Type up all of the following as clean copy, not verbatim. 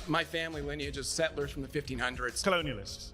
My family lineage is settlers from the 1500s. Colonialists.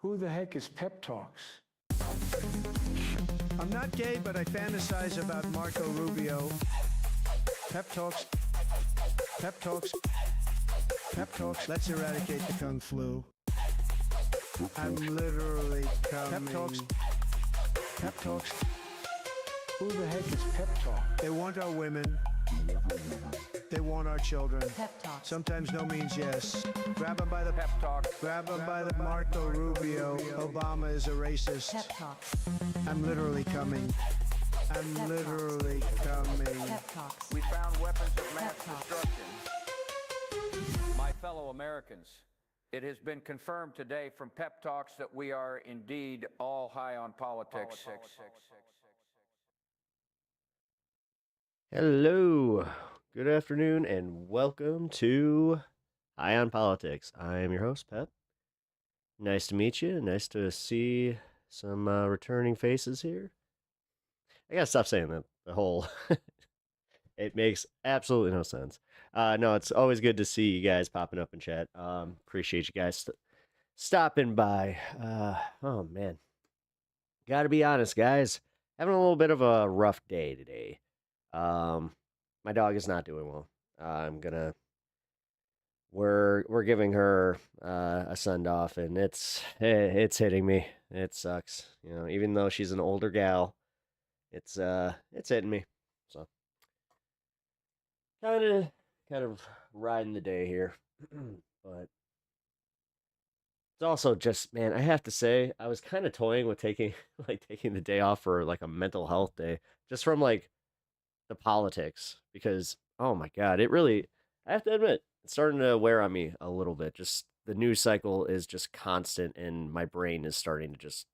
Who the heck is Pep Talks? I'm not gay, but I fantasize about Marco Rubio. Pep talks. Pep talks. Pep talks. Let's eradicate the Kung Flu. I'm literally coming. Pep talks. Pep talks. Who the heck is Pep Talk? They want our women. They want our children. Pep talks. Sometimes no means yes. Grab them by the pep talk. Grab them by the Marco Rubio. Obama is a racist. Pep talks. I'm literally coming. I'm Pep literally coming. Pep talks. We found weapons of mass Pep talks. destruction. My fellow Americans, it has been confirmed today from Pep Talks that we are indeed all high on politics. Hello, good afternoon, and welcome to High on Politics. I am your host, Pep. Nice to meet you. Nice to see some returning faces here. I gotta stop saying that. The whole it makes absolutely no sense. No, it's always good to see you guys popping up in chat. Appreciate you guys stopping by. Oh man, Gotta be honest, guys. Having a little bit of a rough day today. Um, my dog is not doing well. I'm gonna. We're giving her a send off, and it's hitting me. It sucks. You know, even though she's an older gal, it's hitting me. So kind of kind of riding the day here, but it's also just, man, I have to say, I was kind of toying with taking taking the day off for like a mental health day, just from like the politics, because oh my god, it really, I have to admit, it's starting to wear on me a little bit. Just the news cycle is just constant, and my brain is starting to just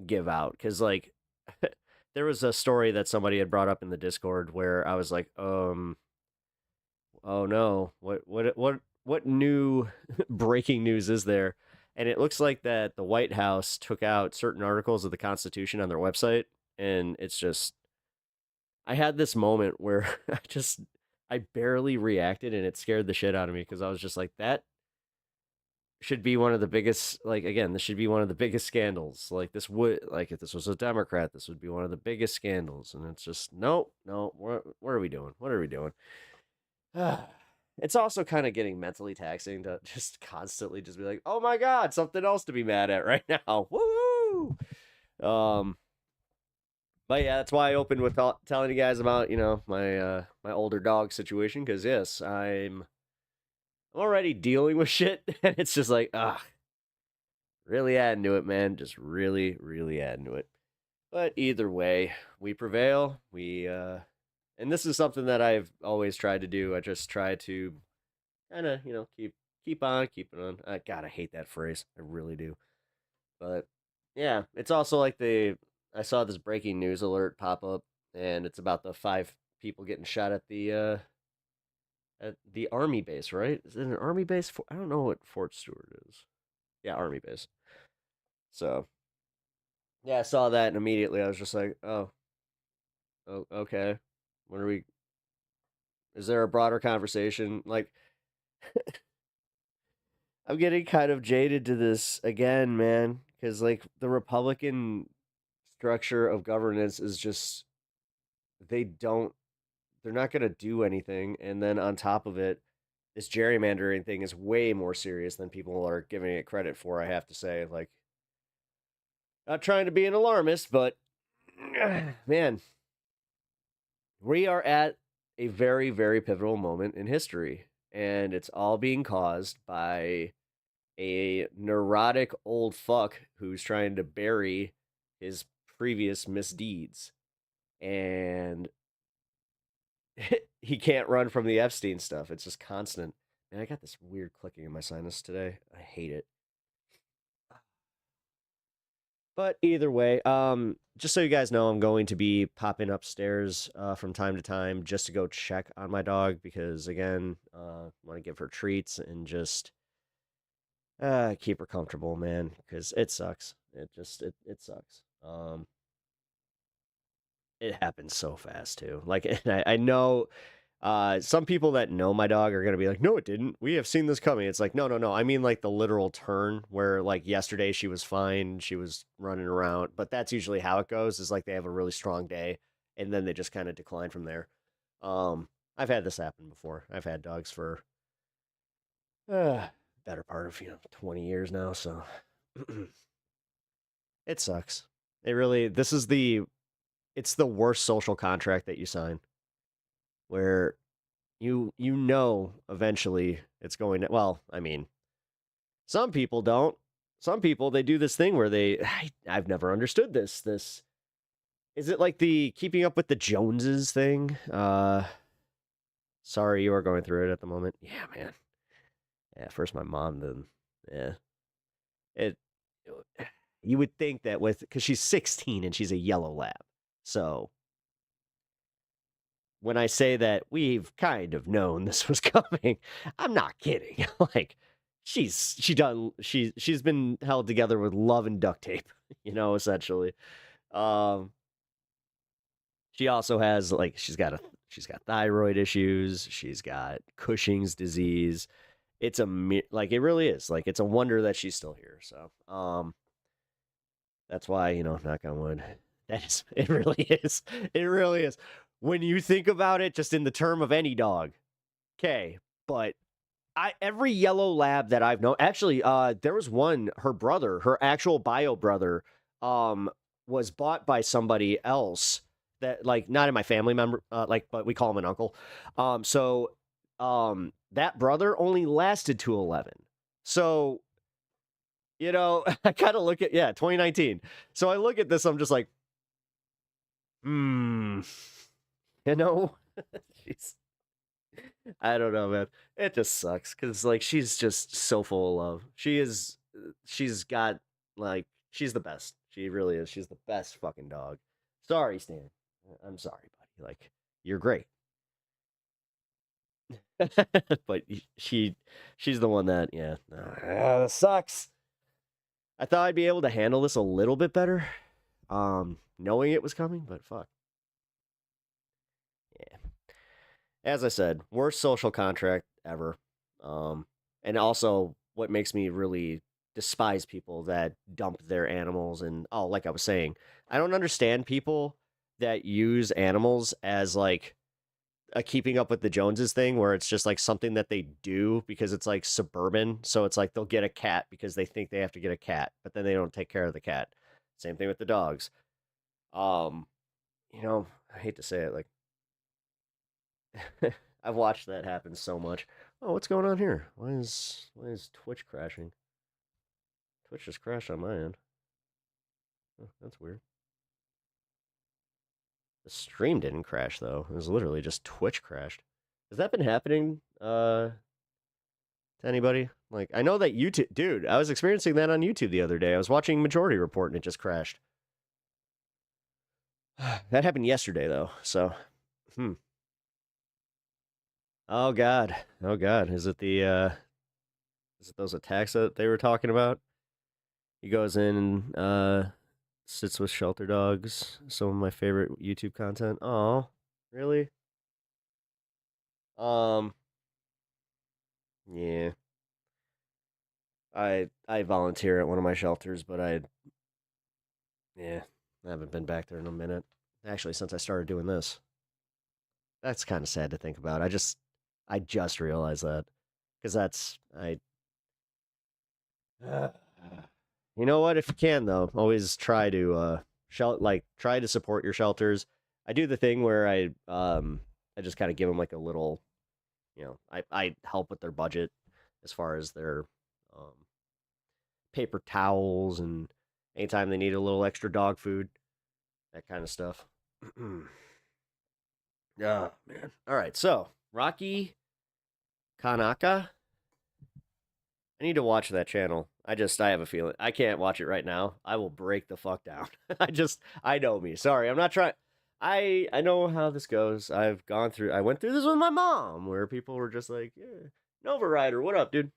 give out because like there was a story that somebody had brought up in the Discord where I was like, oh no, what new breaking news is there? And it looks like that the White House took out certain articles of the Constitution on their website, and it's just, I had this moment where I barely reacted, and it scared the shit out of me because I was just like, that should be one of the biggest, like, again, this should be one of the biggest scandals. Like, this would, like, if this was a Democrat, this would be one of the biggest scandals. And it's just, nope, no, what are we doing? What are we doing? It's also kind of getting mentally taxing to just constantly just be like, oh my God, something else to be mad at right now. Woo! Um, but yeah, that's why I opened with telling you guys about, you know, my older dog situation, because yes, I'm already dealing with shit, and it's just like, really adding to it, man. Just really, really adding to it. But either way, we prevail. And this is something that I've always tried to do. I just try to kind of, you know, keep on keeping on. God, I hate that phrase. I really do. But yeah, it's also like I saw this breaking news alert pop up, and it's about the 5 people getting shot at the army base, right? Is it an army base? I don't know what Fort Stewart is. Yeah, army base. So yeah, I saw that, and immediately I was just like, oh, okay. What are we? Is there a broader conversation? Like, I'm getting kind of jaded to this again, man, because like the Republican structure of governance is just, they don't, they're not gonna do anything, and then on top of it, this gerrymandering thing is way more serious than people are giving it credit for. I have to say, like, not trying to be an alarmist, but man, we are at a very, very pivotal moment in history, and it's all being caused by a neurotic old fuck who's trying to bury his previous misdeeds. And he can't run from the Epstein stuff. It's just constant. Man, I got this weird clicking in my sinus today. I hate it. But either way, just so you guys know, I'm going to be popping upstairs from time to time just to go check on my dog because, again, want to give her treats and just keep her comfortable, man. Because it sucks. It sucks. It happens so fast too. Like, and I know some people that know my dog are gonna be like, "No, it didn't. We have seen this coming." It's like, no, no, no. I mean, like the literal turn where, like, yesterday she was fine, she was running around, but that's usually how it goes. Is like they have a really strong day, and then they just kind of decline from there. I've had this happen before. I've had dogs for better part of 20 years now, so it sucks. It really. It's the worst social contract that you sign, where you know eventually it's going to, well, I mean, some people don't. Some people, they do this thing where I've never understood this, is it like the keeping up with the Joneses thing? Sorry you are going through it at the moment. Yeah, man. Yeah, first my mom, then yeah. It You would think that with, because she's 16 and she's a yellow lab. So when I say that we've kind of known this was coming, I'm not kidding. Like, she's been held together with love and duct tape, essentially. Um, she also has, like, she's got thyroid issues. She's got Cushing's disease. Like, it really is, like, it's a wonder that she's still here. So, That's why, knock on wood. It really is. It really is. When you think about it, just in the term of any dog. Okay. But every yellow lab that I've known, actually, there was one, her actual bio brother, was bought by somebody else that, like, not in my family member, but we call him an uncle. That brother only lasted to 11. So, I kind of look at, 2019. So I look at this, I'm just like, jeez. I don't know, man. It just sucks because, like, she's just so full of love. She's got, like, she's the best. She really is. She's the best fucking dog. Sorry, Stan. I'm sorry, buddy. Like, you're great. But she's the one that, sucks. I thought I'd be able to handle this a little bit better, knowing it was coming, but fuck. Yeah. As I said, worst social contract ever. And also what makes me really despise people that dump their animals and, like I was saying, I don't understand people that use animals as, like, a keeping up with the Joneses thing, where it's just like something that they do because it's like suburban. So it's like they'll get a cat because they think they have to get a cat, but then they don't take care of the cat. Same thing with the dogs. I hate to say it, like, I've watched that happen so much. Oh, what's going on here? Why is Twitch crashing? Twitch just crashed on my end. Oh, that's weird. The stream didn't crash, though. It was literally just Twitch crashed. Has that been happening to anybody? Like, I know that YouTube... Dude, I was experiencing that on YouTube the other day. I was watching Majority Report and it just crashed. That happened yesterday, though, so... Oh, God. Oh, God. Is it those attacks that they were talking about? He goes in and, sits with shelter dogs. Some of my favorite YouTube content. Oh, really? Yeah. I volunteer at one of my shelters, but I haven't been back there in a minute. Actually, since I started doing this. That's kind of sad to think about. I just realized that. Because you know what? If you can, though, always try to try to support your shelters. I do the thing where I just kind of give them like a little, I help with their budget as far as their paper towels and anytime they need a little extra dog food, that kind of stuff. Yeah, man. All right, so Rocky Kanaka. I need to watch that channel. I have a feeling I can't watch it right now. I will break the fuck down. I know me. Sorry, I'm not trying. I know how this goes. I went through this with my mom, where people were just like, "Yeah, Nova Rider, what up, dude?"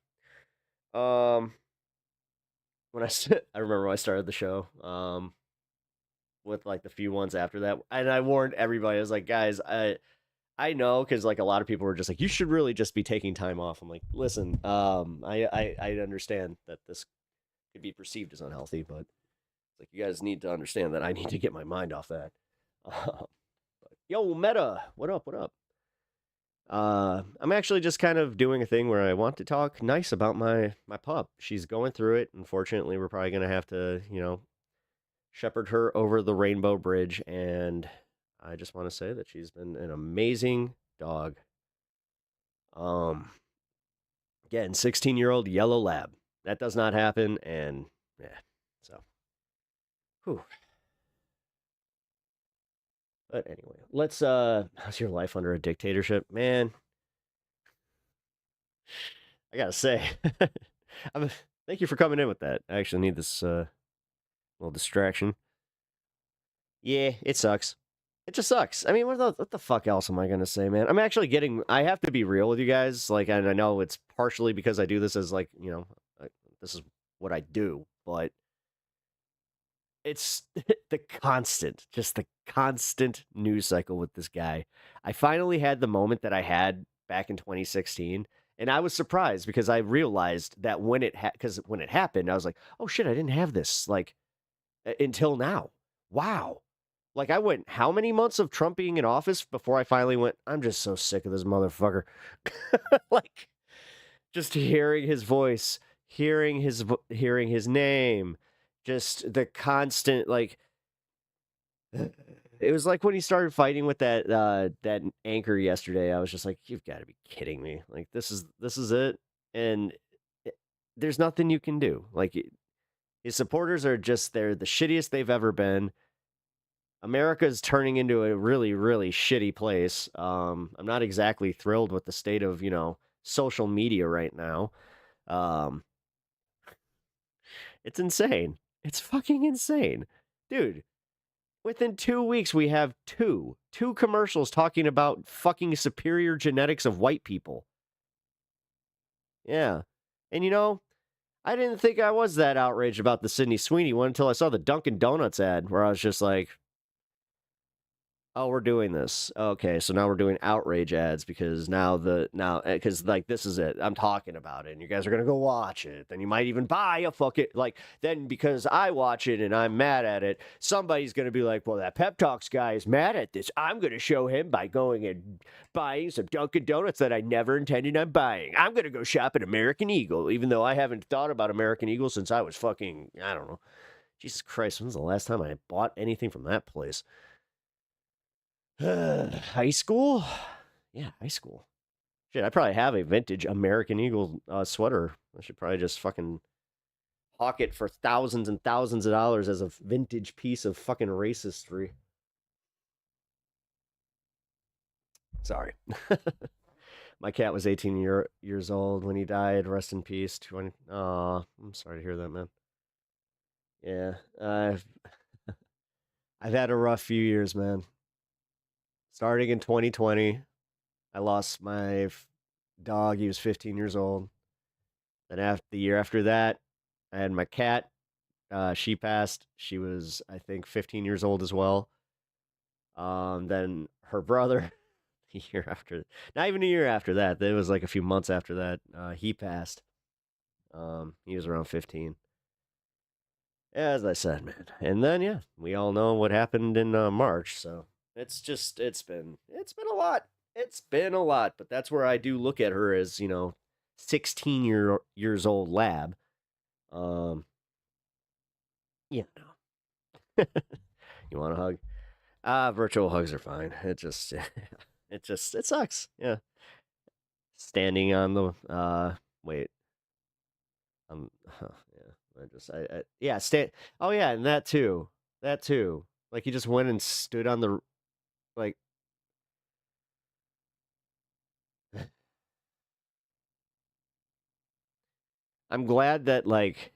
I remember when I started the show, with like the few ones after that, and I warned everybody. I was like, "Guys, I know," because like a lot of people were just like, "You should really just be taking time off." I'm like, "Listen, I understand that this could be perceived as unhealthy, but it's like you guys need to understand that I need to get my mind off that." But, yo, Meta, what up? What up? I'm actually just kind of doing a thing where I want to talk nice about my pup. She's going through it. Unfortunately, we're probably gonna have to, shepherd her over the Rainbow Bridge, and I just want to say that she's been an amazing dog. Again, 16-year-old yellow lab. That does not happen, and so. Whew. But anyway, let's how's your life under a dictatorship? Man, I gotta say, thank you for coming in with that. I actually need this little distraction. Yeah, it sucks. It just sucks. I mean, what the fuck else am I gonna say, man? I'm actually I have to be real with you guys, like, and I know it's partially because I do this as, like, this is what I do, but it's the constant news cycle with this guy. I finally had the moment that I had back in 2016, and I was surprised because I realized that when it happened, I was like, oh shit, I didn't have this, like, until now. Wow. Like, I went how many months of Trump being in office before I finally went, I'm just so sick of this motherfucker. Like, just hearing his voice, hearing his name, just the constant, like, it was like when he started fighting with that anchor yesterday. I was just like, you've got to be kidding me. Like, this is it. And there's nothing you can do. Like, his supporters are just, they're the shittiest they've ever been. America's turning into a really, really shitty place. I'm not exactly thrilled with the state of, social media right now. It's insane. It's fucking insane. Dude, within 2 weeks, we have two commercials talking about fucking superior genetics of white people. Yeah. And I didn't think I was that outraged about the Sydney Sweeney one until I saw the Dunkin' Donuts ad where I was just like, oh, we're doing this. Okay, so now we're doing outrage ads because because like this is it. I'm talking about it, and you guys are gonna go watch it. Then you might even buy a fucking then because I watch it and I'm mad at it, somebody's gonna be like, well, that Pep Talks guy is mad at this. I'm gonna show him by going and buying some Dunkin' Donuts that I never intended on buying. I'm gonna go shop at American Eagle, even though I haven't thought about American Eagle since I was fucking, I don't know. Jesus Christ, when's the last time I bought anything from that place? High school? Yeah, high school. Shit, I probably have a vintage American Eagle sweater. I should probably just fucking hawk it for thousands and thousands of dollars as a vintage piece of fucking race history. Sorry. My cat was 18 years old when he died. Rest in peace. I'm sorry to hear that, man. Yeah, I've had a rough few years, man. Starting in 2020, I lost my dog. He was 15 years old. Then after the year after that, I had my cat. She passed. She was, I think, 15 years old as well. Then her brother, a year after, not even a year after that. It was like a few months after that. He passed. He was around 15. As I said, man. And then yeah, we all know what happened in March. So it's been a lot. It's been a lot. But that's where I do look at her as 16 years old lab. Yeah, no. You want a hug? Virtual hugs are fine. It sucks. Yeah. Standing on the wait. Yeah, oh yeah, and that too. That too. Like he just went and stood on the like I'm glad that like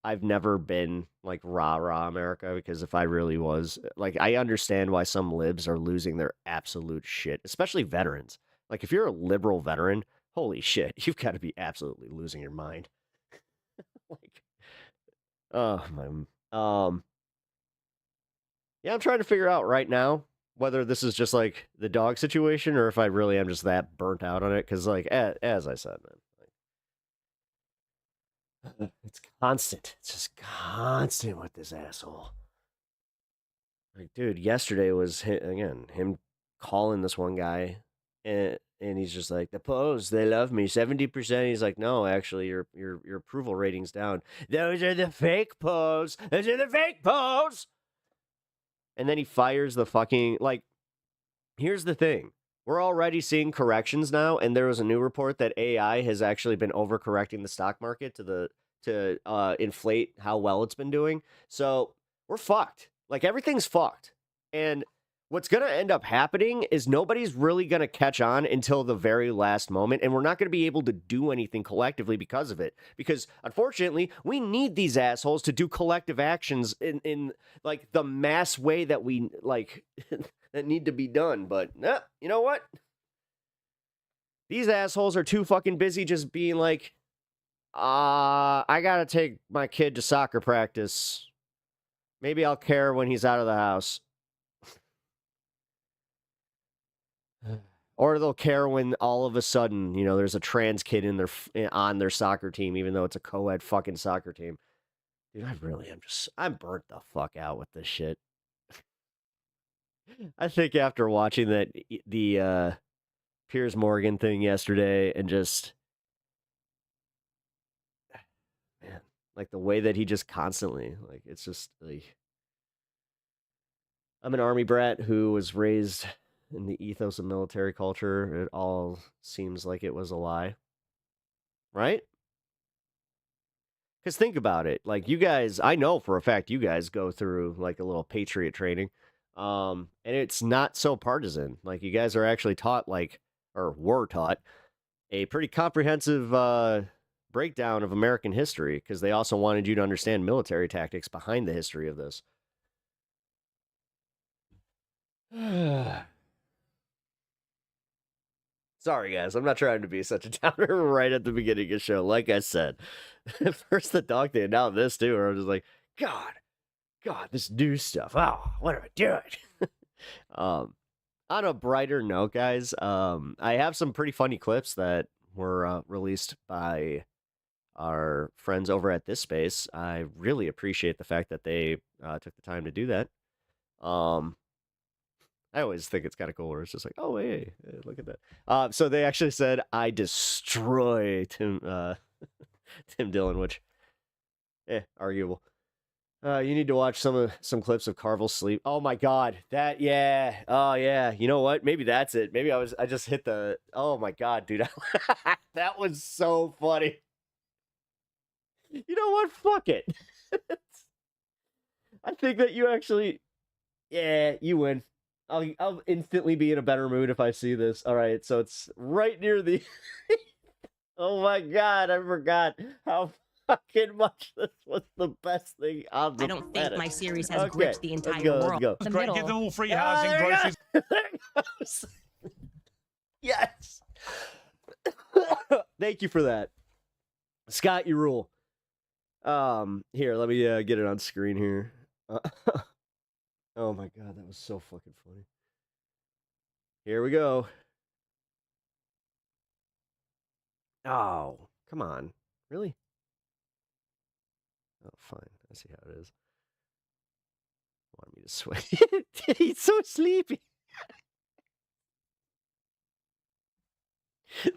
I've never been like rah America, because if I really was, like, I understand why some libs are losing their absolute shit, especially veterans. Like if you're a liberal veteran, holy shit, you've got to be absolutely losing your mind. Like, oh my, yeah, I'm trying to figure out right now whether this is just like the dog situation or if I really am just that burnt out on it. Because like as I said, man. It's constant. It's just constant with this asshole. Like, dude, yesterday was him calling this one guy, and he's just like, the Poes, they love me 70%. He's like, no, actually, your approval rating's down. Those are the fake Poes. Those are the fake Poes. And then he fires the fucking like. Here's the thing. We're already seeing corrections now, and there was a new report that AI has actually been overcorrecting the stock market to inflate how well it's been doing. So we're fucked. Like everything's fucked. And what's going to end up happening is nobody's really going to catch on until the very last moment, and we're not going to be able to do anything collectively because of it. Because unfortunately, we need these assholes to do collective actions in like the mass way that we like that need to be done. But you know what? These assholes are too fucking busy just being like, I gotta take my kid to soccer practice. Maybe I'll care when he's out of the house. Or they'll care when all of a sudden, there's a trans kid on their soccer team, even though it's a co-ed fucking soccer team. Dude, I really am I'm burnt the fuck out with this shit. I think after watching the Piers Morgan thing yesterday and just, man, like the way that he just constantly, like, it's just like, I'm an army brat who was raised in the ethos of military culture. It all seems like it was a lie, right? Because think about it, like, you guys, I know for a fact you guys go through like a little patriot training, and it's not so partisan. Like, you guys are actually taught, like, or were taught a pretty comprehensive breakdown of American history, because they also wanted you to understand military tactics behind the history of this. Sorry, guys. I'm not trying to be such a downer right at the beginning of the show. Like I said, first the dog thing, now this too, where I'm just like, God, this new stuff. Oh, what am I doing? On a brighter note, guys, I have some pretty funny clips that were released by our friends over at This Space. I really appreciate the fact that they took the time to do that. I always think it's kind of cool where it's just like, oh, hey, look at that. So they actually said, I destroy Tim Dillon, which, arguable. You need to watch some clips of Carvel's sleep. Oh my God, yeah. Oh yeah. You know what? Maybe that's it. Maybe I just hit the. Oh my God, dude, that was so funny. You know what? Fuck it. I think that you actually, yeah, you win. I'll instantly be in a better mood if I see this. All right, so it's right near the. Oh my God, I forgot how fucking much this was the best thing on the planet. I don't think my series has gripped the entire world. Let's go. Great, give them all free housing, groceries. There it goes. Yes. Thank you for that, Scott. You rule. Here, let me get it on screen here. Oh my God, that was so fucking funny. Here we go. Oh, come on. Really? Oh, fine. I see how it is. Want me to sweat? He's so sleepy.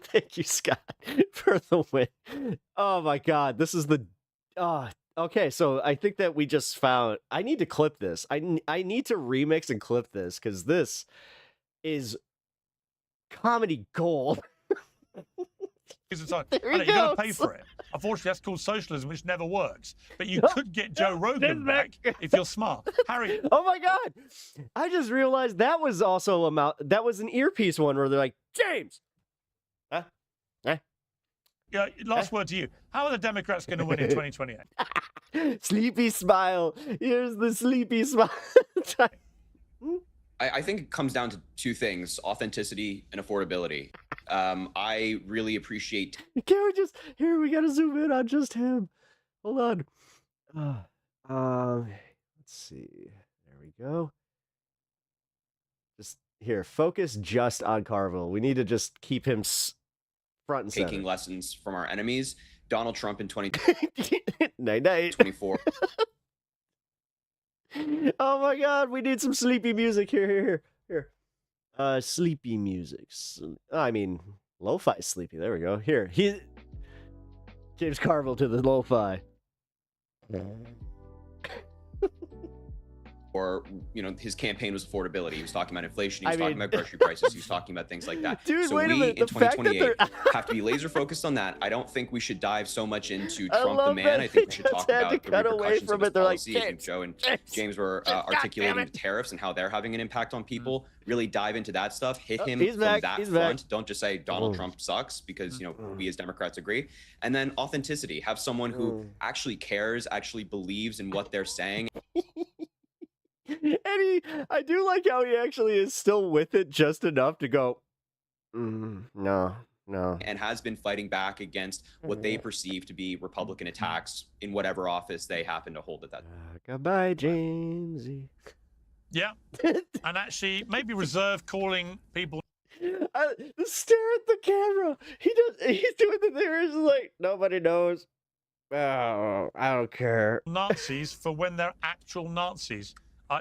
Thank you, Scott, for the win. Oh my God, this is the. Okay, so I think that we just found. I need to clip this. I need to remix and clip this because this is comedy gold. At the time. There I know, he you're going to goes. pay for it. Unfortunately, that's called socialism, which never works. But you could get Joe Rogan back if you're smart. Harry. Oh my God! I just realized that was also that was an earpiece one where they're like, James. Yeah, last word to you. How are the Democrats going to win in 2028? Sleepy smile. Here's the sleepy smile. I think it comes down to two things: authenticity and affordability. I really appreciate. Can we just here? We gotta zoom in on just him. Hold on. Let's see. There we go. Just here. Focus just on Carville. We need to just keep him front and center. Taking lessons from our enemies. Donald Trump in Night. 2024. Oh my God, we need some sleepy music here. Sleepy music. I mean, lo-fi sleepy. There we go. Here, James Carville to the lo-fi. Or, his campaign was affordability. He was talking about inflation. He was talking about grocery prices. He was talking about things like that. Dude, so wait a we, minute. in 2028, have to be laser focused on that. I don't think we should dive so much into Trump the man. I think we should talk about the repercussions of his policies. And Joe and James were articulating the tariffs and how they're having an impact on people. Really dive into that stuff. Hit him from that front. Don't just say Donald Trump sucks because, we as Democrats agree. And then authenticity. Have someone who actually cares, actually believes in what they're saying. And I do like how he actually is still with it just enough to go, no. And has been fighting back against what they perceive to be Republican attacks in whatever office they happen to hold at that time. Goodbye, Jamesy. Yeah. And actually, maybe reserve calling people. Stare at the camera. He's doing the thing. He's like, nobody knows. Oh, I don't care. Nazis for when they're actual Nazis.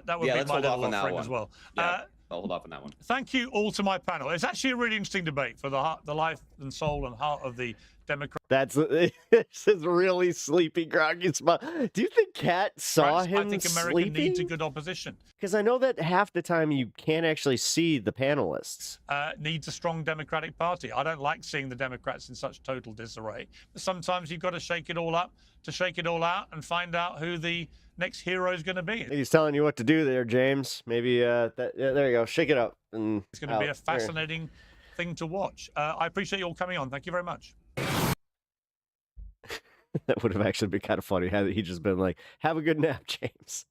That would Yeah, be let's my hold off little on that offering one. as well. Yeah, I'll hold off on that one. Thank you all to my panel. It's actually a really interesting debate for the life and soul and heart of the Democrat. This is really sleepy, groggy spot. Do you think Kat saw him I think America needs a good opposition. Because I know that half the time you can't actually see the panelists. Needs a strong Democratic Party. I don't like seeing the Democrats in such total disarray. But sometimes you've got to shake it all up to shake it all out and find out who the next hero is going to be. He's telling you what to do there, James. Maybe there you go. Shake it up. And it's going to be a fascinating thing to watch. I appreciate you all coming on. Thank you very much. That would have actually been kind of funny had he just been like, "Have a good nap, James."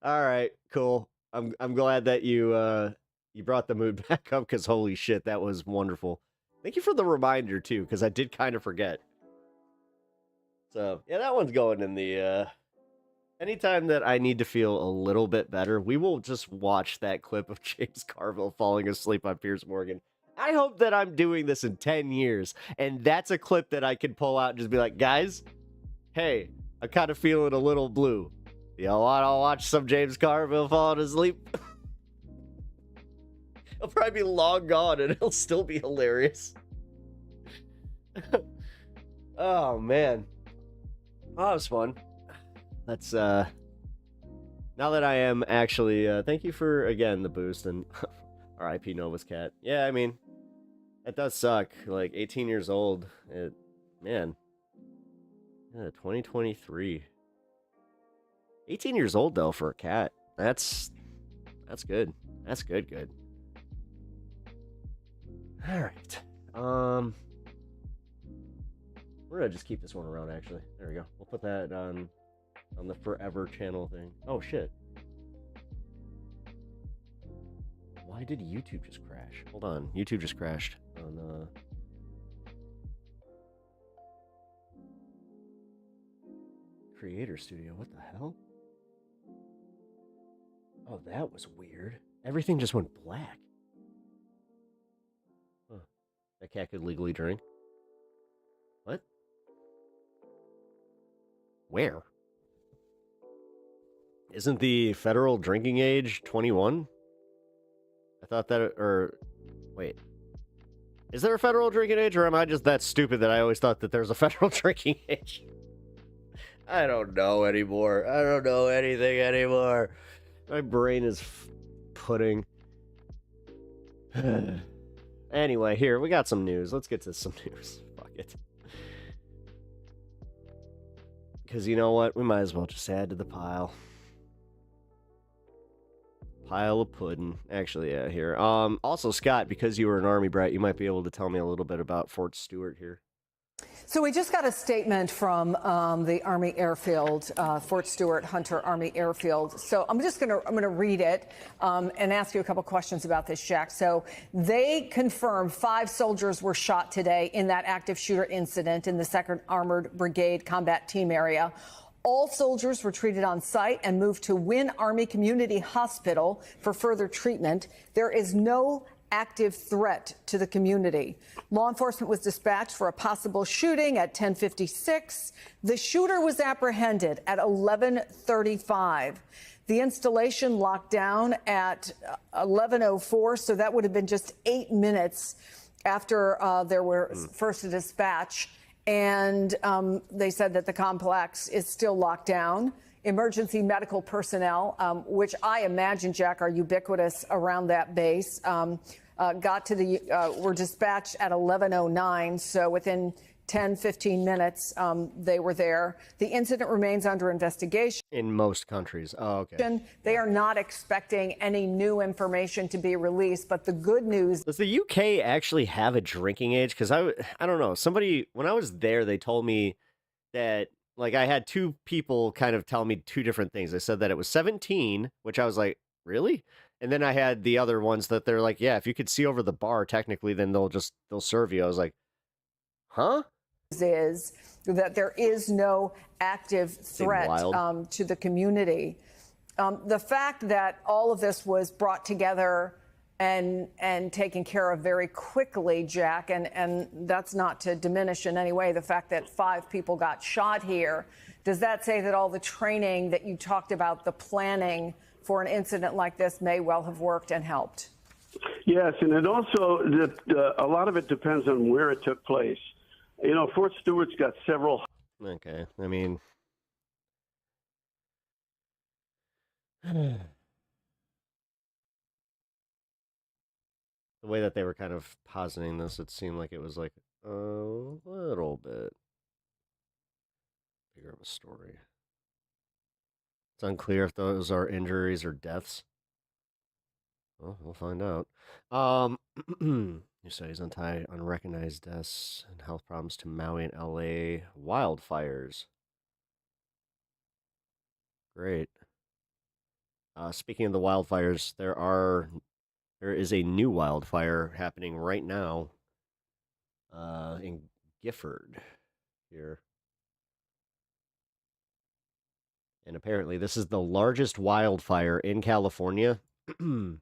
All right, cool. I'm glad that you brought the mood back up because holy shit, that was wonderful. Thank you for the reminder too, because I did kind of forget. So yeah, that one's going in the. Anytime that I need to feel a little bit better, we will just watch that clip of James Carville falling asleep on Piers Morgan. I hope that I'm doing this in 10 years, and that's a clip that I can pull out and just be like, guys, hey, I'm kind of feeling a little blue. Y'all want to watch some James Carville falling asleep? He'll probably be long gone, and it'll still be hilarious. Oh, man. Oh, that was fun. That's, now that I am actually, thank you for, again, the boost, and RIP Nova's cat. Yeah, I mean, that does suck. Like, 18 years old. Man. Yeah, 2023. 18 years old, though, for a cat. That's good. That's good. All right. We're gonna just keep this one around, actually. There we go. We'll put that on the forever channel thing. Oh, shit. Why did YouTube just crash? Hold on. YouTube just crashed on, Creator Studio. What the hell? Oh, that was weird. Everything just went black. Huh. That cat could legally drink. What? Where? Isn't the federal drinking age 21? I thought that, or wait. Is there a federal drinking age, or am I just that stupid that I always thought that there's a federal drinking age? I don't know anymore. I don't know anything anymore. My brain is pudding. Anyway, here, we got some news. Let's get to some news. Fuck it. Because you know what? We might as well just add to the pile. Pile of pudding. Actually, yeah, here. Also, Scott, because you were an Army brat, you might be able to tell me a little bit about Fort Stewart here. So we just got a statement from the Army Airfield, Fort Stewart Hunter Army Airfield. So I'm gonna read it and ask you a couple questions about this, Jack. So they confirmed 5 soldiers were shot today in that active shooter incident in the 2nd Armored Brigade combat team area. All soldiers were treated on site and moved to Wynn Army Community Hospital for further treatment. There is no active threat to the community. Law enforcement was dispatched for a possible shooting at 10:56. The shooter was apprehended at 11:35. The installation locked down at 11:04, so that would have been just 8 minutes after there were first a dispatch. And they said that the complex is still locked down. Emergency medical personnel, which I imagine, Jack, are ubiquitous around that base, were dispatched at 11:09. So within 10, 15 minutes, they were there. The incident remains under investigation. In most countries. Oh, okay. They are not expecting any new information to be released. But the good news. Does the UK actually have a drinking age? Because I don't know. Somebody, when I was there, they told me that, like, I had 2 people kind of tell me 2 different things. They said that it was 17, which I was like, really? And then I had the other ones that they're like, yeah, if you could see over the bar, technically, then they'll serve you. I was like, huh? Is that there is no active threat to the community. The fact that all of this was brought together and taken care of very quickly, Jack. And that's not to diminish in any way the fact that 5 people got shot here. Does that say that all the training that you talked about, the planning for an incident like this, may well have worked and helped? Yes, and it also, a lot of it depends on where it took place. You know, Fort Stewart's got several. Okay, I mean, the way that they were kind of positing this, it seemed like it was like a little bit bigger of a story. It's unclear if those are injuries or deaths. Well, we'll find out. New studies untie unrecognized deaths and health problems to Maui and LA wildfires. Great. Speaking of the wildfires, there is a new wildfire happening right now in Gifford here. And apparently this is the largest wildfire in California in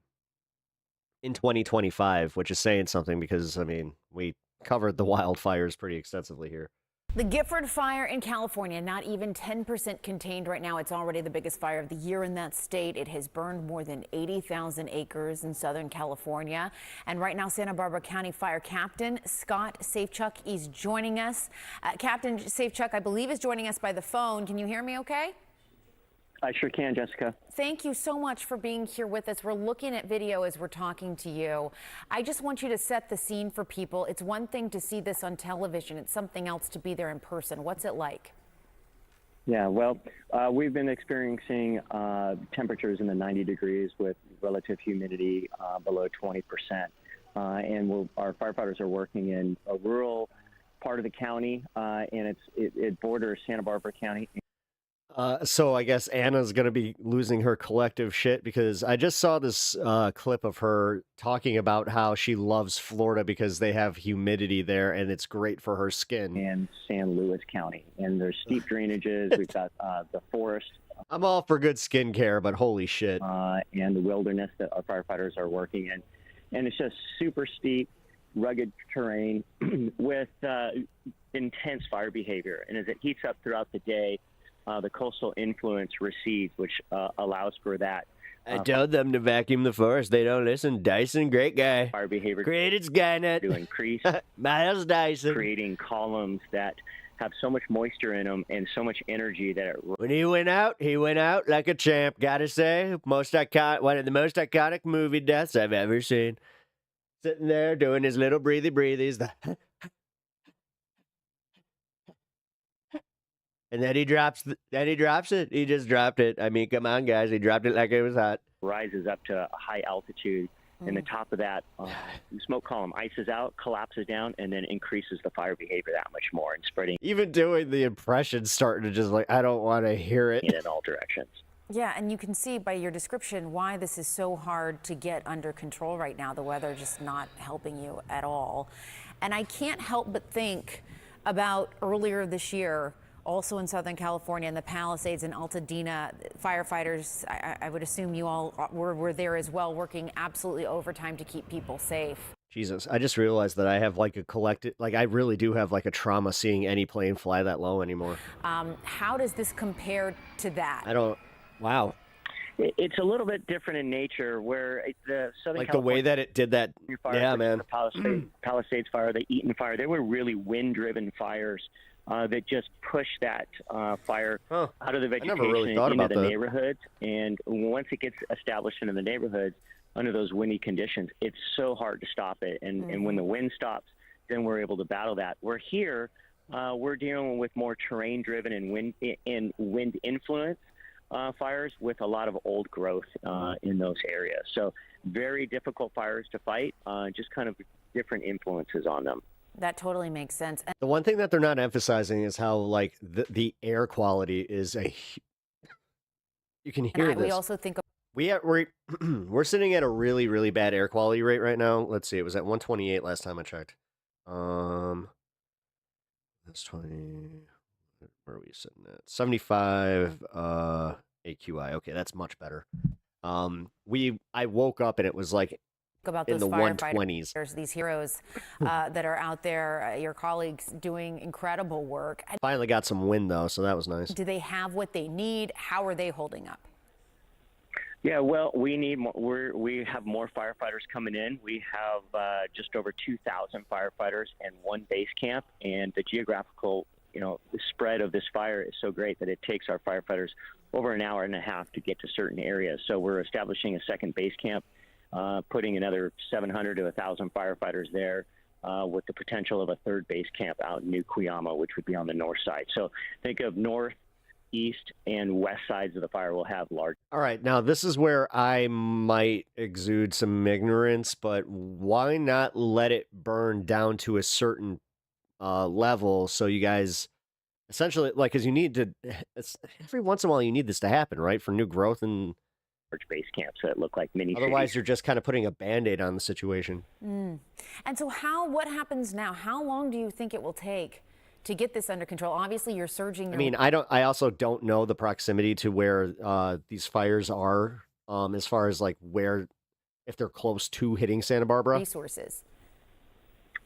2025, which is saying something because, I mean, we covered the wildfires pretty extensively here. The Gifford fire in California, not even 10% contained right now. It's already the biggest fire of the year in that state. It has burned more than 80,000 acres in Southern California. And right now, Santa Barbara County Fire Captain Scott Safechuck is joining us. Captain Safechuck, I believe, is joining us by the phone. Can you hear me okay? I sure can, Jessica. Thank you so much for being here with us. We're looking at video as we're talking to you. I just want you to set the scene for people. It's one thing to see this on television. It's something else to be there in person. What's it like? Yeah, well, we've been experiencing temperatures in the 90 degrees with relative humidity below 20%. And our firefighters are working in a rural part of the county, and it borders Santa Barbara County. So I guess Anna's going to be losing her collective shit because I just saw this clip of her talking about how she loves Florida because they have humidity there and it's great for her skin. And San Luis County. And there's steep drainages. We've got the forest. I'm all for good skincare, but holy shit. And the wilderness that our firefighters are working in. And it's just super steep, rugged terrain with intense fire behavior. And as it heats up throughout the day, the coastal influence recedes, which allows for that. I told them to vacuum the forest. They don't listen. Dyson, great guy. Fire behavior created Skynet to increase. Miles Dyson. Creating columns that have so much moisture in them and so much energy that it... When he went out like a champ. Gotta say, one of the most iconic movie deaths I've ever seen. Sitting there doing his little breathies. And then he drops it. He just dropped it. I mean, come on, guys. He dropped it like it was hot. Rises up to a high altitude. And the top of that smoke column ices out, collapses down, and then increases the fire behavior that much more and spreading. Even doing the impression starting to just like, I don't want to hear it. In all directions. Yeah, and you can see by your description why this is so hard to get under control right now. The weather just not helping you at all. And I can't help but think about earlier this year, also in Southern California, in the Palisades and Altadena, firefighters, I would assume you all were there as well, working absolutely overtime to keep people safe. Jesus, I just realized that I have like a collective, like I really do have like a trauma seeing any plane fly that low anymore. How does this compare to that? Wow. It's a little bit different in nature where the Southern like California the way that it did that. Fire, yeah, man. The Palisades fire, the Eaton fire, they were really wind-driven fires. That just push that fire out of the vegetation into the neighborhoods. And once it gets established into the neighborhoods under those windy conditions, it's so hard to stop it. And when the wind stops, then we're able to battle that. We're here, we're dealing with more terrain-driven and wind influence fires with a lot of old growth in those areas. So very difficult fires to fight, just kind of different influences on them. That totally makes sense. The one thing that they're not emphasizing is how like the air quality is you can hear this. We also think we're sitting at a really, really bad air quality rate right now. Let's see, it was at 128 last time I checked. That's 20. Where are we sitting at? 75 AQI. Okay, that's much better. I woke up and it was like about in those the 120s. these heroes that are out there, your colleagues doing incredible work. Finally got some wind, though, so that was nice. Do they have what they need? How are they holding up? Yeah, well, we need more. We have more firefighters coming in. We have just over 2,000 firefighters and one base camp, and the geographical, the spread of this fire is so great that it takes our firefighters over an hour and a half to get to certain areas. So we're establishing a second base camp, putting another 700 to 1,000 firefighters there, with the potential of a third base camp out in New Cuyama, which would be on the north side. So think of north, east, and west sides of the fire will have large. All right, now this is where I might exude some ignorance, but why not let it burn down to a certain level so you guys essentially, because you need to, every once in a while you need this to happen, right, for new growth and large base camps that look like mini otherwise cities. you're just kind of putting a Band-Aid on the situation. And so what happens now? How long do you think it will take to get this under control? Obviously, you're surging. I mean, I also don't know the proximity to where these fires are, as far as if they're close to hitting Santa Barbara. Resources.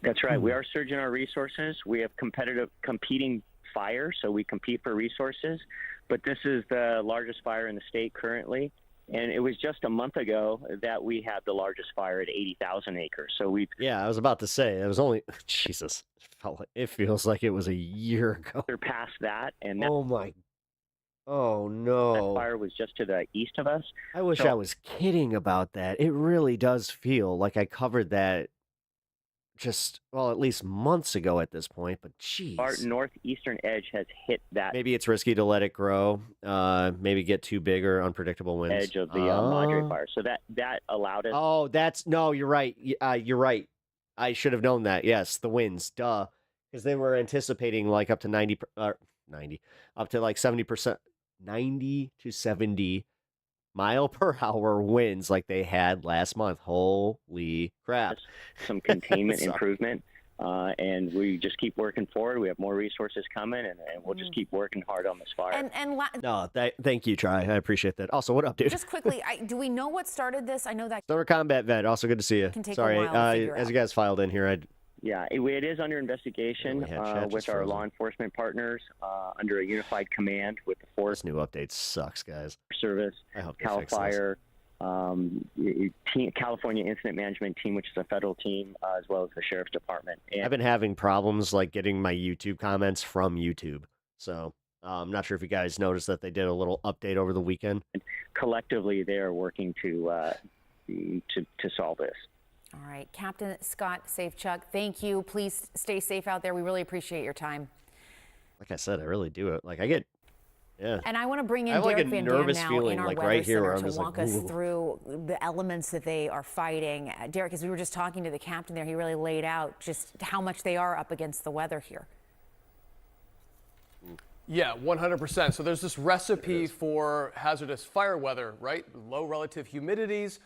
That's right. We are surging our resources. We have competing fires, so we compete for resources. But this is the largest fire in the state currently. And it was just a month ago that we had the largest fire at 80,000 acres. So Yeah, I was about to say, it was only, Jesus, it feels like it was a year ago. Surpassed that. And oh no. That fire was just to the east of us. I wish I was kidding about that. It really does feel like I covered that at least months ago at this point, but geez. Our northeastern edge has hit that. Maybe it's risky to let it grow, maybe get too big or unpredictable winds. Edge of the Madre fire. So that allowed us. Oh, no, you're right. You're right. I should have known that. Yes, the winds, duh. Because they were anticipating up to 90, up to 70%, 90 to 70 mile per hour winds like they had last month. Holy crap. Some containment improvement. And we just keep working forward. We have more resources coming, and we'll just keep working hard on this fire. Thank you, Tri. I appreciate that. Also, what up, dude? Just quickly, do we know what started this? I know that Summer combat vet. Also good to see you. Can take Sorry, a while to figure as out. you guys filed in here, Yeah, it is under investigation with our law enforcement partners under a unified command with the Forest. This new update sucks, guys. Service, I hope Cal Fire, California Incident Management Team, which is a federal team, as well as the Sheriff's Department. And I've been having problems getting my YouTube comments from YouTube. So I'm not sure if you guys noticed that they did a little update over the weekend. Collectively, they are working to solve this. All right, Captain Scott Safechuck, thank you. Please stay safe out there. We really appreciate your time. Like I said, I really do. Yeah. And I want to bring in I have Derek a Van nervous Dam now feeling in our weather right here where center I'm to just walk us ooh. through the elements that they are fighting. Derek, as we were just talking to the captain there, he really laid out just how much they are up against the weather here. Yeah, 100%. So there's this recipe for hazardous fire weather, right? Low relative humidities,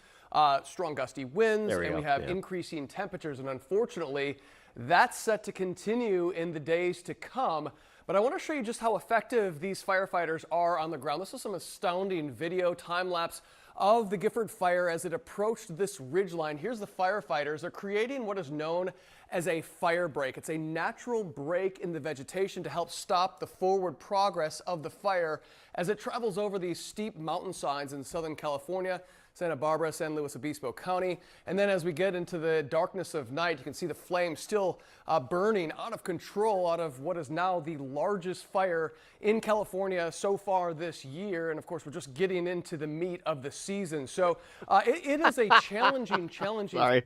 strong gusty winds, and we have increasing temperatures. And unfortunately, that's set to continue in the days to come. But I want to show you just how effective these firefighters are on the ground. This is some astounding video time-lapse of the Gifford fire as it approached this ridgeline. Here's the firefighters. They're creating what is known as a fire break. It's a natural break in the vegetation to help stop the forward progress of the fire as it travels over these steep mountainsides in Southern California, Santa Barbara, San Luis Obispo County. And then as we get into the darkness of night, you can see the flames still burning out of control out of what is now the largest fire in California so far this year. And of course, we're just getting into the meat of the season. So it is a challenging. Sorry.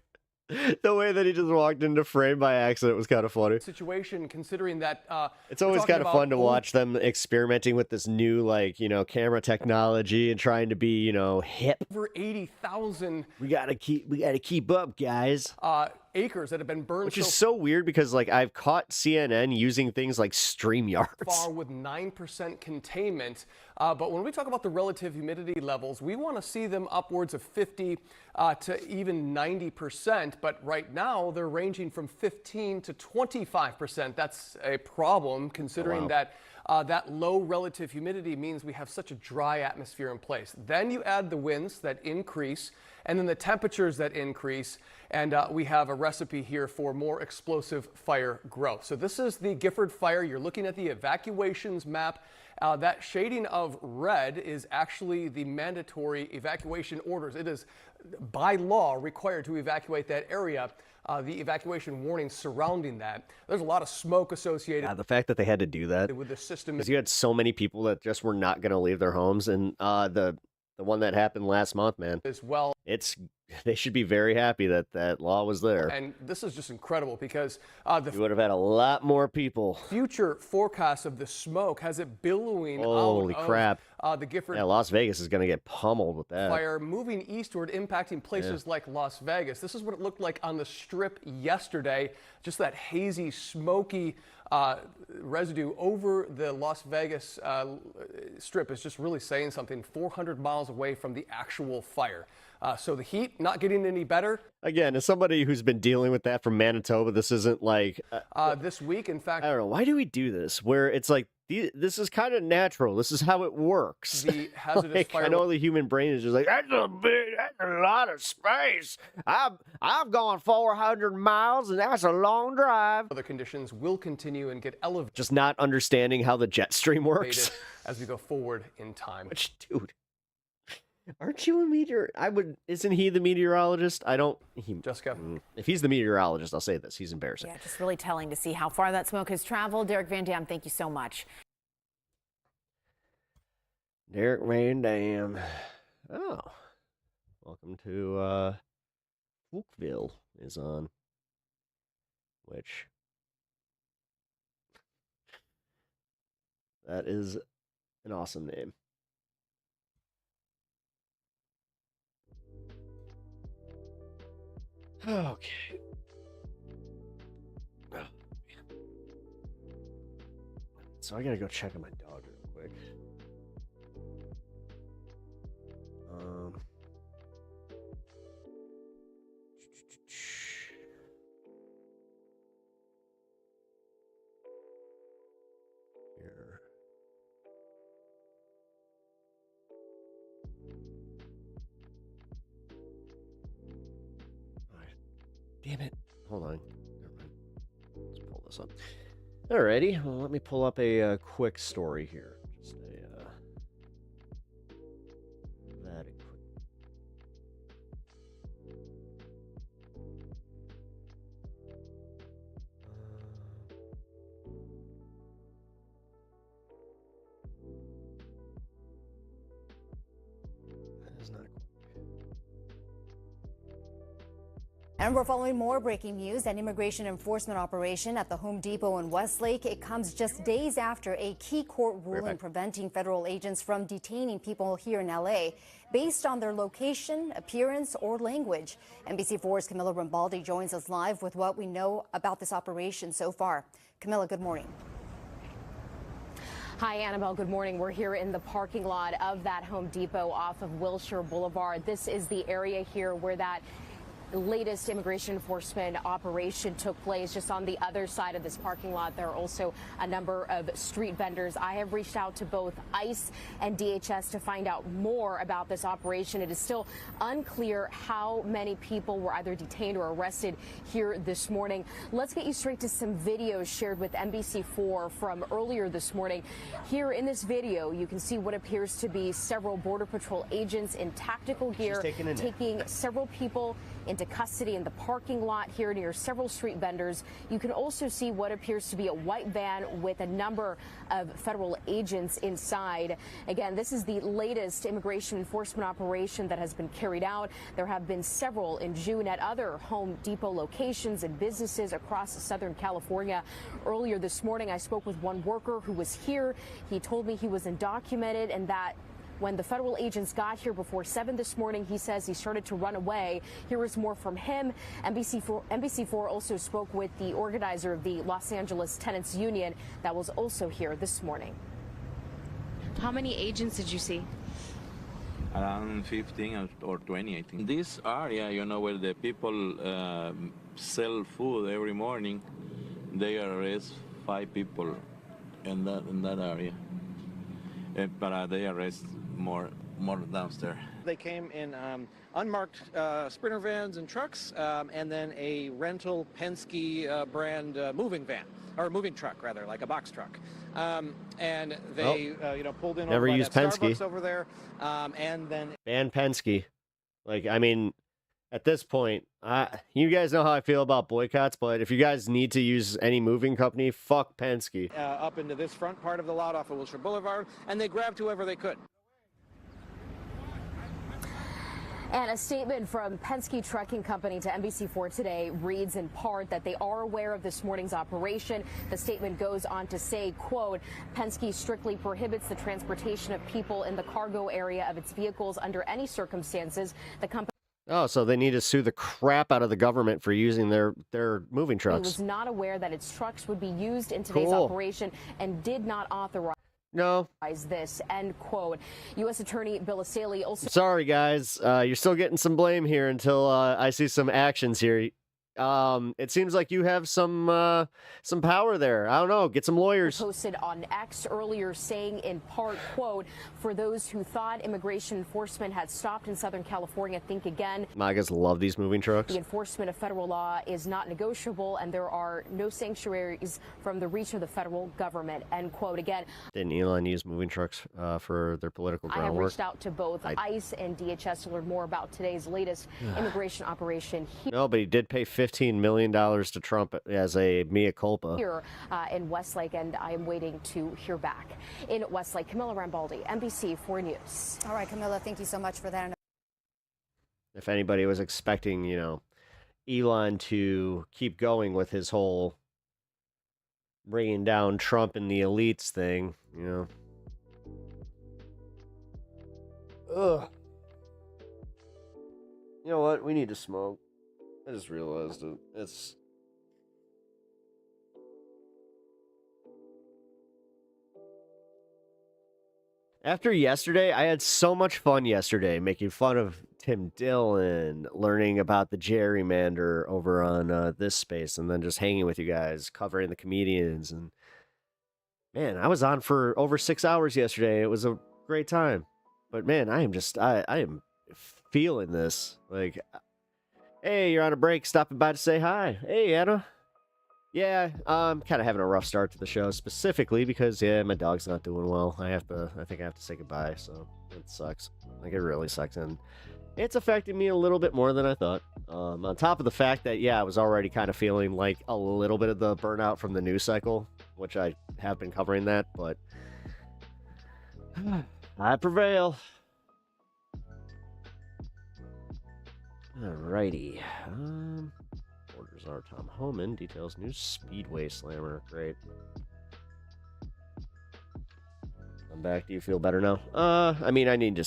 The way that he just walked into frame by accident was kind of funny. Situation, considering that it's always kind of fun to watch them experimenting with this new, camera technology and trying to be, hip. Over 80,000. We gotta keep up, guys. Acres that have been burned. Which is so weird because I've caught CNN using things like StreamYards. Far with 9% containment. But when we talk about the relative humidity levels, we want to see them upwards of 50 to even 90%. But right now they're ranging from 15 to 25%. That's a problem considering that That low relative humidity means we have such a dry atmosphere in place. Then you add the winds that increase, and then the temperatures that increase, and we have a recipe here for more explosive fire growth. So this is the Gifford fire. You're looking at the evacuations map. That shading of red is actually the mandatory evacuation orders. It is by law required to evacuate that area. The evacuation warning surrounding that. There's a lot of smoke associated. The fact that they had to do that with the system, because you had so many people that just were not going to leave their homes, and the one that happened last month, man, as well. They should be very happy that that law was there. And this is just incredible because you would have had a lot more people. Future forecast of the smoke has it billowing Holy crap. The Gifford. Yeah, Las Vegas is going to get pummeled with that. Fire moving eastward, impacting places like Las Vegas. This is what it looked like on the Strip yesterday. Just that hazy, smoky residue over the Las Vegas Strip is just really saying something. 400 miles away from the actual fire. So the heat not getting any better. Again, as somebody who's been dealing with that from Manitoba, this isn't like this week. In fact, I don't know, why do we do this? Where it's like this is kind of natural. This is how it works. The hazardous fire. I know the human brain is just like that's a lot of space. I've gone 400 miles, and that's a long drive. Other conditions will continue and get elevated. Just not understanding how the jet stream works as we go forward in time. Which, dude. Aren't you a meteor? Isn't he the meteorologist? Jessica. If he's the meteorologist, I'll say this. He's embarrassing. Yeah, just really telling to see how far that smoke has traveled. Derek Van Dam, thank you so much. Derek Van Dam. Oh. Welcome to Oakville is on. Which that is an awesome name. Okay. Oh, so I gotta go check on my dog real quick. Here. Damn it. Hold on. Never mind. Let's pull this up. Alrighty. Well, let me pull up a quick story here. Just very quick. That is not quick. And we're following more breaking news. An immigration enforcement operation at the Home Depot in Westlake. It comes just days after a key court ruling preventing federal agents from detaining people here in L.A. based on their location, appearance, or language. NBC4's Camilla Rambaldi joins us live with what we know about this operation so far. Camilla, good morning. Hi, Annabelle. Good morning. We're here in the parking lot of that Home Depot off of Wilshire Boulevard. This is the area here where that latest immigration enforcement operation took place. Just on the other side of this parking lot, there are also a number of street vendors. I have reached out to both ICE and DHS to find out more about this operation. It is still unclear how many people were either detained or arrested here this morning. Let's get you straight to some videos shared with NBC4 from earlier this morning. Here in this video, you can see what appears to be several Border Patrol agents in tactical gear taking several people into custody in the parking lot here near several street vendors. You can also see what appears to be a white van with a number of federal agents inside. Again, this is the latest immigration enforcement operation that has been carried out. There have been several in June at other Home Depot locations and businesses across Southern California. Earlier this morning, I spoke with one worker who was here. He told me he was undocumented and that when the federal agents got here before 7 this morning, he says he started to run away. Here is more from him. NBC4 also spoke with the organizer of the Los Angeles Tenants Union that was also here this morning. How many agents did you see? Around 15 or 20, I think. This area, you know, where the people sell food every morning, they arrest 5 people in that area. But they arrest more downstairs. They came in unmarked Sprinter vans and trucks, and then a rental Penske brand moving van, or moving truck rather, like a box truck. And they, pulled in never over by used that Penske. Starbucks over there, and then ban Penske. Like, I mean, at this point, you guys know how I feel about boycotts, but if you guys need to use any moving company, fuck Penske. Up into this front part of the lot off of Wilshire Boulevard, and they grabbed whoever they could. And a statement from Penske Trucking Company to NBC4 today reads in part that they are aware of this morning's operation. The statement goes on to say, quote, Penske strictly prohibits the transportation of people in the cargo area of its vehicles under any circumstances. The company Oh, so they need to sue the crap out of the government for using their moving trucks. was not aware that its trucks would be used in today's operation and did not authorize this, end quote. U.S. Attorney Bill Assaley also... Sorry, guys. You're still getting some blame here until I see some actions here. It seems like you have some power there. I don't know. Get some lawyers. Posted on X earlier saying in part, quote, for those who thought immigration enforcement had stopped in Southern California, think again. MAGAs love these moving trucks. The enforcement of federal law is not negotiable, and there are no sanctuaries from the reach of the federal government, end quote. Again, didn't Elon use moving trucks for their political groundwork? I have reached out to both ICE and DHS to learn more about today's latest immigration operation. No, but he did pay $15 million to Trump as a mea culpa. Here in Westlake, and I am waiting to hear back. In Westlake, Camilla Rambaldi, NBC4 News. All right, Camilla, thank you so much for that. If anybody was expecting, Elon to keep going with his whole bringing down Trump and the elites thing, Ugh. You know what? We need to smoke. I just realized it. It's... After yesterday, I had so much fun yesterday making fun of Tim Dillon, learning about the gerrymander over on this space, and then just hanging with you guys, covering the comedians. And man, I was on for over 6 hours yesterday. It was a great time. But man, I am feeling this. Like, hey, you're on a break, stopping by to say hi. Hey, Anna. Yeah, I'm kind of having a rough start to the show, specifically because, my dog's not doing well. I think I have to say goodbye, so it sucks. Like, it really sucks, and it's affecting me a little bit more than I thought. On top of the fact that, I was already kind of feeling like a little bit of the burnout from the news cycle, which I have been covering that, but I prevail. Alrighty. Orders are Tom Homan. Details new Speedway Slammer. Great. I'm back. Do you feel better now? I mean, I need to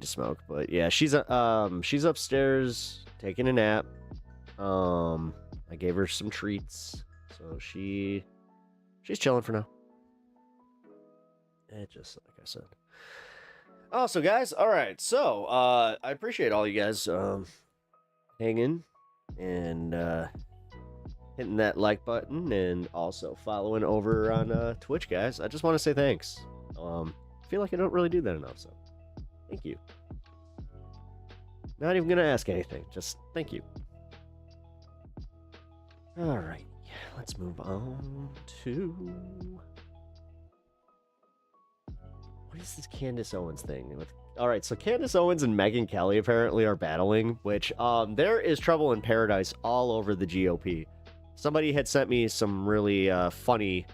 smoke, but yeah, she's upstairs taking a nap. I gave her some treats, so she's chilling for now. Just like I said. Also, guys, all right. So, I appreciate all you guys hanging and hitting that like button and also following over on Twitch, guys. I just want to say thanks. I feel like I don't really do that enough, so thank you. Not even gonna ask anything, just thank you. All right, let's move on to what is this Candace Owens thing? All right, so Candace Owens and Megyn Kelly apparently are battling, which there is trouble in paradise all over the GOP. Somebody had sent me some really funny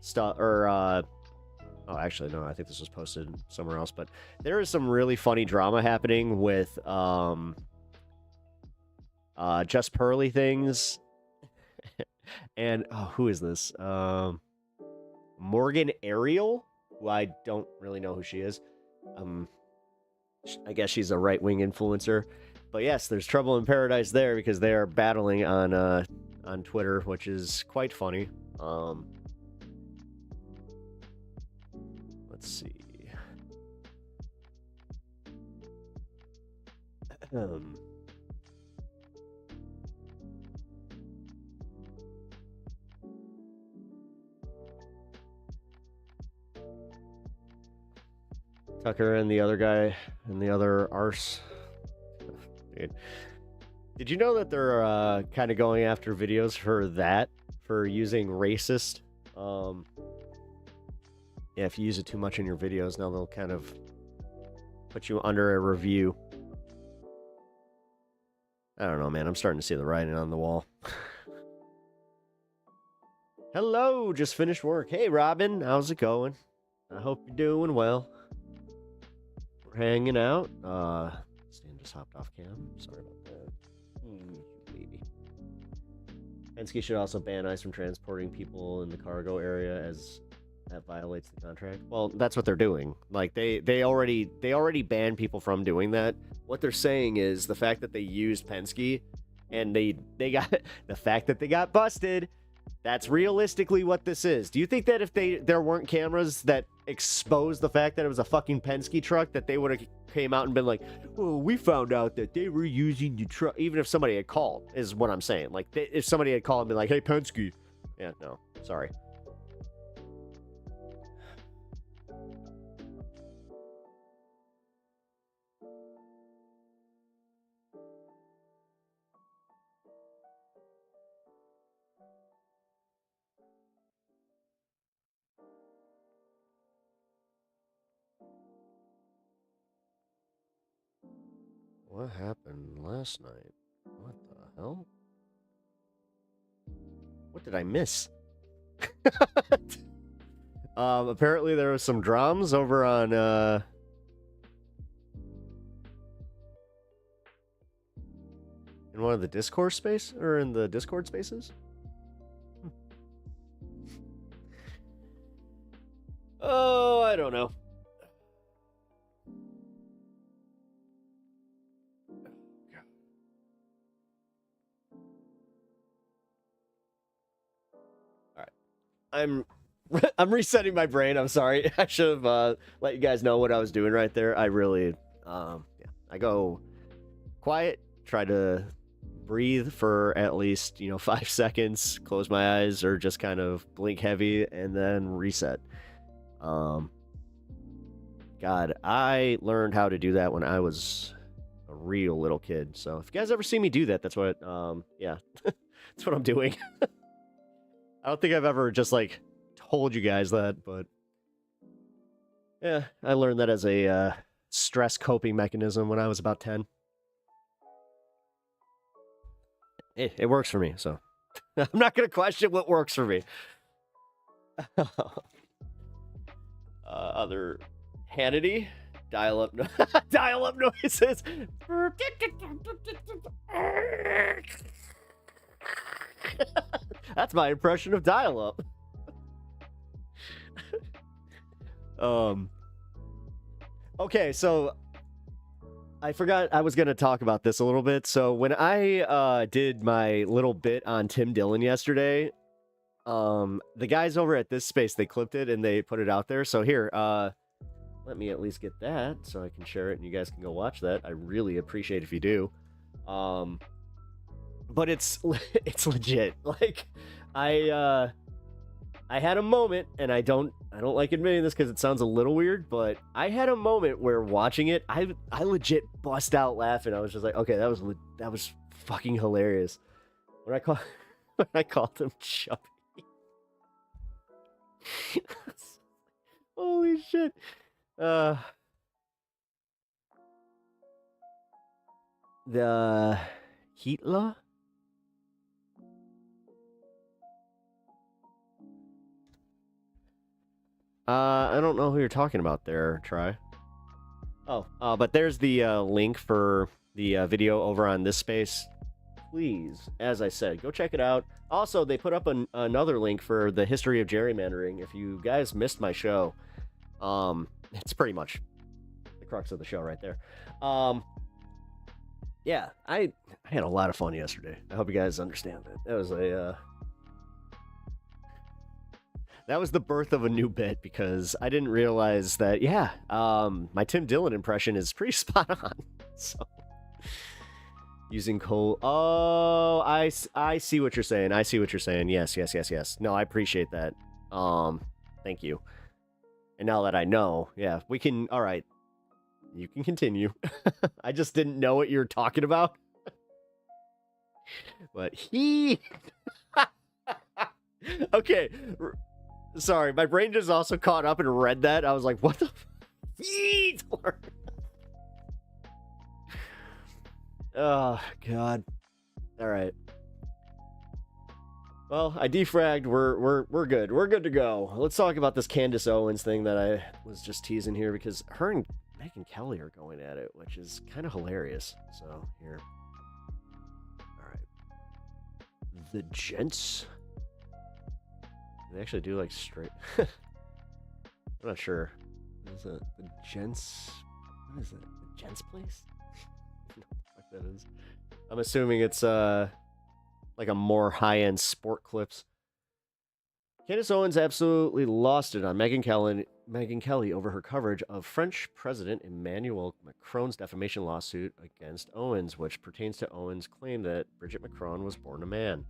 stuff, or oh, actually, no, I think this was posted somewhere else, but there is some really funny drama happening with Just Pearly things. And, who is this? Morgan Ariel, who I don't really know who she is. I guess she's a right-wing influencer. But yes, there's trouble in paradise there because they are battling on Twitter, which is quite funny. Let's see. Tucker and the other guy and the other arse. Dude. Did you know that they're kind of going after videos for that, for using racist? Yeah, if you use it too much in your videos, now they'll kind of put you under a review. I don't know, man. I'm starting to see the writing on the wall. Hello, just finished work. Hey, Robin, how's it going? I hope you're doing well. We're hanging out. Stan just hopped off cam. Sorry about that. Baby. Penske should also ban ICE from transporting people in the cargo area, as that violates the contract. Well, that's what they're doing. Like they already banned people from doing that. What they're saying is the fact that they used Penske and they got the fact that they got busted. That's realistically what this is. Do you think that if there weren't cameras that exposed the fact that it was a fucking Penske truck, that they would have came out and been like, "Well, we found out that they were using the truck," even if somebody had called, is what I'm saying. Like, if somebody had called and been like, "Hey, Penske," yeah, no, sorry. What happened last night? What the hell? What did I miss? Apparently there was some drums over on in one of the Discord space, or in the Discord spaces. Oh, I don't know. I'm resetting my brain. I'm sorry. I should have let you guys know what I was doing right there. I really, yeah. I go quiet, try to breathe for at least 5 seconds, close my eyes, or just kind of blink heavy, and then reset. God, I learned how to do that when I was a real little kid. So if you guys ever see me do that, that's what, yeah, that's what I'm doing. I don't think I've ever just, like, told you guys that, but yeah, I learned that as a stress coping mechanism when I was about 10. It works for me, so I'm not going to question what works for me. Other Hannity, dial-up dial-up noises. That's my impression of dial-up. Okay, so I forgot I was going to talk about this a little bit. So when I did my little bit on Tim Dillon yesterday, the guys over at this space, they clipped it and they put it out there. So here, let me at least get that so I can share it and you guys can go watch that. I really appreciate if you do. But it's legit. Like, I had a moment, and I don't like admitting this because it sounds a little weird, but I had a moment where watching it, I legit bust out laughing. I was just like, okay, that was fucking hilarious. When I called him chubby. Holy shit. The Hitler? I don't know who you're talking about there, Try. Oh, but there's the link for the video over on this space. Please, as I said, go check it out. Also, they put up another link for the history of gerrymandering. If you guys missed my show, it's pretty much the crux of the show right there. Yeah, I had a lot of fun yesterday. I hope you guys understand that. That was that was the birth of a new bit, because I didn't realize that, yeah, my Tim Dillon impression is pretty spot on. So, using coal. Oh, I see what you're saying. I see what you're saying. Yes. No, I appreciate that. Thank you. And now that I know, yeah, we can, all right, you can continue. I just didn't know what you were talking about. But okay, sorry, my brain just also caught up and read that. I was like, what the oh, God. All right. Well, I defragged. We're good. We're good to go. Let's talk about this Candace Owens thing that I was just teasing here, because her and Megyn Kelly are going at it, which is kind of hilarious. So, here. All right. The gents. They actually do like straight. I'm not sure. Is it the gents? What is it? The gents place? I don't know what that is. I'm assuming it's like a more high-end sport clips. Candace Owens absolutely lost it on Megyn Kelly over her coverage of French President Emmanuel Macron's defamation lawsuit against Owens, which pertains to Owens' claim that Brigitte Macron was born a man.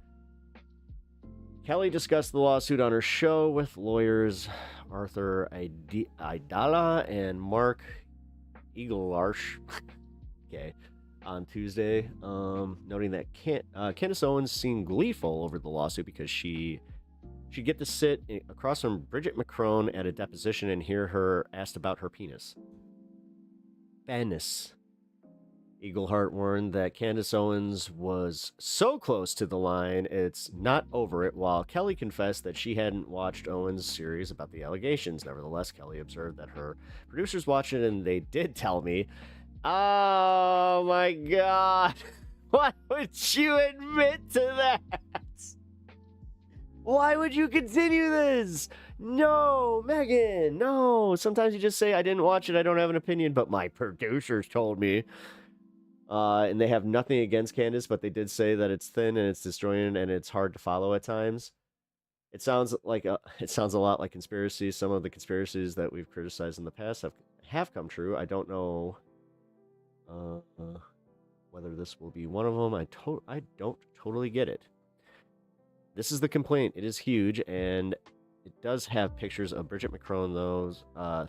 Kelly discussed the lawsuit on her show with lawyers Arthur Aidala and Mark Eaglelarch on Tuesday, noting that Candace Owens seemed gleeful over the lawsuit because she'd get to sit across from Brigitte Macron at a deposition and hear her asked about her penis. Eaglehart warned that Candace Owens was so close to the line, it's not over it, while Kelly confessed that she hadn't watched Owens' series about the allegations. Nevertheless, Kelly observed that her producers watched it and they did tell me, oh my God, why would you admit to that? Why would you continue this? No, Megyn, no. Sometimes you just say, I didn't watch it, I don't have an opinion, but my producers told me. And they have nothing against Candace, but they did say that it's thin and it's disjointed and it's hard to follow at times. It sounds a lot like conspiracies. Some of the conspiracies that we've criticized in the past have come true. I don't know whether this will be one of them. I don't totally get it. This is the complaint. It is huge, and it does have pictures of Brigitte Macron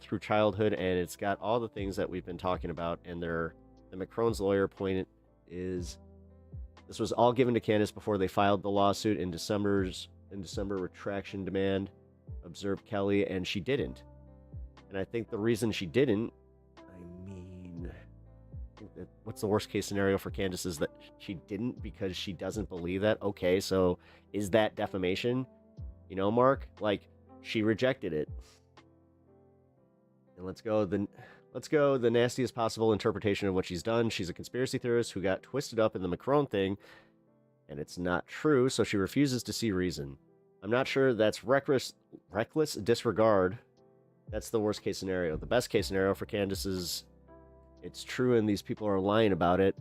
through childhood, and it's got all the things that we've been talking about, and the Macron's lawyer point is this was all given to Candace before they filed the lawsuit in December retraction demand, observed Kelly, and she didn't. And I think the reason she didn't, what's the worst case scenario for Candace is that she didn't because she doesn't believe that. Okay, so is that defamation? You know, Mark, like she rejected it. And let's go the nastiest possible interpretation of what she's done. She's a conspiracy theorist who got twisted up in the Macron thing, and it's not true, so she refuses to see reason. I'm not sure that's reckless disregard. That's the worst case scenario. The best case scenario for Candace is it's true and these people are lying about it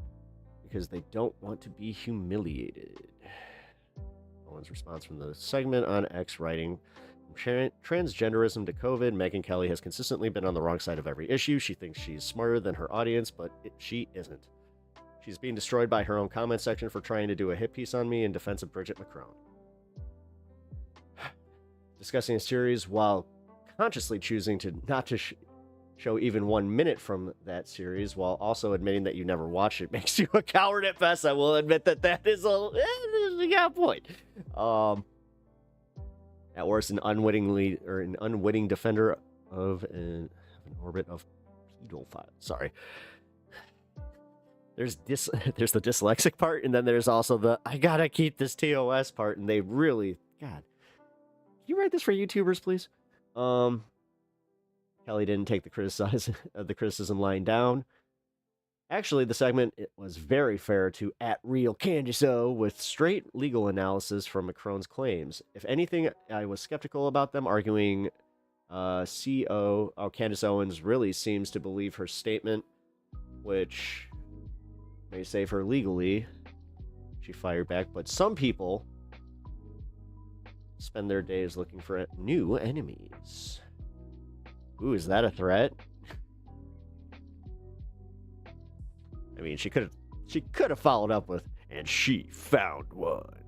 because they don't want to be humiliated. Owen's response from the segment on X, writing, from transgenderism to COVID, Megyn Kelly has consistently been on the wrong side of every issue. She thinks she's smarter than her audience, but she isn't. She's being destroyed by her own comment section for trying to do a hit piece on me in defense of Brigitte Macron. Discussing a series while consciously choosing to not to show even 1 minute from that series, while also admitting that you never watched it, makes you a coward at best. I will admit that is a point. At worst, an unwitting defender of an orbit of pedophile. Sorry. There's the dyslexic part, and then there's also the I gotta keep this TOS part, and they really, God. Can you write this for YouTubers, please? Kelly didn't take the criticism lying down. Actually, the segment was very fair to @RealCandiceO with straight legal analysis from Macron's claims. If anything, I was skeptical about them arguing Candace Owens really seems to believe her statement, which may save her legally. She fired back, but some people spend their days looking for new enemies. Ooh, is that a threat? I mean, she could have followed up with, and she found one.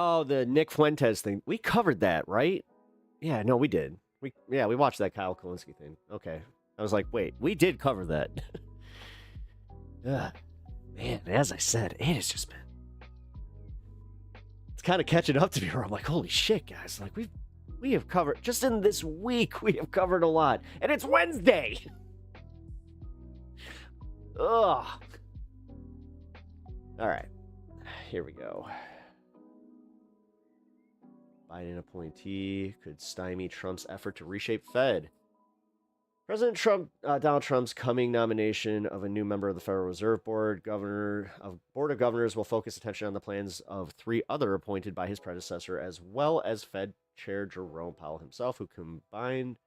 Oh, the Nick Fuentes thing. We covered that, right? Yeah, no, we did. We watched that Kyle Kalinske thing. Okay. I was like, wait, we did cover that. Man, as I said, it has just been... It's kind of catching up to me where I'm like, holy shit, guys. Like, we have covered... Just in this week, we have covered a lot. And it's Wednesday! Ugh. All right. Here we go. Biden appointee could stymie Trump's effort to reshape Fed. President Donald Trump's coming nomination of a new member of the Federal Reserve Board of Governors will focus attention on the plans of 3 other appointed by his predecessor, as well as Fed Chair Jerome Powell himself, who combined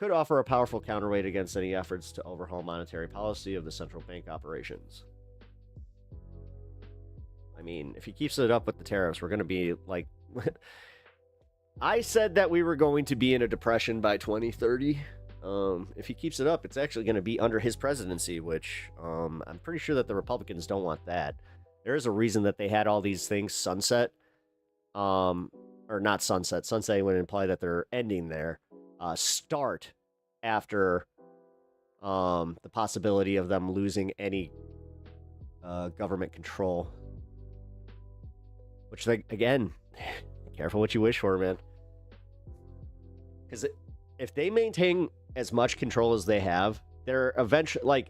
could offer a powerful counterweight against any efforts to overhaul monetary policy of the central bank operations. I mean, if he keeps it up with the tariffs, we're going to be like... I said that we were going to be in a depression by 2030. If he keeps it up, it's actually going to be under his presidency, which I'm pretty sure that the Republicans don't want that. There is a reason that they had all these things sunset. Or not sunset. Sunset would imply that they're ending there. Start after the possibility of them losing any government control. Which, again, careful what you wish for, man. Because if they maintain as much control as they have, they're eventually, like,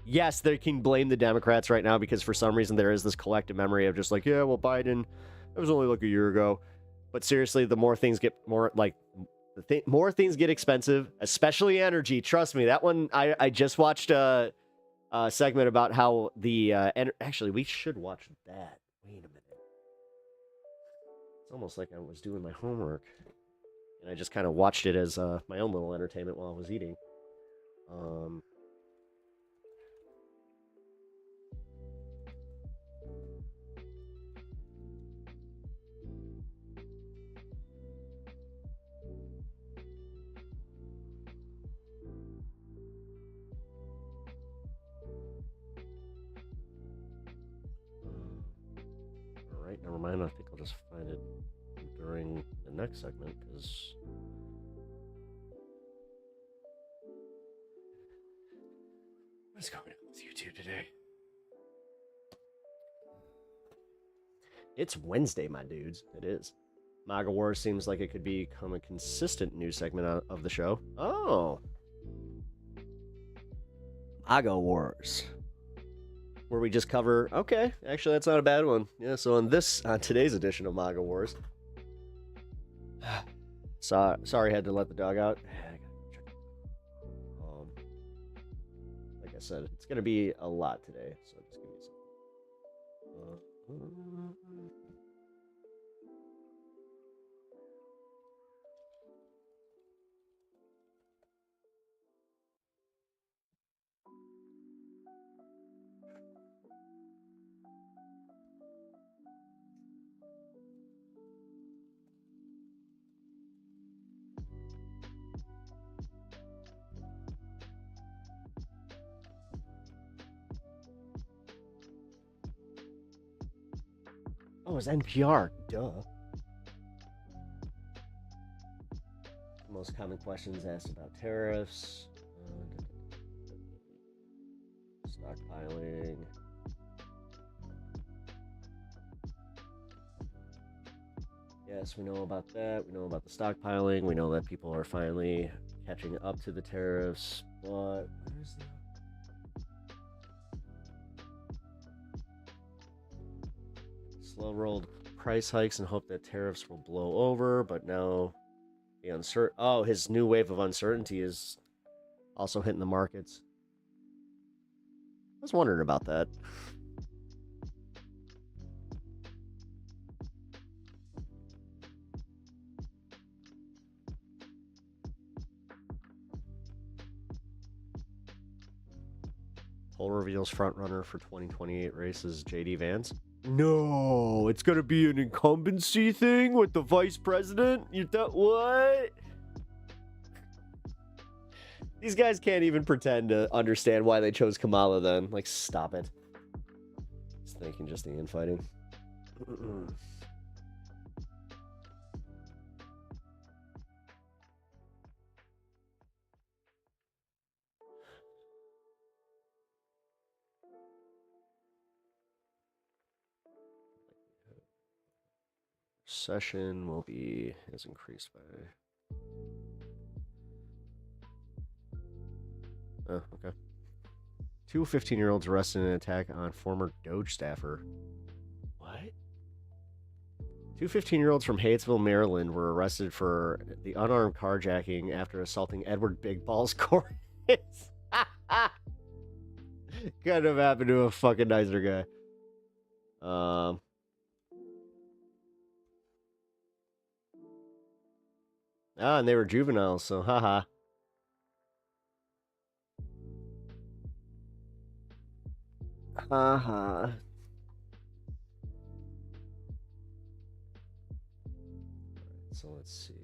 yes, they can blame the Democrats right now because for some reason there is this collective memory of just like, yeah, well, Biden, it was only like a year ago. But seriously, the more things get more things get expensive, especially energy. Trust me, that one, I just watched a segment about how the, actually, we should watch that. Wait a minute. It's almost like I was doing my homework. And I just kind of watched it as my own little entertainment while I was eating. All right, never mind. I think I'll just find it during the next segment, because what's going on with YouTube today? It's Wednesday, my dudes. It is. MAGA Wars seems like it could become a consistent news segment of the show. Oh. MAGA Wars. Where we just cover... Okay, actually, that's not a bad one. Yeah, so on today's edition of MAGA Wars... Sorry, I had to let the dog out. Like I said, it's going to be a lot today, so just give me a second. Oh, it's NPR. Duh. Most common questions asked about tariffs. Stockpiling. Yes, we know about that. We know about the stockpiling. We know that people are finally catching up to the tariffs. But where's the... slow-rolled price hikes and hope that tariffs will blow over, but now the his new wave of uncertainty is also hitting the markets. I was wondering about that. Poll reveals frontrunner for 2028 race is J.D. Vance. No, it's gonna be an incumbency thing with the vice president? You thought what? These guys can't even pretend to understand why they chose Kamala then. Like, stop it. Just thinking just the infighting. session will be has increased by. Oh, okay. 2 15-year-olds arrested in an attack on former Doge staffer. What? 2 15-year-olds from Hayesville, Maryland were arrested for the unarmed carjacking after assaulting Edward Big Balls Corey. Could have happened to a fucking nicer guy. And they were juveniles, so haha. Haha. So let's see.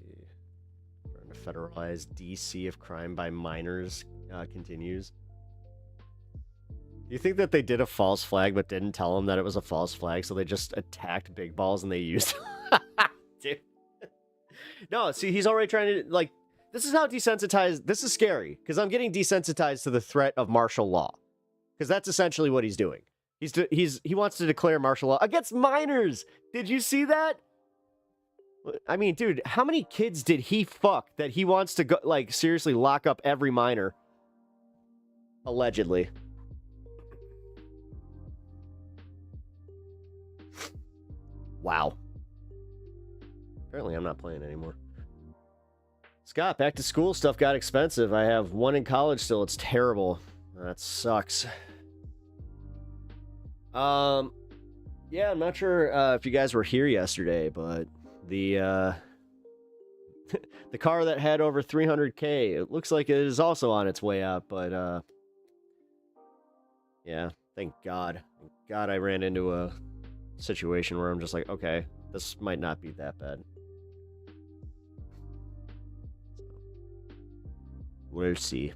Trying to federalize DC if crime by minors continues. Do you think that they did a false flag but didn't tell them that it was a false flag, so they just attacked Big Balls and they used Dude. No, see, he's already trying to, like, this is how desensitized, this is scary, because I'm getting desensitized to the threat of martial law. Because that's essentially what he's doing. He wants to declare martial law against minors. Did you see that? I mean, dude, how many kids did he fuck that he wants to go, like, seriously lock up every minor? Allegedly. Wow. Apparently I'm not playing anymore. Scott, back to school stuff got expensive. I have one in college still. It's terrible. That sucks. Yeah, I'm not sure if you guys were here yesterday, but the the car that had over 300K, it looks like it is also on its way out, but yeah, thank God. Thank God I ran into a situation where I'm just like, okay, this might not be that bad. We'll see.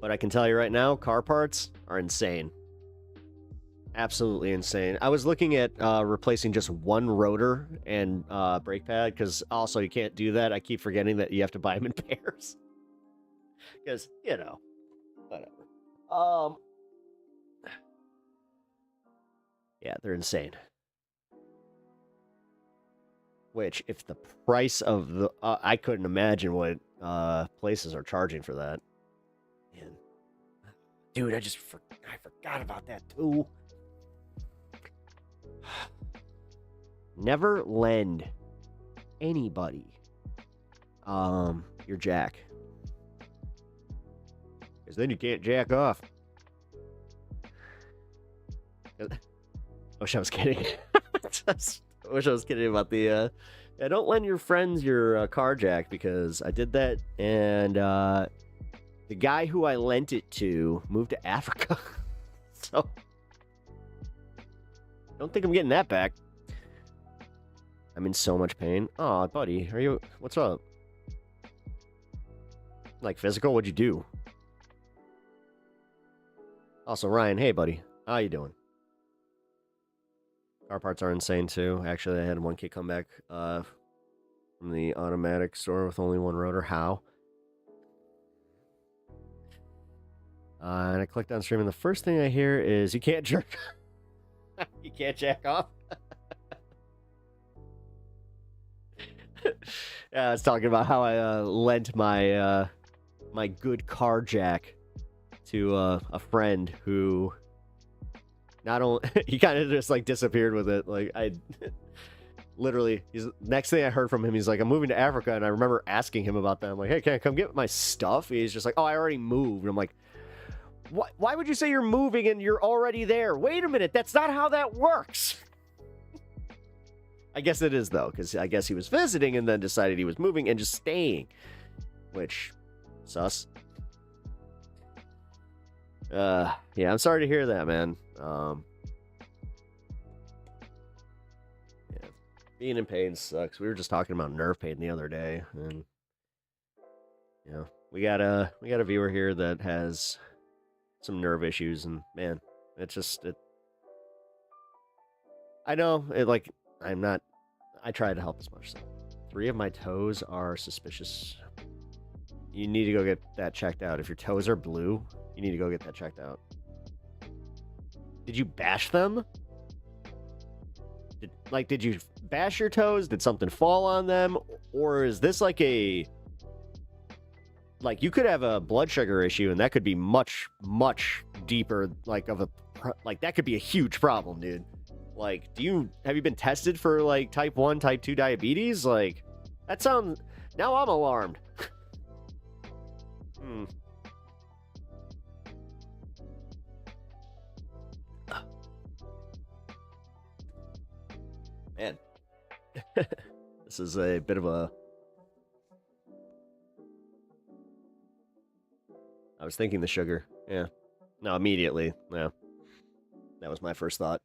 But I can tell you right now, car parts are insane. Absolutely insane. I was looking at replacing just one rotor and brake pad, because also you can't do that. I keep forgetting that you have to buy them in pairs. Because, you know, whatever. Yeah, they're insane. Which, if the price of the... I couldn't imagine what places are charging for that. Man. Dude, I forgot about that, too. Never lend anybody your jack. Because then you can't jack off. I wish I was kidding. I wish I was kidding about the... yeah, don't lend your friends your car jack, because I did that, and the guy who I lent it to moved to Africa. So, don't think I'm getting that back. I'm in so much pain. Aw, buddy, are you... What's up? Like, physical? What'd you do? Also, Ryan, hey, buddy. How you doing? Car parts are insane, too. Actually, I had one kid come back from the automatic store with only one rotor. How? And I clicked on stream, and the first thing I hear is, you can't jerk. You can't jack off. Yeah, I was talking about how I lent my my good car jack to a friend who not only he kind of just like disappeared with it. Like, I literally, next thing I heard from him, he's like, I'm moving to Africa, and I remember asking him about that. I'm like, hey, can I come get my stuff? He's just like, oh, I already moved. And I'm like, why would you say you're moving and you're already there? Wait a minute, that's not how that works. I guess it is, though, because I guess he was visiting and then decided he was moving and just staying, which, sus. Yeah, I'm sorry to hear that, man. Yeah, being in pain sucks. We were just talking about nerve pain the other day, and you know, we got a viewer here that has some nerve issues, and man, it's just I know it. Like, I try to help as much. So 3 of my toes are suspicious. You need to go get that checked out. If your toes are blue, you need to go get that checked out. Did you bash them? like, did you bash your toes? Did something fall on them? Or is this like a, like, you could have a blood sugar issue and that could be much, much deeper, like, like, that could be a huge problem, dude. Like, have you been tested for, like, type 1, type 2 diabetes? Like, that sounds, now I'm alarmed. Man, this is a bit of a... I was thinking the sugar. Yeah. No, immediately. Yeah. That was my first thought.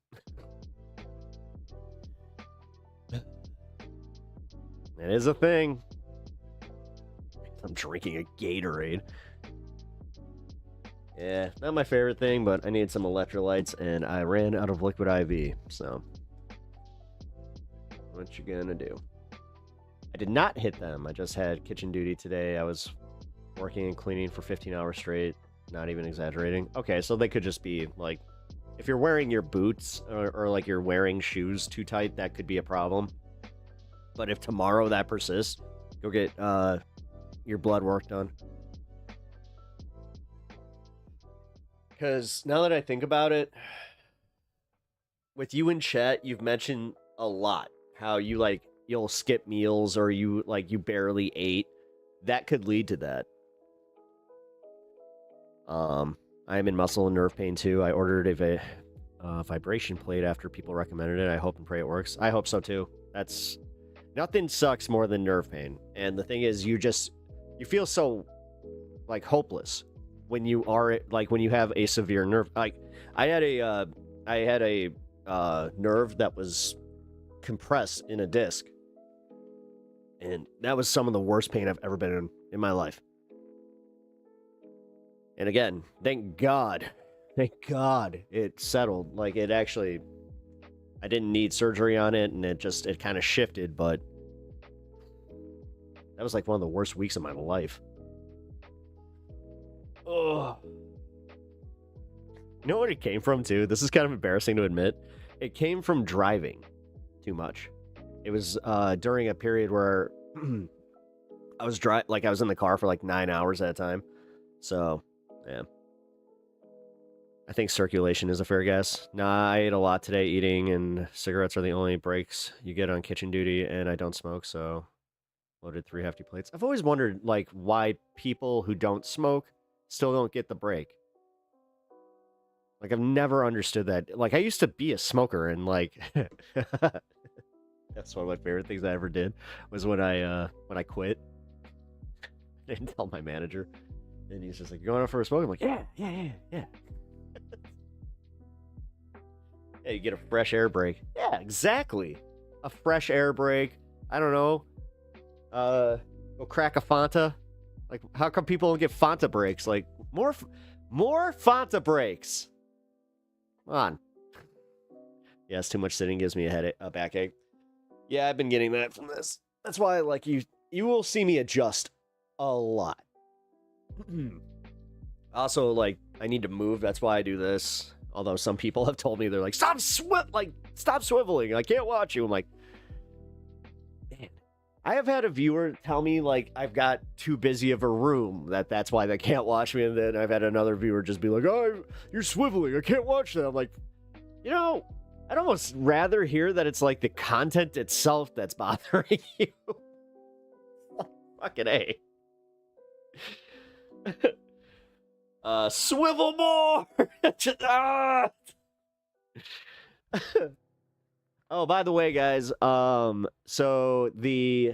It is a thing. I'm drinking a Gatorade. Yeah, not my favorite thing, but I needed some electrolytes, and I ran out of liquid IV, so... What you gonna do? I did not hit them. I just had kitchen duty today. I was working and cleaning for 15 hours straight. Not even exaggerating. Okay, so they could just be, like... If you're wearing your boots, or like you're wearing shoes too tight, that could be a problem. But if tomorrow that persists, go get your blood work done. Because now that I think about it, with you in chat, you've mentioned a lot how you, like, you'll skip meals or you barely ate. That could lead to that. I am in muscle and nerve pain too. I ordered a vibration plate after people recommended it. I hope and pray it works. I hope so too. That's... Nothing sucks more than nerve pain. And the thing is, you feel so, like, hopeless when you are, like, when you have a severe nerve. Like, I had a nerve that was compressed in a disc. And that was some of the worst pain I've ever been in my life. And again, thank God it settled. Like, it actually... I didn't need surgery on it, and it kind of shifted, but that was like one of the worst weeks of my life. Ugh. You know what it came from, too? This is kind of embarrassing to admit. It came from driving too much. It was during a period where I was in the car for like 9 hours at a time. So, yeah. I think circulation is a fair guess. Nah, I ate a lot today eating, and cigarettes are the only breaks you get on kitchen duty, and I don't smoke, so loaded 3 hefty plates. I've always wondered, like, why people who don't smoke still don't get the break. Like, I've never understood that. Like, I used to be a smoker, and, like, that's one of my favorite things I ever did, was when I quit. I didn't tell my manager, and he's just like, "You going out for a smoke?" I'm like, yeah. Yeah, you get a fresh air break. Yeah, exactly. A fresh air break. I don't know. Go crack a Fanta. Like, how come people don't get Fanta breaks? Like, more Fanta breaks. Come on. Yes, too much sitting gives me a backache. Yeah, I've been getting that from this. That's why, like, you will see me adjust a lot. Also, like, I need to move. That's why I do this. Although some people have told me, they're like, stop swiveling. I can't watch you. I'm like, man. I have had a viewer tell me, like, I've got too busy of a room. That's why they can't watch me. And then I've had another viewer just be like, oh, you're swiveling. I can't watch that. I'm like, you know, I'd almost rather hear that it's, like, the content itself that's bothering you. Fucking A. Swivel more! Oh, by the way, guys, so the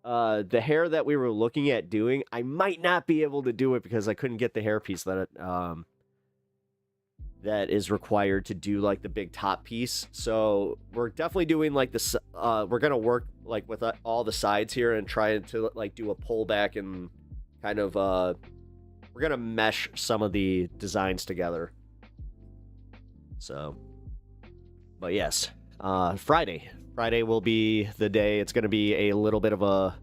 hair that we were looking at doing, I might not be able to do it because I couldn't get the hairpiece that is required to do, like, the big top piece. So we're definitely doing, like, this, we're gonna work, like, with all the sides here and try to, like, do a pullback and kind of, we're going to mesh some of the designs together. So, but yes, Friday will be the day. It's going to be a little bit of a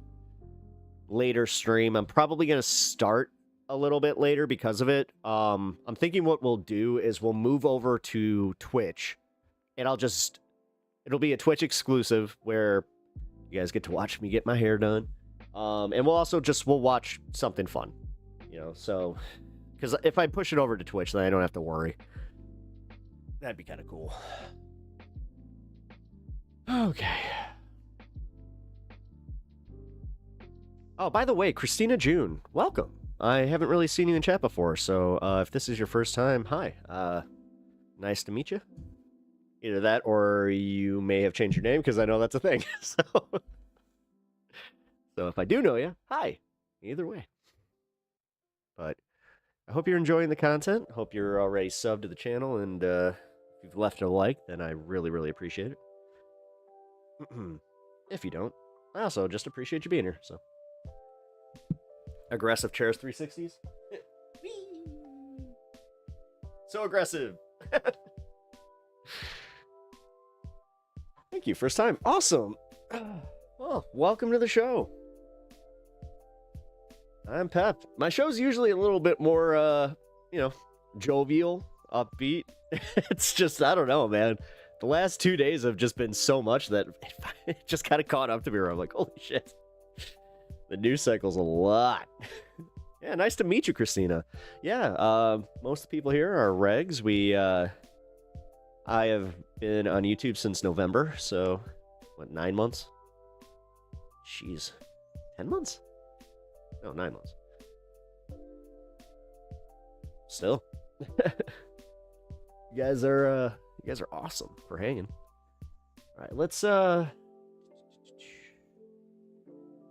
later stream. I'm probably going to start a little bit later because of it. I'm thinking what we'll do is we'll move over to Twitch, and it'll It'll be a Twitch exclusive where you guys get to watch me get my hair done. And we'll watch something fun, so, because if I push it over to Twitch, then I don't have to worry. That'd be kind of cool. Okay. Oh, by the way, Christina June, welcome. I haven't really seen you in chat before, so if this is your first time, hi. Nice to meet you. Either that, or you may have changed your name, because I know that's a thing. So if I do know you, hi. Either way. But I hope you're enjoying the content. Hope you're already subbed to the channel, and if you've left a like, then I really, really appreciate it. If you don't, I also just appreciate you being here, so. Aggressive chairs 360s. So aggressive. Thank you. First time. Awesome. Well, welcome to the show. I'm Pep. My show's usually a little bit more, jovial, upbeat. It's just, I don't know, man. The last 2 days have just been so much that it just kind of caught up to me where I'm like, holy shit. The news cycle's a lot. Yeah, nice to meet you, Christina. Yeah, most of the people here are regs. I have been on YouTube since November, so, 9 months? Jeez. 10 months? No, 9 months. Still. You guys are awesome for hanging. All right, let's that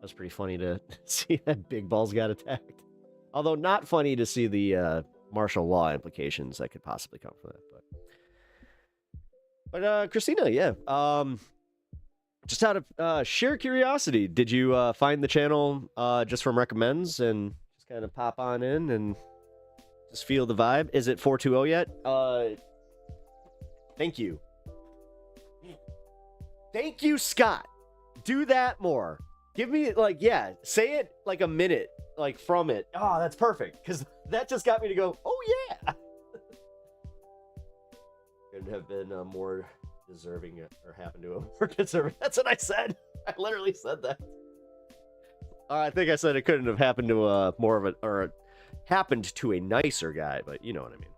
was pretty funny to see that Big Balls got attacked. Although not funny to see the martial law implications that could possibly come from that. But Christina, yeah. Just out of sheer curiosity, did you find the channel just from recommends and just kind of pop on in and just feel the vibe? Is it 420 yet? Thank you. Thank you, Scott. Do that more. Give me, say it like a minute, from it. Oh, that's perfect. Because that just got me to go, oh, yeah. Could have been more deserving, or happened to him more deserving. That's what I said. I literally said that. I think I said it couldn't have happened to happened to a nicer guy, but you know what I mean.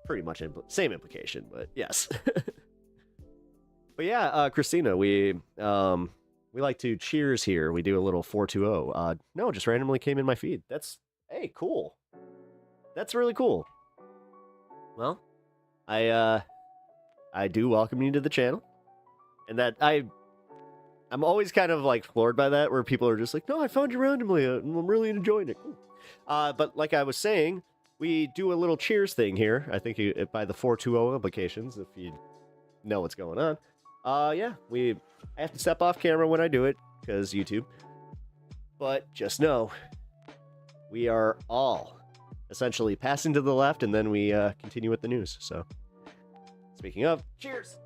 Pretty much same implication, but yes. But yeah, Christina, we like to cheers here. We do a little 420. No, just randomly came in my feed. Hey, cool. That's really cool. Well, I do welcome you to the channel, and that I'm always kind of floored by that, where people are just like, no, I found you randomly, and I'm really enjoying it. Cool. But like I was saying, we do a little cheers thing here. I think by the 420 implications, if you know what's going on. Yeah, I have to step off camera when I do it, because YouTube. But just know, we are all essentially passing to the left, and then we continue with the news. So, speaking of, cheers!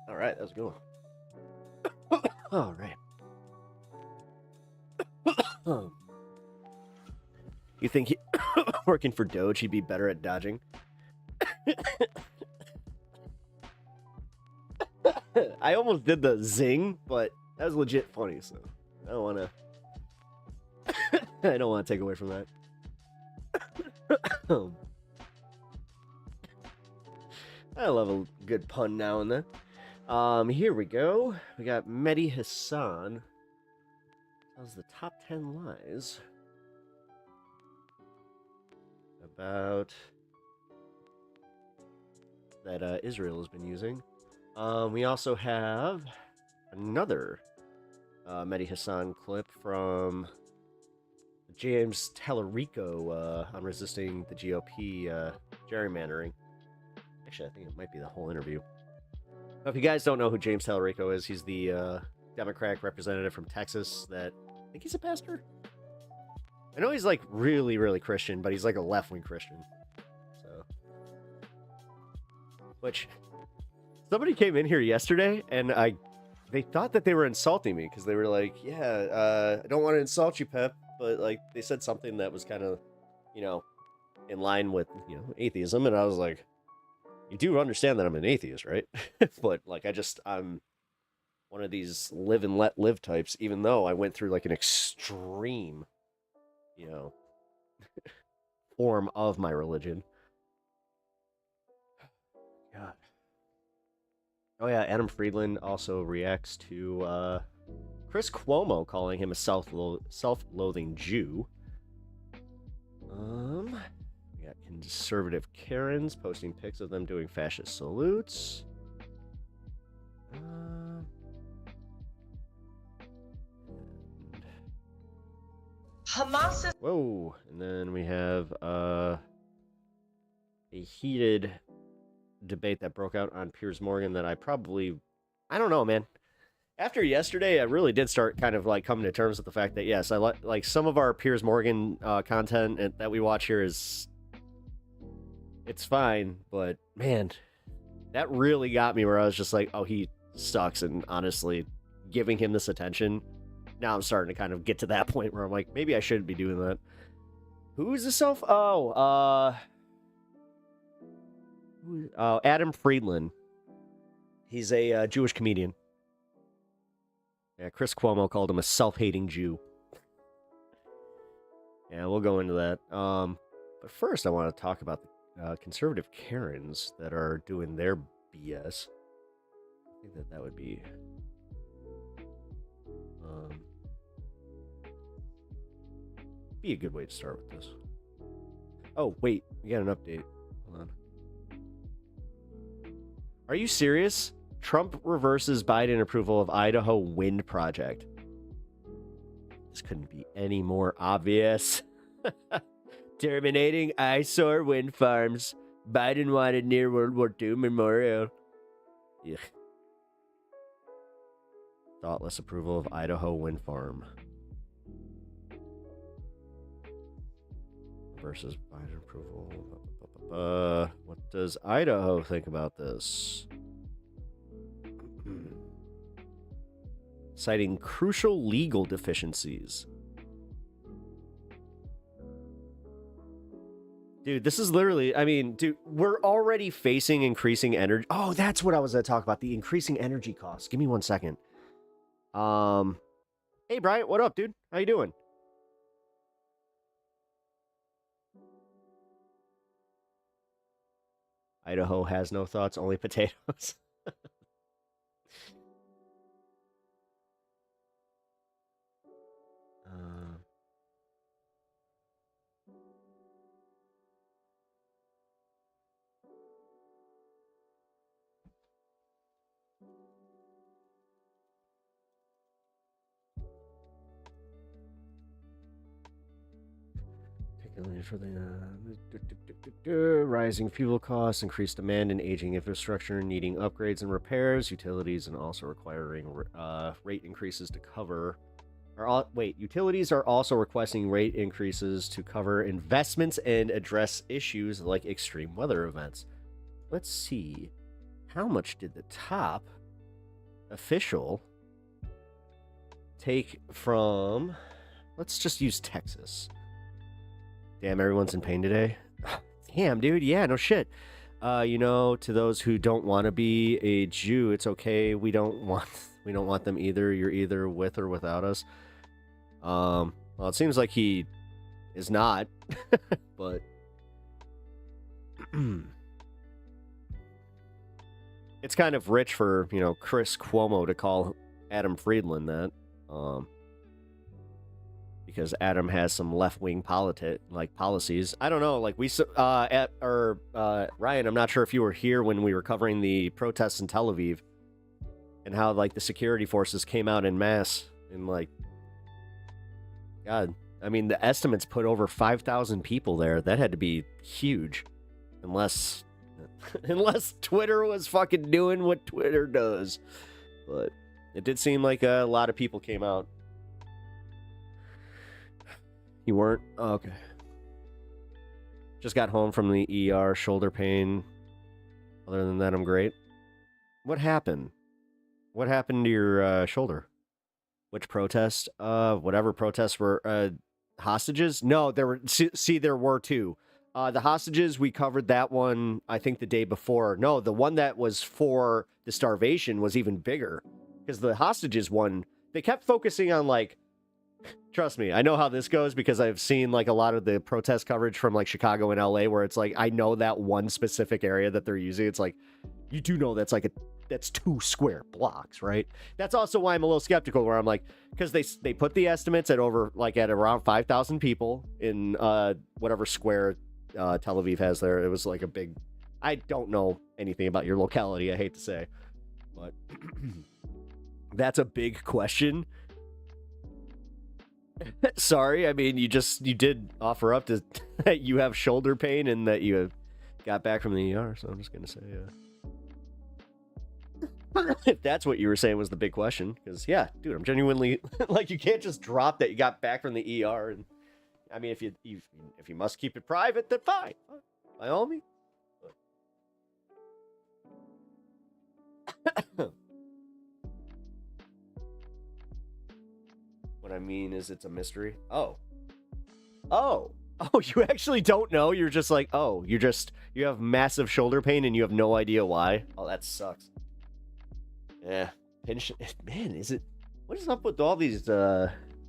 All right, that was a good one. All right. You think working for Doge, he'd be better at dodging? I almost did the zing, but that was legit funny, so I don't want to. I don't want to take away from that. I love a good pun now and then. Here we go. We got Mehdi Hassan. Tells the top 10 lies about that Israel has been using. We also have another Mehdi Hassan clip from James Talarico on resisting the GOP gerrymandering. Actually, I think it might be the whole interview. If you guys don't know who James Talarico is, he's the Democratic representative from Texas that I think he's a pastor. I know he's like really, really Christian, but he's like a left-wing Christian. So, which somebody came in here yesterday, and they thought that they were insulting me because they were like, "Yeah, I don't want to insult you, Pep," but like they said something that was kind of, in line with atheism, and I was like, "You do understand that I'm an atheist, right?" But like I'm one of these live and let live types, even though I went through like an extreme, form of my religion. God. Oh yeah, Adam Friedland also reacts to Chris Cuomo calling him a self-loathing Jew. We got conservative Karens posting pics of them doing fascist salutes. Hamas is... Whoa, and then we have a heated debate that broke out on Piers Morgan that I don't know, man. After yesterday, I really did start kind of like coming to terms with the fact that, yes, I like some of our Piers Morgan content that we watch here it's fine, but man, that really got me where I was just like, oh, he sucks, and honestly, giving him this attention, now I'm starting to kind of get to that point where I'm like, maybe I shouldn't be doing that. Who's the Adam Friedland. He's a Jewish comedian. Yeah, Chris Cuomo called him a self-hating Jew. Yeah, we'll go into that. But first, I want to talk about the conservative Karens that are doing their BS. I think that would be... be a good way to start with this. Oh, wait. We got an update. Hold on. Are you serious? Trump reverses Biden approval of Idaho wind project. This couldn't be any more obvious. Terminating eyesore wind farms. Biden wanted near World War II memorial. Ugh. Thoughtless approval of Idaho wind farm. Versus Biden approval. What does Idaho think about this? Citing crucial legal deficiencies. Dude, this is literally, we're already facing increasing energy. Oh, that's what I was going to talk about. The increasing energy costs. Give me 1 second. Hey, Bryant, what up, dude? How you doing? Idaho has no thoughts, only potatoes. For the rising fuel costs, increased demand, and aging infrastructure needing upgrades and repairs, utilities, and also requiring rate increases to cover. Utilities are also requesting rate increases to cover investments and address issues like extreme weather events. Let's see. How much did the top official take from... Let's just use Texas. Damn, everyone's in pain today. Damn, dude. Yeah, no shit. To those who don't want to be a Jew, it's okay. We don't want them either. You're either with or without us. Well, it seems like he is not, but it's kind of rich for, Chris Cuomo to call Adam Friedland that. Because Adam has some left-wing policies. I don't know, Ryan, I'm not sure if you were here when we were covering the protests in Tel Aviv and how, the security forces came out en masse and, God, the estimates put over 5,000 people there. That had to be huge. Unless Twitter was fucking doing what Twitter does. But it did seem like a lot of people came out. You weren't? Oh, okay. Just got home from the ER, shoulder pain. Other than that, I'm great. What happened? What happened to your shoulder? Which protest? Whatever protests were hostages? No, there were. See, there were two. The hostages, we covered that one, I think, the day before. No, the one that was for the starvation was even bigger. Because the hostages one, they kept focusing on, like, trust me, I know how this goes because I've seen, like, a lot of the protest coverage from, like, Chicago and LA where it's like, I know that one specific area that they're using. It's like, you do know that's like that's 2 square blocks, right? That's also why I'm a little skeptical, where I'm like, because they put the estimates at around 5,000 people in whatever square Tel Aviv has there. It was like a big, I don't know anything about your locality, I hate to say, but that's a big question. Sorry, I mean, you did offer up that you have shoulder pain and that you got back from the ER, so I'm just gonna say, if that's what you were saying was the big question, because yeah, dude, I'm genuinely like, you can't just drop that you got back from the ER, and I mean, if you must keep it private, then fine, by all means. What I mean is, it's a mystery. Oh, you actually don't know? You're just like, oh, you have massive shoulder pain and you have no idea why? Oh, that sucks. Yeah, man, what is up with all these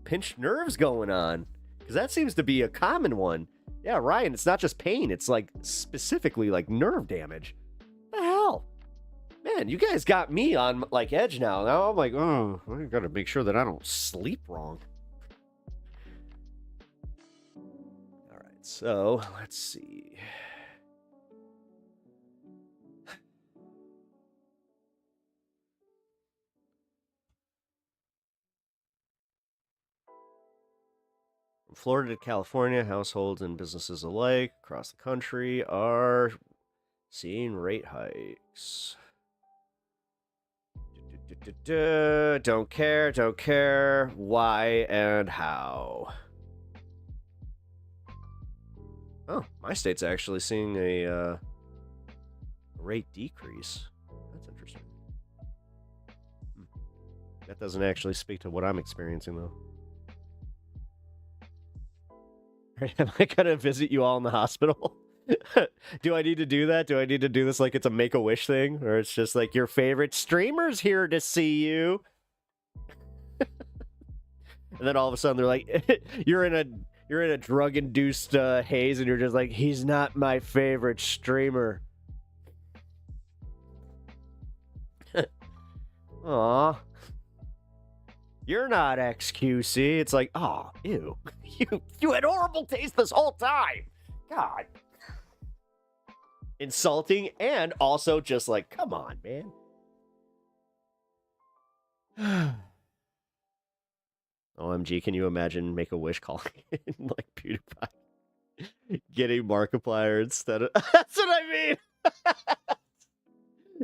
pinched nerves going on? Because that seems to be a common one. Yeah, Ryan, it's not just pain, it's like specifically like nerve damage. What the hell? Man, you guys got me on like edge now. Now I'm like, oh, I gotta make sure that I don't sleep wrong. All right, so let's see. From Florida to California, households and businesses alike across the country are seeing rate hikes. Don't care. Why and how? Oh, my state's actually seeing a rate decrease. That's interesting. That doesn't actually speak to what I'm experiencing, though. Am I gonna visit you all in the hospital? Do I need to do that? Do I need to do this like it's a Make-A-Wish thing? Or it's just like, your favorite streamer's here to see you? And then all of a sudden they're like, you're in a drug-induced haze, and you're just like, he's not my favorite streamer. Aw. You're not XQC. It's like, oh, ew. You had horrible taste this whole time. God. Insulting, and also just like, come on, man. OMG, can you imagine Make-A-Wish calling in like PewDiePie? Getting Markiplier instead of... That's what I mean!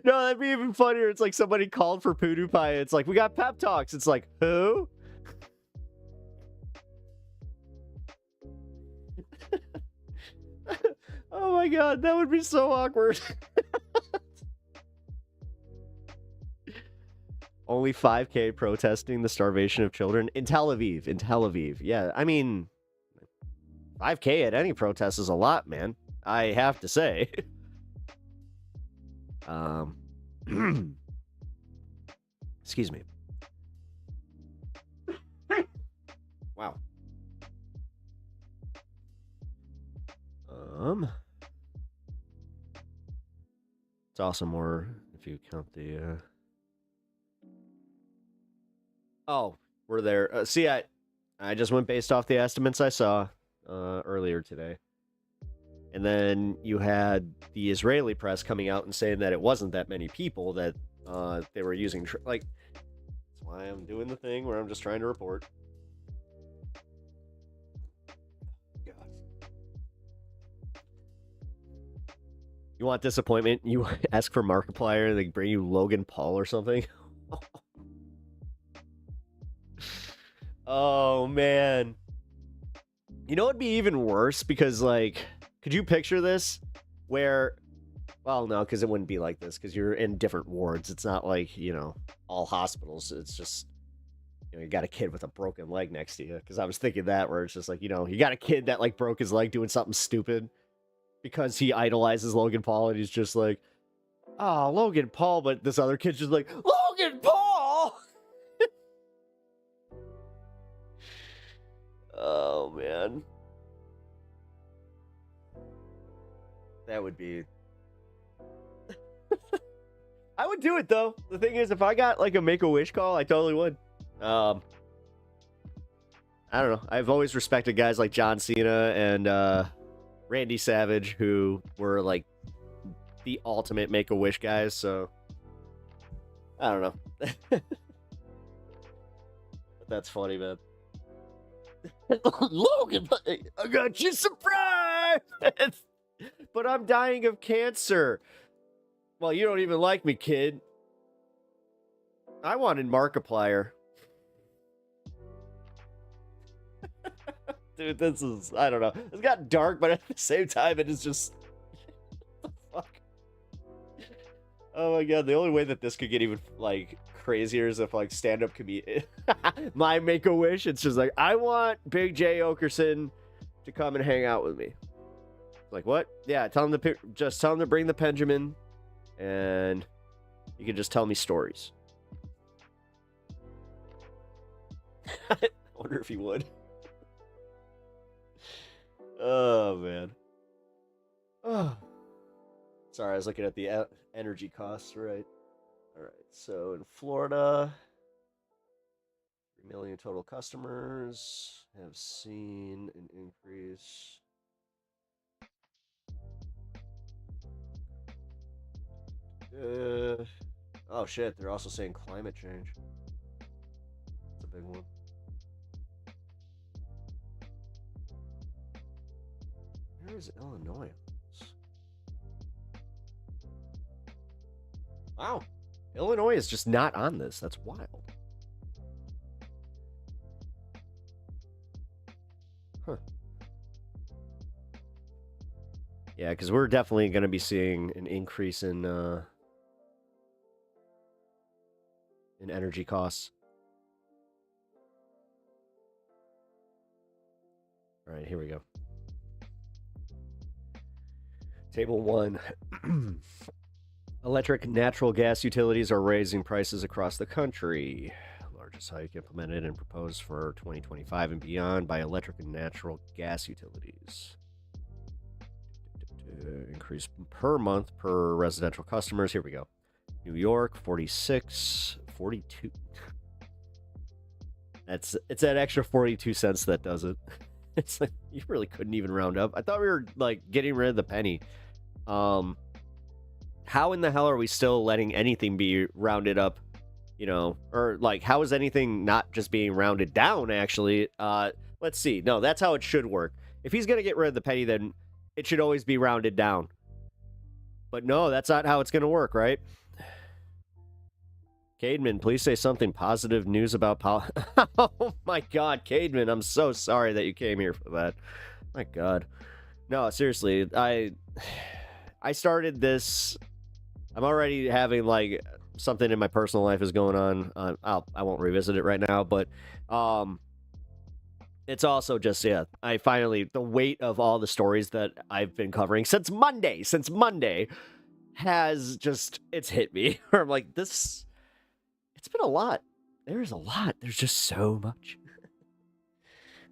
No, that'd be even funnier. It's like somebody called for PewDiePie. It's like, we got pep talks. It's like, who? Oh my god, that would be so awkward. Only 5K protesting the starvation of children in Tel Aviv. In Tel Aviv. Yeah, I mean, 5K at any protest is a lot, man. I have to say. Excuse me. Wow. It's also more if you count the Oh, we're there. See, I just went based off the estimates I saw earlier today. And then you had the Israeli press coming out and saying that it wasn't that many people, that they were using... like, that's why I'm doing the thing where I'm just trying to report. God. You want disappointment? You ask for Markiplier and they bring you Logan Paul or something? Oh, man. You know, it'd be even worse because, like, could you picture this where, well, no, because it wouldn't be like this because you're in different wards. It's not like, you know, all hospitals. It's just, you know, you got a kid with a broken leg next to you. Because I was thinking that where it's just like, you know, you got a kid that, like, broke his leg doing something stupid because he idolizes Logan Paul and he's just like, oh, Logan Paul, but this other kid's just like, Logan Paul! Oh, man. That would be... I would do it, though. The thing is, if I got, like, a Make-A-Wish call, I totally would. I don't know. I've always respected guys like John Cena and Randy Savage, who were, like, the ultimate Make-A-Wish guys, so... I don't know. But that's funny, man. Logan, I got you surprised! But I'm dying of cancer. Well, you don't even like me, kid. I wanted Markiplier. Dude, this is, I don't know. It's got dark, but at the same time, it is just... What the fuck? Oh my god, the only way that this could get even, like, crazier is if, like, stand-up comedian... My Make-A-Wish, it's just like, I want Big J. Okerson to come and hang out with me. Like, what? Yeah, tell him just tell him to bring the Benjamin, and you can just tell me stories. I wonder if he would. Oh, man. Oh. Sorry, I was looking at the energy costs, right? All right, so in Florida, 3 million total customers have seen an increase. Oh shit, they're also saying climate change. That's a big one. Where is Illinois? Wow. Illinois is just not on this. That's wild. Huh. Yeah, because we're definitely going to be seeing an increase in energy costs. All right, here we go. Table 1. Electric natural gas utilities are raising prices across the country. Largest hike implemented and proposed for 2025 and beyond by electric and natural gas utilities. Increase per month per residential customers. Here we go. New York, 46, 42. It's that extra 42 cents that does it. It's like, you really couldn't even round up. I thought we were, like, getting rid of the penny. How in the hell are we still letting anything be rounded up, you know, or like, how is anything not just being rounded down, actually? Let's see. No, that's how it should work. If he's going to get rid of the penny, then it should always be rounded down. But no, that's not how it's going to work, right? Cademan, please say something positive news about Oh my god, Cademan, I'm so sorry that you came here for that. My god. No, seriously, I started this. I'm already having, like, something in my personal life is going on. I won't revisit it right now, but it's also just, yeah, I finally, the weight of all the stories that I've been covering since Monday has just, it's hit me. Where I'm like, this, it's been a lot. There is a lot. There's just so much.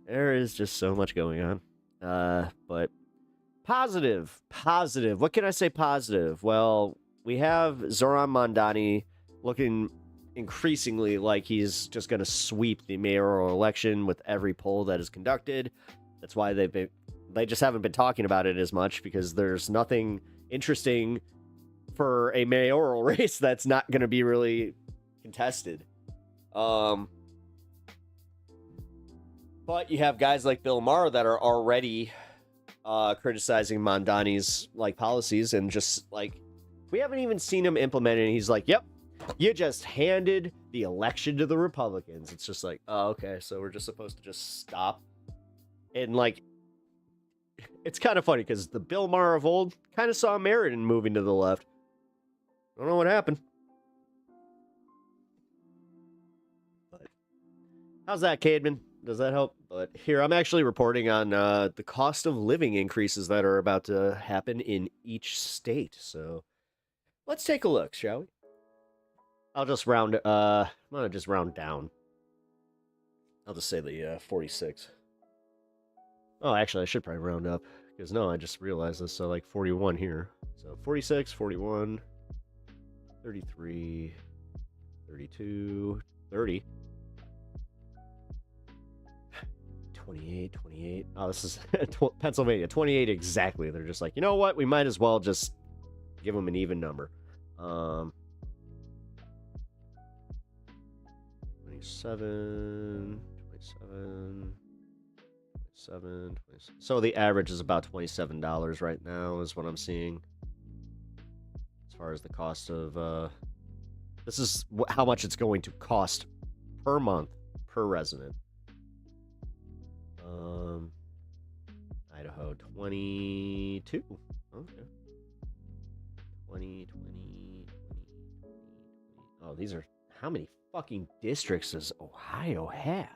There is just so much going on. But positive. What can I say positive? Well, we have Zoran Mondani looking increasingly like he's just going to sweep the mayoral election with every poll that is conducted. That's why they just haven't been talking about it as much, because there's nothing interesting for a mayoral race that's not going to be really contested. But you have guys like Bill Maher that are already criticizing Mondani's, like, policies, and just, like, we haven't even seen him implement it, and he's like, yep, you just handed the election to the Republicans. It's just like, oh, okay, so we're just supposed to just stop And, like, it's kind of funny because the Bill Maher of old kind of saw merit in moving to the left. I don't know what happened. But how's that, Cademan? Does that help? But here, I'm actually reporting on the cost of living increases that are about to happen in each state. So let's take a look, shall we? I'll just round, I'm going to just round down. I'll just say the 46. Oh, actually, I should probably round up. Because, no, I just realized this. So, like, 41 here. So, 46, 41, 33, 32, 30. 28, 28. Oh, this is Pennsylvania. 28 exactly. They're just like, you know what? We might as well just give them an even number. 27, 27, 27. So the average is about $27 right now is what I'm seeing. As far as the cost of, this is how much it's going to cost per month per resident. Idaho, 22. Okay. 20. Oh, these are, how many fucking districts does Ohio have?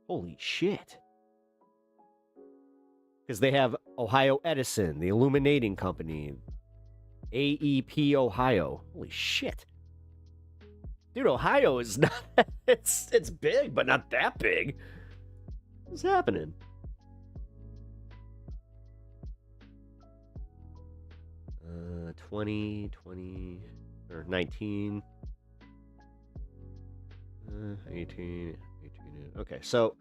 Holy shit. Because they have Ohio Edison, the Illuminating Company, AEP Ohio. Holy shit. Dude, Ohio is not, it's big, but not that big. What's happening? Uh, 20, or 19, 18. Okay, so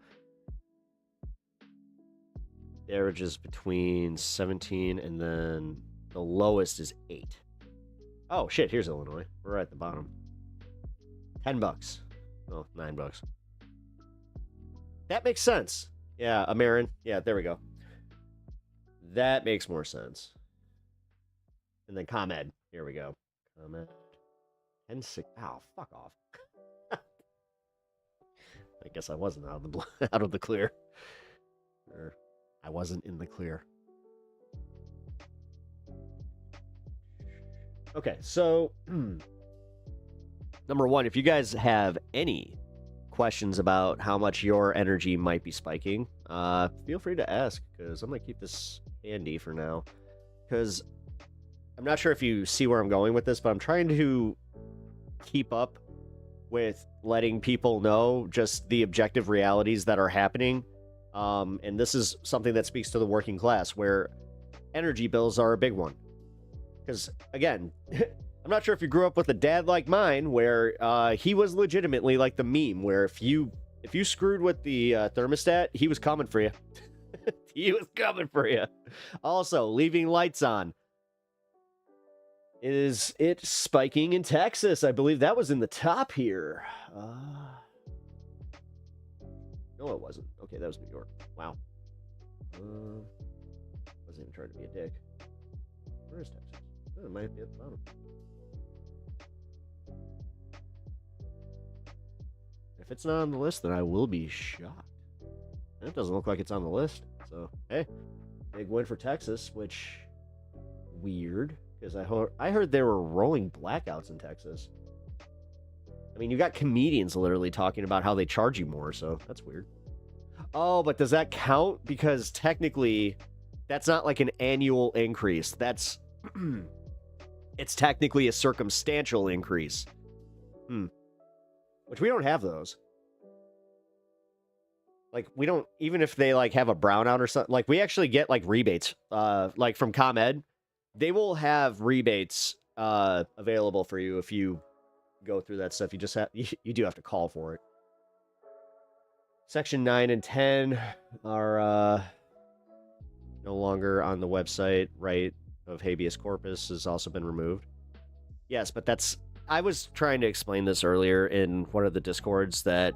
the average is between 17 and then the lowest is 8. Oh shit, here's Illinois. We're right at the bottom. $10. Oh, $9. That makes sense. Yeah, American. Yeah, there we go. That makes more sense. And then ComEd. Here we go. ComEd. 10-6. Oh, fuck off. I guess I wasn't out of the out of the clear. Or I wasn't in the clear. Okay, so number one, if you guys have any questions about how much your energy might be spiking, feel free to ask, because I'm gonna keep this handy for now. Because I'm not sure if you see where I'm going with this, but I'm trying to keep up with letting people know just the objective realities that are happening. And this is something that speaks to the working class, where energy bills are a big one. Because, again, I'm not sure if you grew up with a dad like mine, where he was legitimately like the meme, where if you screwed with the thermostat, he was coming for you. He was coming for you. Also, leaving lights on. Is it spiking in Texas? I believe that was in the top here. No, it wasn't. Okay, that was New York. Wow. Wasn't even trying to be a dick. Where is Texas? Oh, it might be at the bottom. If it's not on the list, then I will be shocked. It doesn't look like it's on the list. So, hey, big win for Texas, which, weird. Because I heard there were rolling blackouts in Texas. I mean, you got comedians literally talking about how they charge you more, so that's weird. Oh, but does that count? Because technically, that's not like an annual increase. That's... it's technically a circumstantial increase. Which we don't have those. Like, we don't... Even if they, like, have a brownout or something... Like, we actually get, like, rebates. Like, from ComEd. They will have rebates available for you if you go through that stuff. You just have you do have to call for it. Section 9 and 10 are no longer on the website. Right of habeas corpus has also been removed. Yes, but that's... I was trying to explain this earlier in one of the Discords, that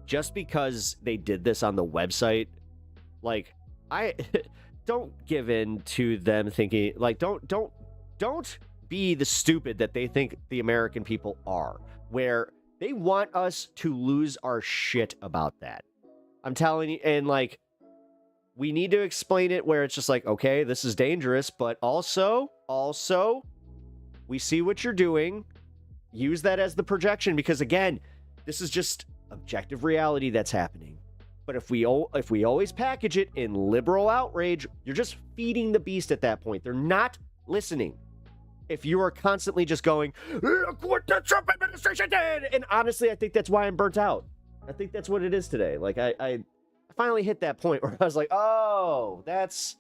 just because they did this on the website, like, don't give in to them thinking, like, don't be the stupid that they think the American people are, where they want us to lose our shit about that. I'm telling you, and like, we need to explain it where it's just like, okay, this is dangerous, but also, we see what you're doing. Use that as the projection, because again, this is just objective reality that's happening. But if we always package it in liberal outrage, you're just feeding the beast at that point. They're not listening. If you are constantly just going, look what the Trump administration did! And honestly, I think that's why I'm burnt out. I think that's what it is today. Like, I finally hit that point where I was like, oh, it's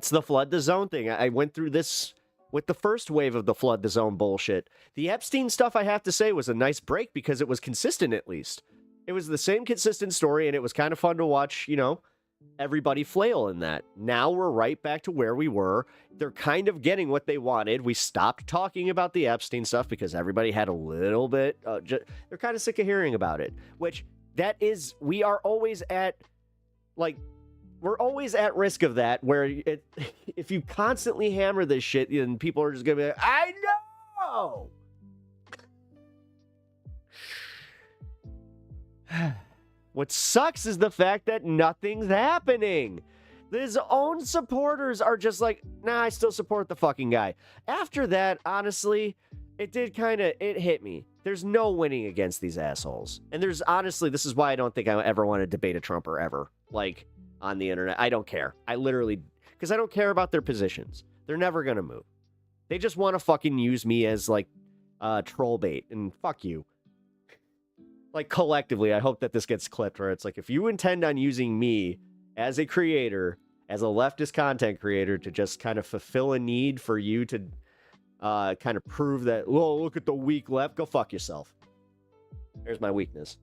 the flood the zone thing. I went through this with the first wave of the flood the zone bullshit. The Epstein stuff, I have to say, was a nice break because it was consistent, at least. It was the same consistent story, and it was kind of fun to watch, you know, everybody flail in that. Now we're right back to where we were. They're kind of getting what they wanted. We stopped talking about the Epstein stuff because everybody had a little bit, they're kind of sick of hearing about it, which we are always at, like, we're always at risk of that, where if you constantly hammer this shit, then people are just going to be like, I know! What sucks is the fact that nothing's happening. His own supporters are just like, nah, I still support the fucking guy. After that, honestly, it hit me. There's no winning against these assholes. And honestly, this is why I don't think I ever want to debate a Trumper ever. Like, on the internet. I don't care. Because I don't care about their positions. They're never going to move. They just want to fucking use me as, like, troll bait. And fuck you. Like, collectively, I hope that this gets clipped, where it's like, if you intend on using me as a creator, as a leftist content creator, to just kind of fulfill a need for you to kind of prove that, oh, look at the weak left, go fuck yourself. There's my weakness.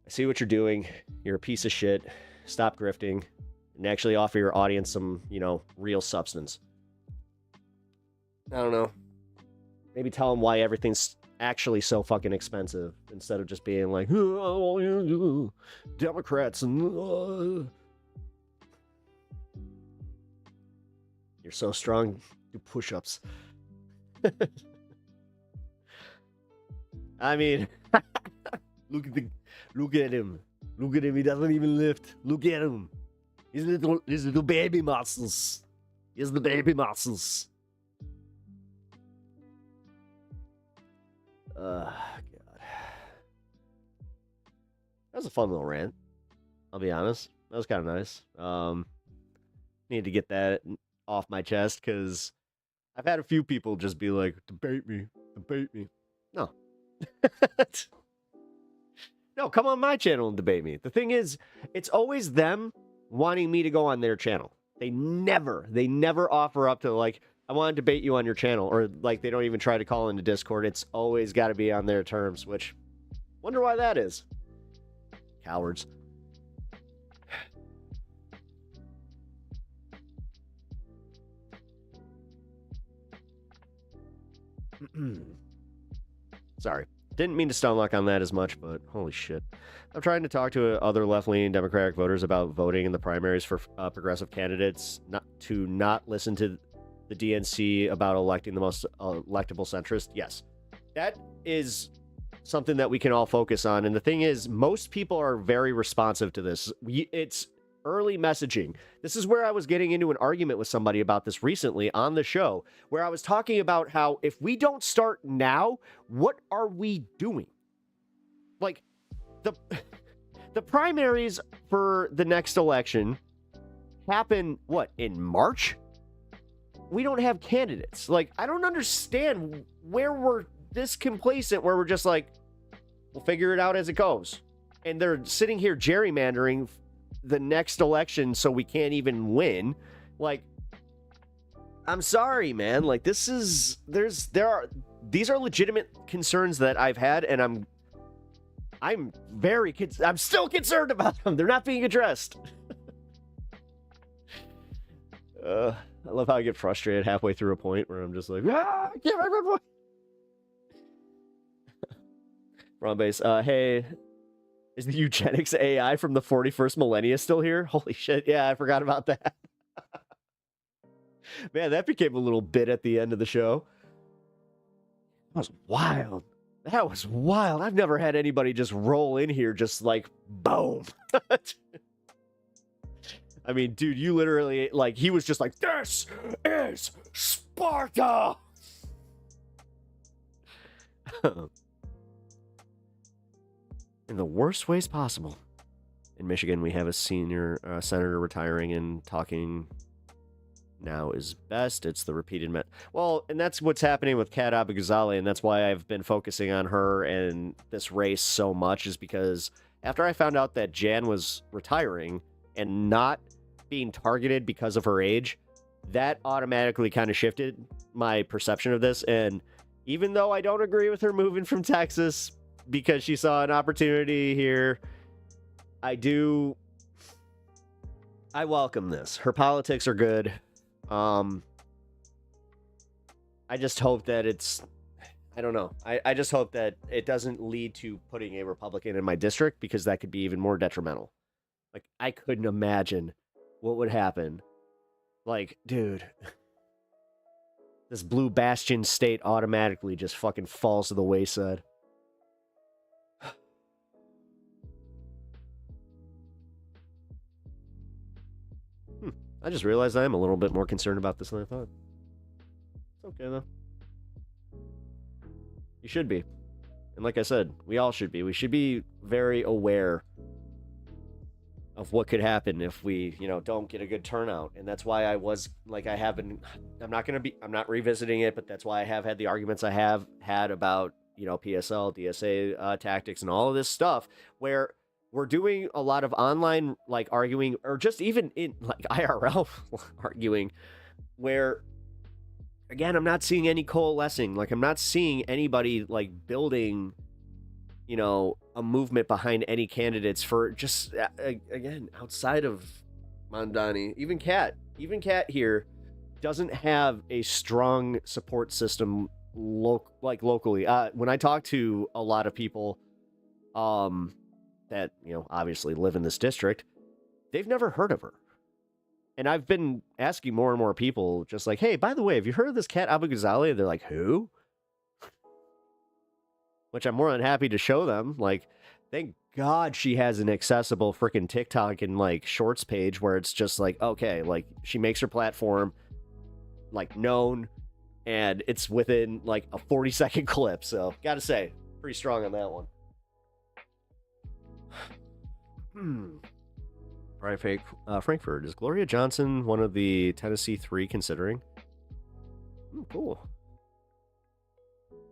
I see what you're doing. You're a piece of shit. Stop grifting and actually offer your audience some, you know, real substance. I don't know. Maybe tell them why everything's actually so fucking expensive instead of just being like, oh, Democrats and you're so strong, do push-ups. I mean, look at him. Look at him. He doesn't even lift. Look at him. His little baby muscles. He's the baby muscles. God. That was a fun little rant. I'll be honest. That was kind of nice. Need to get that off my chest because I've had a few people just be like, debate me. No. No, come on my channel and debate me. The thing is, it's always them wanting me to go on their channel. They never offer up to, like, I want to debate you on your channel, or like they don't even try to call into Discord. It's always got to be on their terms, which wonder why that is. Cowards. Sorry. Didn't mean to stunlock on that as much, but holy shit. I'm trying to talk to other left-leaning Democratic voters about voting in the primaries for progressive candidates, not listen to the DNC about electing the most electable centrist. Yes, that is something that we can all focus on. And the thing is, most people are very responsive to this. It's early messaging. This is where I was getting into an argument with somebody about this recently on the show, where I was talking about how if we don't start now, what are we doing? Like, the primaries for the next election happen, what, in March? We don't have candidates. Like, I don't understand where we're this complacent, where we're just like, we'll figure it out as it goes. And they're sitting here gerrymandering the next election so we can't even win. Like, I'm sorry, man. Like, these are legitimate concerns that I've had, and I'm still concerned about them. They're not being addressed. I love how I get frustrated halfway through a point where I'm just like, I can't remember what. Ron Base, hey, is the eugenics AI from the 41st millennia still here? Holy shit, yeah, I forgot about that. Man, that became a little bit at the end of the show. That was wild. That was wild. I've never had anybody just roll in here just like, boom. I mean, dude, you literally, like, he was just like, this is Sparta! In the worst ways possible. In Michigan, we have a senior senator retiring and talking now is best. It's the repeated well, and that's what's happening with Kat Abu-Ghazaleh, and that's why I've been focusing on her and this race so much, is because after I found out that Jan was retiring and not being targeted because of her age, that automatically kind of shifted my perception of this. And even though I don't agree with her moving from Texas because she saw an opportunity here, I welcome this. Her politics are good. I just hope that I don't know. I just hope that it doesn't lead to putting a Republican in my district, because that could be even more detrimental. Like, I couldn't imagine what would happen. Like, dude, this blue bastion state automatically just fucking falls to the wayside. I just realized I am a little bit more concerned about this than I thought. It's okay, though. You should be. And like I said, we all should be. We should be very aware of what could happen if we, don't get a good turnout. And that's why I'm not revisiting it, but that's why I have had the arguments I have had about, PSL, DSA tactics and all of this stuff, where we're doing a lot of online, like, arguing, or just even in, like, IRL arguing, where, again, I'm not seeing any coalescing. Like, I'm not seeing anybody, like, building, a movement behind any candidates for just, again, outside of Mondani. Even Kat here doesn't have a strong support system locally. When I talk to a lot of people, that, obviously live in this district, they've never heard of her. And I've been asking more and more people, just like, hey, by the way, have you heard of this Kat Abu-Ghazaleh? They're like, who? Which I'm more than happy to show them. Like, thank God she has an accessible freaking TikTok and, like, shorts page where it's just like, okay, like, she makes her platform, like, known, and it's within, like, a 40-second clip. So, gotta say, pretty strong on that one. Frankfurt. Is Gloria Johnson one of the Tennessee 3 considering? Cool.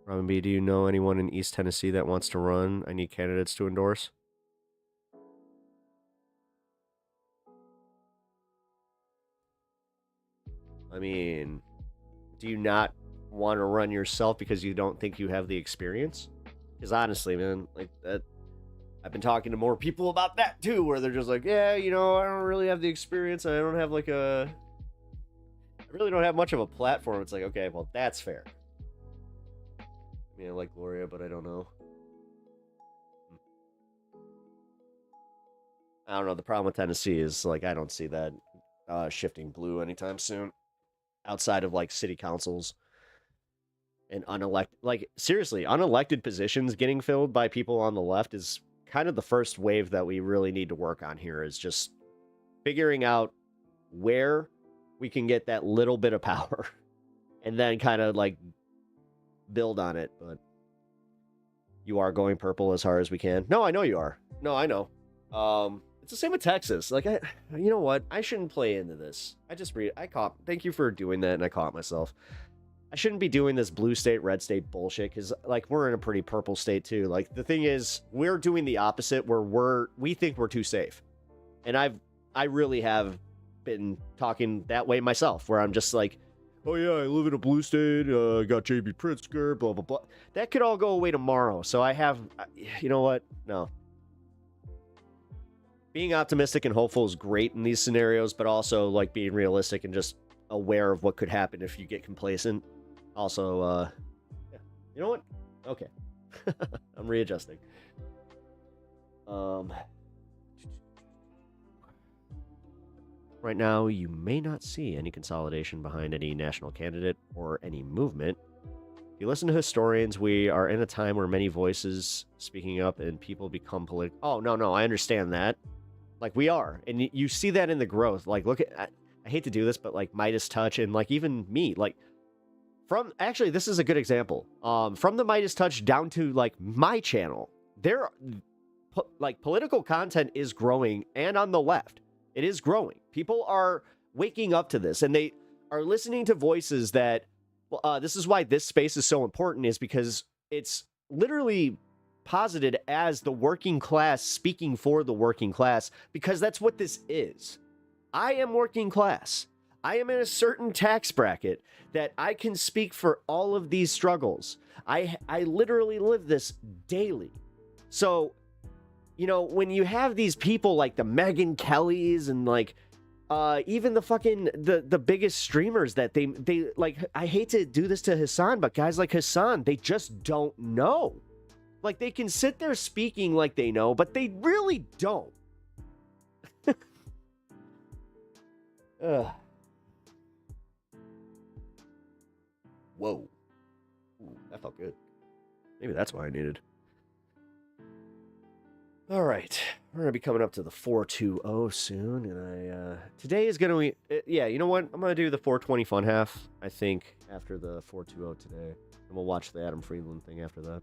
Robin B, do you know anyone in East Tennessee that wants to run? I need candidates to endorse. I mean, do you not want to run yourself because you don't think you have the experience? Because honestly, man, like that. I've been talking to more people about that too, where they're just like, yeah, I don't really have the experience. I don't have I really don't have much of a platform. It's like, okay, well, that's fair. I mean, I like Gloria, but I don't know. I don't know. The problem with Tennessee is, like, I don't see that shifting blue anytime soon, outside of, like, city councils and unelected. Like, seriously, unelected positions getting filled by people on the left is kind of the first wave that we really need to work on here, is just figuring out where we can get that little bit of power and then kind of, like, build on it. But you are going purple as hard as we can. No, I know you are. No, I know. It's the same with Texas. Like, you know what? I shouldn't play into this. Thank you for doing that, and I caught myself. I shouldn't be doing this blue state, red state bullshit, because, like, we're in a pretty purple state too. Like, the thing is, we're doing the opposite, where we think we're too safe. And I really have been talking that way myself, where I'm just like, oh yeah, I live in a blue state, I got JB Pritzker, blah, blah, blah. That could all go away tomorrow. So I have, you know what? No. Being optimistic and hopeful is great in these scenarios, but also, like, being realistic and just aware of what could happen if you get complacent. Also, yeah. You know what? Okay. I'm readjusting. Right now, you may not see any consolidation behind any national candidate or any movement. If you listen to historians, we are in a time where many voices speaking up and people become political. Oh, no, I understand that. Like, we are. And you see that in the growth. Like, look at, I hate to do this, but like Midas Touch and like even me, like actually, this is a good example. From the Midas Touch down to like my channel, like political content is growing, and on the left, it is growing. People are waking up to this, and they are listening to voices that, this is why this space is so important, is because it's literally posited as the working class speaking for the working class, because that's what this is. I am working class. I am in a certain tax bracket that I can speak for all of these struggles. I literally live this daily. So, you know, when you have these people like the Megyn Kellys and like even the fucking the biggest streamers that they like, I hate to do this to Hassan, but guys like Hassan, they just don't know. Like, they can sit there speaking like they know, but they really don't. Whoa. Ooh, that felt good. Maybe that's what I needed. All right, we're gonna be coming up to the 420 soon, and today is gonna be, yeah, you know what? I'm gonna do the 420 fun half, I think, after the 420 today, and we'll watch the Adam Friedland thing after that.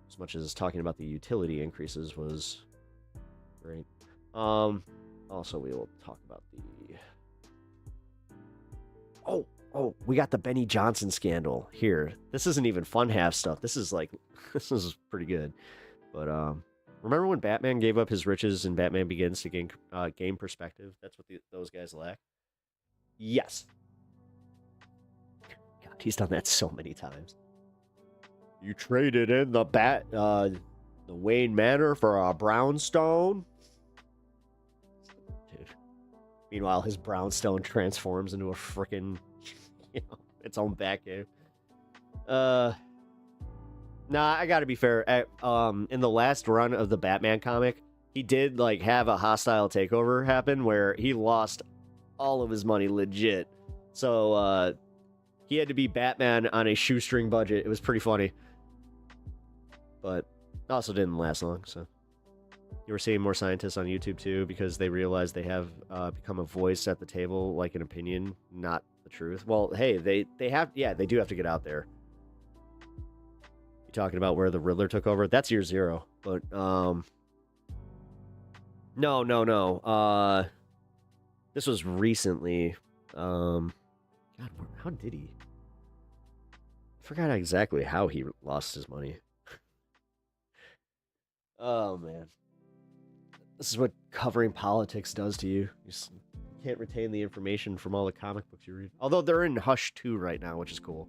As much as talking about the utility increases was great. Also, we will talk about the. Oh, we got the Benny Johnson scandal here. This isn't even fun half stuff. This is like, this is pretty good. But remember when Batman gave up his riches and Batman Begins to gain perspective? That's what those guys lack. Yes. God, he's done that so many times. You traded in the Wayne Manor for a brownstone? Dude. Meanwhile, his brownstone transforms into a frickin', you know, its own Batcave. Nah, I gotta be fair. In the last run of the Batman comic, he did, like, have a hostile takeover happen where he lost all of his money legit. So, he had to be Batman on a shoestring budget. It was pretty funny. But also didn't last long, so. You were seeing more scientists on YouTube, too, because they realized they have become a voice at the table, like an opinion, not the truth. Well, hey, they do have to get out there. You talking about where the Riddler took over? That's year 0. But, no. This was recently. God, how did he? I forgot exactly how he lost his money. Oh, man. This is what covering politics does to you. You just can't retain the information from all the comic books you read. Although they're in Hush 2 right now, which is cool.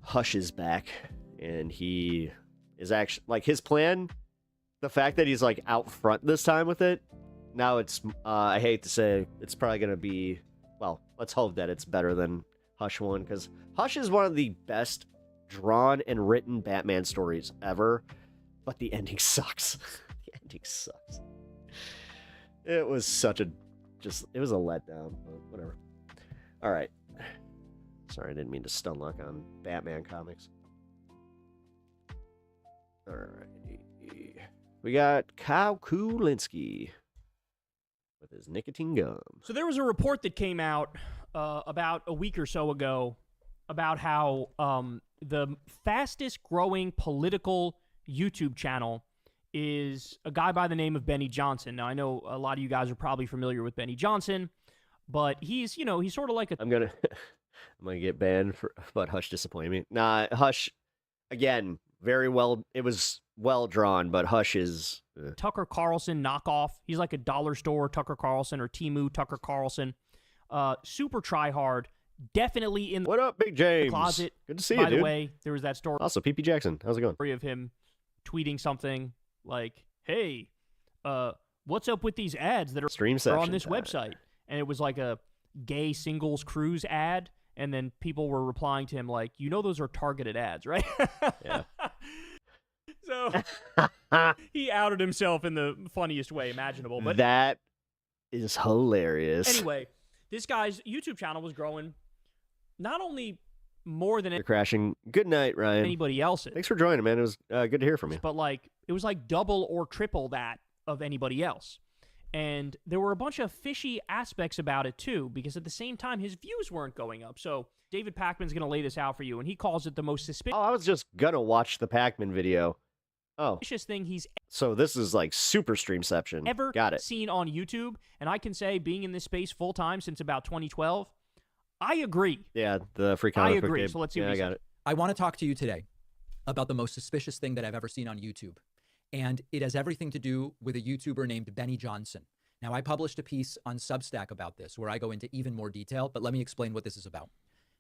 Hush is back, and he is actually, like, his plan, the fact that he's, like, out front this time with it, now it's, I hate to say, it's probably going to be, well, let's hope that it's better than Hush 1, because Hush is one of the best drawn and written Batman stories ever, but the ending sucks. The ending sucks. It was such a, it was a letdown, but whatever. All right. Sorry, I didn't mean to stun lock on Batman comics. All right. We got Kyle Kulinski with his nicotine gum. So there was a report that came out about a week or so ago about how the fastest growing political YouTube channel is a guy by the name of Benny Johnson. Now, I know a lot of you guys are probably familiar with Benny Johnson, but he's, you know, he's sort of like a... I'm gonna get banned for, but Hush disappointed me. Nah, Hush, again, very well, it was well drawn, but Hush is... Tucker Carlson knockoff. He's like a dollar store Tucker Carlson or Temu Tucker Carlson. Super try hard. Definitely in the... What up, Big James? Closet. Good to see you, dude. By the way, there was that story. Also, PP Jackson. How's it going? Of him tweeting something like, hey, what's up with these ads that are on this website? And it was like a gay singles cruise ad. And then people were replying to him like, you know those are targeted ads, right? Yeah. So he outed himself in the funniest way imaginable. But that is hilarious. Anyway, this guy's YouTube channel was growing not only more than You're crashing. Good night, Ryan. anybody else's. Thanks for joining, man. It was good to hear from you. But like, it was like double or triple that of anybody else. And there were a bunch of fishy aspects about it too, because at the same time, his views weren't going up. So David Pakman's going to lay this out for you, and he calls it the most suspicious. Oh, I was just gonna watch the Pakman video. Oh, thing he's so this is like super streamception. ever Got it. seen on YouTube. And I can say, being in this space full time since about 2012, I agree. Yeah, the free I comic book agree. game. So let's see Yeah, what I he got says. it. I want to talk to you today about the most suspicious thing that I've ever seen on YouTube. And it has everything to do with a YouTuber named Benny Johnson. Now, I published a piece on Substack about this where I go into even more detail, but let me explain what this is about.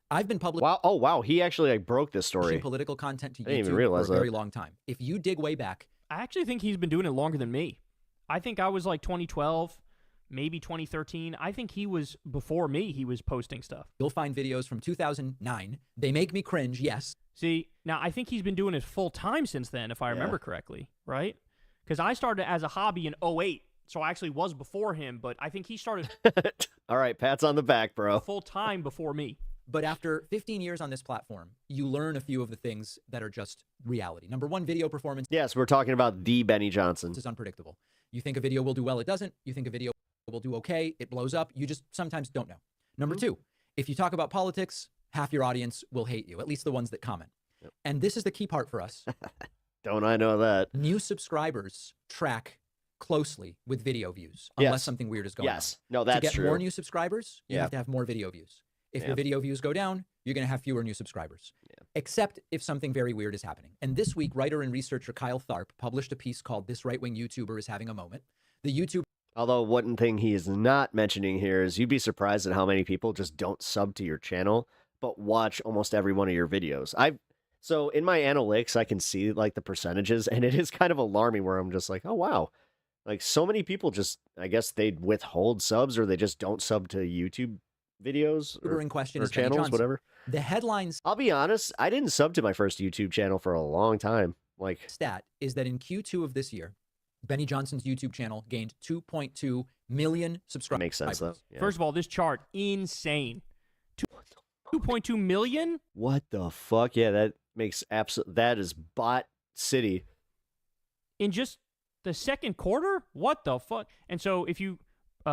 I've been publishing Wow! Oh, wow! He actually like broke this story. political content to I didn't even YouTube realize for a very that. long time. If you dig way back, I actually think he's been doing it longer than me. I think I was like 2012, maybe 2013. I think he was, before me, he was posting stuff. you'll find videos from 2009. They make me cringe, yes. See, now I think he's been doing it full time since then, if I remember correctly, right? Because I started as a hobby in 2008, so I actually was before him, but I think he started All right, pats on the back, bro. full time before me. But after 15 years on this platform, you learn a few of the things that are just reality. Number one, video performance Yes, we're talking about the Benny Johnson. is unpredictable. You think a video will do well, it doesn't. You think a video will do okay, it blows up. You just sometimes don't know. Number two, if you talk about politics, half your audience will hate you, at least the ones that comment. And this is the key part for us. Don't I know that? New subscribers track closely with video views, unless Yes. something weird is going on. Yes. No, that's to get true. more new subscribers, you Yeah. have to have more video views. If Yeah. your video views go down, you're going to have fewer new subscribers. Except if something very weird is happening. And this week, writer and researcher Kyle Tharp published a piece called "This Right-Wing YouTuber is Having a Moment." The YouTube Although one thing he is not mentioning here is you'd be surprised at how many people just don't sub to your channel, but watch almost every one of your videos. So in my analytics, I can see like the percentages, and it is kind of alarming where I'm just like, oh, wow. Like so many people just, I guess they withhold subs or they just don't sub to YouTube videos or, in question or is Benny channels, Johnson. whatever. The headlines I'll be honest, I didn't sub to my first YouTube channel for a long time. Like stat is that in Q2 of this year, Benny Johnson's YouTube channel gained 2.2 million subscribers. Makes sense though. Yeah. First of all, this chart, insane. 2.2 million? What the fuck? Yeah, that makes that is bot city. In just the second quarter? What the fuck? And so if you,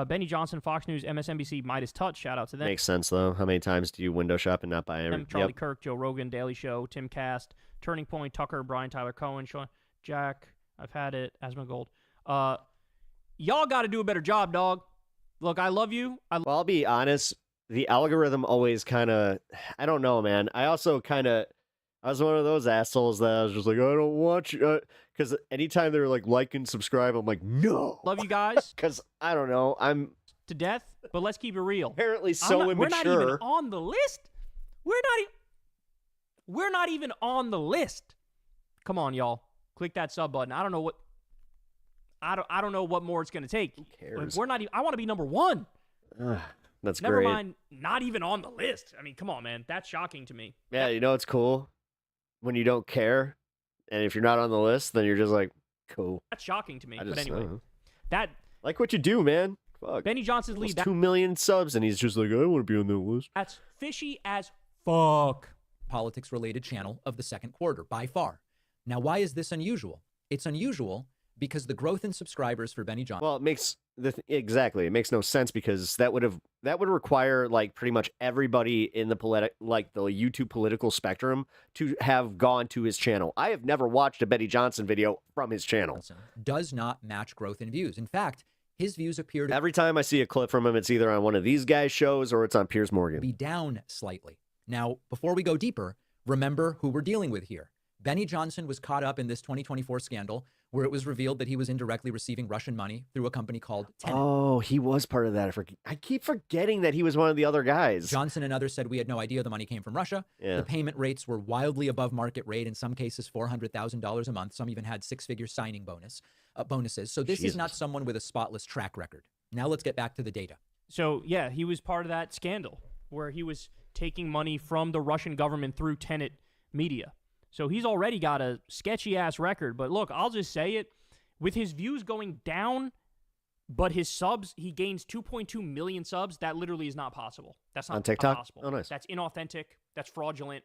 Benny Johnson, Fox News, MSNBC, Midas Touch, shout out to them. Makes sense though. How many times do you window shop and not buy everything? Charlie Kirk, Joe Rogan, Daily Show, Tim Cast, Turning Point, Tucker, Brian Tyler Cohen, Sean, Jack, I've had it, Asmongold. Y'all got to do a better job, dog. Look, I love you. Well, I'll be honest. The algorithm always kind of, I don't know, man. I also kind of, I was one of those assholes that I was just like, I don't watch, because anytime they're like and subscribe, I'm like, no. Love you guys. Because I don't know, I'm to death, but let's keep it real. Apparently so immature. We're not even on the list. We're not even on the list. Come on, y'all. Click that sub button. I don't know what more it's going to take. Who cares? We're not even, I want to be number one. That's Never great. mind, not even on the list. I mean, come on, man. That's shocking to me. Yeah, you know it's cool when you don't care, and if you're not on the list, then you're just like, cool. That's shocking to me. But just, anyway, that like what you do, man. Fuck. Benny Johnson's lead. 2 million subs, and he's just like, I want to be on the list. That's fishy as fuck. Politics-related channel of the second quarter, by far. Now, why is this unusual? It's unusual because the growth in subscribers for Benny Johnson. Well, it makes exactly. It makes no sense because that would require like pretty much everybody in the YouTube political spectrum to have gone to his channel. I have never watched a Benny Johnson video from his channel. Does not match growth in views. In fact, his views appear to every time I see a clip from him, it's either on one of these guys' shows or it's on Piers Morgan. Be down slightly. Now, before we go deeper, remember who we're dealing with here. Benny Johnson was caught up in this 2024 scandal where it was revealed that he was indirectly receiving Russian money through a company called Tenet. Oh, he was part of that. I keep forgetting that he was one of the other guys. Johnson and others said we had no idea the money came from Russia. Yeah. The payment rates were wildly above market rate, in some cases $400,000 a month. Some even had six-figure signing bonuses. So this is not someone with a spotless track record. Now let's get back to the data. So, yeah, he was part of that scandal where he was taking money from the Russian government through Tenet Media. So he's already got a sketchy-ass record. But look, I'll just say it. With his views going down But his subs, he gains 2.2 million subs. That literally is not possible. That's not on TikTok? possible. Oh, nice. That's inauthentic. That's fraudulent.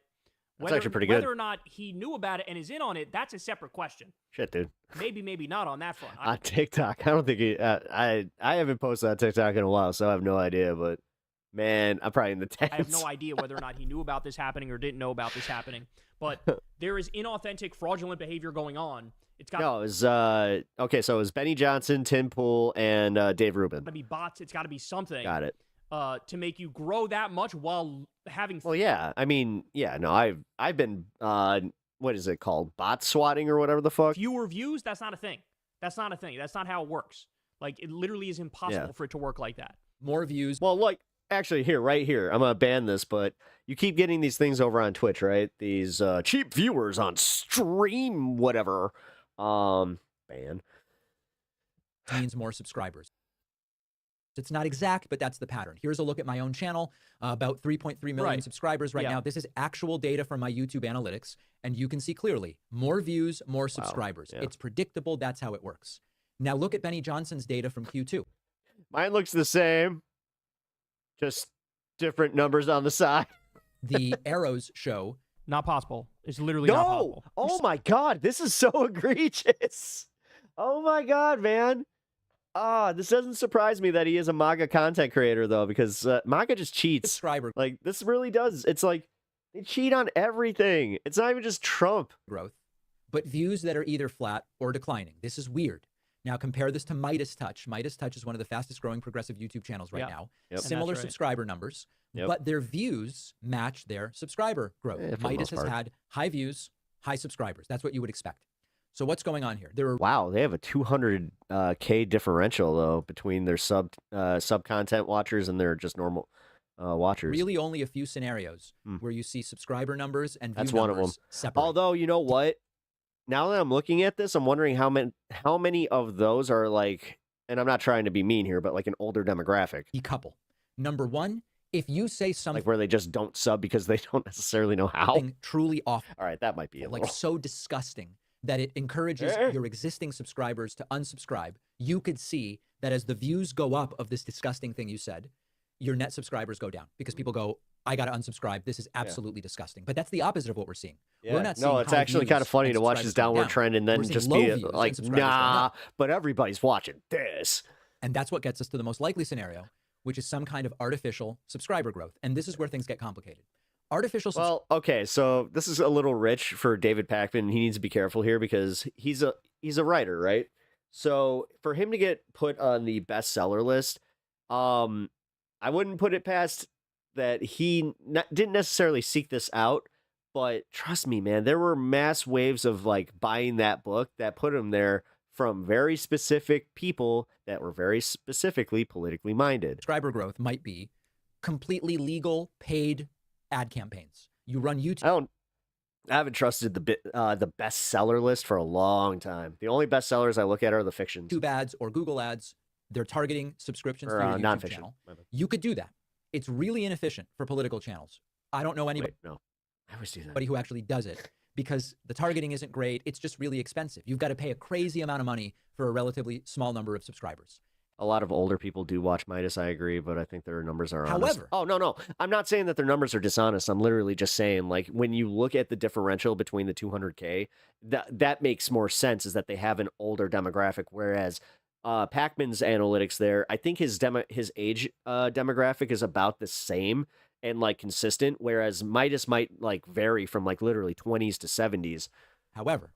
That's actually pretty good. Whether or not he knew about it and is in on it, that's a separate question. Shit, dude. Maybe not on that front. On TikTok, I don't think he. I haven't posted on TikTok in a while, so I have no idea. But man, I'm probably in the tens. I have no idea whether or not he knew about this happening or didn't know about this happening. But there is inauthentic, fraudulent behavior going on. It's got No, it was okay. So it was Benny Johnson, Tim Pool, and Dave Rubin. to be bots. It's got to be something. Got it. To make you grow that much while having. Well, yeah. I mean, yeah. No, I've been what is it called? Bot swatting or whatever the fuck. Fewer views. That's not a thing. That's not a thing. That's not how it works. Like, it literally is impossible for it to work like that. More views. Well, like, actually, right here, I'm gonna ban this, but you keep getting these things over on Twitch, right? These cheap viewers on stream, whatever. Ban. Means more subscribers. It's not exact, but that's the pattern. Here's a look at my own channel, about 3.3 million subscribers right now. This is actual data from my YouTube analytics, and you can see clearly more views, more subscribers. Yeah. It's predictable. That's how it works. Now look at Benny Johnson's data from Q2. Mine looks the same, just different numbers on the side. The arrows show. Not possible. It's literally not possible. Oh my God, this is so egregious. Oh my God, man. This doesn't surprise me that he is a MAGA content creator, though, because MAGA just cheats. Subscriber. Like, this really does. It's like, they cheat on everything. It's not even just Trump. Growth, but views that are either flat or declining. This is weird. Now compare this to Midas Touch. Midas Touch is one of the fastest growing progressive YouTube channels right now. Similar subscriber numbers, but their views match their subscriber growth. Midas has had high views, high subscribers. That's what you would expect. So what's going on here? Wow, they have a 200K differential though between their sub content watchers and their just normal watchers. Really, only a few scenarios where you see subscriber numbers and view That's one of them. separate. Although, you know what? Now that I'm looking at this, I'm wondering how many of those are like, and I'm not trying to be mean here, but like an older demographic. Couple. Number one, if you say something like where they just don't sub because they don't necessarily know how. Truly awful. All right, that might be like so disgusting that it encourages your existing subscribers to unsubscribe. You could see that as the views go up of this disgusting thing you said, your net subscribers go down because people go, I got to unsubscribe. This is absolutely disgusting. But that's the opposite of what we're seeing. We're not seeing it's actually kind of funny to watch this downward trend and then just be like, nah, but everybody's watching this. And that's what gets us to the most likely scenario, which is some kind of artificial subscriber growth. And this is where things get complicated. Well, okay, so this is a little rich for David Pakman. He needs to be careful here because he's a writer, right? So for him to get put on the bestseller list, I wouldn't put it past that he didn't necessarily seek this out, but trust me, man, there were mass waves of like buying that book that put him there from very specific people that were very specifically politically minded. Subscriber growth might be completely legal, paid ad campaigns. You run YouTube. I haven't trusted the bestseller list for a long time. The only bestsellers I look at are the fictions. YouTube ads or Google ads. They're targeting subscriptions to your YouTube nonfiction channel. You could do that. It's really inefficient for political channels. I don't know anybody I always do that. Who actually does it because the targeting isn't great. It's just really expensive. You've got to pay a crazy amount of money for a relatively small number of subscribers. A lot of older people do watch Midas, I agree, but I think their numbers are honest. However... Oh, no. I'm not saying that their numbers are dishonest. I'm literally just saying, like, when you look at the differential between the 200K, that makes more sense, is that they have an older demographic, whereas Pakman's analytics there, I think his age demographic is about the same and, like, consistent, whereas Midas might, like, vary from, like, literally 20s to 70s. However...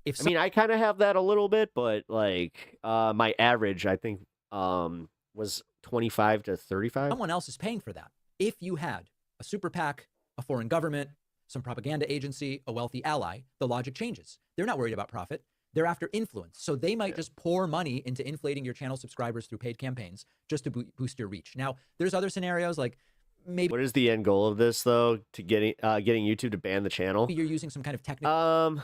I mean, I kind of have that a little bit, but like my average, I think, was 25 to 35. Someone else is paying for that. If you had a super PAC, a foreign government, some propaganda agency, a wealthy ally, the logic changes. They're not worried about profit. They're after influence. So they might just pour money into inflating your channel subscribers through paid campaigns just to boost your reach. Now, there's other scenarios like maybe... What is the end goal of this, though, to getting YouTube to ban the channel? Maybe you're using some kind of technical...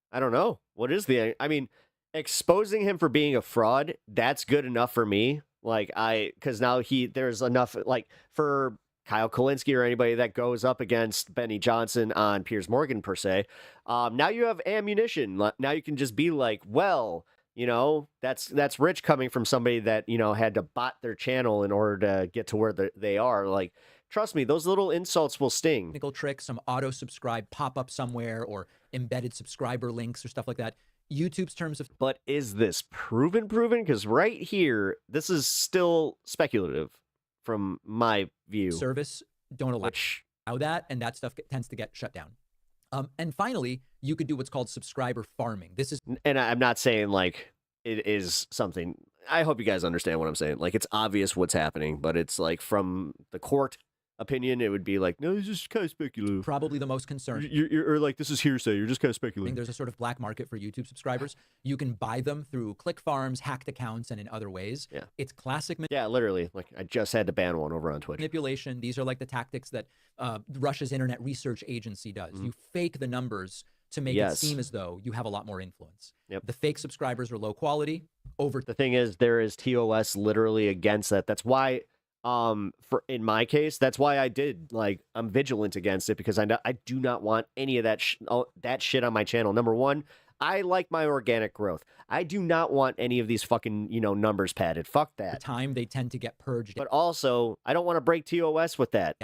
I don't know. What is I mean, exposing him for being a fraud, that's good enough for me. Like, because now there's enough, like, for Kyle Kulinski or anybody that goes up against Benny Johnson on Piers Morgan, per se. Now you have ammunition. Now you can just be like, well, You know, that's rich coming from somebody that, you know, had to bot their channel in order to get to where they are. Like, trust me, those little insults will sting. Technical trick, some auto subscribe pop up somewhere, or embedded subscriber links or stuff like that. YouTube's terms of. But is this proven? Because right here, this is still speculative from my view. Service don't allow that, and that stuff tends to get shut down. And finally, you could do what's called subscriber farming. This is, and I'm not saying like it is something. I hope you guys understand what I'm saying. Like, it's obvious what's happening, but it's like from the court opinion, it would be like, no, it's just kind of speculative. Probably the most concerned. You're like, this is hearsay. You're just kind of speculating. There's a sort of black market for YouTube subscribers. You can buy them through click farms, hacked accounts, and in other ways. Yeah. It's classic. Yeah, literally. Like, I just had to ban one over on Twitch. Manipulation. These are like the tactics that Russia's Internet Research Agency does. You fake the numbers to make it seem as though you have a lot more influence. Yep. The fake subscribers are low quality. The thing is, there is TOS literally against that. That's why, in my case, that's why I'm vigilant against it, because I do not want any of that shit on my channel. Number one, I like my organic growth. I do not want any of these fucking, numbers padded. Fuck that. The time they tend to get purged. But also, I don't want to break TOS with that.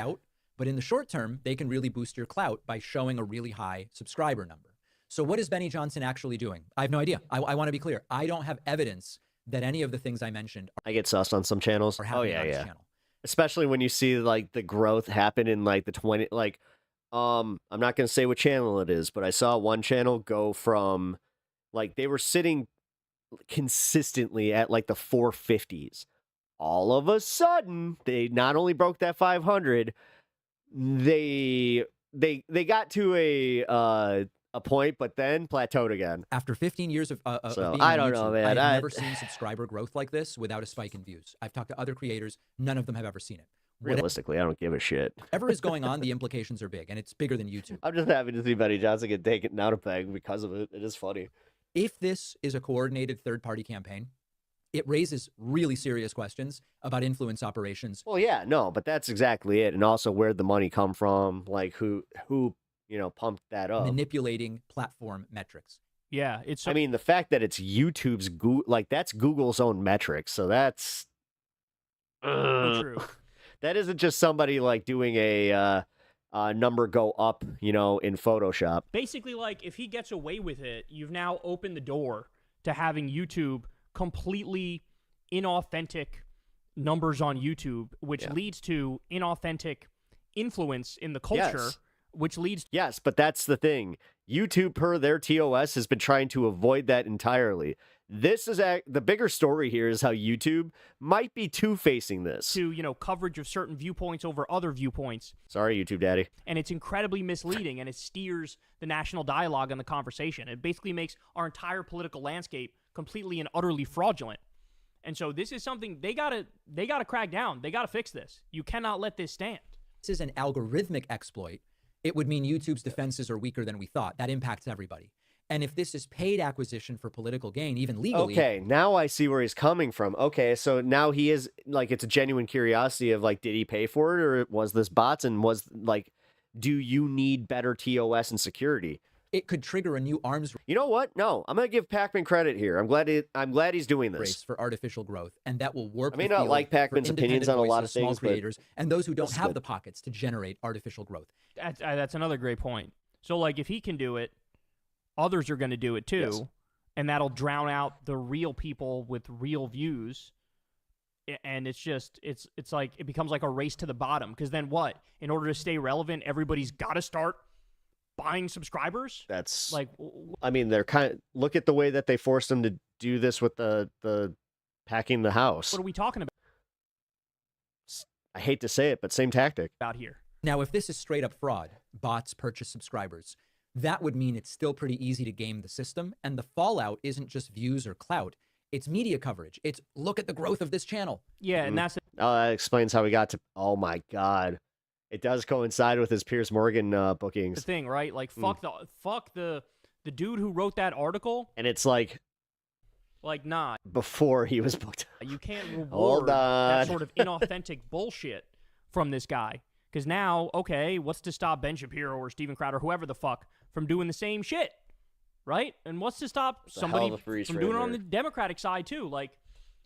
But in the short term, they can really boost your clout by showing a really high subscriber number. So what is Benny Johnson actually doing? I have no idea. I want to be clear. I don't have evidence that any of the things I mentioned I get sussed on some channels. On this channel. Especially when you see like the growth happen in like the 20, like, I'm not going to say what channel it is, but I saw one channel go from like, they were sitting consistently at like the 450s. All of a sudden, they not only broke that 500, they got to a point, but then plateaued again. After 15 years of being I on don't YouTube, know, man. I've never seen subscriber growth like this without a spike in views. I've talked to other creators. None of them have ever seen it. Realistically, I don't give a shit. Whatever is going on, the implications are big, and it's bigger than YouTube. I'm just happy to see Benny Johnson get taken down a peg because of it. It is funny. If this is a coordinated third-party campaign, it raises really serious questions about influence operations. Well, yeah, no, but that's exactly it. And also where'd the money come from? Like who pumped that up? Manipulating platform metrics. Yeah, I mean, the fact that it's YouTube's that's Google's own metrics. So that's true. That isn't just somebody like doing a number go up, in Photoshop. Basically, like, if he gets away with it, you've now opened the door to having YouTube completely inauthentic numbers on YouTube, which leads to inauthentic influence in the culture, which leads... Yes, but that's the thing. YouTube, per their TOS, has been trying to avoid that entirely. This is the bigger story here is how YouTube might be two-facing this. To, coverage of certain viewpoints over other viewpoints. Sorry, YouTube daddy. And it's incredibly misleading, and it steers the national dialogue and the conversation. It basically makes our entire political landscape completely and utterly fraudulent. And so this is something they gotta crack down. They gotta fix this. You cannot let this stand. This is an algorithmic exploit. It would mean YouTube's defenses are weaker than we thought. That impacts everybody. And if this is paid acquisition for political gain, even legally... Okay, now I see where he's coming from. Okay, so now he is, like, it's a genuine curiosity of, like, did he pay for it, or was this bots, and was, like, do you need better TOS and security? It could trigger a new arms... You know what? No, I'm going to give Pacman credit here. I'm glad he's doing this. Race for artificial growth, and that will warp I may not like Pacman's opinions on a lot of things, small creators, and those who don't have the pockets to generate artificial growth. That's another great point. So, like, if he can do it, others are going to do it too, and that'll drown out the real people with real views. And it's just, it's like, it becomes like a race to the bottom. Because then what? In order to stay relevant, everybody's got to start buying subscribers? That's like, I mean, they're look at the way that they forced them to do this with the packing the house. What are we talking about? I hate to say it, but same tactic. Out here. Now, if this is straight up fraud, bots purchase subscribers, that would mean it's still pretty easy to game the system, and the fallout isn't just views or clout. It's media coverage. It's, look at the growth of this channel. Yeah, and that's... that explains how we got to... Oh, my God. It does coincide with his Piers Morgan bookings. The thing, right? Like, fuck the dude who wrote that article. And it's like... Like, nah. Before he was booked. You can't reward that sort of inauthentic bullshit from this guy. Because now, okay, what's to stop Ben Shapiro or Steven Crowder, whoever the fuck, from doing the same shit? right? And what's to stop somebody from doing it on the Democratic side too? Like,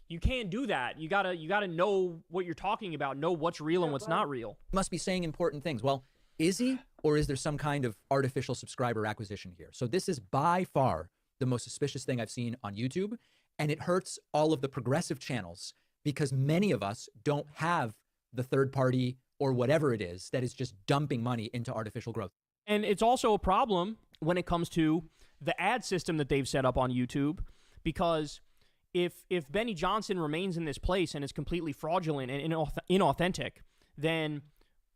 you can't do that. You gotta know what you're talking about, know what's real and what's not real. Must be saying important things. Well, is he, or is there some kind of artificial subscriber acquisition here? So this is by far the most suspicious thing I've seen on YouTube, and it hurts all of the progressive channels because many of us don't have the third party or whatever it is that is just dumping money into artificial growth. And it's also a problem when it comes to the ad system that they've set up on YouTube, because if Benny Johnson remains in this place and is completely fraudulent and inauthentic, then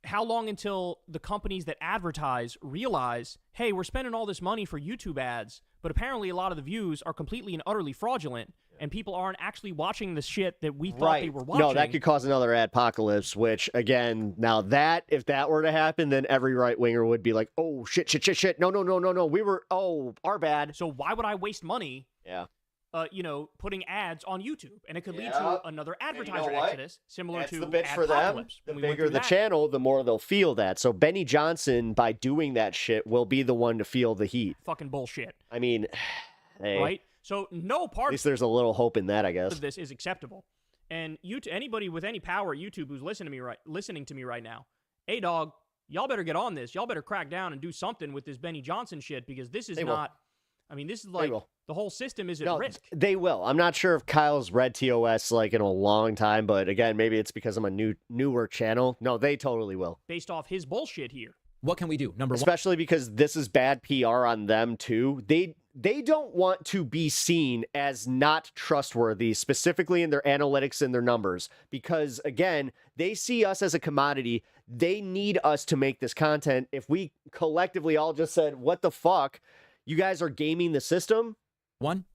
how long until the companies that advertise realize, hey, we're spending all this money for YouTube ads, but apparently a lot of the views are completely and utterly fraudulent, and people aren't actually watching the shit that we thought they were watching. No, that could cause another adpocalypse, which, again, now that, if that were to happen, then every right-winger would be like, oh, shit, no, we were, our bad. So why would I waste money putting ads on YouTube? And it could lead to another advertiser exodus, similar to the bitch for them. The bigger the channel, the more they'll feel that. So Benny Johnson, by doing that shit, will be the one to feel the heat. Fucking bullshit. I mean, hey. Right? So no part at least there's a little hope in that, I guess. of this is acceptable. And anybody with any power at YouTube who's listening to me right now, hey dog, y'all better get on this. Y'all better crack down and do something with this Benny Johnson shit, because this is not. I mean, this is like the whole system is at risk. They will. I'm not sure if Kyle's read TOS like in a long time, but again, maybe it's because I'm a newer channel. No, they totally will. Based off his bullshit here. What can we do? Number one, especially because this is bad PR on them too. They don't want to be seen as not trustworthy, specifically in their analytics and their numbers, because again, they see us as a commodity. They need us to make this content. If we collectively all just said, what the fuck? You guys are gaming the system. One,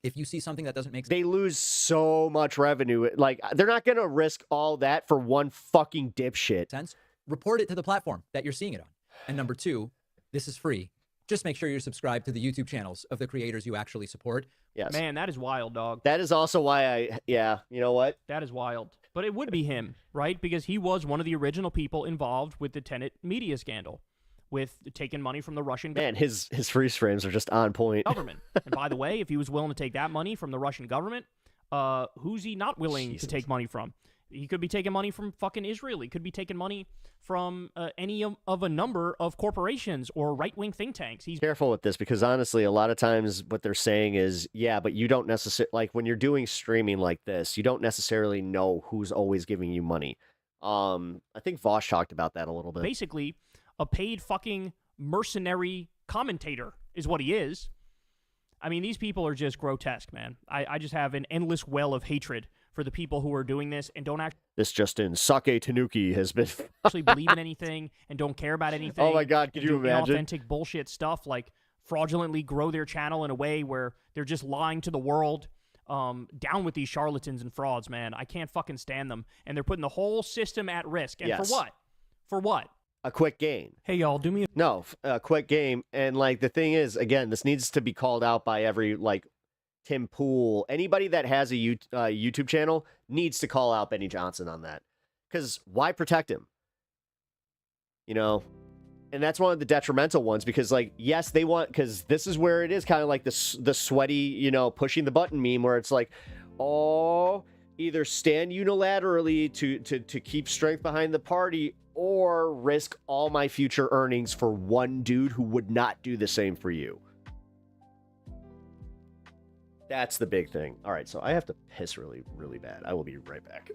if you see something that doesn't make sense, they lose so much revenue. Like, they're not going to risk all that for one fucking dipshit. Report it to the platform that you're seeing it on. And number two, this is free. Just make sure you're subscribed to the YouTube channels of the creators you actually support. Yes. Man, that is wild, dog. That is also why you know what? That is wild. But it would be him, right? Because he was one of the original people involved with the Tenet media scandal, with taking money from the Russian government. Man, his freeze frames are just on point. Government. And by the way, if he was willing to take that money from the Russian government, who's he not willing to take money from? He could be taking money from fucking Israel. He could be taking money from any of a number of corporations or right-wing think tanks. He's careful with this, because honestly, a lot of times what they're saying is, yeah, but you don't necessarily, like when you're doing streaming like this, you don't necessarily know who's always giving you money. I think Vosh talked about that a little bit. Basically, a paid fucking mercenary commentator is what he is. I mean, these people are just grotesque, man. I just have an endless well of hatred for the people who are doing this and don't actually. This just in, Sake Tanuki has been actually believe in anything and don't care about anything. Oh my God, could you imagine? Inauthentic bullshit stuff, like fraudulently grow their channel in a way where they're just lying to the world. Down with these charlatans and frauds, man. I can't fucking stand them. And they're putting the whole system at risk. And for what? For what? A quick gain. Hey, y'all, do me a quick game. And like the thing is, again, this needs to be called out by every like Tim Pool. Anybody that has a YouTube channel needs to call out Benny Johnson on that. Because why protect him? You know? And that's one of the detrimental ones, because like, yes, they want, because this is where it is kind of like the sweaty, you know, pushing the button meme, where it's like, oh, either stand unilaterally to keep strength behind the party, or risk all my future earnings for one dude who would not do the same for you. That's the big thing. All right, so I have to piss really, really bad. I will be right back.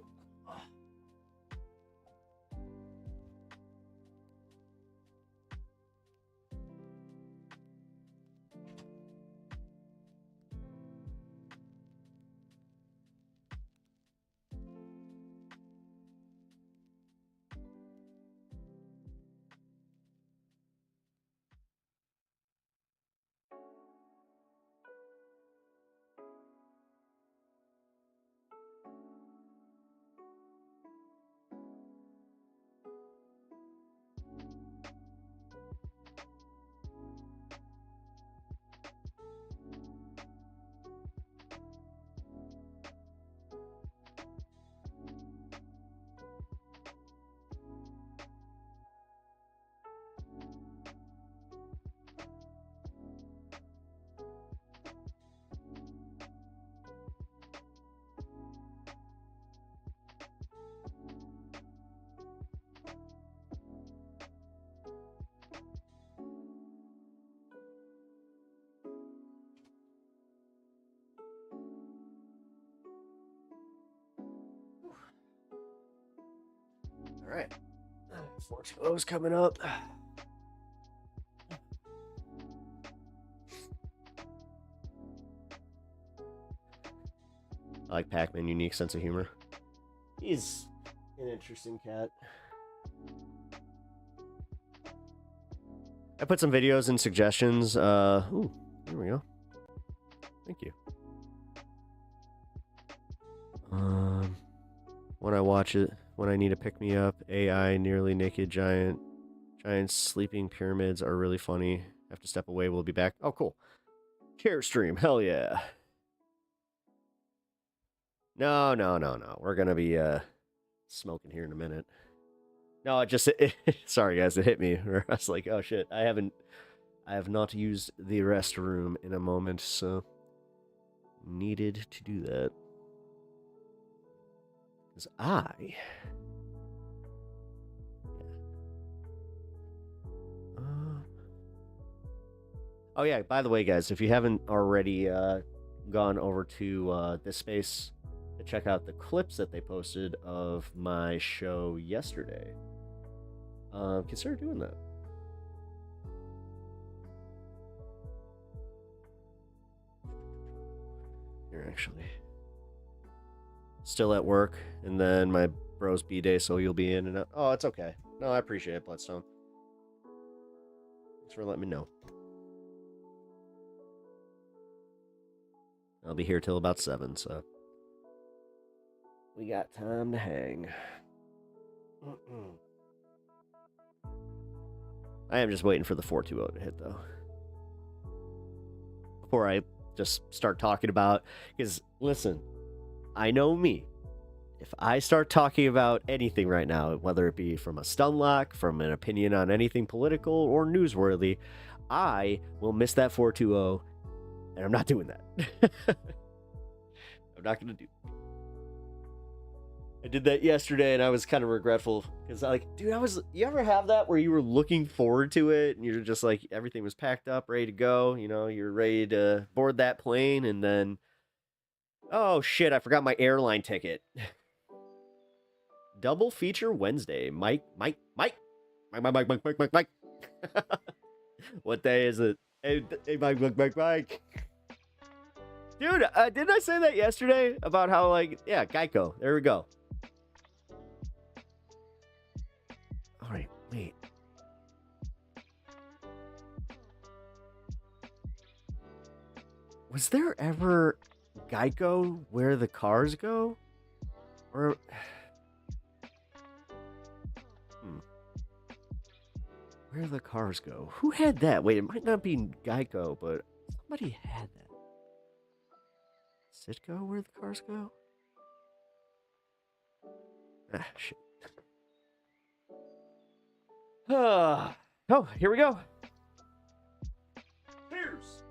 All right. 420's coming up. I like Pac-Man unique sense of humor. He's an interesting cat. I put some videos and suggestions. Ooh, here we go. Thank you. When I watch it, when I need to pick me up, AI, nearly naked giant, sleeping pyramids are really funny. Have to step away. We'll be back. Oh, cool. Care stream. Hell yeah. No. We're gonna be smoking here in a minute. No, sorry guys, it hit me. I was like, oh shit, I have not used the restroom in a moment, so needed to do that. Because oh yeah, by the way guys, if you haven't already gone over to this space to check out the clips that they posted of my show yesterday, consider doing that. You're actually still at work, and then my bro's B-day, so you'll be in and out. Oh, it's okay. No, I appreciate it, Bloodstone. Thanks for letting me know. I'll be here till about 7, so we got time to hang. I am just waiting for the 420 to hit, though, before I just start talking about, because listen, I know me. If I start talking about anything right now, whether it be from a stun lock, from an opinion on anything political or newsworthy, I will miss that 420, and I'm not doing that. I'm not going to do it. I did that yesterday, and I was kind of regretful, because you ever have that where you were looking forward to it, and you're just like, everything was packed up, ready to go, you're ready to board that plane, and then, oh shit, I forgot my airline ticket. Double feature Wednesday. Mike. What day is it? Hey, Mike. Dude, didn't I say that yesterday about how, Geico. There we go. All right, wait. Was there ever Geico where the cars go? Or... Where the cars go? Who had that? Wait, it might not be Geico, but somebody had that. Citgo, where the cars go? Ah, shit. Oh, here we go. Cheers.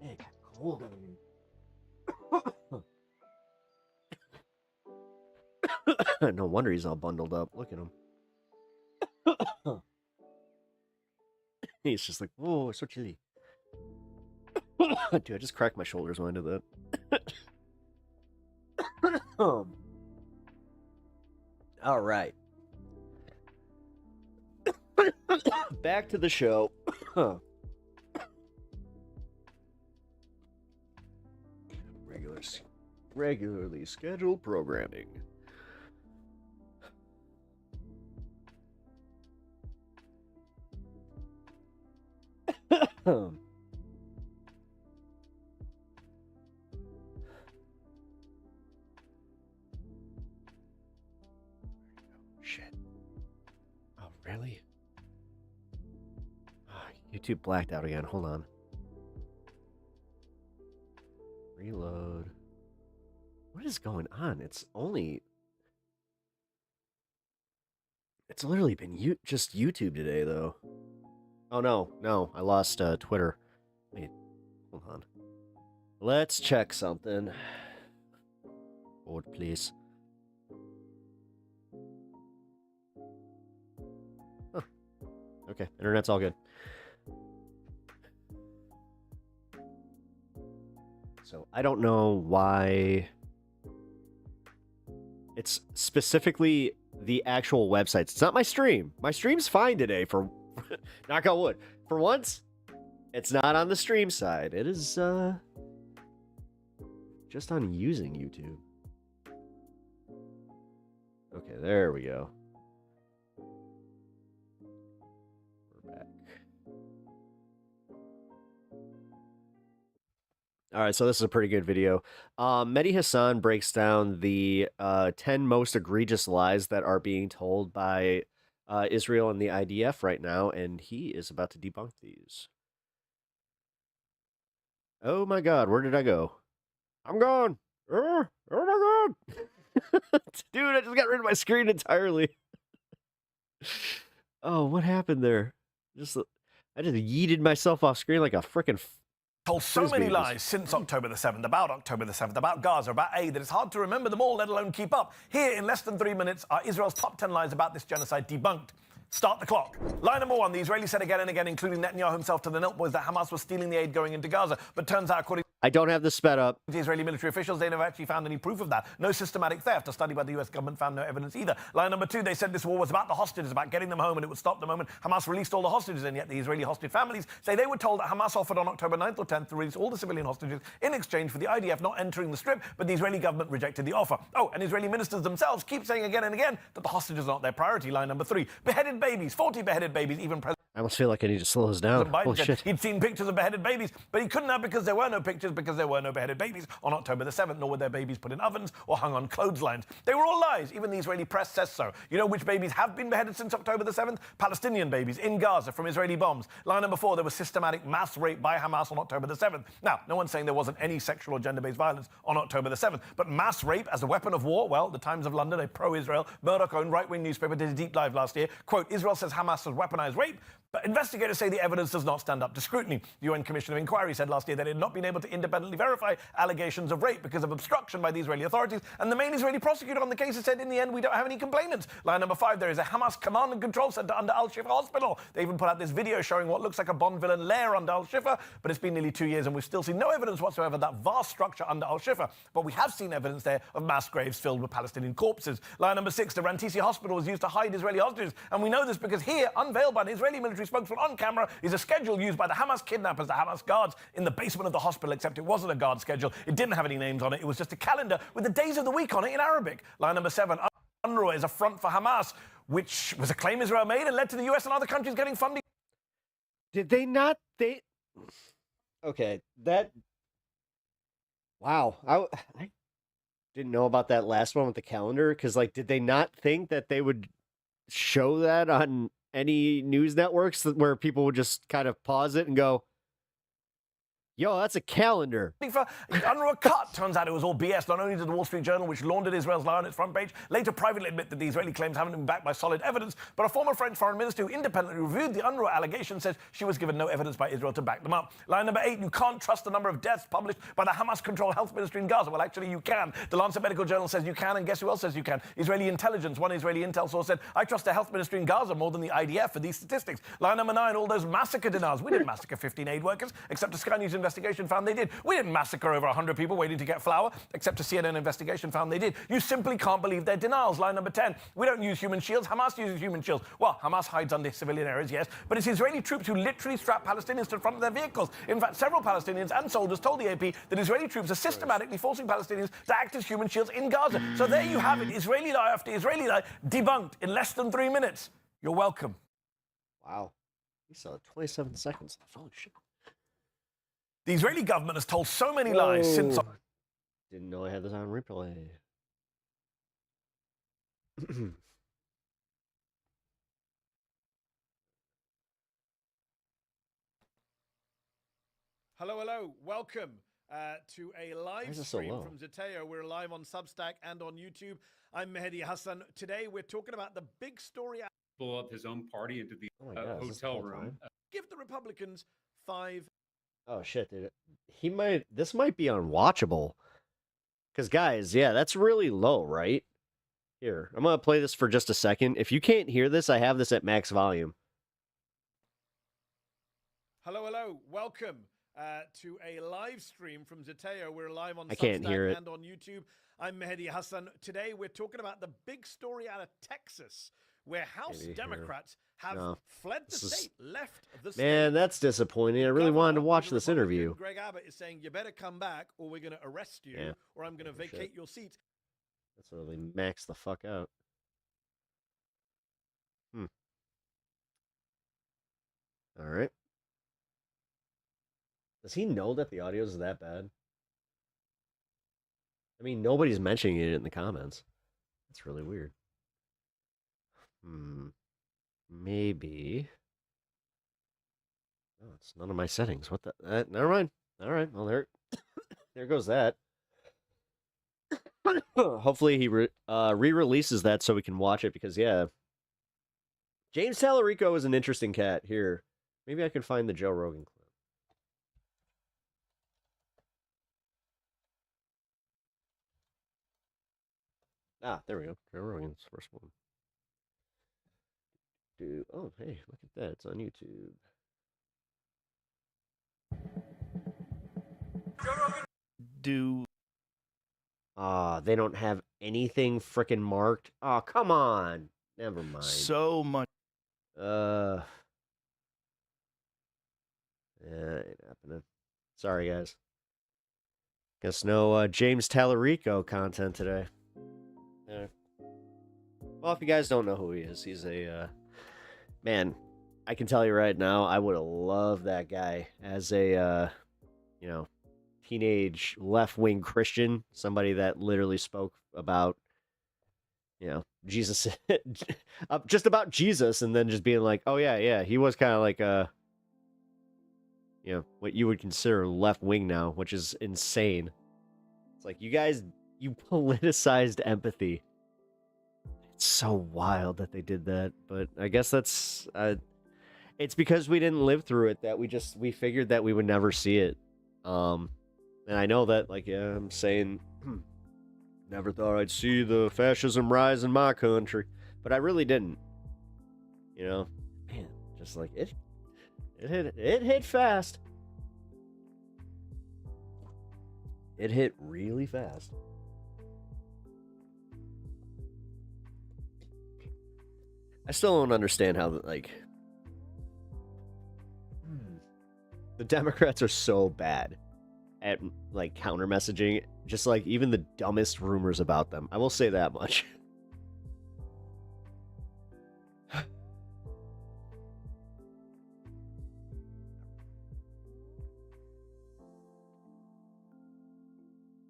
Hey, got cold on me. No wonder he's all bundled up. Look at him. He's just like, whoa, it's so chilly. Dude, I just cracked my shoulders when I did that. All right. Back to the show. Regularly scheduled programming. Shit. Oh, really? Oh, YouTube blacked out again. Hold on. Reload. What is going on? It's literally been just YouTube today, though. Oh, no, I lost Twitter. Wait, hold on. Let's check something. Hold, please. Huh. Okay, internet's all good. So I don't know why it's specifically the actual websites. It's not my stream. My stream's fine today for knock on wood. For once, it's not on the stream side. It is just on using YouTube. Okay, there we go. We're back. All right, so this is a pretty good video. Mehdi Hassan breaks down the 10 most egregious lies that are being told by Israel and the IDF right now, and he is about to debunk these. Oh my God, where did I go? I'm gone. Oh my God. Dude, I just got rid of my screen entirely. Oh, what happened there? I just yeeted myself off screen like a frickin' told so many lies since October the 7th, about October the 7th, about Gaza, about aid, that it's hard to remember them all, let alone keep up. Here, in less than 3 minutes, are Israel's top 10 lies about this genocide debunked. Start the clock. Lie number 1, the Israelis said again and again, including Netanyahu himself to the Nilt Boys, that Hamas was stealing the aid going into Gaza. But turns out, according I don't have this sped up. the Israeli military officials, they never actually found any proof of that. No systematic theft. A study by the US government found no evidence either. Lie number 2, they said this war was about the hostages, about getting them home, and it would stop the moment Hamas released all the hostages, and yet the Israeli hostage families say they were told that Hamas offered on October 9th or 10th to release all the civilian hostages in exchange for the IDF not entering the Strip, but the Israeli government rejected the offer. Oh, and Israeli ministers themselves keep saying again and again that the hostages are not their priority. Lie number 3, beheaded babies, 40 beheaded babies, even President I almost feel like I need to slow this down. Biden Holy said shit. he'd seen pictures of beheaded babies, but he couldn't have because there were no pictures, because there were no beheaded babies on October the 7th, nor were their babies put in ovens or hung on clotheslines. They were all lies. Even the Israeli press says so. You know which babies have been beheaded since October the 7th? Palestinian babies in Gaza from Israeli bombs. Lie number 4, there was systematic mass rape by Hamas on October the 7th. Now, no one's saying there wasn't any sexual or gender-based violence on October the 7th, but mass rape as a weapon of war, well, the Times of London, a pro-Israel, Murdoch-owned right-wing newspaper, did a deep dive last year. Quote, Israel says Hamas has weaponized rape, but investigators say the evidence does not stand up to scrutiny. The UN Commission of Inquiry said last year that it had not been able to independently verify allegations of rape because of obstruction by the Israeli authorities, and the main Israeli prosecutor on the case has said, in the end, we don't have any complainants. Lie number 5, there is a Hamas command and control center under Al-Shifa Hospital. They even put out this video showing what looks like a Bond villain lair under Al-Shifa, but it's been nearly 2 years and we've still seen no evidence whatsoever of that vast structure under Al-Shifa. But we have seen evidence there of mass graves filled with Palestinian corpses. Lie number 6, the Rantisi Hospital was used to hide Israeli hostages, and we know this because here, unveiled by an Israeli military spokesman on camera, is a schedule used by the Hamas kidnappers, the Hamas guards, in the basement of the hospital, except it wasn't a guard schedule. It didn't have any names on it. It was just a calendar with the days of the week on it in Arabic. Line number 7, UNRWA is a front for Hamas, which was a claim Israel made and led to the US and other countries getting funding. Did they not? Okay, that... Wow. I didn't know about that last one with the calendar, because, like, did they not think that they would show that on any news networks where people would just kind of pause it and go, yo, that's a calendar. For UNRWA cut. Turns out it was all BS. Not only did the Wall Street Journal, which laundered Israel's lie on its front page, later privately admit that the Israeli claims haven't been backed by solid evidence, but a former French foreign minister who independently reviewed the UNRWA allegations says she was given no evidence by Israel to back them up. Line number 8, you can't trust the number of deaths published by the Hamas-controlled health ministry in Gaza. Well, actually, you can. The Lancet Medical Journal says you can, and guess who else says you can? Israeli intelligence. One Israeli intel source said, I trust the health ministry in Gaza more than the IDF for these statistics. Line number 9, all those massacre denials. We didn't massacre 15 aid workers, except a Sky News investigation found they did. We didn't massacre over 100 people waiting to get flour, except a CNN investigation found they did. You simply can't believe their denials. Line number 10, we don't use human shields. Hamas uses human shields. Well, Hamas hides under civilian areas, yes, but it's Israeli troops who literally strap Palestinians to the front of their vehicles. In fact, several Palestinians and soldiers told the AP that Israeli troops are systematically forcing Palestinians to act as human shields in Gaza. So there you have it, Israeli lie after Israeli lie, debunked in less than 3 minutes. You're welcome. Wow. We saw 27 seconds. Holy shit. The Israeli government has told so many lies since... Didn't know I had this on replay. Hello. Welcome to a live stream from Zateo. We're live on Substack and on YouTube. I'm Mehdi Hassan. Today we're talking about the big story... Blow up his own party into the hotel room. Give the Republicans 5. Oh shit, dude. This might be unwatchable. Because guys, yeah, that's really low, right? Here, I'm gonna play this for just a second. If you can't hear this, I have this at max volume. Hello, welcome to a live stream from Zateo. We're live on I can't hear Substack it. and on YouTube. I'm Mehdi Hassan. Today we're talking about the big story out of Texas, where House Democrats have fled the state, left the state. Man, that's disappointing. I really wanted to watch this interview. Greg Abbott is saying, you better come back or we're going to arrest you or I'm going to vacate your seat. That's really maxed the fuck out. All right. Does he know that the audio is that bad? I mean, nobody's mentioning it in the comments. That's really weird. Maybe. Oh, it's none of my settings. What the? Never mind. All right. Well, there goes that. Hopefully he re-releases that so we can watch it because, yeah. James Talarico is an interesting cat. Here. Maybe I can find the Joe Rogan clip. Ah, there we go. Joe Rogan's first one. Oh, hey, look at that. It's on YouTube. They don't have anything freaking marked. Oh, come on. Never mind. So much. Yeah, ain't happening. Sorry, guys. Guess no James Talarico content today. Yeah. Well, if you guys don't know who he is, he's a man. I can tell you right now, I would have loved that guy as a teenage left-wing Christian, somebody that literally spoke about Jesus, just about Jesus, and then just being like, oh yeah, he was kind of like what you would consider left-wing now, which is insane. It's like, you guys, you politicized empathy. It's so wild that they did that, but I guess that's it's because we didn't live through it that we figured that we would never see it. And I know that, like, yeah, I'm saying, never thought I'd see the fascism rise in my country, but I really didn't. Man, just like it hit fast. It hit really fast. I still don't understand how, like, the Democrats are so bad at, like, counter messaging, just like even the dumbest rumors about them. I will say that much.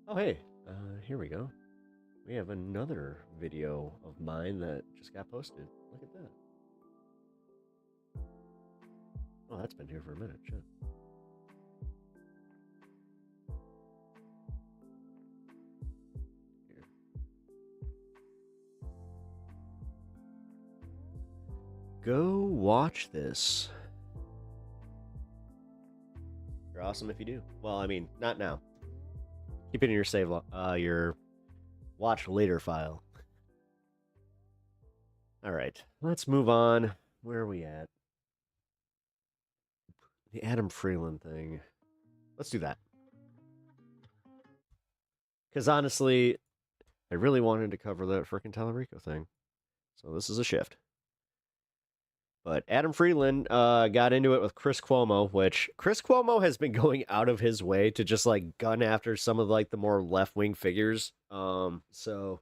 Oh, hey, here we go. We have another video of mine that just got posted. Look at that. Oh, that's been here for a minute. Shit. Here. Go watch this. You're awesome if you do. Well, I mean, not now. Keep it in your your watch later file. All right, let's move on. Where are we at? The Adam Freeland thing. Let's do that. Because honestly, I really wanted to cover that frickin' Talarico thing. So this is a shift. But Adam Freeland got into it with Chris Cuomo, which Chris Cuomo has been going out of his way to just, like, gun after some of, like, the more left-wing figures. So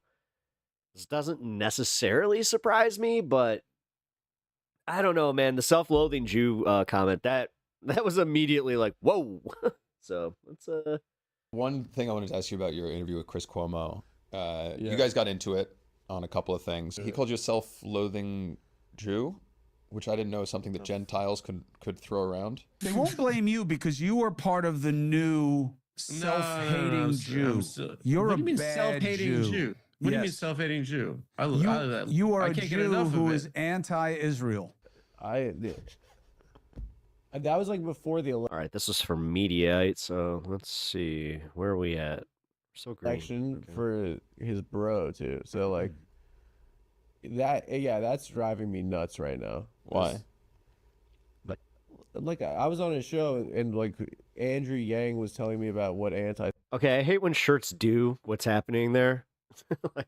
this doesn't necessarily surprise me, but I don't know, man. The self-loathing Jew comment, that was immediately like, whoa. So let's One thing I wanted to ask you about your interview with Chris Cuomo. You guys got into it on a couple of things. He called you a self-loathing Jew, which I didn't know is something that Gentiles could throw around. They won't blame you because you are part of the new self-hating Jew. You're a bad self-hating Jew. What do you mean self-hating Jew? You are a Jew who is anti-Israel. That was like before the election. All right, this is for Mediaite, so let's see. Where are we at? So green. Election for his bro, too. So, like, that's driving me nuts right now. Why? Like, I was on a show, and, like, Andrew Yang was telling me about what Okay, I hate when shirts do what's happening there.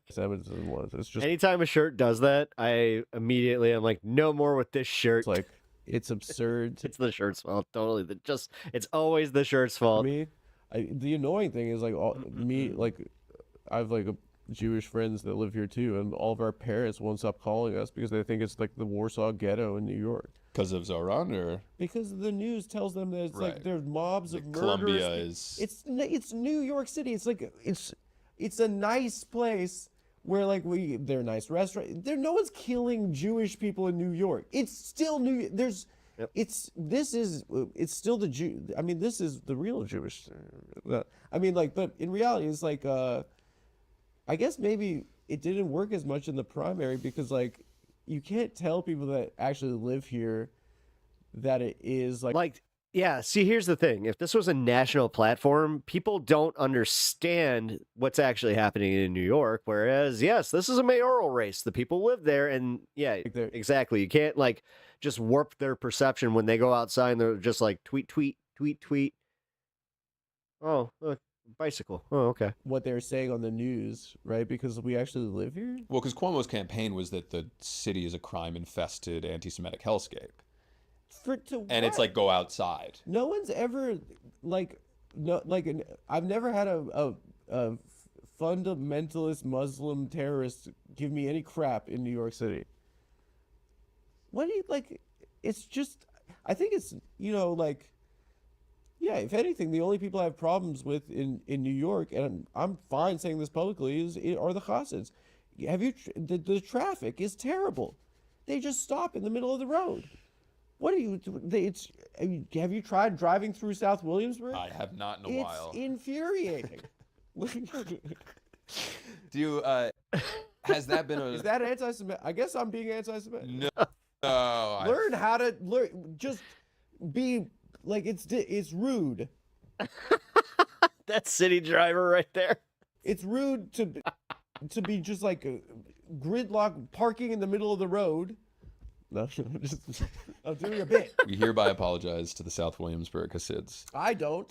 Semitism was. It's just anytime a shirt does that, I'm like, no more with this shirt. It's absurd. It's the shirt's fault, totally. It's always the shirt's fault. The annoying thing is like I have like Jewish friends that live here too, and all of our parents won't stop calling us because they think it's like the Warsaw Ghetto in New York. Because of Zoran, or because the news tells them that it's like there's mobs of murderers. Columbia is. It's New York City. It's like it's a nice place where like they're nice restaurants. No one's killing Jewish people in New York. It's still it's still the Jew. I mean, this is the real Jewish. I mean, like, but in reality, it's like I guess maybe it didn't work as much in the primary because like you can't tell people that actually live here that it is like yeah, see, here's the thing. If this was a national platform, people don't understand what's actually happening in New York. Whereas, yes, this is a mayoral race. The people live there. And yeah, exactly. You can't like just warp their perception when they go outside and they're just like tweet, tweet, tweet, tweet. Oh, look, bicycle. Oh, okay. What they're saying on the news, right? Because we actually live here. Well, because Cuomo's campaign was that the city is a crime-infested anti-Semitic hellscape. And it's like, go outside. No one's ever I've never had a fundamentalist Muslim terrorist give me any crap in New York City. What do you like? It's just, I think it's, yeah, if anything, the only people I have problems with in New York, and I'm fine saying this publicly, are the Hasids. The traffic is terrible. They just stop in the middle of the road. What are you? Have you tried driving through South Williamsburg? I have not in a while. It's infuriating. Do you? Has that been a? Is that anti-Semitic? I guess I'm being anti-Semitic. No. Learn how to just be like it's rude. That city driver right there. It's rude to be just like a gridlock parking in the middle of the road. No, I'm doing a bit. We hereby apologize to the South Williamsburg Hasids. I don't.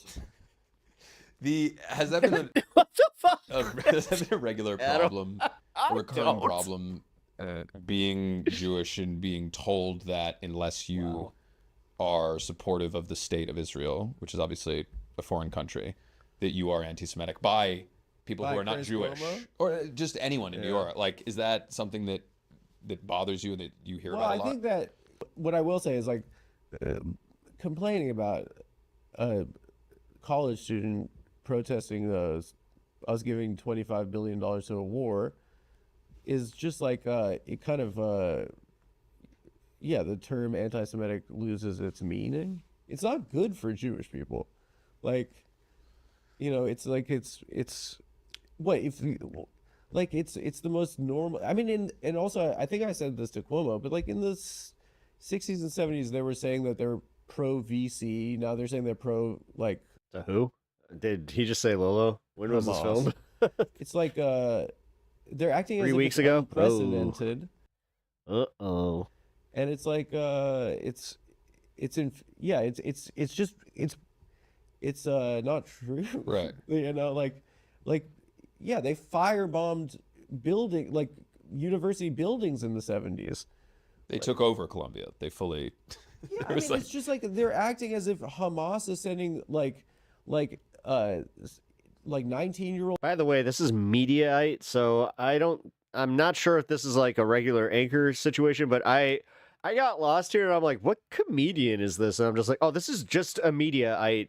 Has that been a what the fuck? Has that been a regular problem, a recurring problem, being Jewish and being told that unless you are supportive of the state of Israel, which is obviously a foreign country, that you are anti-Semitic by people who are not Jewish, or just anyone in New York? Like, is that something that bothers you and that you hear about a lot? I think that what I will say is like complaining about a college student protesting us giving $25 billion to a war is just like it kind of the term anti-Semitic loses its meaning. It's not good for Jewish people. Like, it's like it's what if like it's the most normal. I mean, and also I think I said this to Cuomo, but like in the 60s and 70s, they were saying that they're pro VC. Now they're saying they're pro like. To who? Did he just say Lolo? When was this filmed? It's like they're acting 3 as weeks if it's ago. Unprecedented. Uh-oh. And it's like it's not true. Right. Yeah, they firebombed university buildings in the 70s. They took over Columbia. They fully. Yeah, I mean, it's just like they're acting as if Hamas is sending like 19-year-old. By the way, this is Mediaite, so I'm not sure if this is like a regular anchor situation, but I got lost here and I'm like, what comedian is this? And I'm just like, oh, this is just a Mediaite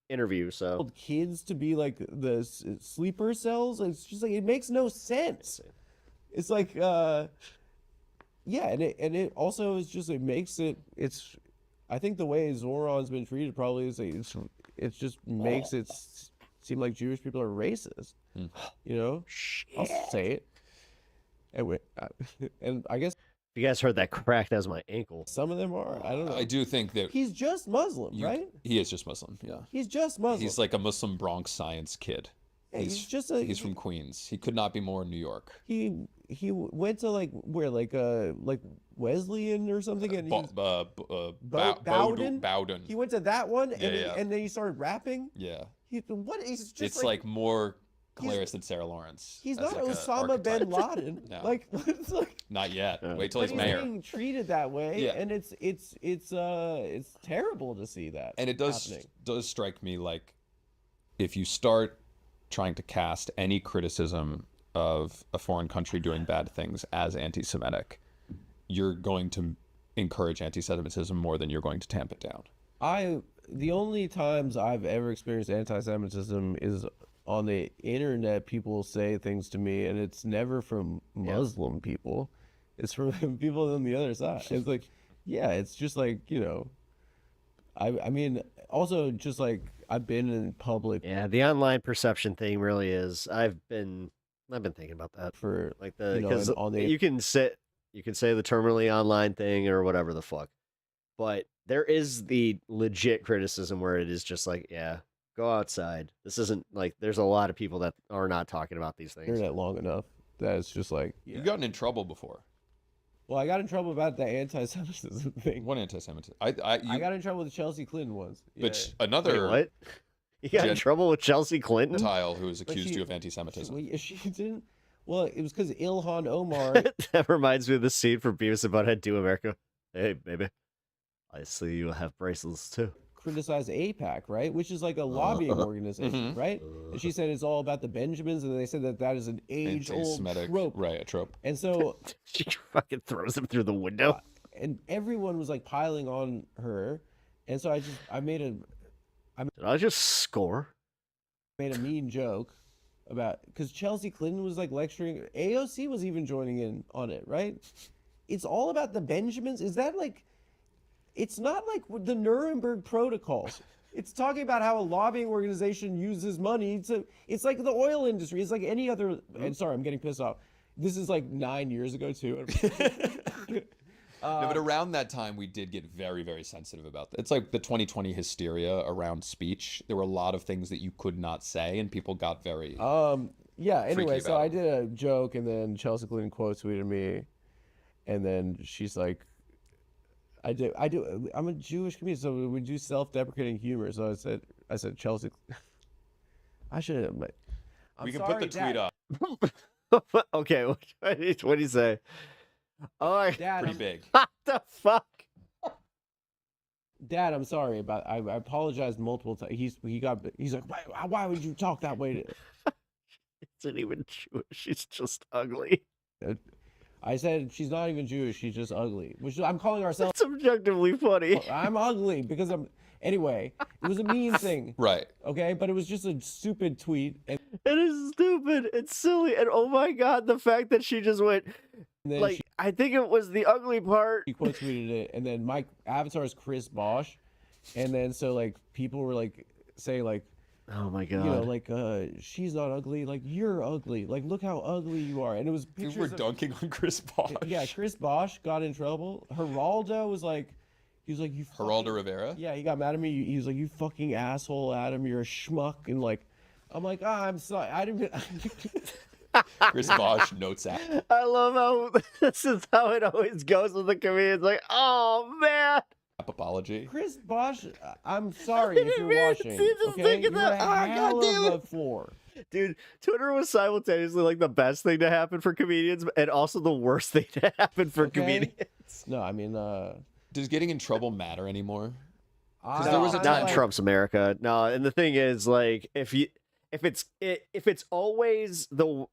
interview. So kids to be like the sleeper cells. It's just like, it makes no sense. It's like and it also is just, it makes it's I think the way Zoran's been treated probably is it just makes it seem like Jewish people are racist. I'll say it anyway. And I guess If you guys heard that crack, that was my ankle. Some of them are. I don't know. I do think that he's just Muslim, right? He is just Muslim. Yeah. He's just Muslim. He's like a Muslim Bronx science kid. Yeah, he's from Queens. He could not be more in New York. He went to like where like Wesleyan or something and Bowdoin. He went to that one and, Yeah. and then he started rapping. Yeah. He's just It's like more Clarice than Sarah Lawrence. He's as not like a Osama bin archetype. Laden. No. Like it's like Not yet. Wait till but he's mayor. being treated that way, Yeah. and it's terrible to see that. And it happening. does strike me like if you start trying to cast any criticism of a foreign country doing bad things as anti-Semitic, you're going to encourage anti-Semitism more than you're going to tamp it down. The only times I've ever experienced anti-Semitism is on the internet. People say things to me, and it's never from Muslim people. It's from people on the other side. It's like, yeah, it's just like, you know, I mean, also just like I've been in public. Yeah, the online perception thing really is. I've been thinking about that for like the you know, because on the you can say the terminally online thing or whatever the fuck, but there is the legit criticism where it is just like, yeah, go outside. This isn't like there's a lot of people that are not talking about these things. Internet long enough that it's just like You've gotten in trouble before. Well, I got in trouble about the anti-Semitism thing. One anti-Semitism. I got in trouble with Chelsea Clinton once. But another. Wait, what? You got in trouble with Chelsea Clinton? Gentile who was accused you of anti-Semitism. She didn't. Well, it was because Ilhan Omar. That reminds me of the scene from Beavis and Butthead Do America. Hey, baby, I see you have bracelets too. Criticized AIPAC, right? Which is like a lobbying organization, right? And she said it's all about the Benjamins, and they said that is an age-old trope. Right, a trope. And so she fucking throws him through the window. And everyone was like piling on her, and so I made a mean joke about because Chelsea Clinton was like lecturing. AOC was even joining in on it, right? It's all about the Benjamins. Is that like? It's not like the Nuremberg Protocols. It's talking about how a lobbying organization uses money to. It's like the oil industry. It's like any other. And sorry, I'm getting pissed off. This is like 9 years ago too. No, but around that time, we did get very, very sensitive about that. It's like the 2020 hysteria around speech. There were a lot of things that you could not say, and people got very. Yeah. Anyway, so about I did a joke, and then Chelsea Clinton quote tweeted me, and then she's like. I do. I'm a Jewish comedian, so we do self-deprecating humor. So I said, Chelsea. I should have. We can put the tweet up. Okay, what do you say? Oh, Dad, pretty big. What the fuck? Dad, I'm sorry about. I apologized multiple times. He's like, why would you talk that way? It's not even Jewish. She's just ugly. I said she's not even Jewish. She's just ugly. Which I'm calling ourselves. It's objectively funny. I'm ugly because I'm. Anyway, it was a mean thing. Right. Okay, but it was just a stupid tweet. And it is stupid. It's silly. And oh my God, the fact that she just went. Like, I think it was the ugly part. He quote tweeted it, and then my avatar is Chris Bosch, and then so like people were like saying like, oh my God, you know, like she's not ugly, like you're ugly, like look how ugly you are, and it was pictures. People were dunking on Chris Bosch. Yeah, Chris Bosch got in trouble. Geraldo was like, he was like, you. Geraldo Rivera. Yeah, he got mad at me. He was like, you fucking asshole, Adam, you're a schmuck, and like, I'm like, I'm sorry, I didn't. Chris Bosch notes that. I love how this is how it always goes with the comedians. Like, oh man. Apology. Chris Bosch, I'm sorry if you're watching. Okay, you're a hell of a four. Dude, Twitter was simultaneously like the best thing to happen for comedians and also the worst thing to happen for comedians. No, I mean, does getting in trouble matter anymore? There was not in Trump's America. No, and the thing is, like, if it's always the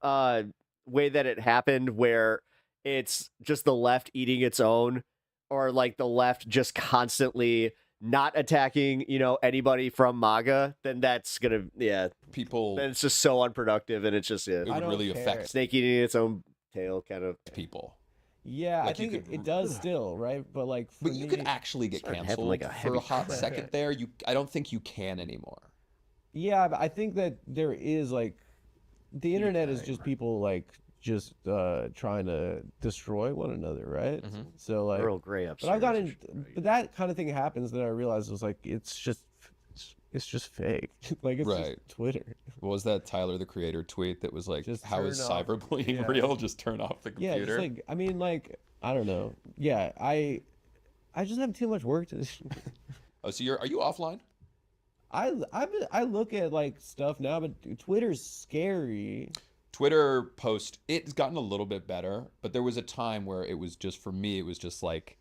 way that it happened, where it's just the left eating its own, or like the left just constantly not attacking, you know, anybody from MAGA, then that's gonna people. Then it's just so unproductive, and it's just it would really affect snake eating its own tail, kind of people. Yeah, like I think it does still, right? But like, you could actually get canceled for a hot second there. I don't think you can anymore. Yeah, but I think that there is like, the internet is just people like just trying to destroy one another, right? So like Earl Grey but I've gotten but that kind of thing happens, then I realized it was like it's just fake. Like it's just Twitter. What was that Tyler the Creator tweet that was like, Just how is turn off- cyberbullying real? Just turn off the Yeah, computer. just like I mean, like I don't know. Yeah, I just have too much work to. Oh, so are you offline? I look at like stuff now, but Twitter's scary. Twitter post, it's gotten a little bit better, but there was a time where it was just, for me, it was just like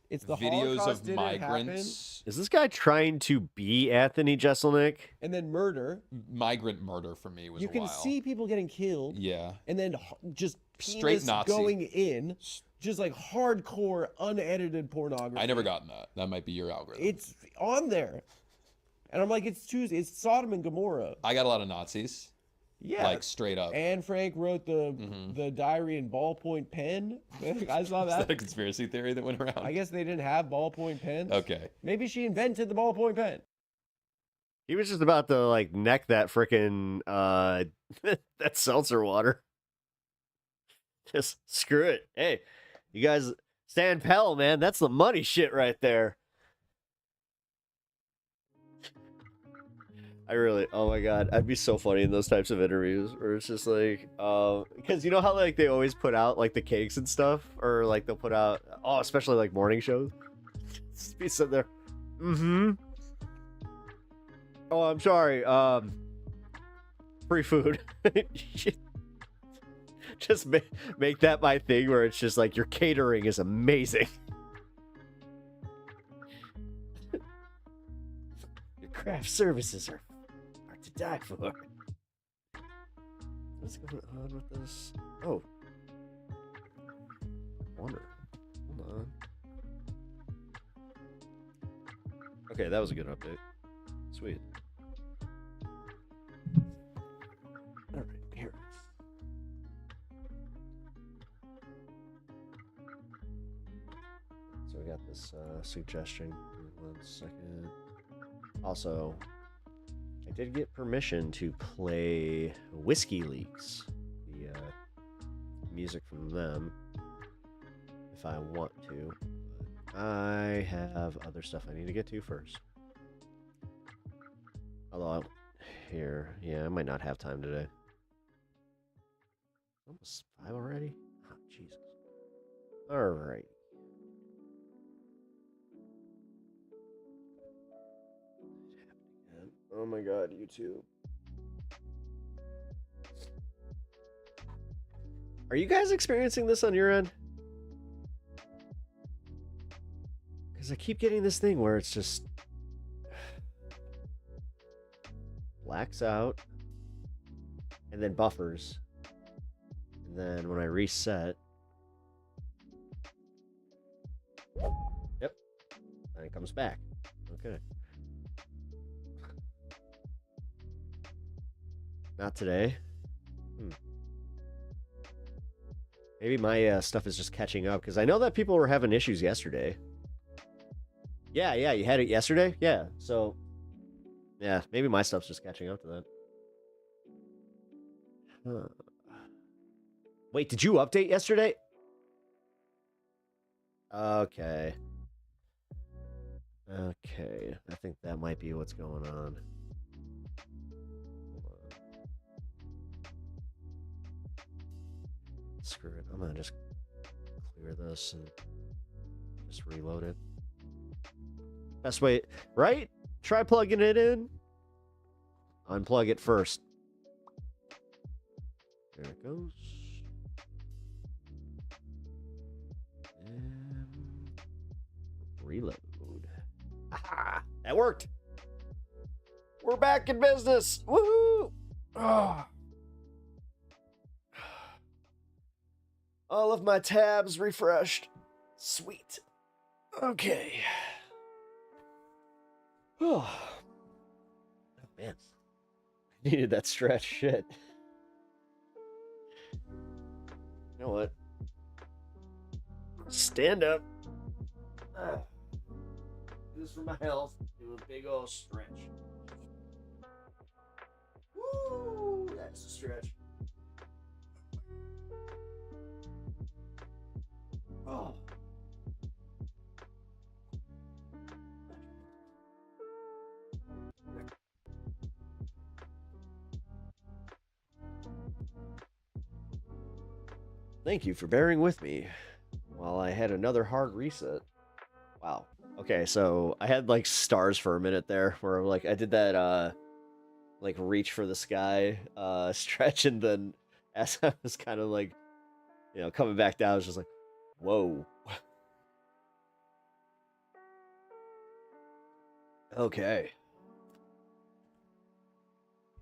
it's the videos Holocaust of didn't migrants. Is this guy trying to be Anthony Jeselnik? And then murder. Migrant murder for me was you a can while. see people getting killed. Yeah. And then just Straight penis Nazi. going in, just like hardcore unedited pornography. I never gotten that. That might be your algorithm. It's on there. And I'm like, it's Sodom and Gomorrah. I got a lot of Nazis. Yeah. Like straight up. Anne Frank wrote the diary in ballpoint pen. I saw that. Is that a conspiracy theory that went around? I guess they didn't have ballpoint pens. Okay. Maybe she invented the ballpoint pen. He was just about to like neck that frickin' that seltzer water. Just screw it. Hey, you guys stand pell, man. That's the money shit right there. Oh my god, I'd be so funny in those types of interviews where it's just like, because you know how like they always put out like the cakes and stuff, or like they'll put out, especially like morning shows. Just be sitting there, oh, I'm sorry, free food. Just make that my thing where it's just like your catering is amazing. Your craft services are to die for. What's going on with this? Oh. Wonder. Hold on. Okay, that was a good update. Sweet. Alright, here. So we got this suggestion. One second. Also, I did get permission to play Whiskey Leaks, the music from them, if I want to. But I have other stuff I need to get to first. Although, I might not have time today. Almost 5 already? Oh, Jesus. Alright. Oh my god, YouTube. Are you guys experiencing this on your end? Because I keep getting this thing where it's just blacks out and then buffers. And then when I reset, yep, and it comes back. Okay. Not today. Maybe my stuff is just catching up, because I know that people were having issues yesterday. Yeah, you had it yesterday? Yeah, so... yeah, maybe my stuff's just catching up to that. Huh. Wait, did you update yesterday? Okay. Okay, I think that might be what's going on. Screw it. I'm gonna just clear this and just reload it. Best way, right? Try plugging it in. Unplug it first. There it goes. And reload. Aha! That worked. We're back in business. Woohoo! Oh. All of my tabs refreshed. Sweet. Okay. Oh, man. I needed that stretch. Shit. You know what? Stand up. Do this for my health. Do a big old stretch. Woo! That's a stretch. Oh. Thank you for bearing with me while I had another hard reset. Wow. Okay, so I had like stars for a minute there where like I did that like reach for the sky stretch, and then as I was kind of like, you know, coming back down, I was just like, whoa. Okay.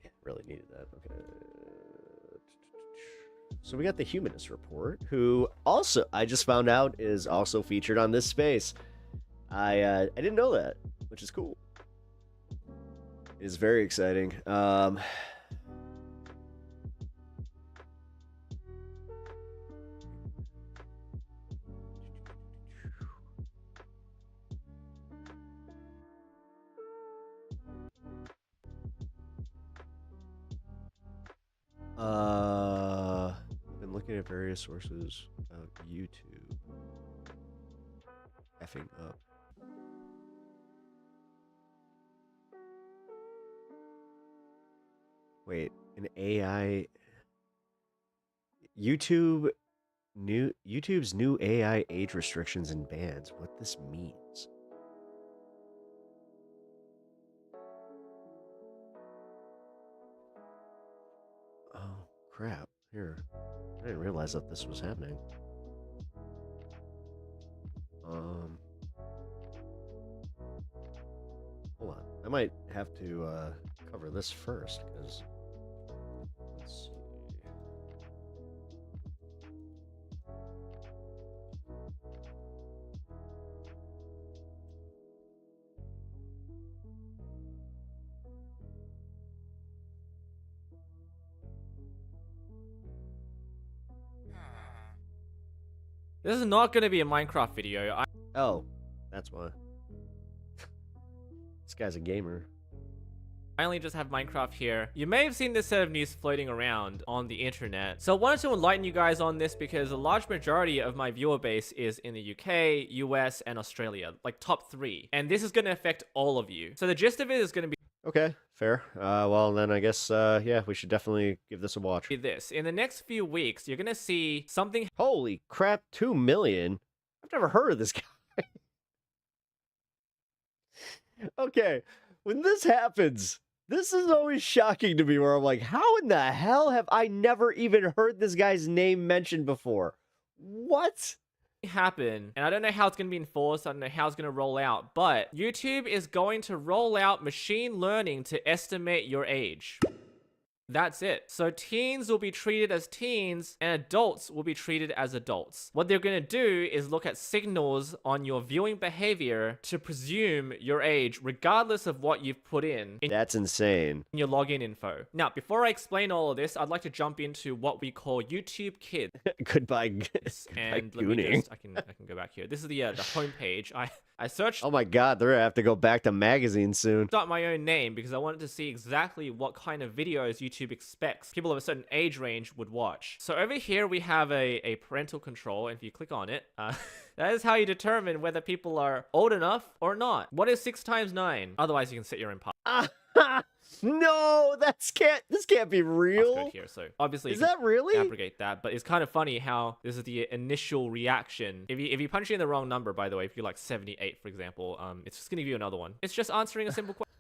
Yeah, really needed that. Okay. So we got the Humanist Report, who also, I just found out, is also featured on this space. I didn't know that, which is cool. It is very exciting. I've been looking at various sources of YouTube effing up. Wait, an AI YouTube's new AI age restrictions and bans. What this means? Oh crap! Here, I didn't realize that this was happening. Hold on. I might have to cover this first because let's see. This is not going to be a Minecraft video. Oh, that's why. This guy's a gamer. I only just have Minecraft here. You may have seen this set of news floating around on the internet. So I wanted to enlighten you guys on this because a large majority of my viewer base is in the UK, US, and Australia. Like top 3. And this is going to affect all of you. So the gist of it is going to be... Okay, fair. Well, then I guess, yeah, we should definitely give this a watch. This. In the next few weeks, you're going to see something... Holy crap, 2 million? I've never heard of this guy. Okay, when this happens, this is always shocking to me where I'm like, how in the hell have I never even heard this guy's name mentioned before? What? Happen, and I don't know how it's going to be enforced. I don't know how it's going to roll out, but YouTube is going to roll out machine learning to estimate your age. That's it. So teens will be treated as teens and adults will be treated as adults. What they're going to do is look at signals on your viewing behavior to presume your age regardless of what you've put in. That's insane. Your login info. Now, before I explain all of this, I'd like to jump into what we call YouTube Kids. Goodbye. And let me just, I can go back here. This is the homepage. I searched. Oh my god, they're gonna have to go back to magazines soon. Start my own name because I wanted to see exactly what kind of videos YouTube expects people of a certain age range would watch. So over here we have a parental control, and if you click on it, that is how you determine whether people are old enough or not. What is 6 times 9? Otherwise, you can set your own path. No, this can't be real. Here. So obviously, is that really? Abrogate that, but it's kind of funny how this is the initial reaction. If you punch in the wrong number, by the way, if you're like 78, for example, it's just gonna give you another one. It's just answering a simple question.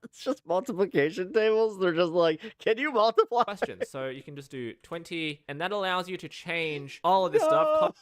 It's just multiplication tables. They're just like, can you multiply? Questions. So you can just do 20, and that allows you to change all of this stuff.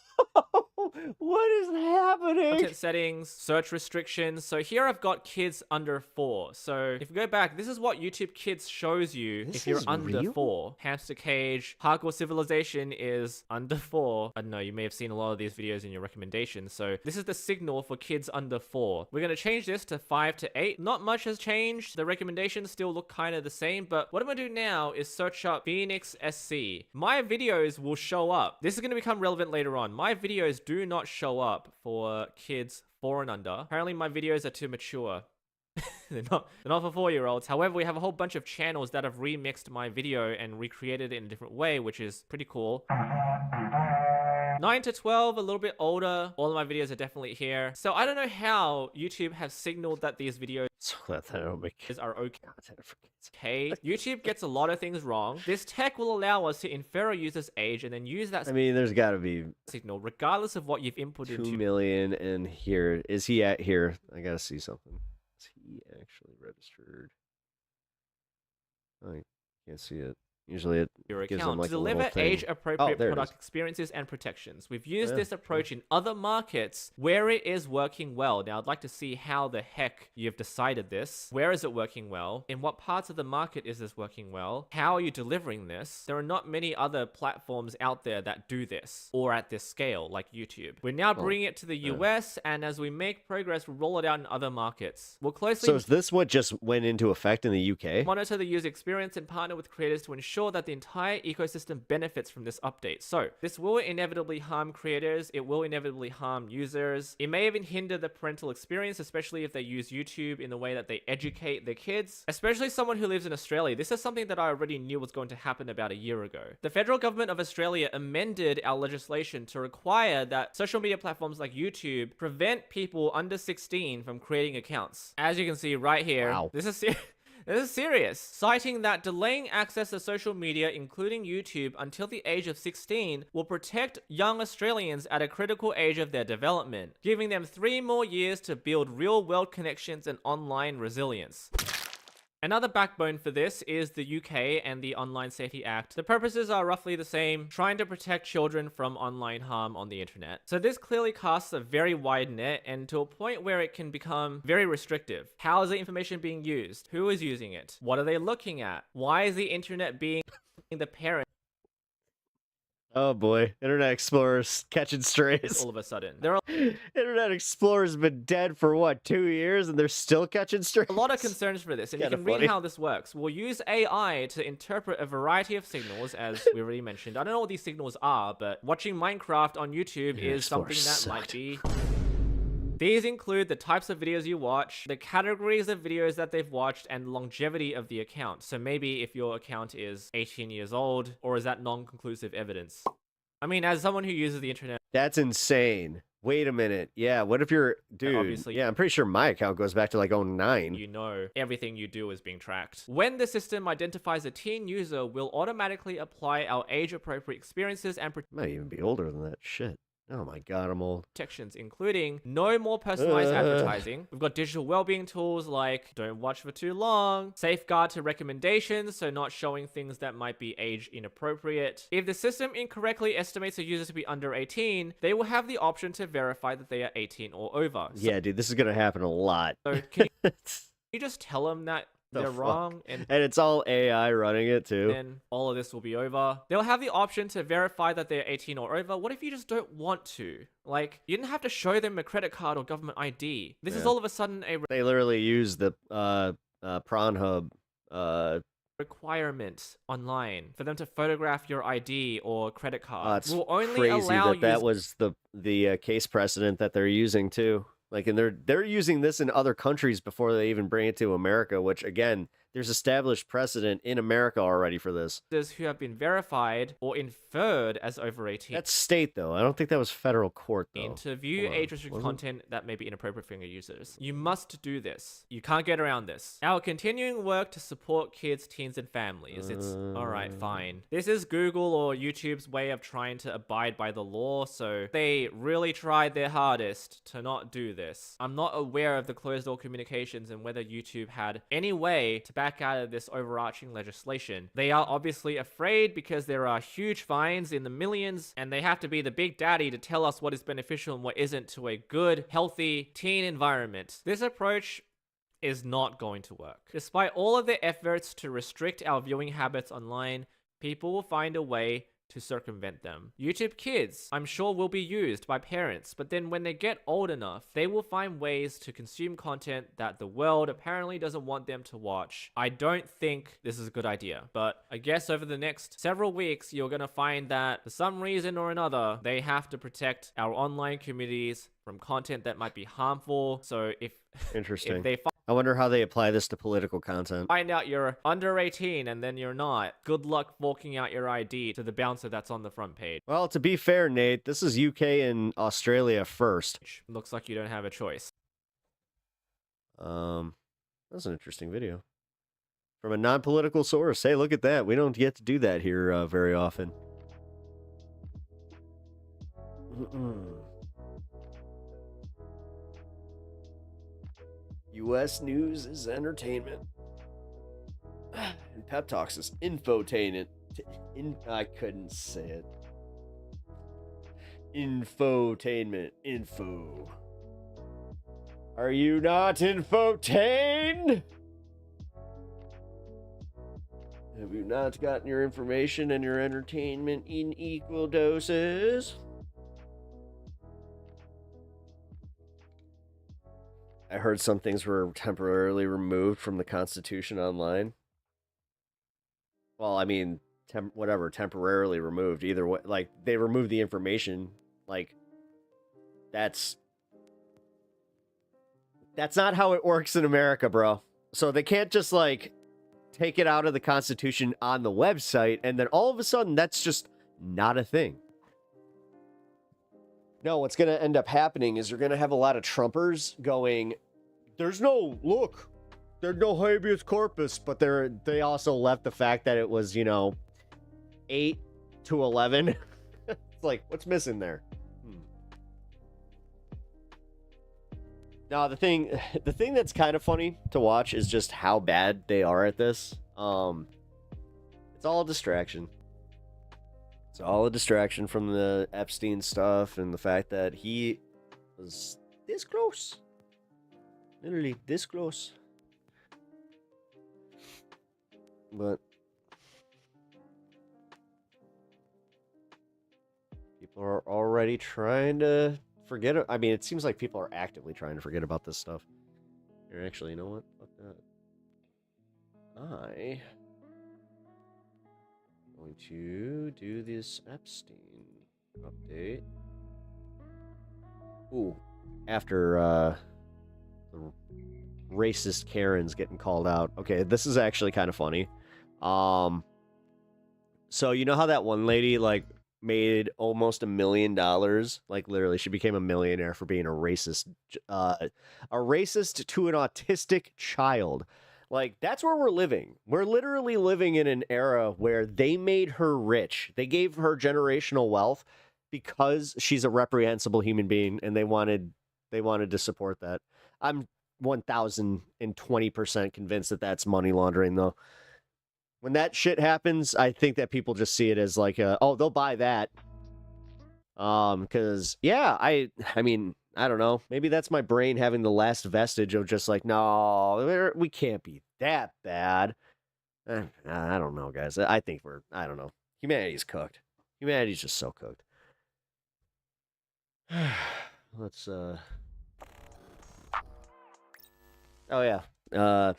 What is happening? Content settings, search restrictions. So here I've got kids under 4. So if you go back, this is what YouTube Kids shows you if you're under 4. Hamster cage, hardcore civilization is under 4. I don't know, you may have seen a lot of these videos in your recommendations. So this is the signal for kids under 4. We're going to change this to 5 to 8. Not much has changed. The recommendations still look kind of the same, but what I'm going to do now is search up Phoenix SC. My videos will show up. This is going to become relevant later on. My videos do not show up for kids 4 and under. Apparently my videos are too mature. they're not for 4-year-olds. However, we have a whole bunch of channels that have remixed my video and recreated it in a different way, which is pretty cool. 9 to 12, a little bit older. All of my videos are definitely here. So I don't know how YouTube has signaled that these videos are okay. YouTube gets a lot of things wrong. This tech will allow us to infer a user's age and then use that there's got to be signal regardless of what you've inputted 2 into. million, and here is he at here? I gotta see something. Is he actually registered? I can't see it. Usually it Your gives account them like to a little deliver thing. age-appropriate there it product is. experiences and protections. We've used Yeah, this approach in other markets where it is working well. Now, I'd like to see how the heck you've decided this. Where is it working well? In what parts of the market is this working well? How are you delivering this? There are not many other platforms out there that do this, or at this scale, like YouTube. We're now bringing it to the US, and as we make progress, we'll roll it out in other markets. We'll closely So is this what just went into effect in the UK? monitor the user experience and partner with creators to ensure that the entire ecosystem benefits from this update. So this will inevitably harm creators. It will inevitably harm users. It may even hinder the parental experience, especially if they use YouTube in the way that they educate their kids. Especially someone who lives in Australia. This is something that I already knew was going to happen about a year ago. The federal government of Australia amended our legislation to require that social media platforms like YouTube prevent people under 16 from creating accounts. As you can see right here, this is serious, citing that delaying access to social media, including YouTube, until the age of 16 will protect young Australians at a critical age of their development, giving them 3 more years to build real-world connections and online resilience. Another backbone for this is the UK and the Online Safety Act. The purposes are roughly the same, trying to protect children from online harm on the internet. So this clearly casts a very wide net, and to a point where it can become very restrictive. How is the information being used? Who is using it? What are they looking at? Why is the internet being the parent? Oh boy, Internet Explorer's catching strays. All of a sudden, there are Internet Explorer's been dead for what, 2 years, and they're still catching strays. a lot of concerns for this, and you can read how this works. We'll use AI to interpret a variety of signals, as we already mentioned. I don't know what these signals are, but watching Minecraft on YouTube is something that might be. These include the types of videos you watch, the categories of videos that they've watched, and longevity of the account. So maybe if your account is 18 years old, or is that non-conclusive evidence? I mean, as someone who uses the internet... That's insane. Wait a minute. Yeah, what if you're... Dude, obviously, yeah, I'm pretty sure my account goes back to like 09. You know everything you do is being tracked. When the system identifies a teen user, we'll automatically apply our age-appropriate experiences and... Might even be older than that. Shit. Oh my god, I'm old. Protections, including no more personalized advertising. We've got digital well-being tools like don't watch for too long, safeguard to recommendations, so not showing things that might be age inappropriate. If the system incorrectly estimates a user to be under 18, they will have the option to verify that they are 18 or over. Yeah, dude, this is gonna happen a lot. So can you just tell them that they're wrong, and it's all AI running it too. Then all of this will be over. They'll have the option to verify that they're 18 or over. What if you just don't want to? Like, you didn't have to show them a credit card or government ID. This is all of a sudden a they literally use the Pornhub requirement online for them to photograph your ID or credit card. It's will only crazy allow that was the case precedent that they're using too. Like, and they're using this in other countries before they even bring it to America, which, again, there's established precedent in America already for this. Who have been verified or inferred as over 18. That's state, though. I don't think that was federal court, though. To view age-restricted content that may be inappropriate for your users. You must do this. You can't get around this. Our continuing work to support kids, teens, and families. It's alright, fine. This is Google or YouTube's way of trying to abide by the law, so they really tried their hardest to not do this. I'm not aware of the closed-door communications and whether YouTube had any way to back out of this overarching legislation. They are obviously afraid because there are huge fines in the millions, and they have to be the big daddy to tell us what is beneficial and what isn't to a good, healthy teen environment. This approach is not going to work. Despite all of their efforts to restrict our viewing habits online, people will find a way to circumvent them. YouTube Kids, I'm sure, will be used by parents, but then when they get old enough, they will find ways to consume content that the world apparently doesn't want them to watch. I don't think this is a good idea, but I guess over the next several weeks, you're gonna find that for some reason or another, they have to protect our online communities from content that might be harmful. So if Interesting. if they I wonder how they apply this to political content. Find out you're under 18 and then you're not. Good luck forking out your ID to the bouncer that's on the front page. Well, to be fair, Nate, this is UK and Australia first. Looks like you don't have a choice. That's an interesting video. From a non-political source. Hey, look at that. We don't get to do that here very often. U.S. news is entertainment. And Pep Talks is infotainment. I couldn't say it. Infotainment. Info. Are you not infotained? Have you not gotten your information and your entertainment in equal doses? I heard some things were temporarily removed from the Constitution online. Well, I mean, whatever, temporarily removed. Either way, like, they removed the information. Like, that's not how it works in America, bro. So they can't just, like, take it out of the Constitution on the website, and then all of a sudden, that's just not a thing. No, what's going to end up happening is you're going to have a lot of Trumpers going, there's no habeas corpus, but they also left the fact that it was, 8 to 11. It's like, what's missing there? Now, the thing that's kind of funny to watch is just how bad they are at this. It's all a distraction. It's all a distraction from the Epstein stuff and the fact that he was this close. Literally this close. But people are already trying to forget it. I mean, it seems like people are actively trying to forget about this stuff. Here, actually, you know what? Fuck that. Going to do this Epstein update. Ooh, after the racist Karens getting called out. Okay, this is actually kind of funny. So you know how that one lady like made almost $1 million? Like literally, she became a millionaire for being a racist to an autistic child. Like, that's where we're living. We're literally living in an era where they made her rich. They gave her generational wealth because she's a reprehensible human being, and they wanted to support that. I'm 1020% convinced that that's money laundering, though. When that shit happens, I think that people just see it as like, oh, they'll buy that. Because, yeah, I mean, I don't know. Maybe that's my brain having the last vestige of just like, no, we can't be that bad. I don't know, guys. I think I don't know. Humanity's cooked. Humanity's just so cooked. Let's, oh, yeah. The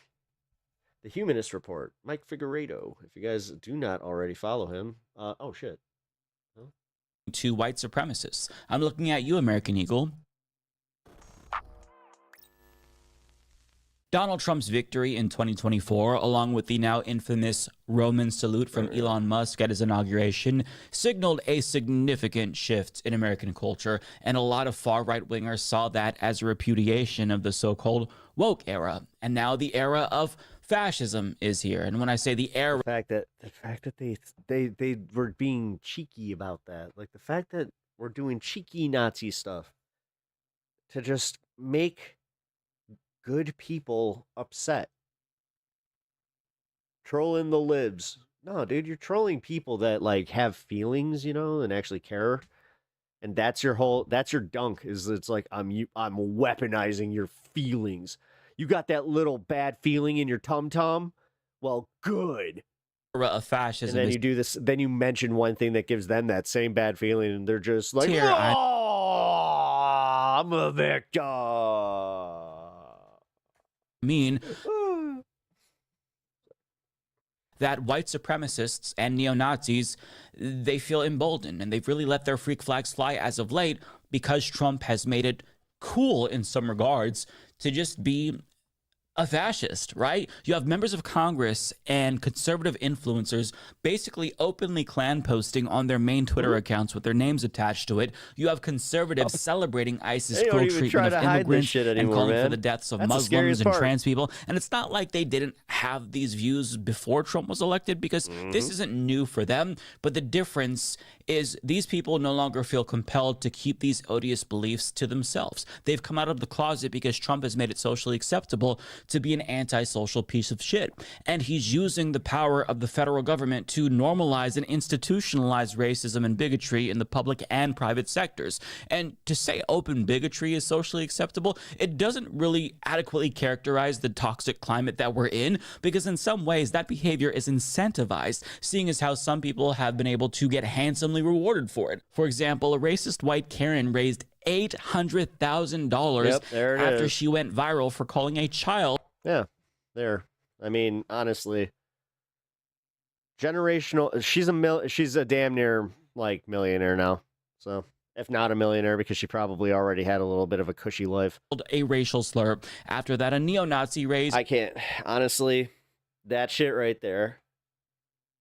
Humanist Report. Mike Figueredo. If you guys do not already follow him. Oh, shit. Huh? To white supremacists. I'm looking at you, American Eagle. Donald Trump's victory in 2024, along with the now infamous Roman salute from Elon Musk at his inauguration, signaled a significant shift in American culture, and a lot of far-right wingers saw that as a repudiation of the so-called woke era. And now the era of fascism is here. And when I say the era, the fact that they were being cheeky about that, like the fact that we're doing cheeky Nazi stuff to just make good people upset. Trolling the libs. No, dude, you're trolling people that like have feelings, and actually care. And that's your dunk, is it's like I'm weaponizing your feelings. You got that little bad feeling in your tum-tum? Well, good. Of fascism. And then you do this, then you mention one thing that gives them that same bad feeling, and they're just like, I'm a victim. That white supremacists and neo-Nazis, they feel emboldened, and they've really let their freak flags fly as of late because Trump has made it cool in some regards to just be a fascist, right? You have members of Congress and conservative influencers basically openly Klan posting on their main Twitter accounts with their names attached to it. You have conservatives celebrating ISIS cruel treatment of immigrants and calling for the deaths of Muslims and trans people. And it's not like they didn't have these views before Trump was elected, because this isn't new for them. But the difference is these people no longer feel compelled to keep these odious beliefs to themselves. They've come out of the closet because Trump has made it socially acceptable to be an antisocial piece of shit. And he's using the power of the federal government to normalize and institutionalize racism and bigotry in the public and private sectors. And to say open bigotry is socially acceptable, it doesn't really adequately characterize the toxic climate that we're in, because in some ways that behavior is incentivized, seeing as how some people have been able to get handsomely rewarded for it. For example, a racist white Karen raised $800,000 after she went viral for calling a child. Yeah, there. I mean, honestly, generational. She's a damn near like millionaire now. So, if not a millionaire, because she probably already had a little bit of a cushy life. A racial slur. After that, a neo-Nazi raised. I can't. Honestly, that shit right there.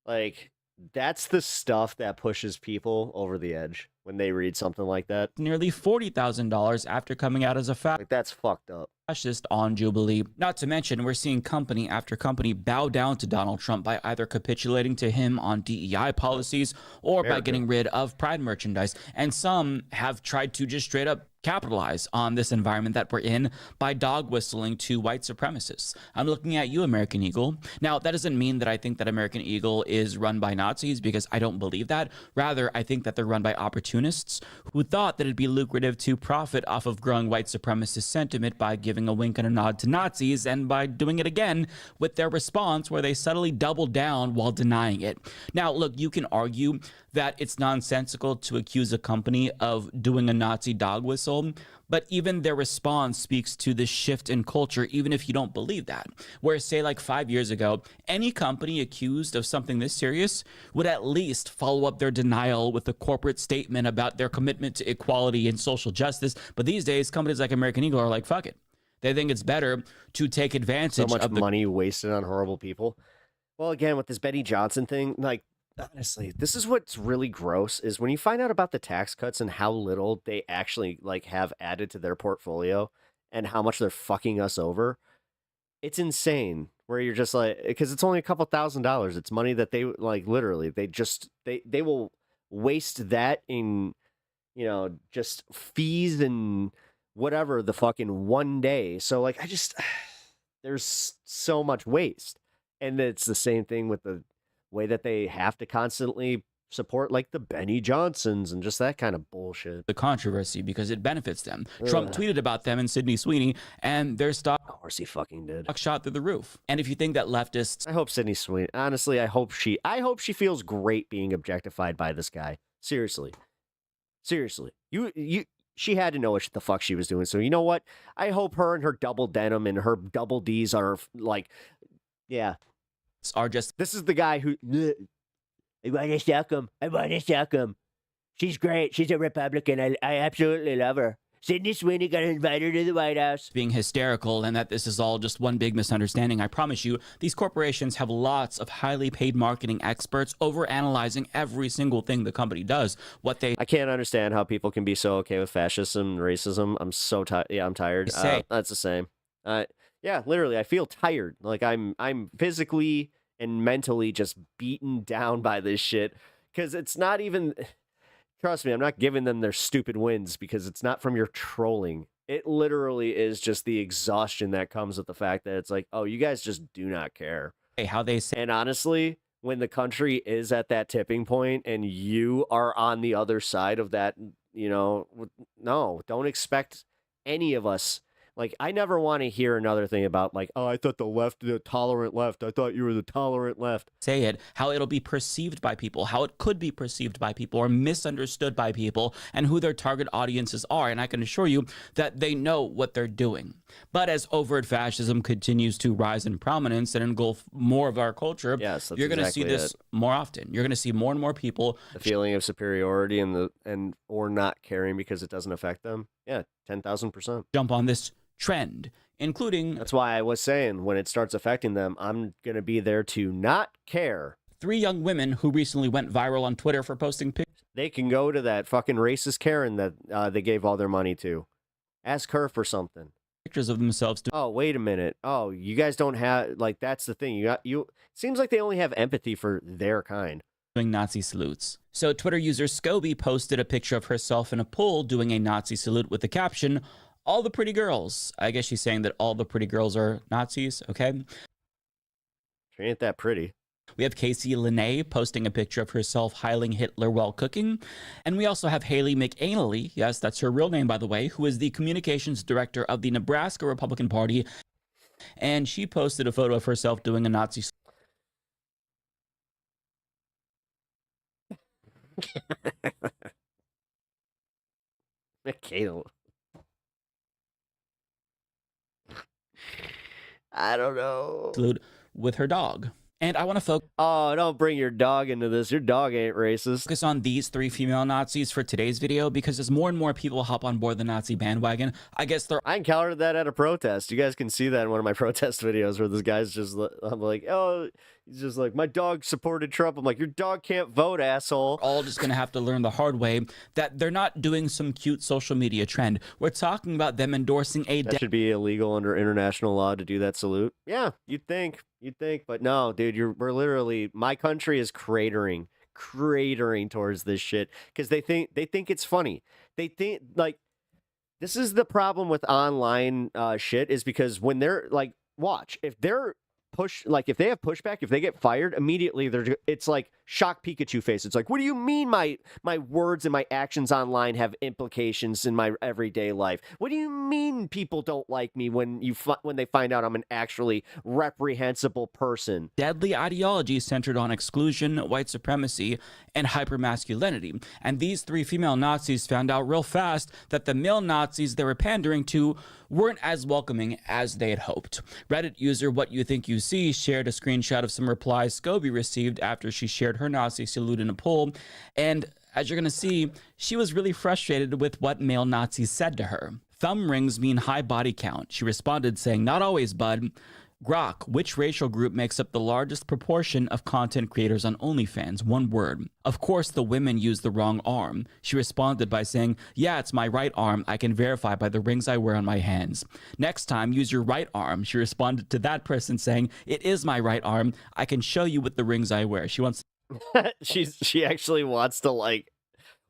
Like, that's the stuff that pushes people over the edge when they read something like that. Nearly $40,000 after coming out as a that's fucked up. Fascist on Jubilee. Not to mention, we're seeing company after company bow down to Donald Trump by either capitulating to him on DEI policies or by getting rid of Pride merchandise. And some have tried to just straight up capitalize on this environment that we're in by dog whistling to white supremacists. I'm looking at you, American Eagle. Now, that doesn't mean that I think that American Eagle is run by Nazis, because I don't believe that. Rather, I think that they're run by opportunists who thought that it'd be lucrative to profit off of growing white supremacist sentiment by giving a wink and a nod to Nazis, and by doing it again with their response where they subtly double down while denying it. Now, look, you can argue that it's nonsensical to accuse a company of doing a Nazi dog whistle, but even their response speaks to the shift in culture, even if you don't believe that. Where, say, like 5 years ago, any company accused of something this serious would at least follow up their denial with a corporate statement about their commitment to equality and social justice. But these days, companies like American Eagle are like, fuck it. They think it's better to take advantage of so much money wasted on horrible people. Well, again, with this Benny Johnson thing, like, honestly, this is what's really gross, is when you find out about the tax cuts and how little they actually like have added to their portfolio and how much they're fucking us over. It's insane, where you're just like, because it's only a couple $1,000s. It's money that they like literally they will waste that in, you know, just fees and whatever the fucking one day. So like, there's so much waste. And it's the same thing with the way that they have to constantly support like the Benny Johnsons and just that kind of bullshit. The controversy, because it benefits them. Trump tweeted about them and Sydney Sweeney, and their stock, of course he fucking did, shot through the roof. And if you think that leftists, I hope Sydney Sweeney, honestly, I hope she feels great being objectified by this guy. Seriously, she had to know what the fuck she was doing. So you know what? I hope her and her double denim and her double D's are like, yeah. Are just, this is the guy who, I want to suck him. She's great. She's a Republican. I absolutely love her. Sydney Sweeney got invited to the White House. Being hysterical, and that this is all just one big misunderstanding. I promise you, these corporations have lots of highly paid marketing experts overanalyzing every single thing the company does. I can't understand how people can be so okay with fascism and racism. I'm so tired. Yeah, I'm tired. That's the same. Yeah, literally, I feel tired. Like I'm physically and mentally just beaten down by this shit, because it's not even. Trust me, I'm not giving them their stupid wins, because it's not from your trolling. It literally is just the exhaustion that comes with the fact that it's like, oh, you guys just do not care. How they say. And honestly, when the country is at that tipping point and you are on the other side of that, you know, no, don't expect any of us. Like, I never want to hear another thing about, like, oh, I thought the tolerant left. I thought you were the tolerant left. Say it, how it'll be perceived by people, how it could be perceived by people or misunderstood by people, and who their target audiences are. And I can assure you that they know what they're doing. But as overt fascism continues to rise in prominence and engulf more of our culture, you're going to see this more often. You're going to see more and more people. The feeling of superiority or not caring because it doesn't affect them. Yeah, 10,000%. Jump on this trend including... That's why I was saying, when it starts affecting them, I'm going to be there to not care. 3 young women who recently went viral on Twitter for posting pictures. They can go to that fucking racist Karen that they gave all their money to. Ask her for something. Pictures of themselves. Oh, wait a minute. Oh, you guys don't have, like, that's the thing. It seems like they only have empathy for their kind. Doing Nazi salutes. So Twitter user Scobie posted a picture of herself in a pool doing a Nazi salute with the caption, "All the pretty girls." I guess she's saying that all the pretty girls are Nazis, okay? She ain't that pretty. We have Casey Linnae posting a picture of herself heiling Hitler while cooking. And we also have Haley McAnally, yes, that's her real name, by the way, who is the communications director of the Nebraska Republican Party. And she posted a photo of herself doing a Nazi McAnally. I don't know. Salute with her dog. And I want to focus... Oh, don't bring your dog into this. Your dog ain't racist. Focus on these 3 female Nazis for today's video, because as more and more people hop on board the Nazi bandwagon, I encountered that at a protest. You guys can see that in one of my protest videos where this guy's just, I'm like, oh, he's just like, my dog supported Trump. I'm like, your dog can't vote, asshole. We're all just going to have to learn the hard way that they're not doing some cute social media trend. We're talking about them endorsing a... That should be illegal under international law to do that salute. Yeah, you'd think, but no, dude, we're literally, my country is cratering towards this shit because they think it's funny. They think, like, this is the problem with online shit, is because when they're like, watch, if they're if they have pushback, if they get fired immediately, it's like shock Pikachu face. It's like, what do you mean my words and my actions online have implications in my everyday life? What do you mean people don't like me when they find out I'm an actually reprehensible person? Deadly ideology centered on exclusion, white supremacy, and hypermasculinity. And these 3 female Nazis found out real fast that the male Nazis they were pandering to weren't as welcoming as they had hoped. Reddit user What You Think You See shared a screenshot of some replies Scobie received after she shared her Nazi salute in a poll, and as you're gonna see, she was really frustrated with what male Nazis said to her. "Thumb rings mean high body count," she responded, saying, "Not always, bud." Grok, which racial group makes up the largest proportion of content creators on OnlyFans? One word. Of course, the women used the wrong arm. She responded by saying, "Yeah, it's my right arm. I can verify by the rings I wear on my hands." Next time, use your right arm. She responded to that person saying, "It is my right arm. I can show you with the rings I wear." She wants... she actually wants to, like,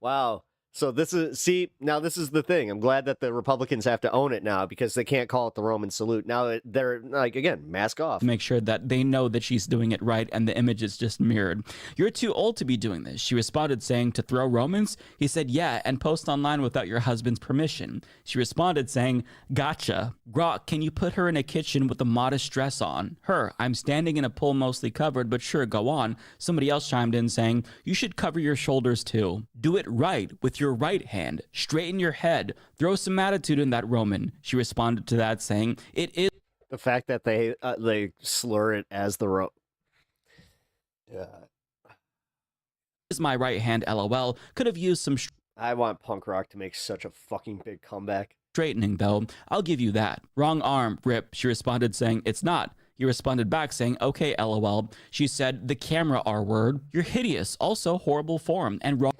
wow. So this is the thing. I'm glad that the Republicans have to own it now, because they can't call it the Roman salute. Now they're like, again, mask off. Make sure that they know that she's doing it right and the image is just mirrored. "You're too old to be doing this," she responded, saying, "To throw Romans?" He said, "Yeah, and post online without your husband's permission." She responded saying, "Gotcha." Grok, can you put her in a kitchen with a modest dress on? Her, "I'm standing in a pool mostly covered, but sure, go on." Somebody else chimed in saying, "You should cover your shoulders too. Do it right with your right hand. Straighten your head. Throw some attitude in that Roman." She responded to that saying, "It is..." The fact that they slur it as the "Is my right hand, lol. Could have used some..." I want punk rock to make such a fucking big comeback. "Straightening, though. I'll give you that." "Wrong arm, rip." She responded saying, "It's not." He responded back saying, "Okay, lol. She said, "The camera R word. You're hideous. Also horrible form and wrong."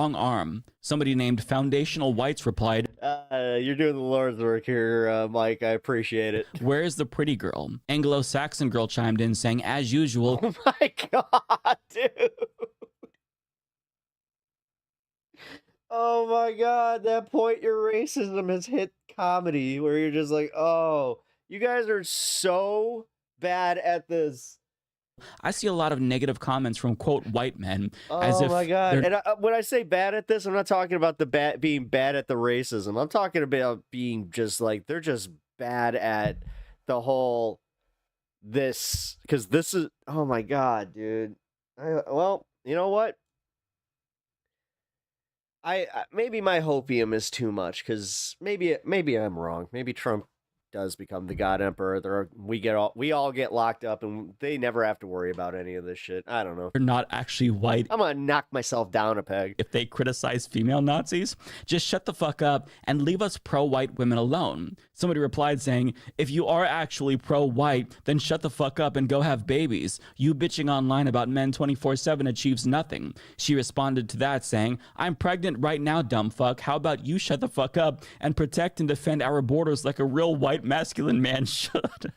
Wrong arm. Somebody named Foundational Whites replied, "You're doing the Lord's work here, Mike. I appreciate it." "Where's the pretty girl?" Anglo-Saxon girl chimed in saying, "As usual." Oh my god, dude. Oh my god, that point your racism has hit comedy, where you're just like, oh, you guys are so bad at this. I see a lot of negative comments from, quote, white men. Oh my god. And when I say bad at this, I'm not talking about being bad at the racism. I'm talking about being just like, they're just bad at the whole this, because this is, oh my god, dude. Well, you know what? I maybe my hopium is too much, because maybe I'm wrong. Maybe Trump does become the God Emperor, we all get locked up, and they never have to worry about any of this shit. I don't know. They're not actually white. I'm gonna knock myself down a peg. If they criticize female Nazis, just shut the fuck up and leave us pro-white women alone. Somebody replied saying, if you are actually pro-white, then shut the fuck up and go have babies. You bitching online about men 24/7 achieves nothing. She responded to that saying, I'm pregnant right now, dumb fuck. How about you shut the fuck up and protect and defend our borders like a real white masculine man should?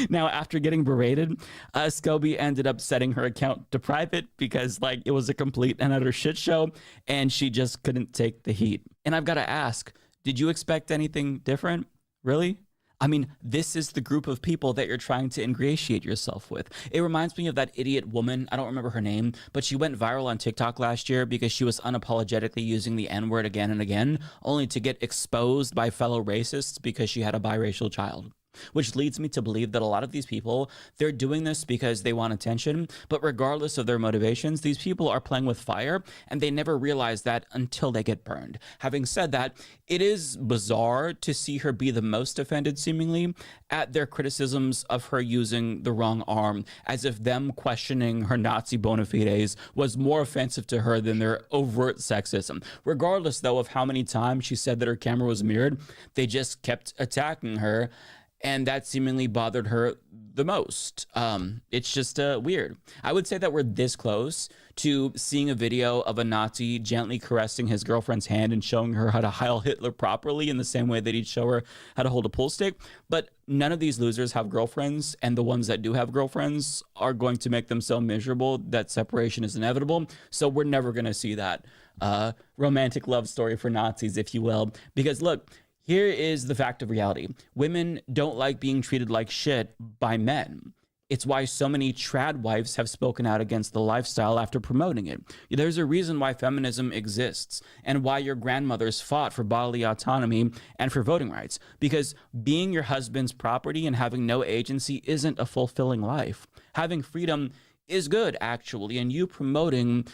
Now, after getting berated, Scobie ended up setting her account to private because, like, it was a complete and utter shit show, and she just couldn't take the heat. And I've got to ask, did you expect anything different? Really? I mean, this is the group of people that you're trying to ingratiate yourself with. It reminds me of that idiot woman, I don't remember her name, but she went viral on TikTok last year because she was unapologetically using the N-word again and again, only to get exposed by fellow racists because she had a biracial child. Which leads me to believe that a lot of these people, they're doing this because they want attention, but regardless of their motivations, these people are playing with fire, and they never realize that until they get burned. Having said that, it is bizarre to see her be the most offended, seemingly, at their criticisms of her using the wrong arm, as if them questioning her Nazi bona fides was more offensive to her than their overt sexism. Regardless, though, of how many times she said that her camera was mirrored, they just kept attacking her, and that seemingly bothered her the most. It's just weird. I would say that we're this close to seeing a video of a Nazi gently caressing his girlfriend's hand and showing her how to Heil Hitler properly in the same way that he'd show her how to hold a pool stick. But none of these losers have girlfriends, and the ones that do have girlfriends are going to make them so miserable that separation is inevitable. So we're never going to see that romantic love story for Nazis, if you will. Because look, here is the fact of reality. Women don't like being treated like shit by men. It's why so many trad wives have spoken out against the lifestyle after promoting it. There's a reason why feminism exists and why your grandmothers fought for bodily autonomy and for voting rights. Because being your husband's property and having no agency isn't a fulfilling life. Having freedom is good, actually, and you promoting,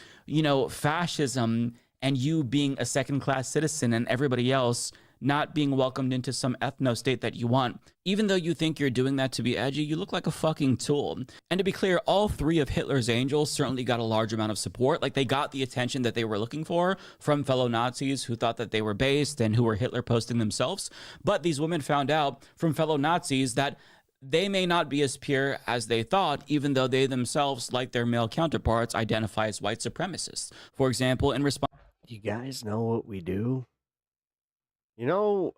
fascism and you being a second-class citizen and everybody else not being welcomed into some ethno-state that you want. Even though you think you're doing that to be edgy, you look like a fucking tool. And to be clear, all three of Hitler's angels certainly got a large amount of support. Like, they got the attention that they were looking for from fellow Nazis who thought that they were based and who were Hitler posting themselves. But these women found out from fellow Nazis that they may not be as pure as they thought, even though they themselves, like their male counterparts, identify as white supremacists. For example, in response... You guys know what we do? I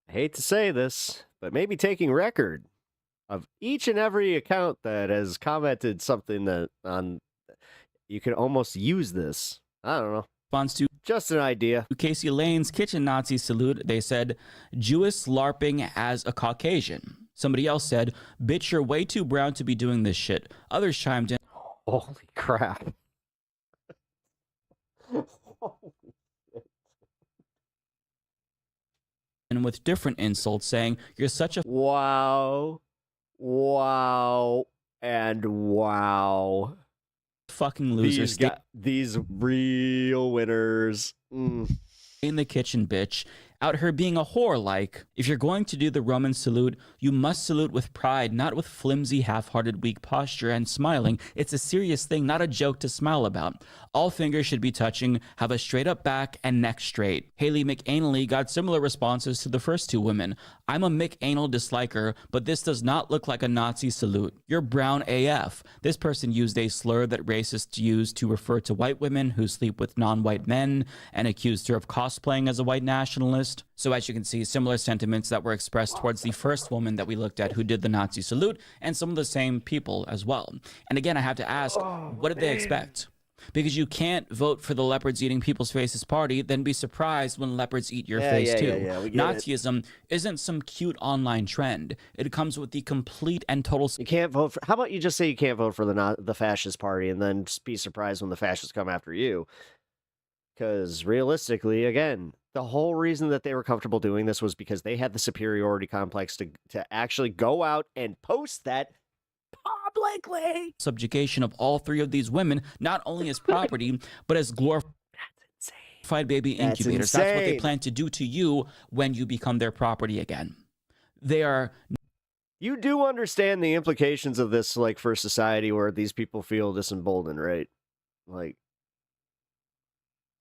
hate to say this, but maybe taking record of each and every account that has commented something that you can almost use this. I don't know. Response to just an idea. Casey Lane's kitchen Nazi salute, they said, Jewish LARPing as a Caucasian. Somebody else said, bitch, you're way too brown to be doing this shit. Others chimed in. Holy crap. And with different insults, saying, you're such a wow, and wow. Fucking losers. These real winners. In the kitchen, bitch. Out here being a whore, like. If you're going to do the Roman salute, you must salute with pride, not with flimsy, half-hearted, weak posture and smiling. It's a serious thing, not a joke to smile about. All fingers should be touching, have a straight-up back and neck straight. Haley McAnally got similar responses to the first two women. I'm a McAnal disliker, but this does not look like a Nazi salute. You're brown AF. This person used a slur that racists use to refer to white women who sleep with non-white men and accused her of cosplaying as a white nationalist. So as you can see, similar sentiments that were expressed towards the first woman that we looked at who did the Nazi salute, and some of the same people as well. And again, I have to ask, what did they expect? Because you can't vote for the leopards eating people's faces party, then be surprised when leopards eat your face too. Nazism isn't some cute online trend. It comes with the complete and total... You can't vote for... How about you just say you can't vote for the fascist party and then just be surprised when the fascists come after you? Because realistically, again, the whole reason that they were comfortable doing this was because they had the superiority complex to actually go out and post that publicly. Subjugation of all three of these women, not only as property, but as glorified certified baby That's incubators. That's what they insane. plan to do to you when you become their property again. They are. You do understand the implications of this, like, for society where these people feel disemboldened, right? Like,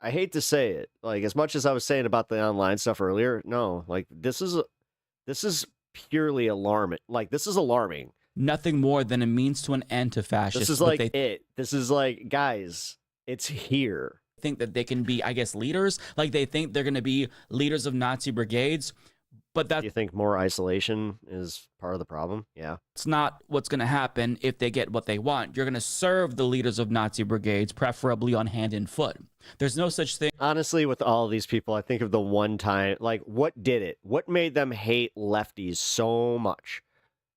I hate to say it. Like, as much as I was saying about the online stuff earlier, no, like, this is purely alarming. Like, this is alarming. Nothing more than a means to an end to fascists. This is like it. This is like, guys, it's here. Think that they can be, I guess, leaders. Like, they think they're going to be leaders of Nazi brigades. But that, you think more isolation is part of the problem? Yeah. It's not what's going to happen if they get what they want. You're going to serve the leaders of Nazi brigades, preferably on hand and foot. There's no such thing. Honestly, with all of these people, I think of the one time, like, what did it? What made them hate lefties so much?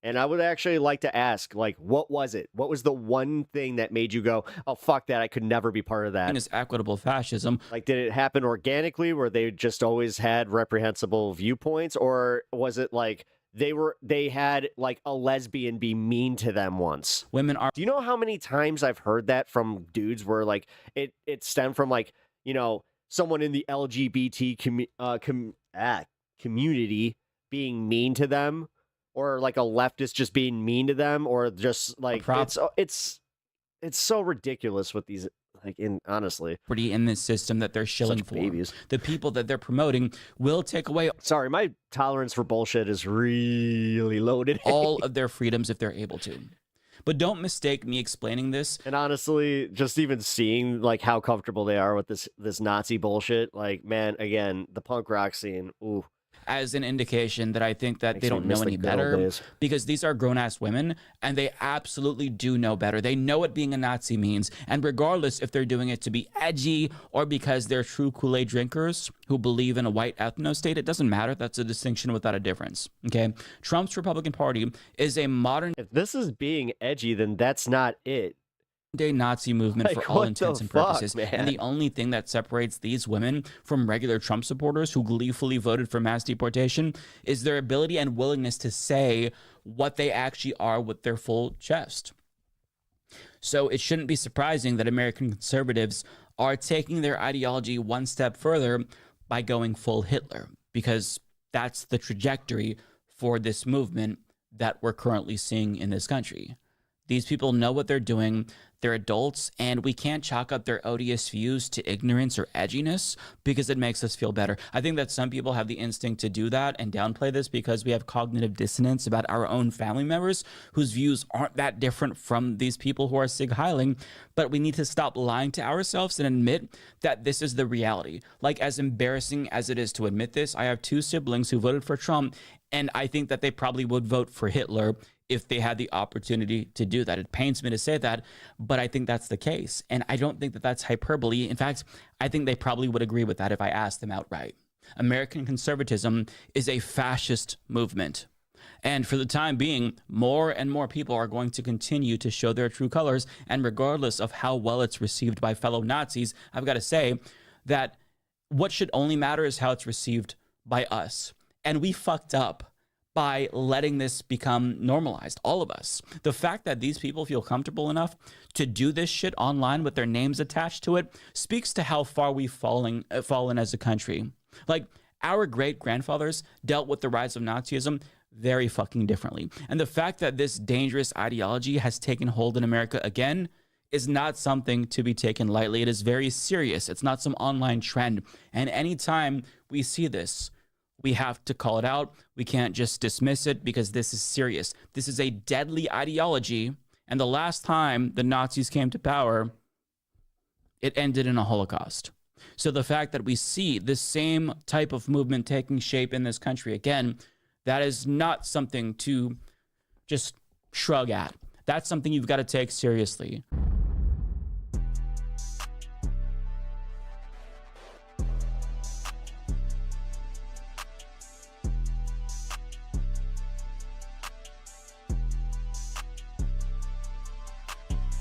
And I would actually like to ask, like, what was it? What was the one thing that made you go, oh, fuck that, I could never be part of that? Is equitable fascism. Like, did it happen organically where they just always had reprehensible viewpoints? Or was it like they had like a lesbian be mean to them once? Women are. Do you know how many times I've heard that from dudes where like it stemmed from like, you know, someone in the LGBT community being mean to them? Or like a leftist just being mean to them, or just like it's so ridiculous with these, like, honestly, pretty in this system that they're shilling such for. Babies. The people that they're promoting will take away. Sorry, my tolerance for bullshit is really loaded. All of their freedoms if they're able to. But don't mistake me explaining this. And honestly, just even seeing like how comfortable they are with this Nazi bullshit, like, man, again, the punk rock scene, ooh. As an indication that I think that they don't know any better, because these are grown-ass women and they absolutely do know better. They know what being a Nazi means, and regardless if they're doing it to be edgy or because they're true Kool-Aid drinkers who believe in a white ethno-state, it doesn't matter. That's a distinction without a difference, okay? Trump's Republican Party is a modern... If this is being edgy, then that's not it. Day Nazi movement like, for all intents and purposes. Man? And the only thing that separates these women from regular Trump supporters who gleefully voted for mass deportation is their ability and willingness to say what they actually are with their full chest. So it shouldn't be surprising that American conservatives are taking their ideology one step further by going full Hitler, because that's the trajectory for this movement that we're currently seeing in this country. These people know what they're doing. They're adults, and we can't chalk up their odious views to ignorance or edginess because it makes us feel better. I think that some people have the instinct to do that and downplay this because we have cognitive dissonance about our own family members whose views aren't that different from these people who are sig heiling. But we need to stop lying to ourselves and admit that this is the reality. Like, as embarrassing as it is to admit this, I have two siblings who voted for Trump, and I think that they probably would vote for Hitler if they had the opportunity to do that. It pains me to say that, but I think that's the case. And I don't think that that's hyperbole. In fact, I think they probably would agree with that if I asked them outright. American conservatism is a fascist movement. And for the time being, more and more people are going to continue to show their true colors. And regardless of how well it's received by fellow Nazis, I've got to say that what should only matter is how it's received by us. And we fucked up by letting this become normalized, all of us. The fact that these people feel comfortable enough to do this shit online with their names attached to it speaks to how far we've fallen as a country. Like, our great-grandfathers dealt with the rise of Nazism very fucking differently. And the fact that this dangerous ideology has taken hold in America again is not something to be taken lightly. It is very serious. It's not some online trend. And anytime we see this, we have to call it out. We can't just dismiss it because this is serious. This is a deadly ideology. And the last time the Nazis came to power, it ended in a Holocaust. So the fact that we see this same type of movement taking shape in this country again, that is not something to just shrug at. That's something you've got to take seriously.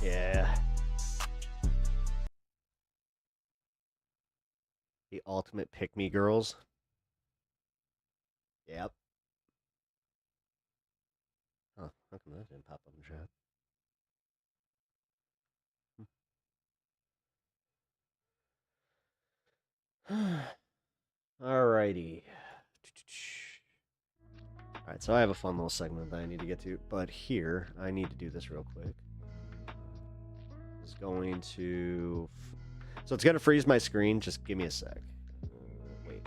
Yeah. The ultimate pick-me girls. Yep. Huh, how come that didn't pop up in chat? Alrighty. Alright, so I have a fun little segment that I need to get to, but here, I need to do this real quick. It's going to... So it's going to freeze my screen, just give me a sec. Wait.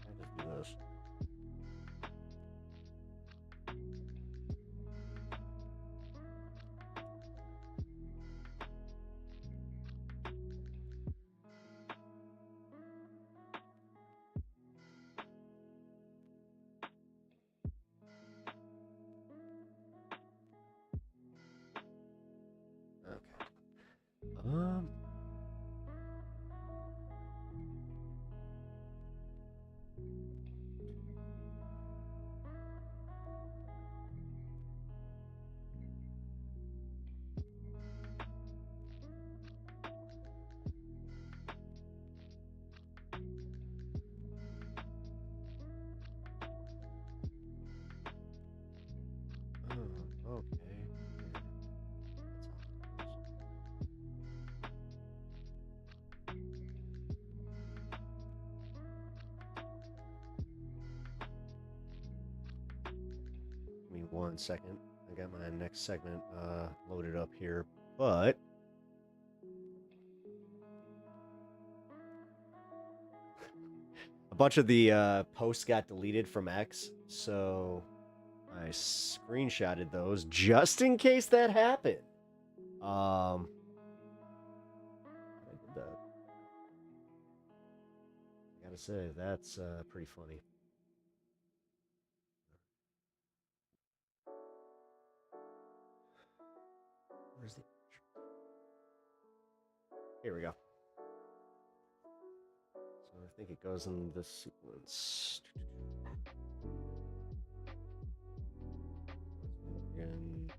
I'll just do this. Okay. Okay. Give me 1 second. I got my next segment loaded up here, but a bunch of the posts got deleted from X, so I screenshotted those just in case that happened. I did that. I gotta say, that's pretty funny. Where's the... Here we go. So I think it goes in this sequence. Again.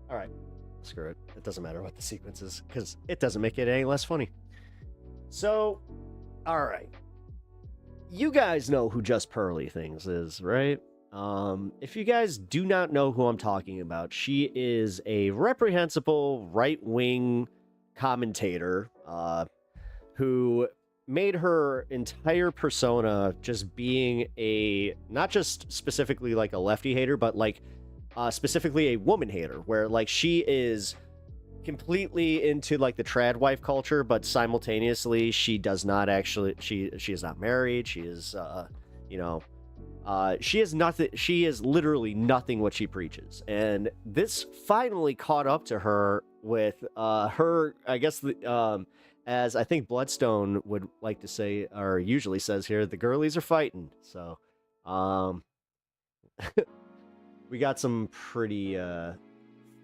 All right, screw it. It doesn't matter what the sequence is because it doesn't make it any less funny. So, all right. You guys know who Just Pearly Things is, right? If you guys do not know who I'm talking about, she is a reprehensible right-wing commentator who made her entire persona just being a, not just specifically like a lefty hater, but like specifically a woman hater, where like she is completely into like the trad wife culture, but simultaneously she does not actually, she is not married. She is she is nothing. She is literally nothing what she preaches, and this finally caught up to her with her. I guess as I think Bloodstone would like to say, or usually says here, the girlies are fighting. So, we got some pretty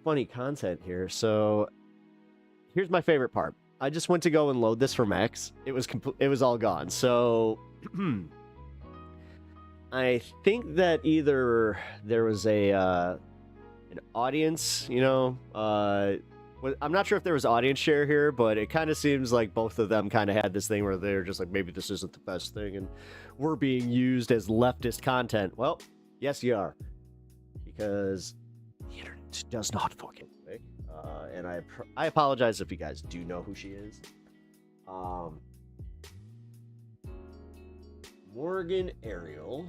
funny content here. So, here's my favorite part. I just went to go and load this from X. It was all gone. So. I think that either there was an audience, I'm not sure if there was audience share here, but it kind of seems like both of them kind of had this thing where they're just like, maybe this isn't the best thing, and we're being used as leftist content. Well, yes, you are, because the internet does not fucking think. And I apologize if you guys do know who she is. Morgan Ariel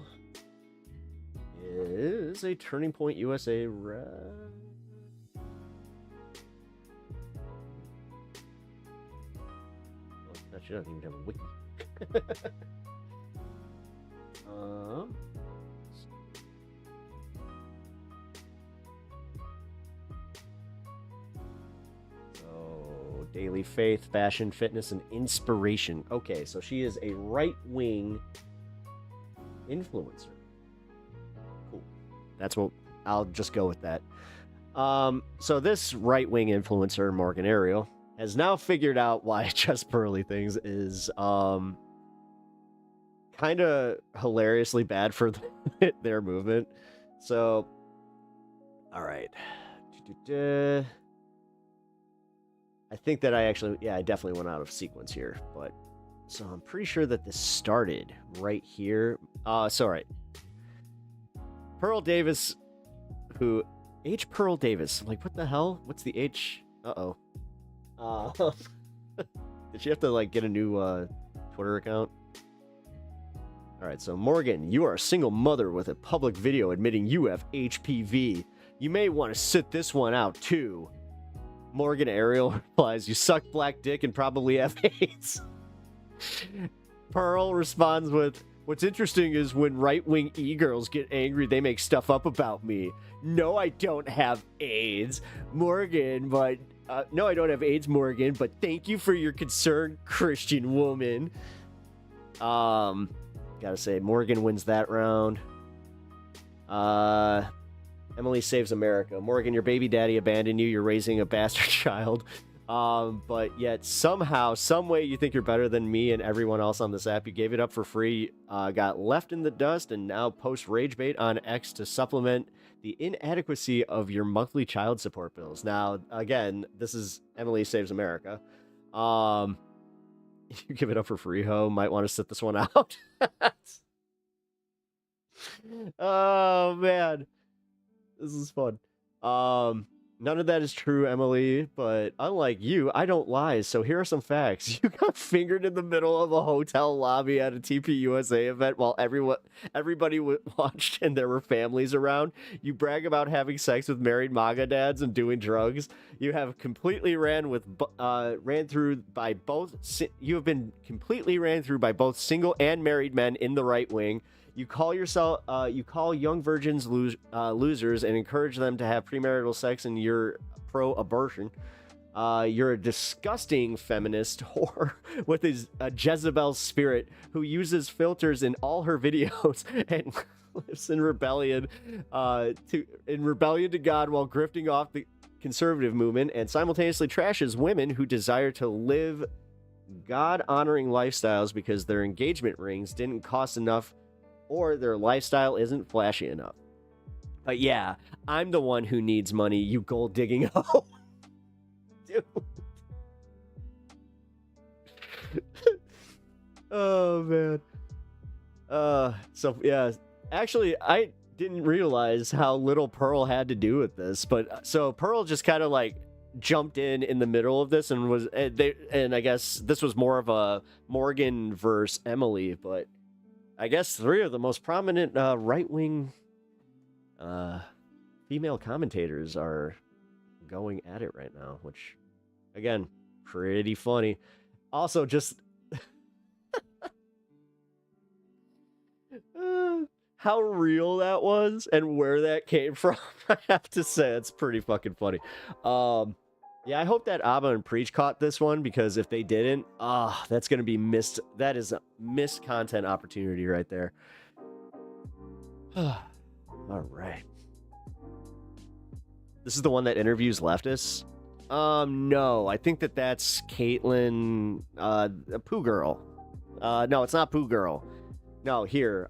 is a Turning Point USA rep. Well, she doesn't even have a wiki. So, daily faith, fashion, fitness, and inspiration. Okay, so she is a right-wing influencer. Cool. That's what I'll just go with that. So this right-wing influencer, Morgan Ariel, has now figured out why Just Pearly Things is kind of hilariously bad for their movement. So, all right. I think that I definitely went out of sequence here, but so I'm pretty sure that this started right here. Sorry. Pearl Davis, who H. Pearl Davis. I'm like, what the hell? What's the H? Uh-oh. Did she have to, like, get a new Twitter account? All right, so Morgan, you are a single mother with a public video admitting you have HPV. You may want to sit this one out, too. Morgan Ariel replies, you suck black dick and probably have AIDS. Pearl responds with, what's interesting is when right-wing e-girls get angry, they make stuff up about me. No, I don't have AIDS, Morgan, but... no, I don't have AIDS, Morgan, but thank you for your concern, Christian woman. Gotta say, Morgan wins that round. Emily saves America. Morgan, your baby daddy abandoned you. You're raising a bastard child. But yet somehow, some way you think you're better than me and everyone else on this app. You gave it up for free, got left in the dust, and now post rage bait on X to supplement the inadequacy of your monthly child support bills. Now, again, this is Emily Saves America. You give it up for free, ho. Might want to sit this one out. Oh, man. This is fun. None of that is true, Emily, but unlike you, I don't lie, so here are some facts. You got fingered in the middle of a hotel lobby at a TPUSA event while everybody watched and there were families around. You brag about having sex with married MAGA dads and doing drugs. You have completely you have been completely ran through by both single and married men in the right wing. You call young virgins losers and encourage them to have premarital sex, and you're pro-abortion. You're a disgusting feminist whore with a Jezebel spirit who uses filters in all her videos and lives in rebellion to God while grifting off the conservative movement, and simultaneously trashes women who desire to live God-honoring lifestyles because their engagement rings didn't cost enough or their lifestyle isn't flashy enough. But yeah, I'm the one who needs money, you gold-digging hoe. Dude. Oh, man. So, yeah. Actually, I didn't realize how little Pearl had to do with this. But, so, Pearl just kind of, like, jumped in the middle of this and and I guess this was more of a Morgan versus Emily, but I guess three of the most prominent right-wing female commentators are going at it right now, which, again, pretty funny. Also, just how real that was and where that came from, I have to say, it's pretty fucking funny. Yeah, I hope that Abba and Preach caught this one, because if they didn't, that's going to be missed. That is a missed content opportunity right there. All right. This is the one that interviews leftists? No, I think that's Caitlyn, Pooh Girl. No, it's not Pooh Girl. No, here.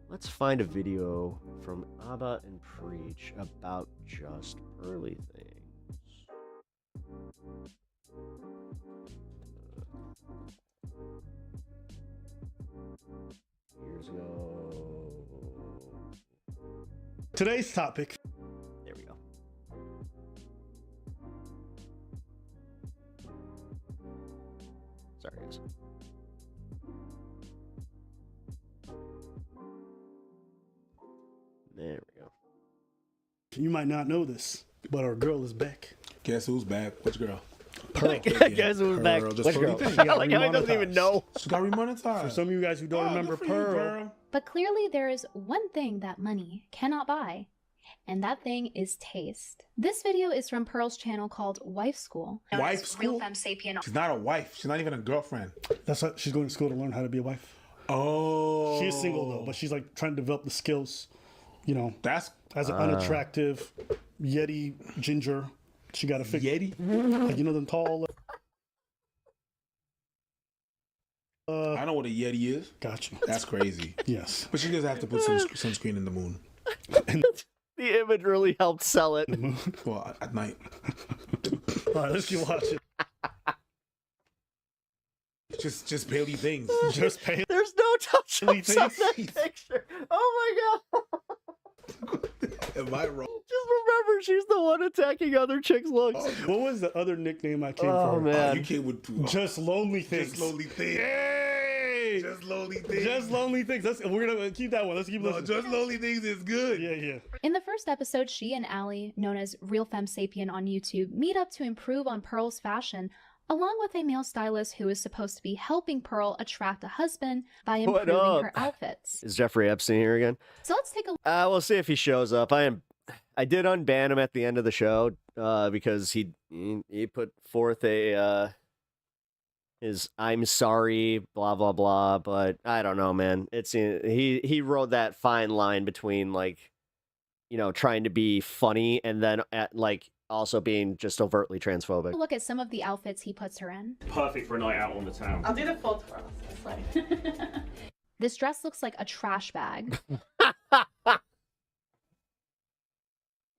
Let's find a video from Abba and Preach about just early things. Years ago. Today's topic. There we go. Sorry, guys. There we go. You might not know this, but our girl is back. Guess who's back? Which girl? Pearl. Guess who's back? Which girl? I like how he doesn't even know. She got remonetized. For some of you guys who don't remember Pearl. But clearly there is one thing that money cannot buy, and that thing is taste. This video is from Pearl's channel called Wife School. Wife School? She's not a wife. She's not even a girlfriend. That's what she's going to school to learn how to be a wife. Oh. She's single though, but she's like trying to develop the skills. You know, that's as an unattractive Yeti ginger. She got to fix Yeti. Like, you know them tall. I know what a Yeti is. Gotcha. That's crazy. Yes. But she does have to put some sunscreen in the moon. The image really helped sell it. Well, at night. All right, let's keep watching. Just Bailey things. Just Bailey. There's no touch on that picture. Oh my god. Am I wrong? Just remember, she's the one attacking other chicks' looks. What was the other nickname I came for? Oh, man. You came with two. Just Lonely Things. Just Lonely Things. Hey! Just Lonely Things. Just Lonely Things. We're going to keep that one. Let's keep listening. Just Lonely Things is good. Yeah. In the first episode, she and Allie, known as Real Femme Sapien on YouTube, meet up to improve on Pearl's fashion, along with a male stylist who is supposed to be helping Pearl attract a husband by improving her outfits. Is Jeffrey Epstein here again? So let's take a We'll see if he shows up. I did unban him at the end of the show because he put forth his "I'm sorry" blah blah blah. But I don't know, man. He rode that fine line between trying to be funny and then also being just overtly transphobic. look at some of the outfits he puts her in. Perfect for a night out on the town. I'll do the photo for us. That's fine. This dress looks like a trash bag.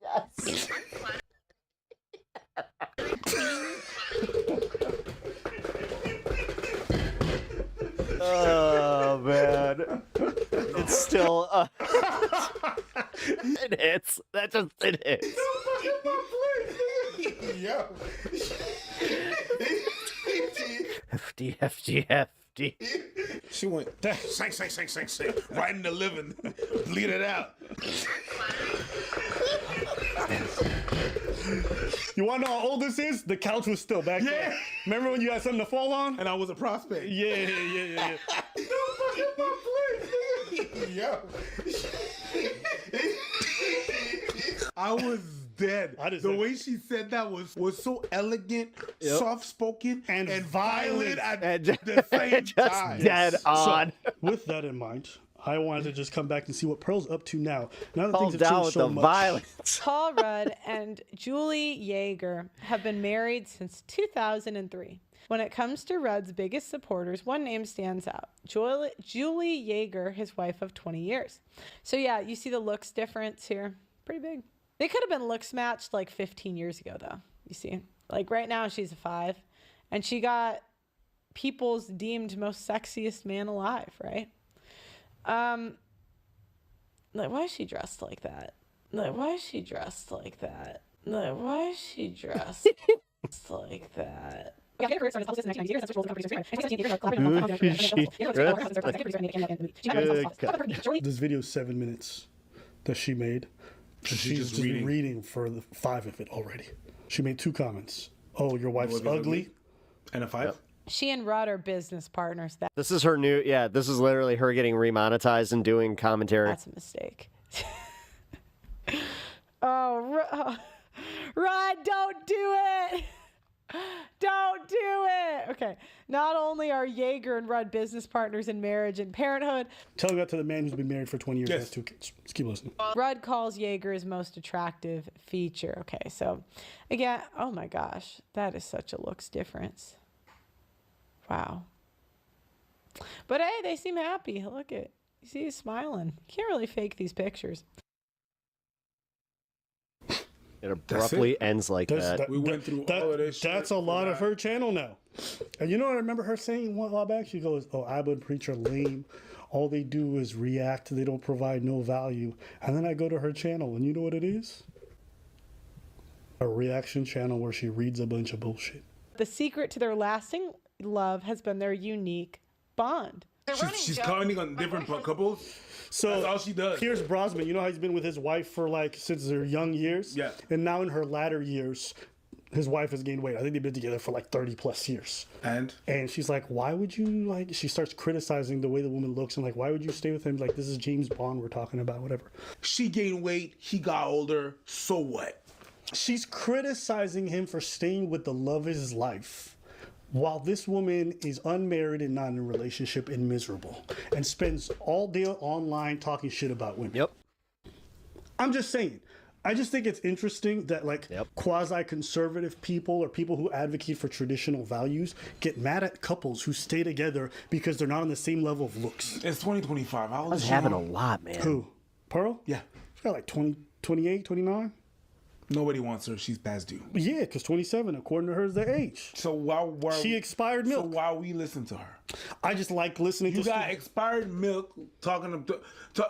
Yes. Oh man, it's still it hits. It hits. Yo. FD. She went sing, right in the living, bleed it out. You want to know how old this is? The couch was still back there. Remember when you had something to fall on? And I was a prospect. Yeah. Yo. I was dead. The way she said that was so elegant, soft-spoken, and violent at the same time. Dead on. So, with that in mind, I wanted to just come back and see what Pearl's up to now. Now that Calm things have down changed with so the much. violence. Paul Rudd and Julie Yeager have been married since 2003. When it comes to Rudd's biggest supporters, one name stands out. Julie Yeager, his wife of 20 years. So yeah, you see the looks difference here. Pretty big. They could have been looks matched like 15 years ago, though. You see? Like right now, she's a 5. And she got people's deemed most sexiest man alive, right? Like, why is she dressed like that? Like, why is she dressed like that? Like, why is she dressed like that? This video is 7 minutes that she made. She's just reading for the 5 of it already. She made 2 comments. Oh, your wife's ugly. And a 5? Yep. She and Rudd are business partners. This is her new, this is literally her getting remonetized and doing commentary. That's a mistake. Oh, Rudd, don't do it. Don't do it. Okay. Not only are Yeager and Rudd business partners in marriage and parenthood. Tell that to the man who's been married for 20 years and has 2 kids. Let's keep listening. Rudd calls Yeager his most attractive feature. Okay. So again, oh my gosh, that is such a looks difference. Wow. But hey, they seem happy. Look at, you see he's smiling. You can't really fake these pictures. It abruptly ends like that. We went through all of this. That's a lot of her channel now. And you know what I remember her saying a while back? She goes, oh, Abba and Preach are lame. All they do is react. They don't provide no value. And then I go to her channel, and you know what it is? A reaction channel where she reads a bunch of bullshit. The secret to their lasting love has been their unique bond. She's commenting on different couples. So that's all she does. Here's Brosman. You know how he's been with his wife for since their young years? Yeah. And now in her latter years, his wife has gained weight. I think they've been together for 30 plus years. And she's like, why would you she starts criticizing the way the woman looks and why would you stay with him? Like, this is James Bond we're talking about, whatever. She gained weight. He got older. So what? She's criticizing him for staying with the love of his life. While this woman is unmarried and not in a relationship and miserable and spends all day online talking shit about women. Yep. I'm just saying. I just think it's interesting that quasi-conservative people or people who advocate for traditional values get mad at couples who stay together because they're not on the same level of looks. It's 2025. I was having a lot, man. Who? Pearl? Yeah. She's got 20, 28, 29. Nobody wants her. She's past due. Yeah, because 27, according to her, is the age. So why she expired milk? So why we listen to her? I just like listening to. You got expired milk talking to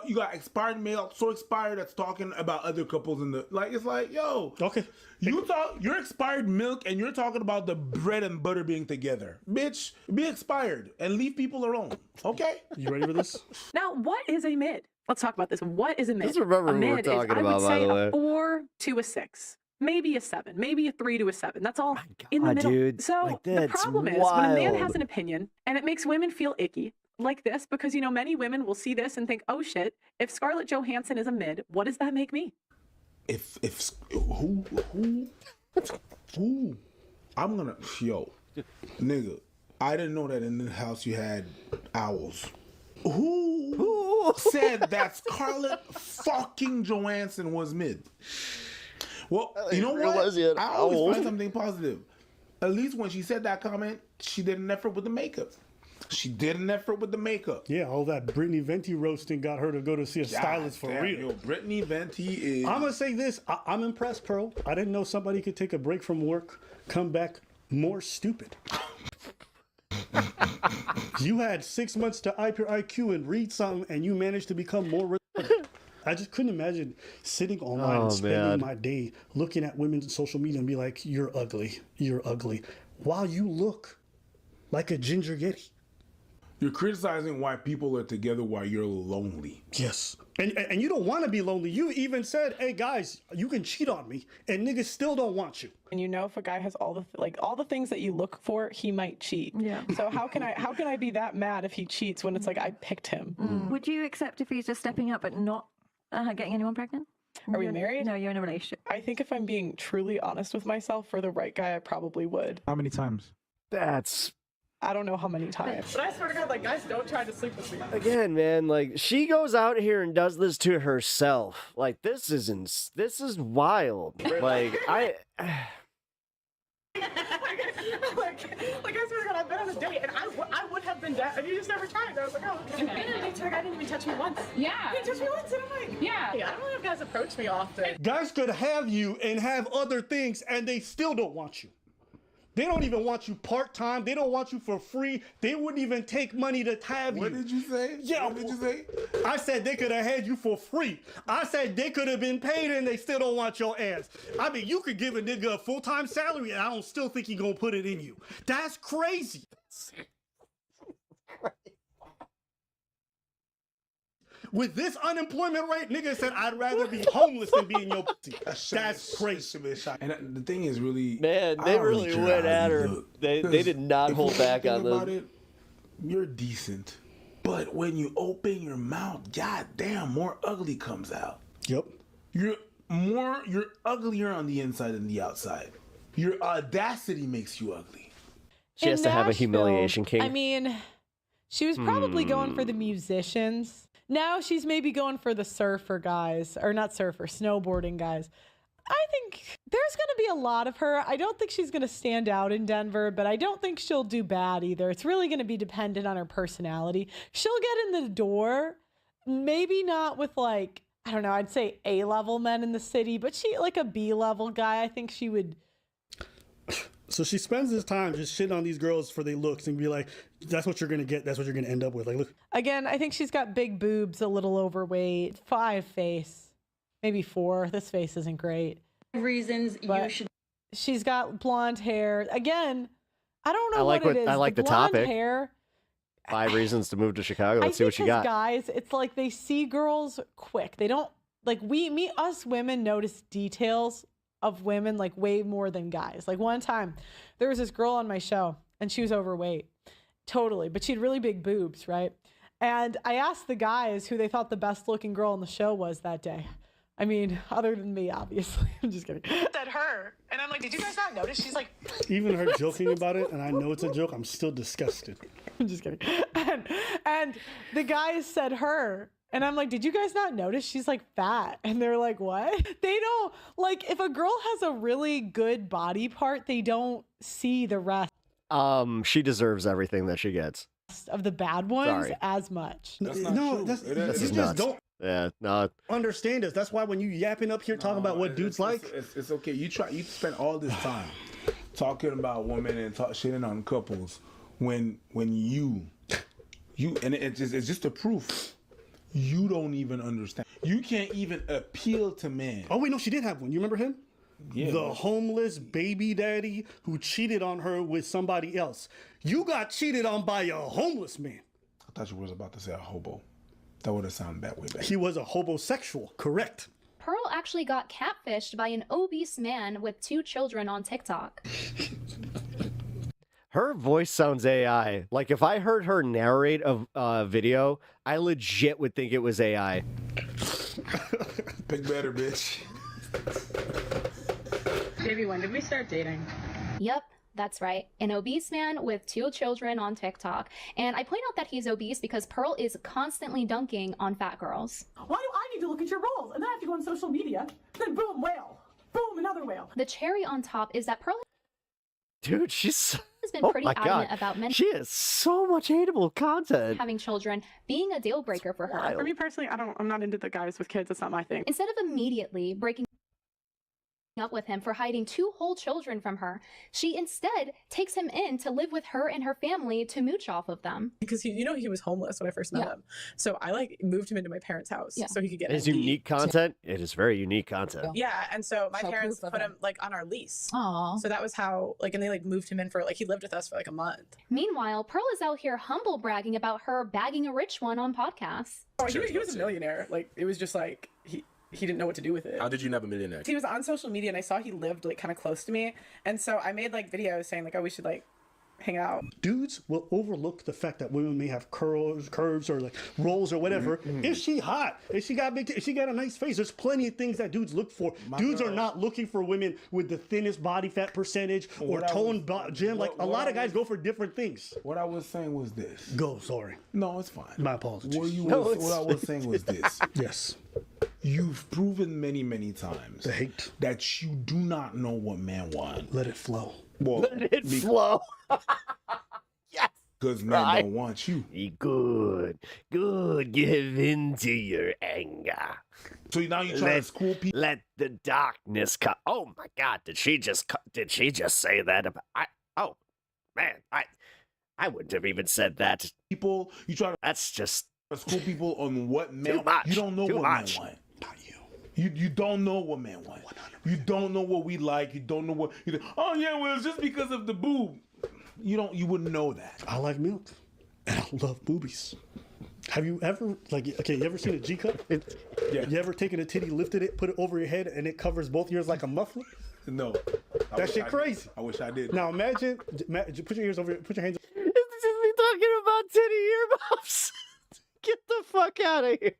you got expired milk so expired that's talking about other couples in the it's like yo. Okay. You're expired milk and you're talking about the bread and butter being together. Bitch, be expired and leave people alone. Okay? You ready for this? Now, what is a mid? Let's talk about this. What is a mid? Just remember a what mid we're talking is, about, I would say, by the way. a 4 to a 6. Maybe a 7, maybe a 3 to a 7. That's all in the middle. Dude, so the problem is when a man has an opinion and it makes women feel icky like this, because many women will see this and think, oh shit, if Scarlett Johansson is a mid, what does that make me? If who I'm gonna nigga, I didn't know that in the house you had owls. Who said that Scarlett fucking Johansson was mid? Well, you know what? I always find something positive. At least when she said that comment, she did an effort with the makeup. Yeah, all that Brittany Venti roasting got her to go to see a stylist for real. Yo, Brittany Venti is... I'm going to say this. I'm impressed, Pearl. I didn't know somebody could take a break from work, come back more stupid. You had 6 months to up your IQ and read something, and you managed to become more... I just couldn't imagine sitting online and spending my day looking at women's social media and be like, you're ugly, while you look like a ginger yeti. You're criticizing why people are together while you're lonely. Yes. And you don't want to be lonely. You even said, hey guys, you can cheat on me and niggas still don't want you. And if a guy has all the things that you look for, he might cheat. Yeah. So how can I be that mad if he cheats when it's like I picked him? Would you accept if he's just stepping up but not getting anyone pregnant? Are we married? No, you're in a relationship. I think if I'm being truly honest with myself, for the right guy, I probably would. How many times? I don't know how many times. But I swear to God, guys don't try to sleep with me. Again, man, she goes out here and does this to herself. This is wild. I swear to God, I've been on a date and I would have been dead, and you just never tried. I was like, oh, okay. I've been on a date, the guy didn't even touch me once. Yeah. He didn't touch me once, and I'm like, yeah. I don't know if guys approach me often. Guys could have you and have other things, and they still don't want you. They don't even want you part-time. They don't want you for free. They wouldn't even take money to have you. What did you say? Yeah. What did you say? I said they could have had you for free. I said they could have been paid and they still don't want your ass. I mean, you could give a nigga a full-time salary and I don't still think he gonna put it in you. That's crazy. With this unemployment rate, nigga said I'd rather be homeless than be in your pussy. That's crazy. And the thing is really... Man, they really went at her. They did not hold back on this. You're decent. But when you open your mouth, goddamn, more ugly comes out. Yep. You're uglier on the inside than the outside. Your audacity makes you ugly. She has to have a humiliation king. I mean, she was probably going for the musicians. Now she's maybe going for the surfer guys, or not surfer, snowboarding guys. I think there's going to be a lot of her. I don't think she's going to stand out in Denver, but I don't think she'll do bad either. It's really going to be dependent on her personality. She'll get in the door, maybe not with I don't know, I'd say A-level men in the city, but she a B-level guy. I think she would. So she spends this time just shitting on these girls for their looks and be like, that's what you're going to get. That's what you're going to end up with. Look. Again, I think she's got big boobs, a little overweight, 5 face, maybe 4. This face isn't great. Reasons you should. She's got blonde hair. Again, I don't know what it is. I like the blonde topic. Hair. 5 reasons to move to Chicago. Let's see what you got. Guys, it's they see girls quick. They don't us women notice details of women way more than guys. One time there was this girl on my show and she was overweight, totally, but she had really big boobs, right? And I asked the guys who they thought the best looking girl on the show was that day. I mean, other than me, obviously. I'm just kidding. Said her, and I'm like, did you guys not notice? She's like, even her joking about it, and I know it's a joke, I'm still disgusted. I'm just kidding. And the guys said her. And I'm like, did you guys not notice she's fat? And they're like, what? They don't, if a girl has a really good body part, they don't see the rest. She deserves everything that she gets. Of the bad ones as much. That's not true. This is nuts. Yeah, no. Understand us. That's why when you yapping up here talking about what dudes like, it's okay. You spend all this time talking about women and shitting on couples when you and it's just the proof. You don't even understand. You can't even appeal to men. Oh wait, no, she did have one. You remember him? Yeah, the homeless baby daddy who cheated on her with somebody else. You got cheated on by a homeless man. I thought you was about to say a hobo. That would have sounded that way back. He was a hobosexual, correct. Pearl actually got catfished by an obese man with 2 children on TikTok. Her voice sounds AI. Like, if I heard her narrate a video, I legit would think it was AI. Pick better, bitch. Baby, when did we start dating? Yep, that's right. An obese man with 2 children on TikTok. And I point out that he's obese because Pearl is constantly dunking on fat girls. Why do I need to look at your rolls? And then I have to go on social media. Then boom, whale. Boom, another whale. The cherry on top is that Pearl Dude, she's has been pretty adamant about men. She has so much hateable content. Having children being a deal breaker for her. For me personally, I'm not into the guys with kids. That's not my thing. Instead of immediately breaking up with him for hiding 2 whole children from her, she instead takes him in to live with her and her family to mooch off of them. Because he was homeless when I first met him, so I moved him into my parents' house so he could get His unique content. It is very unique content. Yeah, and so my parents put him on our lease. Aww. So that was how and they moved him in for he lived with us for a month. Meanwhile, Pearl is out here humble bragging about her bagging a rich one on podcasts. Oh, he was a millionaire. It was just he didn't know what to do with it. How did you know a millionaire? He was on social media and I saw he lived kind of close to me. And so I made videos saying oh, we should hang out. Dudes will overlook the fact that women may have curves or rolls or whatever. Is she hot? Is she got she got a nice face? There's plenty of things that dudes look for. Dudes are not looking for women with the thinnest body fat percentage or toned gym. A lot of guys go for different things. What I was saying was this. Go, sorry. No, it's fine. My apologies. What I was saying was this. Yes. You've proven many, many times the hate that you do not know what men want. Let it flow. Well, let it flow. Yes. Because men don't want you. Be good. Give in to your anger. So now you're trying to school people. Let the darkness come. Oh my God! Did she just say that about? Oh man, I wouldn't have even said that. People, you try to. That's just school people on what men. Too much. You don't know Too what much. men want. Not you. You don't know what men want. 100%. You don't know what we like. You don't know what. Oh yeah, well it's just because of the boob. You wouldn't know that. I like milk, and I love boobies. Have you ever you ever seen a G cup? Yeah. You ever taken a titty, lifted it, put it over your head, and it covers both ears like a muffler? No. That shit crazy. I wish I did. Now imagine, put your ears over, put your hands. This is me talking about titty earmuffs. Get the fuck out of here.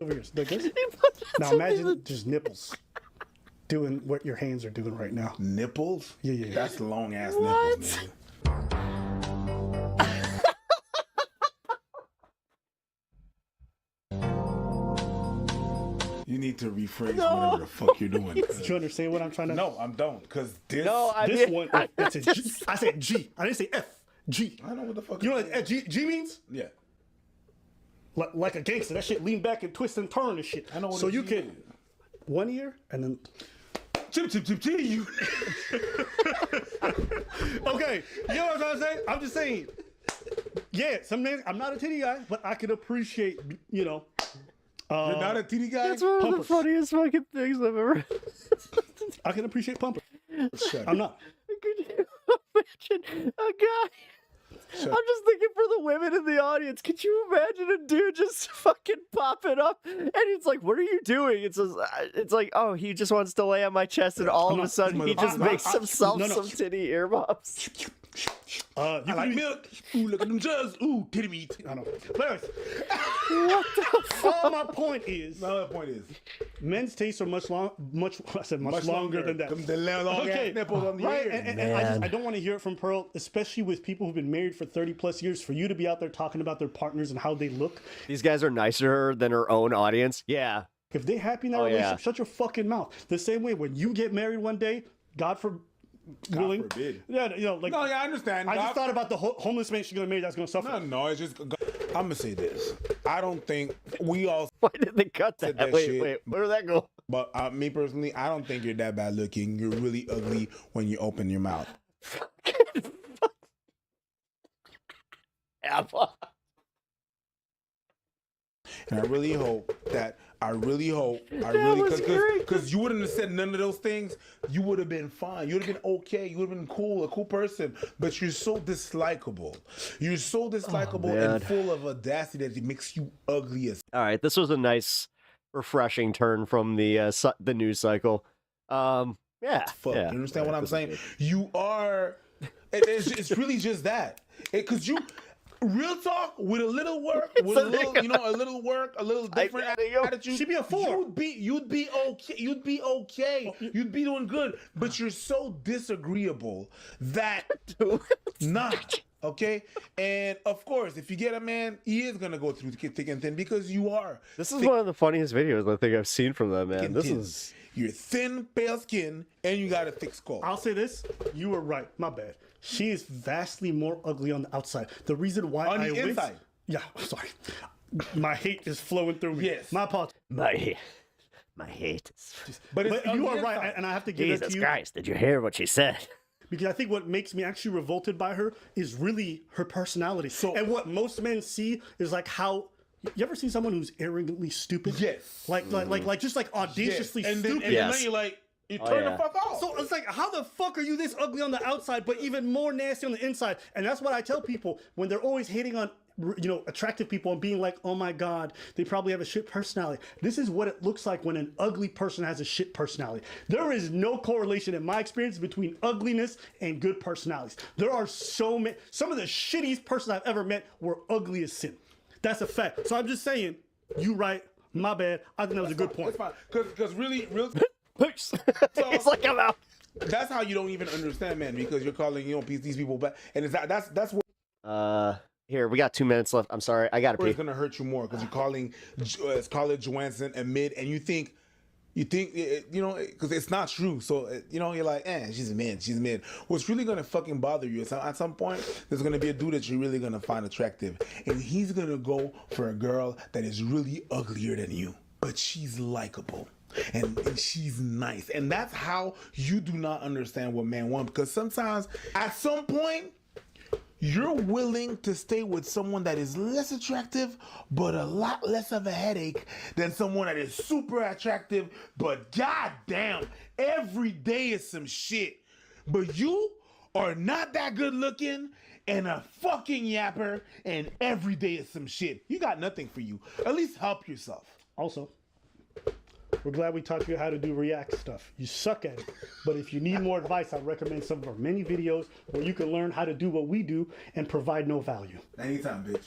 Over here, like this. Now imagine just nipples doing what your hands are doing right now. Nipples? Yeah. That's long ass nipples, man. You need to rephrase whatever the fuck you're doing. Do you understand what I'm trying to? No, I don't. Because this. No, this one. That's a G. I said G. I didn't say F. G. I know what the fuck. You know what G means? Yeah. Like a gangster. That shit lean back and twist and turn and shit. I know what so a you G can is. one ear and then. Chip. You. Okay. You know what I'm saying? I'm just saying. Yeah, some men. I'm not a titty guy, but I could appreciate. You're not a titty guy. That's one of the funniest fucking things I've ever. I can appreciate pumpers. I'm not. Could you imagine a guy? I'm just thinking for the women in the audience. Could you imagine a dude just fucking popping up and he's like, "What are you doing?" It's like, "Oh, he just wants to lay on my chest," and all of a sudden he just makes himself some titty earmuffs. I like milk. Ooh, look at them jugs. Ooh, titty meat. I know. But anyways, what the fuck? all my point is, men's tastes are much longer than that. The long ass nipples on the right? ear. And I don't want to hear it from Pearl, especially with people who've been married for 30 plus years, for you to be out there talking about their partners and how they look. These guys are nicer to her than her own audience. Yeah. If they're happy in that relationship, shut your fucking mouth. The same way when you get married one day, God forbid. Yeah, No, yeah, I understand. I just thought about the homeless man she's gonna marry that's gonna suffer. No, it's just. I'm gonna say this. I don't think we all. Why did they cut that? Wait, where did that go? But me personally, I don't think you're that bad looking. You're really ugly when you open your mouth. And I really hope, because you wouldn't have said none of those things, you would have been fine. You would have been okay. You would have been cool, a cool person. But you're so dislikable. You're so dislikable and full of audacity that it makes you ugly as. All right, this was a nice, refreshing turn from the news cycle. Yeah. Fuck, yeah. you understand what I'm saying? You are. It's really just that. Because you. Real talk, with a little work, with a little, a little work, a little different attitude. She'd be a 4. You'd be okay. You'd be okay. You'd be doing good. But you're so disagreeable that not okay. And of course, if you get a man, he is gonna go through thick and thin because you are. This is one of the funniest videos I think I've seen from them, man. This is. You're thin, pale skin, and you got a thick skull. I'll say this: you were right. My bad. She is vastly more ugly on the outside. The reason why on the inside. Yeah, sorry. My hate is flowing through me. Yes. My apologies. My hate is. But you are right, and I have to give it to you. Jesus Christ! Did you hear what she said? Because I think what makes me actually revolted by her is really her personality. And what most men see is like how. You ever seen someone who's arrogantly stupid? Yes. Like just like audaciously stupid. And then you're like, you turn the fuck off. So it's like, how the fuck are you this ugly on the outside, but even more nasty on the inside? And that's what I tell people when they're always hating on, attractive people and being like, oh my God, they probably have a shit personality. This is what it looks like when an ugly person has a shit personality. There is no correlation in my experience between ugliness and good personalities. There are so many, some of the shittiest persons I've ever met were ugly as sin. That's a fact. So I'm just saying, you right, my bad. I think that was a good point. Because really, So, it's like I'm out. That's how you don't even understand, man, because you're calling these people bad, and that's what. Here we got 2 minutes left. I'm sorry, I gotta pee. It's gonna hurt you more because you're calling Scarlett Johansson a mid, and you think, because it's not true. So you're like, she's a mid. What's really gonna fucking bother you is at some point there's gonna be a dude that you're really gonna find attractive, and he's gonna go for a girl that is really uglier than you, but she's likable. And she's nice. And that's how you do not understand what men want. Because sometimes, at some point, you're willing to stay with someone that is less attractive, but a lot less of a headache than someone that is super attractive, but goddamn, every day is some shit. But you are not that good looking and a fucking yapper, and every day is some shit. You got nothing for you. At least help yourself. Also, we're glad we taught you how to do React stuff. You suck at it. But if you need more advice, I recommend some of our many videos where you can learn how to do what we do and provide no value. Anytime, bitch.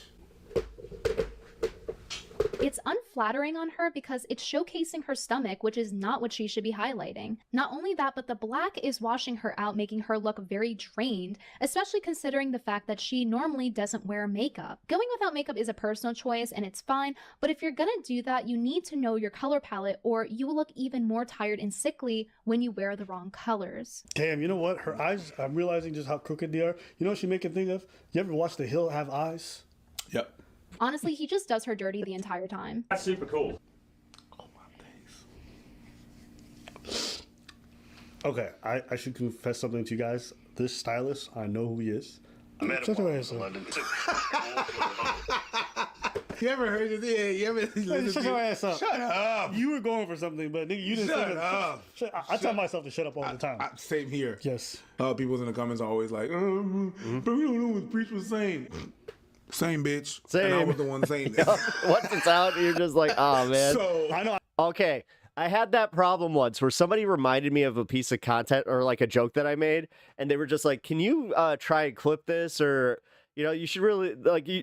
It's unflattering on her because it's showcasing her stomach, which is not what she should be highlighting. Not only that, but the black is washing her out, making her look very drained, especially considering the fact that she normally doesn't wear makeup. Going without makeup is a personal choice and it's fine, but if you're gonna do that, you need to know your color palette or you will look even more tired and sickly when you wear the wrong colors. Damn, you know what? Her eyes, I'm realizing just how crooked they are. You know what she make me think of? You ever watch The Hill Have Eyes? Yep. Honestly, he just does her dirty the entire time. That's super cool. Oh my days. Okay, I should confess something to you guys. This stylist, I know who he is. Shut your ass up. You ever heard of this? You ever Shut your ass up. Shut up. You were going for something, but nigga, you didn't Shut say up. I tell myself to shut up all the time. Same here. Yes. People in the comments are always like, but we don't know what Preach was saying. Same, bitch. Same. And I was the one saying this. Once it's out, you're just like, oh, man. So, I know. Okay. I had that problem once where somebody reminded me of a piece of content or like a joke that I made, and they were just like, can you try and clip this? Or, you should really,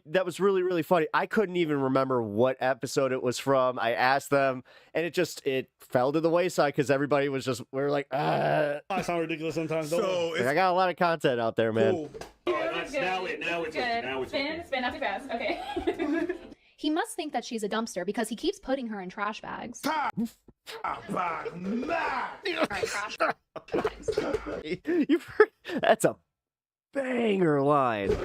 that was really, really funny. I couldn't even remember what episode it was from. I asked them, and it fell to the wayside because everybody was just, we were like, I sound ridiculous sometimes, don't so I got a lot of content out there, man. Cool. Now it's Spin not too fast. Okay. He must think that she's a dumpster because he keeps putting her in trash bags. That's a banger line.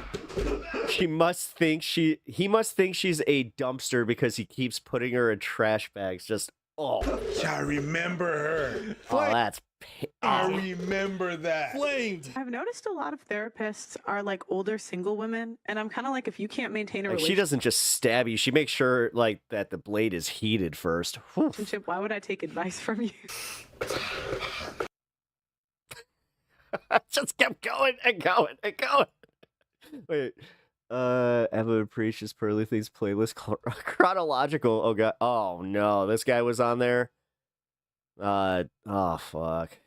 He must think she's a dumpster because he keeps putting her in trash bags. Just I remember her. that's I remember that. Flamed. I've noticed a lot of therapists are like older single women, and I'm kind of like, if you can't maintain a like she relationship, doesn't just stab you. She makes sure like that the blade is heated first. Whew. why would I take advice from you? Just kept going and going and going. Wait. Emma Preach's Pearly Things playlist chronological. Oh god. Oh no, this guy was on there. Oh fuck.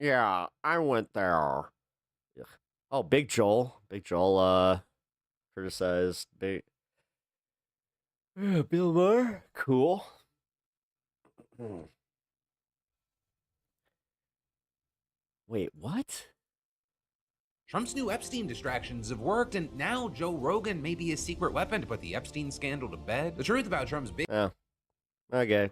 Yeah, I went there. Ugh. Oh, Big Joel. Big Joel criticized Bill Maher. Cool. Wait, what? Trump's new Epstein distractions have worked, and now Joe Rogan may be his secret weapon to put the Epstein scandal to bed. The truth about Trump's big... Oh, okay.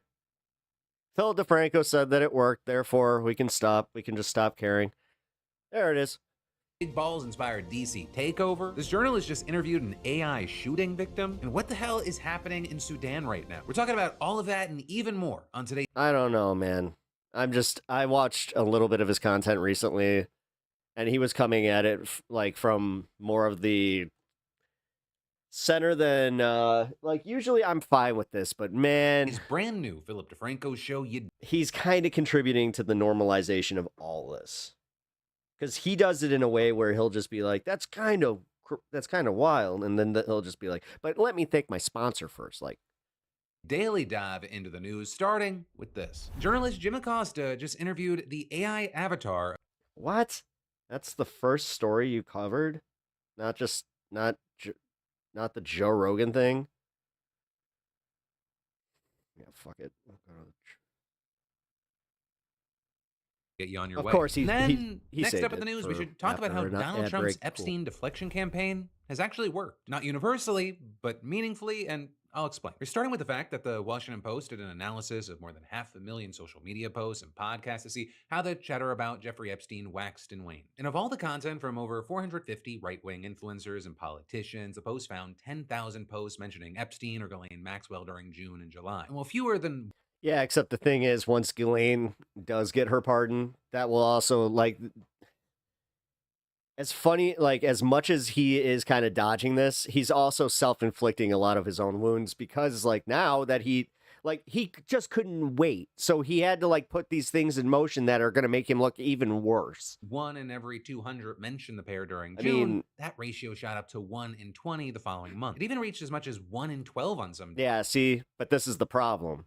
Philip DeFranco said that it worked, therefore we can stop. We can just stop caring. There it is. Big balls-inspired DC takeover. This journalist just interviewed an AI shooting victim. And what the hell is happening in Sudan right now? We're talking about all of that and even more on today's... I don't know, man. I watched a little bit of his content recently, and he was coming at it like from more of the center than like usually I'm fine with this, but man, his brand new Philip DeFranco show, he's kind of contributing to the normalization of all this, because he does it in a way where he'll just be like, that's kind of wild, and then he'll just be like, but let me thank my sponsor first, like. Daily dive into the news, starting with this. Journalist Jim Acosta just interviewed the AI avatar. What? That's the first story you covered? Not the Joe Rogan thing? Yeah, fuck it. Get you on your way. Of course, Then, he next saved up in the it news, for we should talk about how after an Donald ad Trump's break. Epstein deflection campaign has actually worked. Not universally, but meaningfully, and I'll explain. We're starting with the fact that the Washington Post did an analysis of more than 500,000 social media posts and podcasts to see how the chatter about Jeffrey Epstein waxed and waned. And of all the content from over 450 right-wing influencers and politicians, the Post found 10,000 posts mentioning Epstein or Ghislaine Maxwell during June and July. And while fewer than... Yeah, except the thing is, once Ghislaine does get her pardon, that will also, like, as funny, like, as much as he is kind of dodging this, he's also self-inflicting a lot of his own wounds, because, like, now that he just couldn't wait. So he had to, like, put these things in motion that are going to make him look even worse. 1 in every 200 mentioned the pair during June. That ratio shot up to 1 in 20 the following month. It even reached as much as 1 in 12 on some days. Yeah, see, but this is the problem.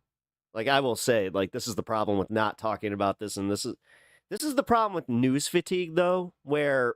Like, I will say, like, this is the problem with not talking about this, and this is the problem with news fatigue, though, where,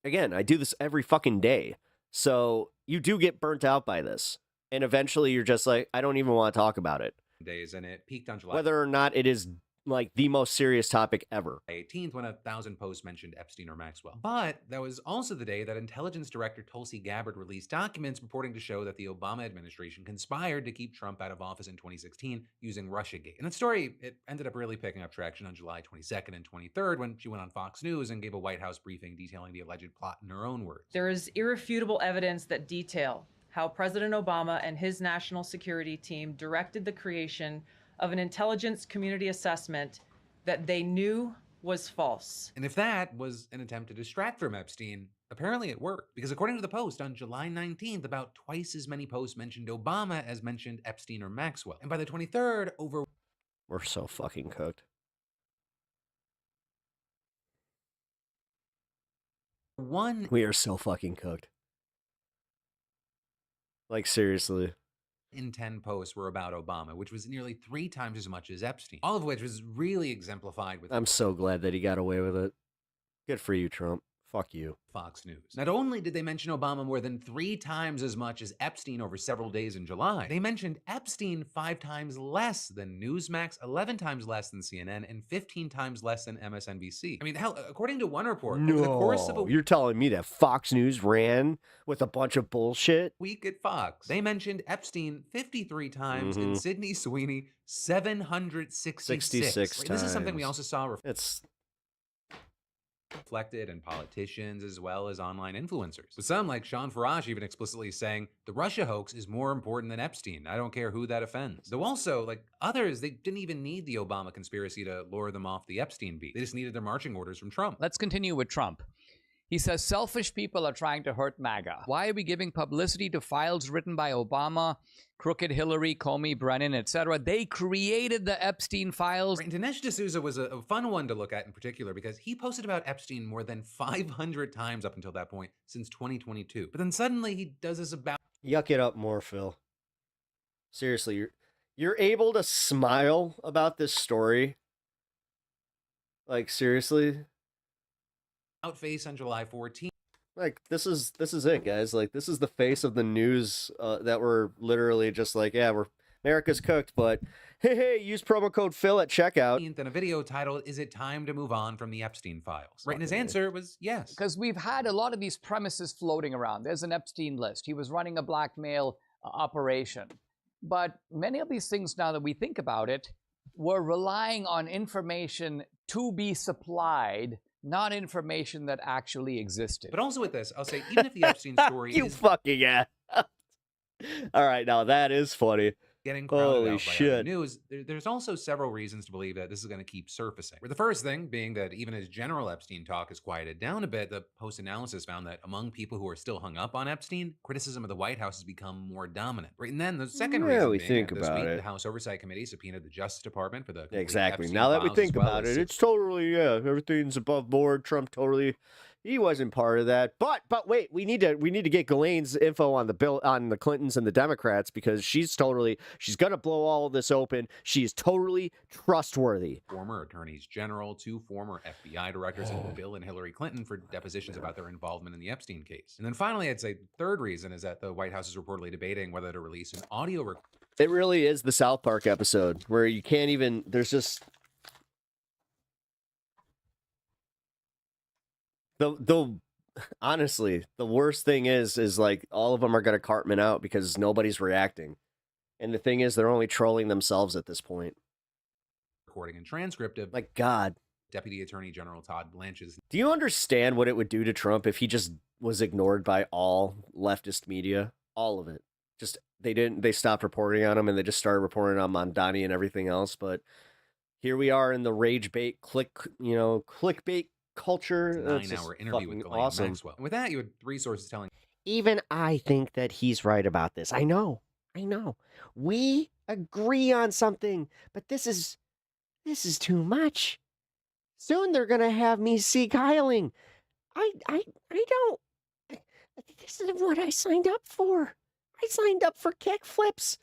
again, I do this every fucking day, so you do get burnt out by this, and eventually you're just like, I don't even want to talk about it. Days, and it peaked on July. Whether or not it is, like, the most serious topic ever. 18th, when 1,000 posts mentioned Epstein or Maxwell. But that was also the day that Intelligence Director Tulsi Gabbard released documents purporting to show that the Obama administration conspired to keep Trump out of office in 2016 using Russiagate. And that story, it ended up really picking up traction on July 22nd and 23rd when she went on Fox News and gave a White House briefing detailing the alleged plot in her own words. There is irrefutable evidence that detail how President Obama and his national security team directed the creation of an intelligence community assessment that they knew was false. And if that was an attempt to distract from Epstein, apparently it worked. Because according to the Post, on July 19th, about twice as many posts mentioned Obama as mentioned Epstein or Maxwell. And by the 23rd, over... We're so fucking cooked. We are so fucking cooked. Like, seriously. In 10 posts were about Obama, which was nearly 3 times as much as Epstein. All of which was really exemplified with... I'm so glad that he got away with it. Good for you, Trump. Fuck you. Fox News. Not only did they mention Obama more than 3 times as much as Epstein over several days in July, they mentioned Epstein 5 times less than Newsmax, 11 times less than CNN, and 15 times less than MSNBC. I mean, hell, according to one report, over the course of a you're telling me that Fox News ran with a bunch of bullshit? week at Fox, they mentioned Epstein 53 times and Sydney Sweeney 766. 66 This is something we times. also saw. It's reflected in politicians as well as online influencers. With some, like Sean Farash, even explicitly saying, the Russia hoax is more important than Epstein. I don't care who that offends. Though also, like others, they didn't even need the Obama conspiracy to lure them off the Epstein beat. They just needed their marching orders from Trump. Let's continue with Trump. He says selfish people are trying to hurt MAGA. Why are we giving publicity to files written by Obama, crooked Hillary, Comey, Brennan, etc.? They created the Epstein files. Right, and Dinesh D'Souza was a fun one to look at in particular because he posted about Epstein more than 500 times up until that point since 2022. But then suddenly he does this about... Yuck it up more, Phil. Seriously, you're able to smile about this story? Like, seriously? Outface on July 14th. Like, this is it, guys. Like, this is the face of the news that we're literally just like, yeah, America's cooked, but hey, use promo code Phil at checkout. And a video titled, "Is it time to move on from the Epstein files?" Right, and his answer was yes. Because we've had a lot of these premises floating around. There's an Epstein list. He was running a blackmail operation. But many of these things, now that we think about it, were relying on information to be supplied, not information that actually existed. But also with this, I'll say, even if the Epstein story you is fucking ass. All right, now that is funny. getting crowded Holy out by other shit. news, there's also several reasons to believe that this is going to keep surfacing. Where the first thing being that even as general Epstein talk has quieted down a bit, the post-analysis found that among people who are still hung up on Epstein, criticism of the White House has become more dominant. Right, and then the second Yeah, reason we being think that this about week, it. the House Oversight Committee subpoenaed the Justice Department for the complete Exactly. Epstein Now that we files, think as well about as it, it's totally, yeah, everything's above board. Trump totally, he wasn't part of that. But wait, we need to get Ghislaine's info on the Clintons and the Democrats, because she's gonna blow all of this open. She is totally trustworthy. former attorneys general, 2 former FBI directors, and Bill and Hillary Clinton for depositions about their involvement in the Epstein case. And then finally, I'd say third reason is that the White House is reportedly debating whether to release an audio It really is the South Park episode where you can't even, there's just the honestly, the worst thing is like all of them are going to Cartman out because nobody's reacting. And the thing is, they're only trolling themselves at this point. recording and transcript of, Like, God. Deputy Attorney General Todd Blanche's Do you understand what it would do to Trump if he just was ignored by all leftist media? All of it. Just, they stopped reporting on him and they just started reporting on Mondani and everything else. But here we are in the rage bait, clickbait culture. It's just 9-hour interview with fucking Ghislaine awesome. Maxwell. And with that, you had 3 sources telling Even I think that he's right about this. I know. We agree on something, but this is too much. Soon they're gonna have me seek-heiling. I don't. This is what I signed up for. I signed up for kickflips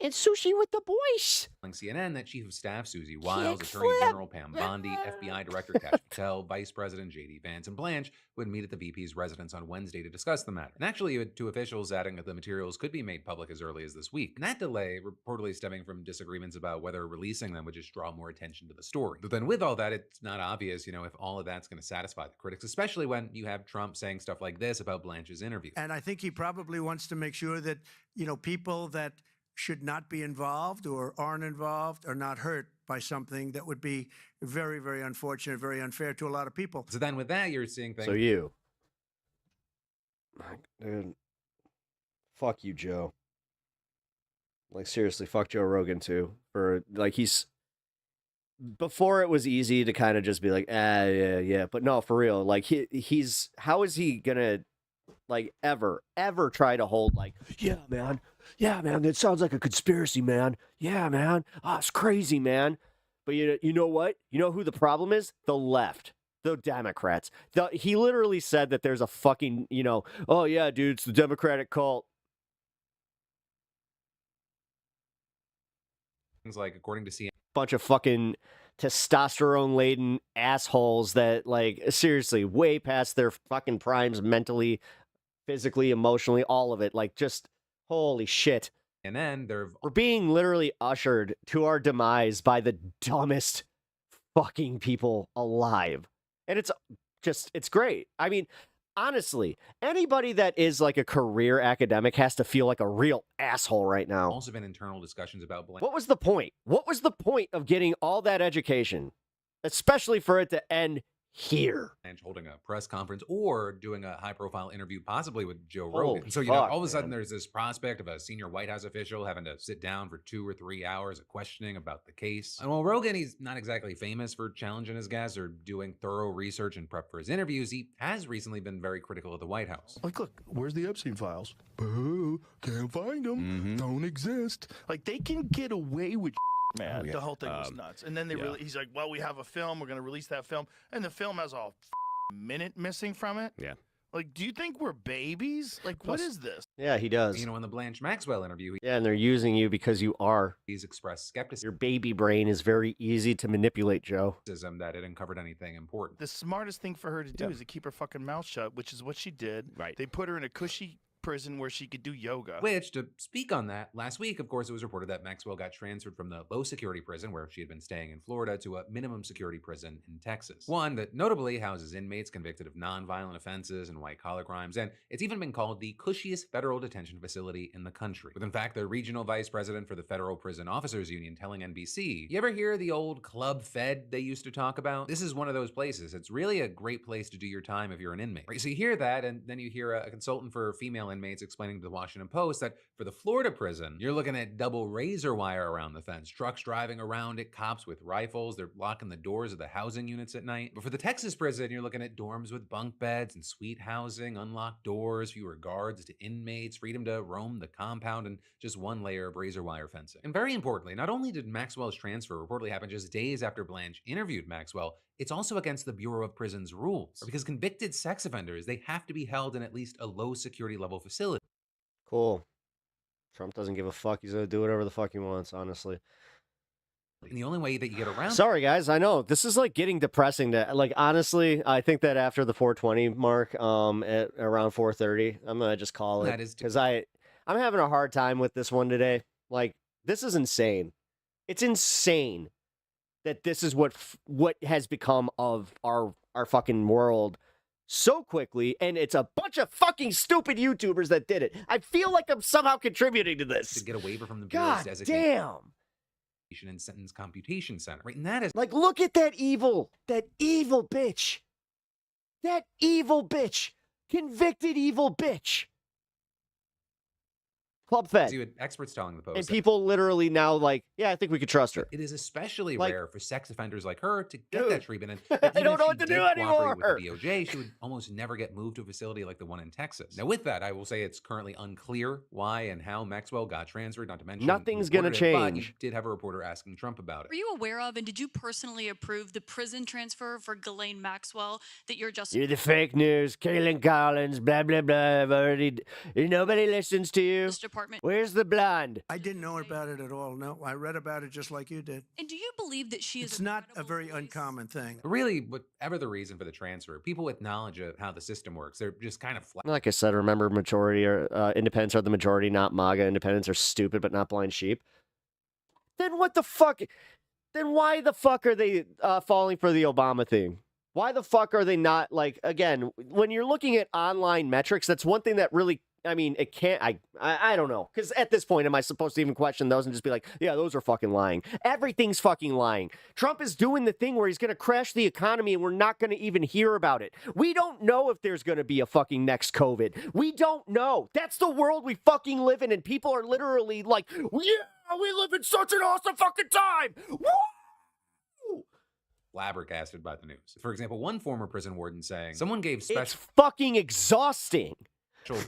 and sushi with the boys. CNN that Chief of Staff Susie Wiles, Kickflip. Attorney General Pam Bondi, FBI Director Kash Patel, Vice President J.D. Vance, and Blanche would meet at the VP's residence on Wednesday to discuss the matter. And actually, you had 2 officials adding that the materials could be made public as early as this week. And that delay reportedly stemming from disagreements about whether releasing them would just draw more attention to the story. But then with all that, it's not obvious, if all of that's going to satisfy the critics, especially when you have Trump saying stuff like this about Blanche's interview. And I think he probably wants to make sure that, people that should not be involved or aren't involved are not hurt by something that would be very, very unfortunate, very unfair to a lot of people. So then with that, you're seeing things. So you. Dude. Fuck you, Joe. Like, seriously, fuck Joe Rogan, too. For, like, before it was easy to kind of just be like, yeah. But no, for real. Like, he's, how is he gonna, like, ever try to hold, like, yeah, man, that sounds like a conspiracy, man. Yeah, man. Oh, it's crazy, man. But you know what? You know who the problem is? The left. The Democrats. He literally said that there's a fucking, oh, yeah, dude, it's the Democratic cult. Things like, according to CNN, Bunch of fucking testosterone-laden assholes that, like, seriously, way past their fucking primes mentally, physically, emotionally, all of it. Like, just, holy shit. and then We're being literally ushered to our demise by the dumbest fucking people alive. And it's great. I mean, honestly, anybody that is like a career academic has to feel like a real asshole right now. also been internal discussions about Blanche. What was the point? What was the point of getting all that education? Especially for it to end here. And holding a press conference or doing a high-profile interview, possibly with Joe Holy Rogan. So, fuck, all of a sudden, man. there's this prospect of a senior White House official having to sit down for 2 or 3 hours of questioning about the case. And while Rogan, he's not exactly famous for challenging his guests or doing thorough research and prep for his interviews, he has recently been very critical of the White House. Like, look, where's the Epstein files? Boo, can't find them. Don't exist. Like, they can get away with man. Oh, yeah. The whole thing was nuts. And then he's like, well, we have a film. We're going to release that film. And the film has a minute missing from it. Yeah. Like, do you think we're babies? Like, what is this? Yeah, he does. You know, in the Blanche Maxwell interview, Yeah, and they're using you because you are. he's expressed skepticism Your baby brain is very easy to manipulate, Joe. that it uncovered anything important. The smartest thing for her to do is to keep her fucking mouth shut, which is what she did. Right. They put her in a cushy prison where she could do yoga. Which, to speak on that, last week, of course, it was reported that Maxwell got transferred from the low security prison where she had been staying in Florida to a minimum security prison in Texas. One that notably houses inmates convicted of nonviolent offenses and white collar crimes, and it's even been called the cushiest federal detention facility in the country. With, in fact, the regional vice president for the Federal Prison Officers Union telling NBC, "You ever hear the old Club Fed they used to talk about? This is one of those places. It's really a great place to do your time if you're an inmate." Right, so you hear that, and then you hear a consultant for female inmates explaining to the Washington Post that for the Florida prison, you're looking at double razor wire around the fence, trucks driving around it, cops with rifles, they're locking the doors of the housing units at night. But for the Texas prison, you're looking at dorms with bunk beds and suite housing, unlocked doors, fewer guards to inmates, freedom to roam the compound, and just one layer of razor wire fencing. And very importantly, not only did Maxwell's transfer reportedly happen just days after Blanche interviewed Maxwell, it's also against the Bureau of Prisons rules. Because convicted sex offenders, they have to be held in at least a low security level facility. Cool. Trump doesn't give a fuck. He's going to do whatever the fuck he wants, honestly. And the only way that you get around Sorry, guys. I know this is like getting depressing. Honestly, I think that after the 420 mark, at around 4:30, I'm gonna just call it. That is because I'm having a hard time with this one today. Like, this is insane. It's insane that this is what has become of our fucking world so quickly, and it's a bunch of fucking stupid YouTubers that did it. I feel like I'm somehow contributing to this. to get a waiver from the Bureau's God designated damn. and sentence computation center. Right, and that is Like, look at that evil bitch. That evil bitch. Convicted evil bitch. Club Fed. you had experts telling the Post. And that people literally now like, yeah, I think we could trust her. it is especially Like, rare for sex offenders like her to get dude, that treatment. And I even don't if know she what to did do cooperate anymore. With the DOJ, she would almost never get moved to a facility like the one in Texas. Now, with that, I will say it's currently unclear why and how Maxwell got transferred. Not to mention Nothing's who gonna ordered it, but you change. did have a reporter asking Trump about it. Were you aware of and did you personally approve the prison transfer for Ghislaine Maxwell that you're just You're the fake news, Kaylin Collins, blah, blah, blah. I've already... Nobody listens to you. Department? Where's the blonde? I didn't know about it at all. No, I read about it just like you did. And do you believe that she is It's not a very uncommon thing. Really, whatever the reason for the transfer, people with knowledge of how the system works, they're just kind of flat. Like I said, remember majority or independents are the majority, not MAGA. Independents are stupid, but not blind sheep. Then what the fuck? Then why the fuck are they falling for the Obama thing? Why the fuck are they not, like, again, when you're looking at online metrics, that's one thing that really, I mean, it can't, I don't know. Because at this point, am I supposed to even question those and just be like, yeah, those are fucking lying. Everything's fucking lying. Trump is doing the thing where he's going to crash the economy and we're not going to even hear about it. We don't know if there's going to be a fucking next COVID. We don't know. That's the world we fucking live in, and people are literally like, yeah, we live in such an awesome fucking time. Woo! Flabbergasted by the news. For example, one former prison warden saying, someone gave It's special fucking exhausting.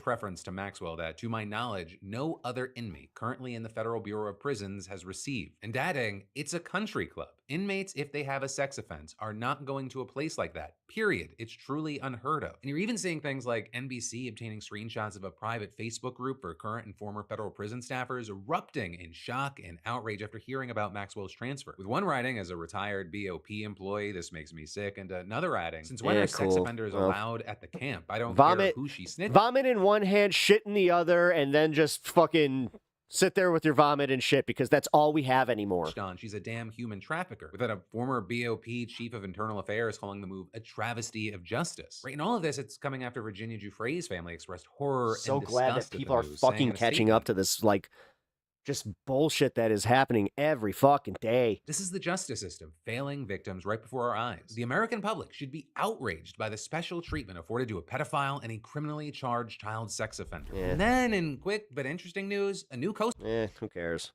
preference to Maxwell that, to my knowledge, no other inmate currently in the Federal Bureau of Prisons has received. And adding, it's a country club. Inmates, if they have a sex offense, are not going to a place like that. Period. It's truly unheard of. And you're even seeing things like NBC obtaining screenshots of a private Facebook group for current and former federal prison staffers erupting in shock and outrage after hearing about Maxwell's transfer. With one writing, as a retired BOP employee, this makes me sick, and another adding, since when Yeah, are sex cool. offenders Well, allowed at the camp? I don't vomit, care who she snitched. Vomit in one hand, shit in the other, and then just fucking sit there with your vomit and shit because that's all we have anymore. She's a damn human trafficker. Without a former BOP chief of internal affairs calling the move a travesty of justice. Right, in all of this, it's coming after Virginia Giuffre's family expressed horror So and glad disgust that at people the are news, saying fucking in a catching statement, up to this, like, just bullshit that is happening every fucking day. This is the justice system failing victims right before our eyes. The American public should be outraged by the special treatment afforded to a pedophile and a criminally charged child sex offender. Yeah. And then, in quick but interesting news, a new coast. Who cares?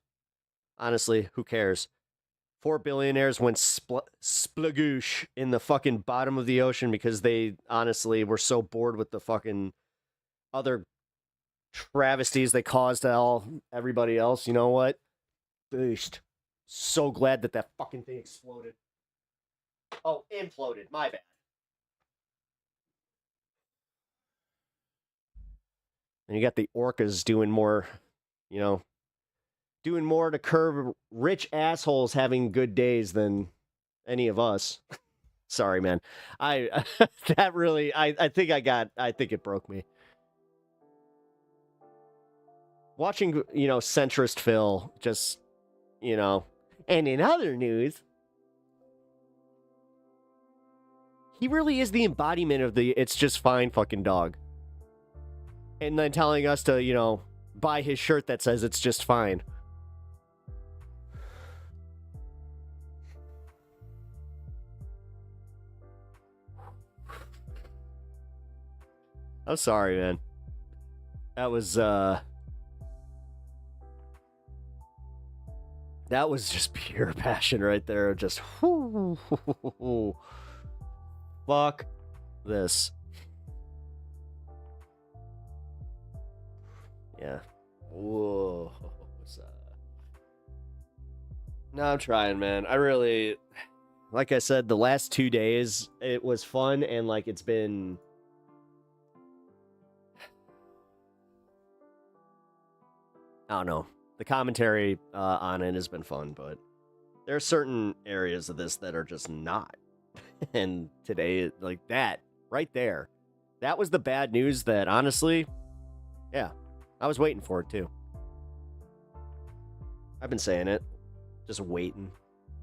Honestly, who cares? 4 billionaires went splagoosh in the fucking bottom of the ocean because they honestly were so bored with the fucking other travesties they caused to everybody else. You know what? Boost. So glad that fucking thing exploded. Oh, imploded. My bad. And you got the orcas doing more, doing more to curb rich assholes having good days than any of us. Sorry, man. I think it broke me. Watching, centrist Phil just, and in other news, he really is the embodiment of the it's just fine fucking dog. And then telling us to, buy his shirt that says it's just fine. I'm sorry, man. That was just pure passion right there. Just fuck this. Yeah. Whoa. No, I'm trying, man. I really, like I said, the last 2 days, it was fun, and it's been... I don't know. The commentary on it has been fun, but there are certain areas of this that are just not. And today, that, right there, that was the bad news that, honestly, yeah, I was waiting for it, too. I've been saying it. Just waiting.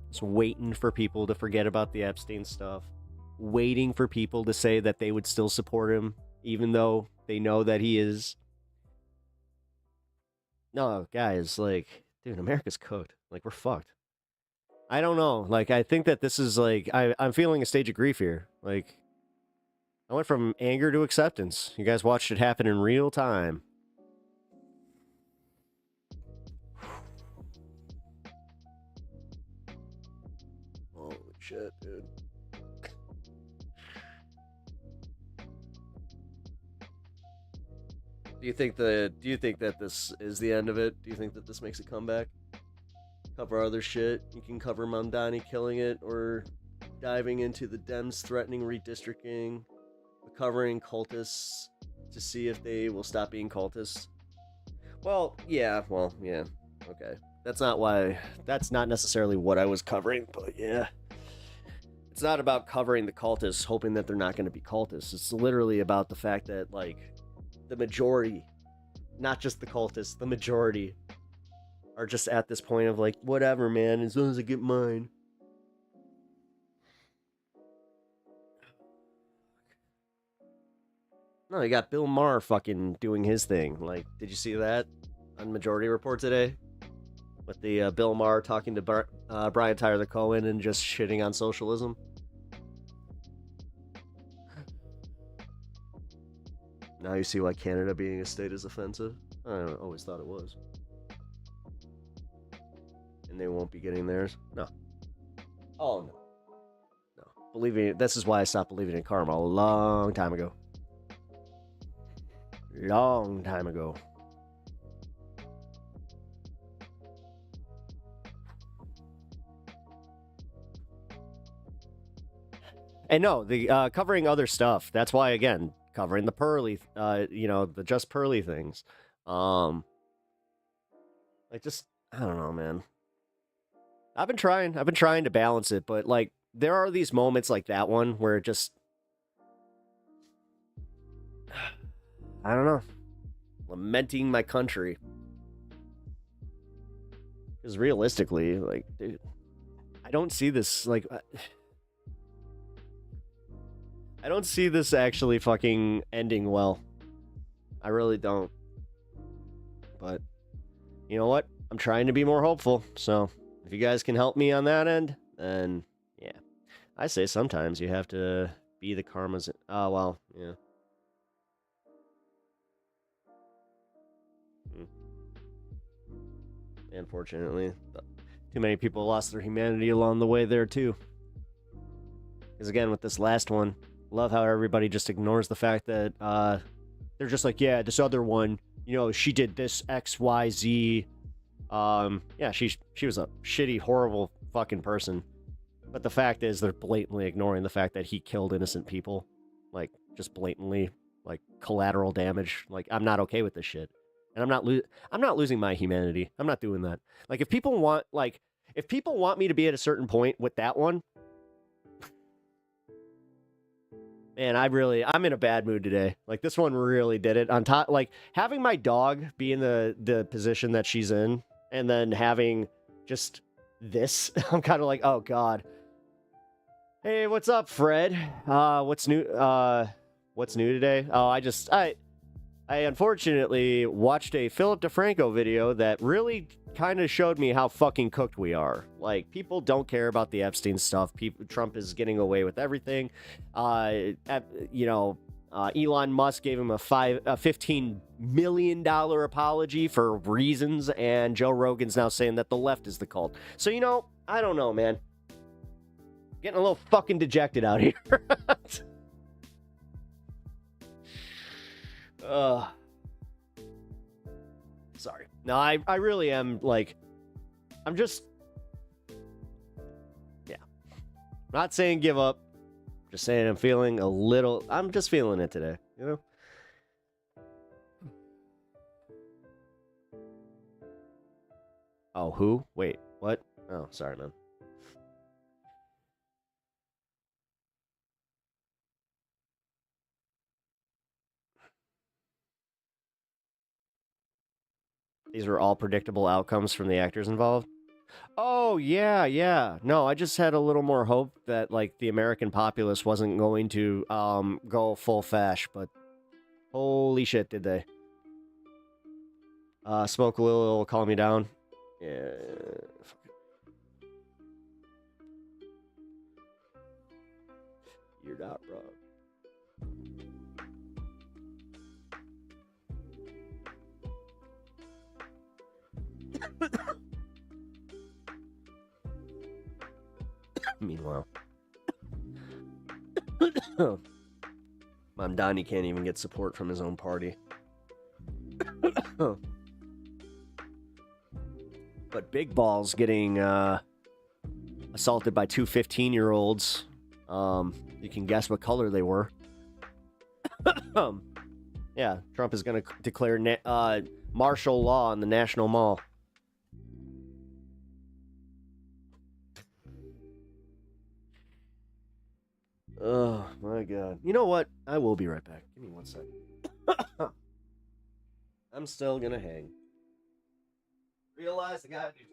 Just waiting for people to forget about the Epstein stuff. Waiting for people to say that they would still support him, even though they know that he is... No, guys, dude, America's cooked. We're fucked. I don't know. I think that this is, I'm feeling a stage of grief here. I went from anger to acceptance. You guys watched it happen in real time. Holy shit, dude. Do you think that this is the end of it? Do you think that this makes a comeback? Cover other shit? You can cover Mamdani killing it, or diving into the Dems threatening redistricting, covering cultists to see if they will stop being cultists. Yeah, okay. That's not necessarily what I was covering, but yeah. It's not about covering the cultists, hoping that they're not going to be cultists. It's literally about the fact that, the majority, not just the cultists, the majority are just at this point of whatever, man, as long as I get mine. No, you got Bill Maher fucking doing his thing. Did you see that on Majority Report today? With the Bill Maher talking to Brian Tyler Cohen and just shitting on socialism? Now you see why Canada being a state is offensive? I always thought it was. And they won't be getting theirs? No. Oh, no. No. This is why I stopped believing in karma a long time ago. Long time ago. And no, the covering other stuff. That's why, again, covering the Pearly, the just Pearly things. I don't know, man. I've been trying to balance it, but there are these moments like that one where it just, I don't know, lamenting my country. Because realistically, dude, I don't see this, I don't see this actually fucking ending well. I really don't. But, you know what? I'm trying to be more hopeful. So if you guys can help me on that end, then yeah. I say sometimes you have to be the karma's. Oh, well, yeah. Unfortunately, too many people lost their humanity along the way there, too. Because again, with this last one, love how everybody just ignores the fact that they're just like, yeah, this other one, you know, she did this X, Y, Z. Yeah, she was a shitty, horrible fucking person. But the fact is, they're blatantly ignoring the fact that he killed innocent people. Like, just blatantly, like, collateral damage. Like, I'm not okay with this shit. And I'm not losing my humanity. I'm not doing that. Like, if people want me to be at a certain point with that one, man, I'm in a bad mood today. Like, this one really did it. On top, like, having my dog be in the position that she's in, and then having just this, I'm kind of like, oh god. Hey, what's up, Fred? What's new? What's new today? Oh, I unfortunately watched a Philip DeFranco video that really kind of showed me how fucking cooked we are. Like, people don't care about the Epstein stuff. Trump is getting away with everything. Elon Musk gave him a $15 million apology for reasons, and Joe Rogan's now saying that the left is the cult. So, I don't know, man. Getting a little fucking dejected out here. Sorry. No, I really am, like, I'm just, yeah. Not saying give up. Just saying I'm just feeling it today, Oh, who? Wait, what? Oh, sorry, man. These were all predictable outcomes from the actors involved? Oh, yeah. No, I just had a little more hope that, like, the American populace wasn't going to go full fash, but holy shit, did they. Smoke a little, calm me down. Yeah. You're not wrong. Meanwhile, Mamdani can't even get support from his own party. But Big Ball's getting assaulted by two 15-year-olds. You can guess what color they were. Yeah, Trump is going to declare martial law on the National Mall. Oh, my God. You know what? I will be right back. Give me 1 second. I'm still gonna hang. Realize I gotta do.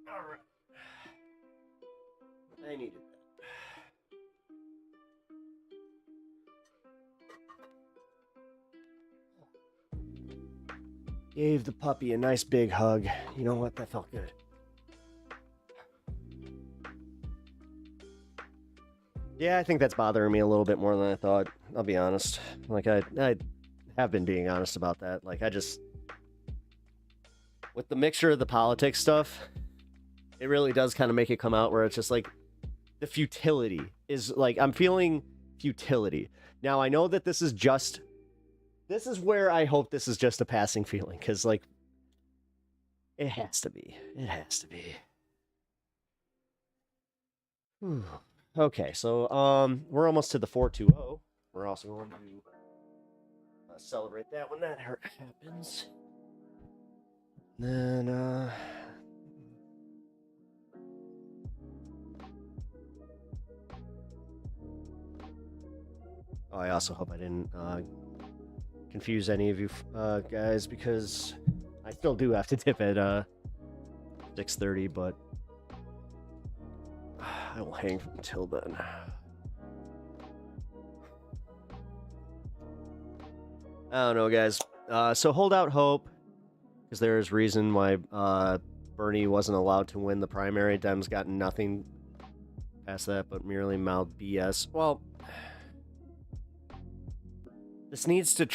Alright. I needed that. Gave the puppy a nice big hug. You know what? That felt good. Yeah, I think that's bothering me a little bit more than I thought. I'll be honest. Like, I have been being honest about that. Like, with the mixture of the politics stuff, it really does kind of make it come out where it's just like the futility is like, I'm feeling futility. Now, I know that this is just This is where I hope this is just a passing feeling, because, like, it has to be. It has to be. Whew. Okay, so we're almost to the 420. We're also going to celebrate that when that happens. Then, oh, I also hope I didn't confuse any of you guys, because I still do have to dip at 6:30, but I will hang until then. I don't know, guys. So hold out hope, because there is reason why Bernie wasn't allowed to win the primary. Dems got nothing past that, but merely mouthed BS. Well, this needs to.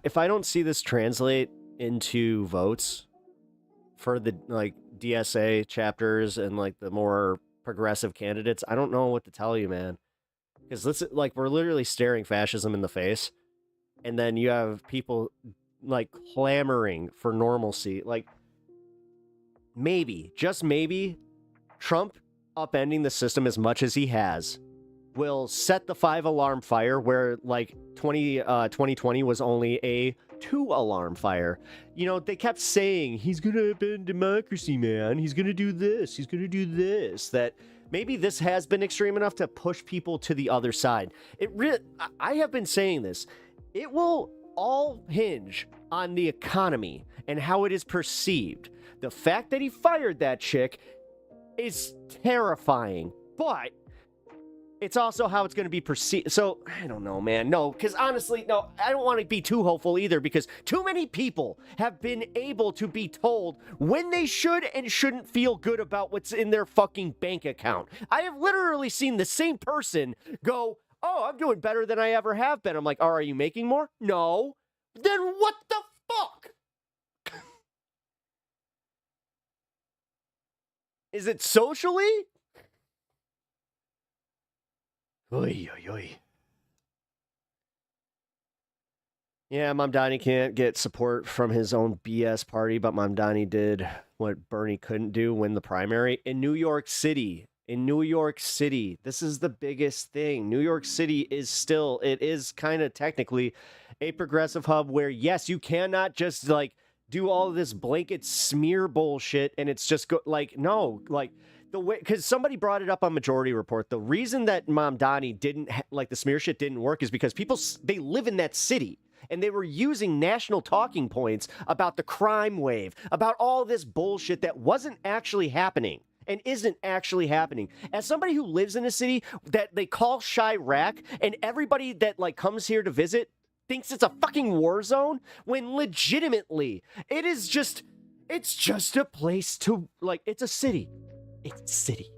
If I don't see this translate into votes for the DSA chapters and like the more progressive candidates, I don't know what to tell you, man. Because we're literally staring fascism in the face. And then you have people like clamoring for normalcy. Like, maybe, just maybe, Trump upending the system as much as he has will set the 5-alarm fire where, like, 2020 was only a 2-alarm fire. You know, they kept saying, he's going to upend democracy, man. He's going to do this. He's going to do this. That maybe this has been extreme enough to push people to the other side. I have been saying this. It will all hinge on the economy and how it is perceived. The fact that he fired that chick is terrifying, but it's also how it's going to be perceived. So, I don't know, man. No, because honestly, no, I don't want to be too hopeful either, because too many people have been able to be told when they should and shouldn't feel good about what's in their fucking bank account. I have literally seen the same person go, oh, I'm doing better than I ever have been. I'm like, oh, are you making more? No. Then what the fuck? Is it socially? Oy, oy, oy. Yeah, Mamdani can't get support from his own BS party, but Mamdani did what Bernie couldn't do, win the primary in New York City. In New York City, this is the biggest thing. New York City is kind of technically a progressive hub where, yes, you cannot just like do all of this blanket smear bullshit and it's just no, like the way, because somebody brought it up on Majority Report. The reason that Mamdani didn't the smear shit didn't work is because they live in that city. And they were using national talking points about the crime wave, about all this bullshit that wasn't actually happening. And isn't actually happening. As somebody who lives in a city that they call Chirac, and everybody that comes here to visit thinks it's a fucking war zone, when legitimately it's just a place to it's a city. It's a city.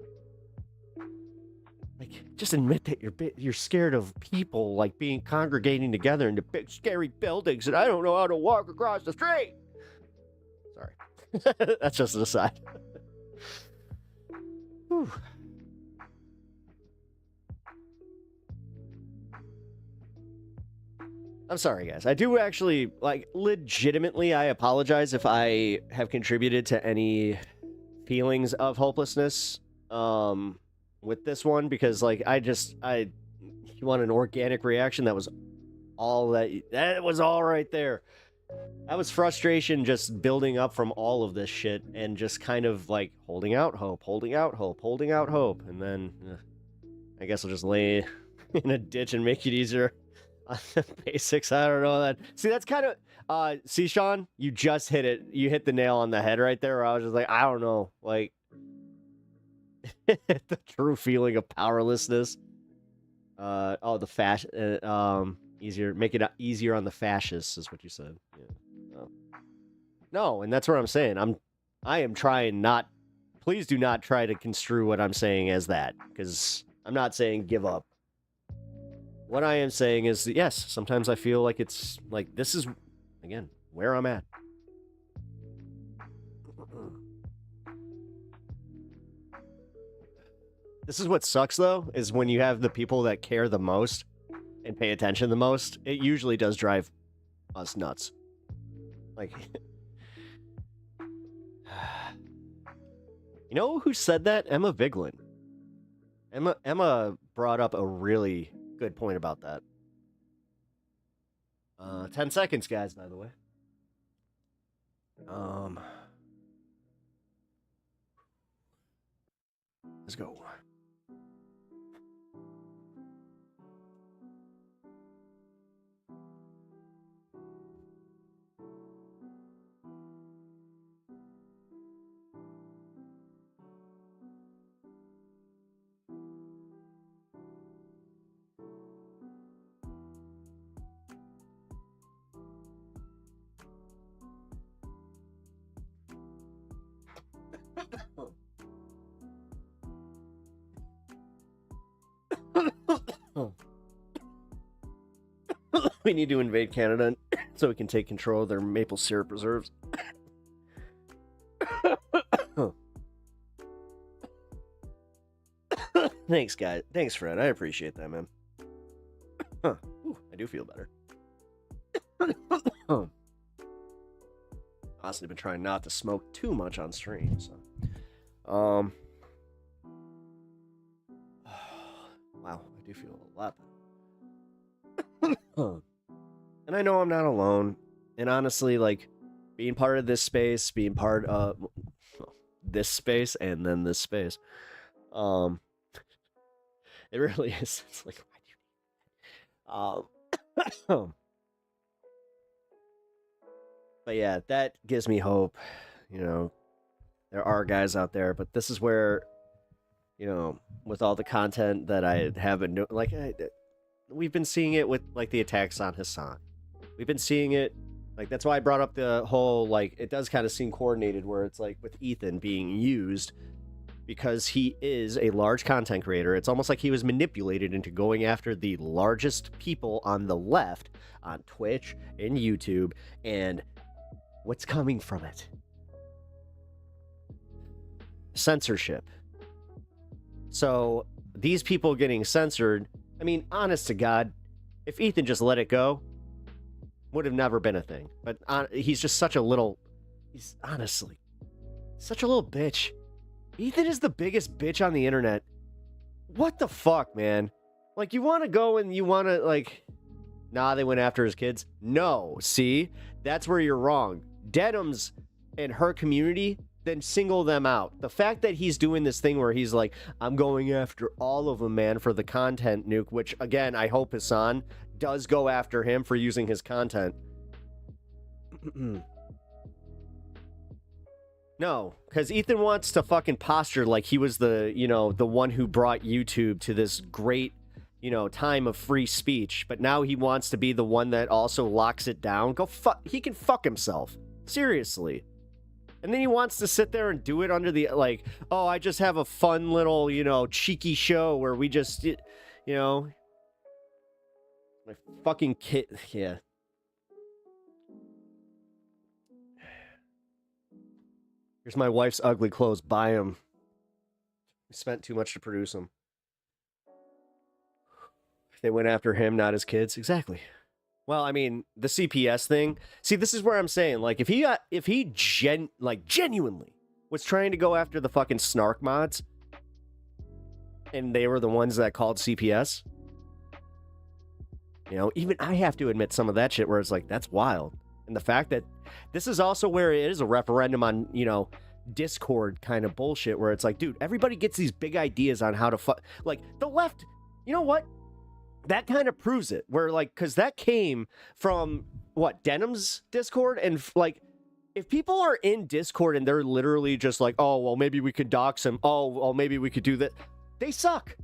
Just admit that you're scared of people being congregating together into big scary buildings, and I don't know how to walk across the street. Sorry, that's just an aside. Whew. I'm sorry, guys. I do actually, legitimately, I apologize if I have contributed to any feelings of hopelessness with this one, because, you want an organic reaction, that was all that was all right there. That was frustration just building up from all of this shit and just kind of holding out hope. And then I guess I'll just lay in a ditch and make it easier on the basics. I don't know that. See, that's kind of, see, Sean, you just hit it. You hit the nail on the head right there. Where I was just I don't know, the true feeling of powerlessness. Easier, make it easier on the fascists is what you said. Yeah. No, and that's what I'm saying. I am trying not. Please do not try to construe what I'm saying as that, because I'm not saying give up. What I am saying is that, yes, sometimes I feel like it's this is again where I'm at. This is what sucks though, is when you have the people that care the most and pay attention the most, it usually does drive That's nuts. Like, you know who said that? Emma Vigeland. Emma brought up a really good point about that. 10 seconds, guys, by the way. Let's go. We need to invade Canada so we can take control of their maple syrup reserves. Thanks, guys. Thanks, Fred. I appreciate that, man. Ooh, I do feel better. Honestly, I've been trying not to smoke too much on stream, so. Wow, I do feel a lot better. And I know I'm not alone. And honestly, like, being part of this space, being part of this space, and then this space, it really is. It's like, but yeah, that gives me hope. You know, there are guys out there, but this is where, you know, with all the content that I haven't, like, we've been seeing it with, like, the attacks on Hassan. We've been seeing it, like, that's why I brought up the whole, like, it does kind of seem coordinated where it's, like, with Ethan being used because he is a large content creator. It's almost like he was manipulated into going after the largest people on the left on Twitch and YouTube, and what's coming from it? Censorship. So, these people getting censored, I mean, honest to God, if Ethan just let it go, would have never been a thing. But he's just such a little... He's honestly such a little bitch. Ethan is the biggest bitch on the internet. What the fuck, man? Like, you want to go and you want to, like... Nah, they went after his kids. No, see? That's where you're wrong. Denham's and her community, then single them out. The fact that he's doing this thing where he's like, I'm going after all of them, man, for the content nuke, which, again, I hope Hassan does go after him for using his content. No, because Ethan wants to fucking posture like he was the, you know, the one who brought YouTube to this great, you know, time of free speech, but now he wants to be the one that also locks it down. Go fuck, he can fuck himself. Seriously. And then he wants to sit there and do it under the, like, oh, I just have a fun little, you know, cheeky show where we just, you know, my fucking kid, yeah. Here's my wife's ugly clothes, buy them. We spent too much to produce them. They went after him, not his kids. Exactly. Well, I mean, the CPS thing. See, this is where I'm saying, like, if he genuinely was trying to go after the fucking snark mods, and they were the ones that called CPS, you know, even I have to admit some of that shit where it's like, that's wild. And the fact that this is also where it is a referendum on, you know, Discord kind of bullshit where it's like, dude, everybody gets these big ideas on how to fuck. Like, the left, you know what? That kind of proves it. Where, like, because that came from, what, Denham's Discord? And, like, if people are in Discord and they're literally just like, oh, well, maybe we could dox him. Oh, well, maybe we could do that. They suck.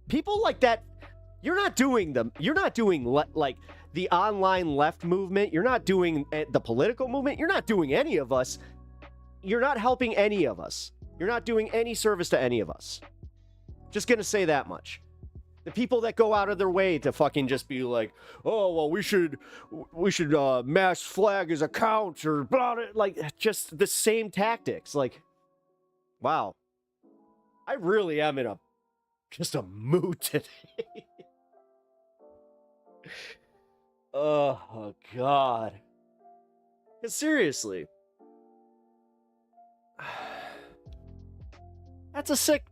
People like that, you're not doing them. You're not doing, like, the online left movement. You're not doing the political movement. You're not doing any of us. You're not helping any of us. You're not doing any service to any of us. Just gonna say that much. The people that go out of their way to fucking just be like, oh, well, we should mass flag his account or blah, blah, like, just the same tactics. Like, wow. I really am in just a mood today. Oh God. 'Cause seriously, that's a sick.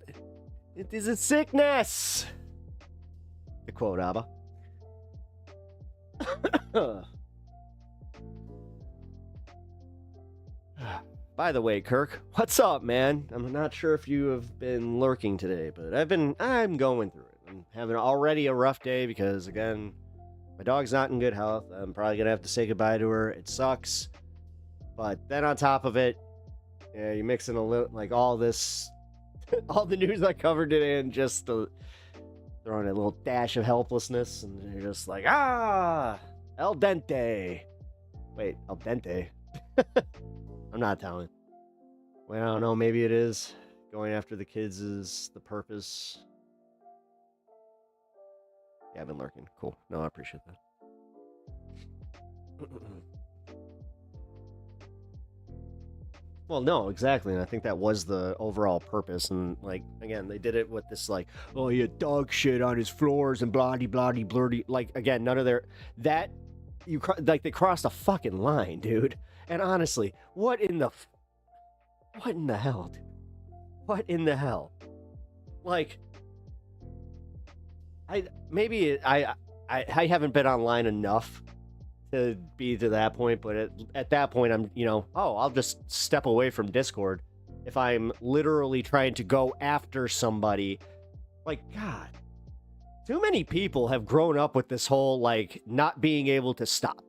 It is a sickness. To quote ABBA. By the way, Kirk, what's up, man? I'm not sure if you have been lurking today, but I'm going through it. I'm having already a rough day because, again, my dog's not in good health. I'm probably going to have to say goodbye to her. It sucks. But then on top of it, yeah, you mix in a little, like all this, all the news I covered today, and just throwing a little dash of helplessness, and you're just like, el dente. Wait, el dente? I'm not telling. Well, I don't know, maybe it is. Going after the kids is the purpose. Yeah, I've been lurking. Cool. No, I appreciate that. Well, no, exactly. And I think that was the overall purpose. And, like, again, they did it with this, like, oh, he had dog shit on his floors and bloody, bloody, blurdy. Like, again, none of their... That... Like, they crossed a fucking line, dude. And honestly, what in the hell, dude? What in the hell? Like... I haven't been online enough to be to that point, but at that point, I'm, I'll just step away from Discord if I'm literally trying to go after somebody. Like, God, too many people have grown up with this whole, like, not being able to stop,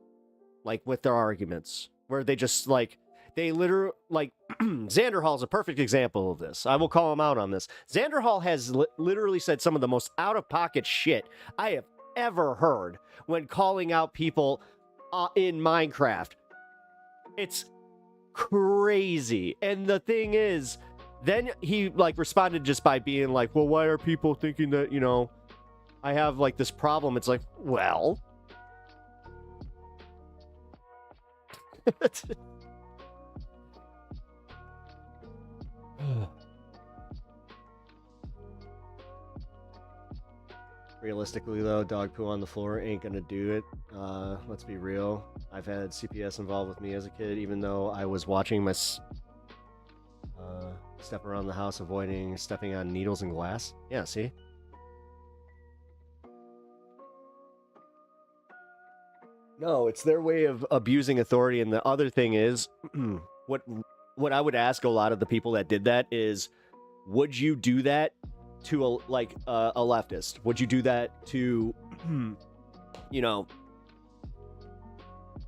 like, with their arguments, where they just, like, they literally, like, Xander Hall's a perfect example of this. I will call him out on this. Xander Hall has literally said some of the most out-of-pocket shit I have ever heard when calling out people in Minecraft. It's crazy. And the thing is, then he, like, responded just by being like, well, why are people thinking that, I have, like, this problem? It's like, well... Realistically, though, dog poo on the floor ain't gonna do it. Let's be real. I've had CPS involved with me as a kid, even though I was watching my step around the house, avoiding stepping on needles and glass. Yeah, see? No, it's their way of abusing authority. And the other thing is, what I would ask a lot of the people that did that is, would you do that to a leftist? Would you do that to,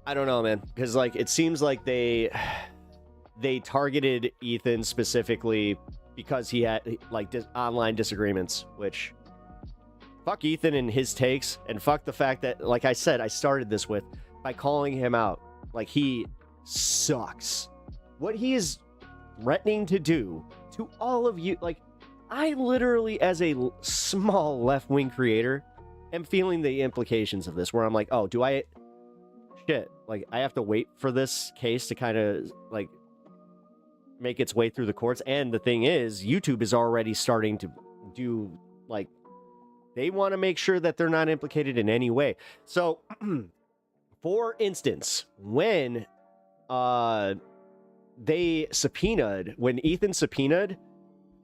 I don't know, man. Because, like, it seems like they targeted Ethan specifically because he had, like, online disagreements, which, fuck Ethan and his takes, and fuck the fact that, like I said, I started this with, by calling him out. Like, he sucks. What he is threatening to do to all of you, like, I literally, as a small left-wing creator, am feeling the implications of this, where I'm like, oh, do I... Shit, like, I have to wait for this case to kind of, like, make its way through the courts. And the thing is, YouTube is already starting to do, like, they want to make sure that they're not implicated in any way. So, for instance, when when Ethan subpoenaed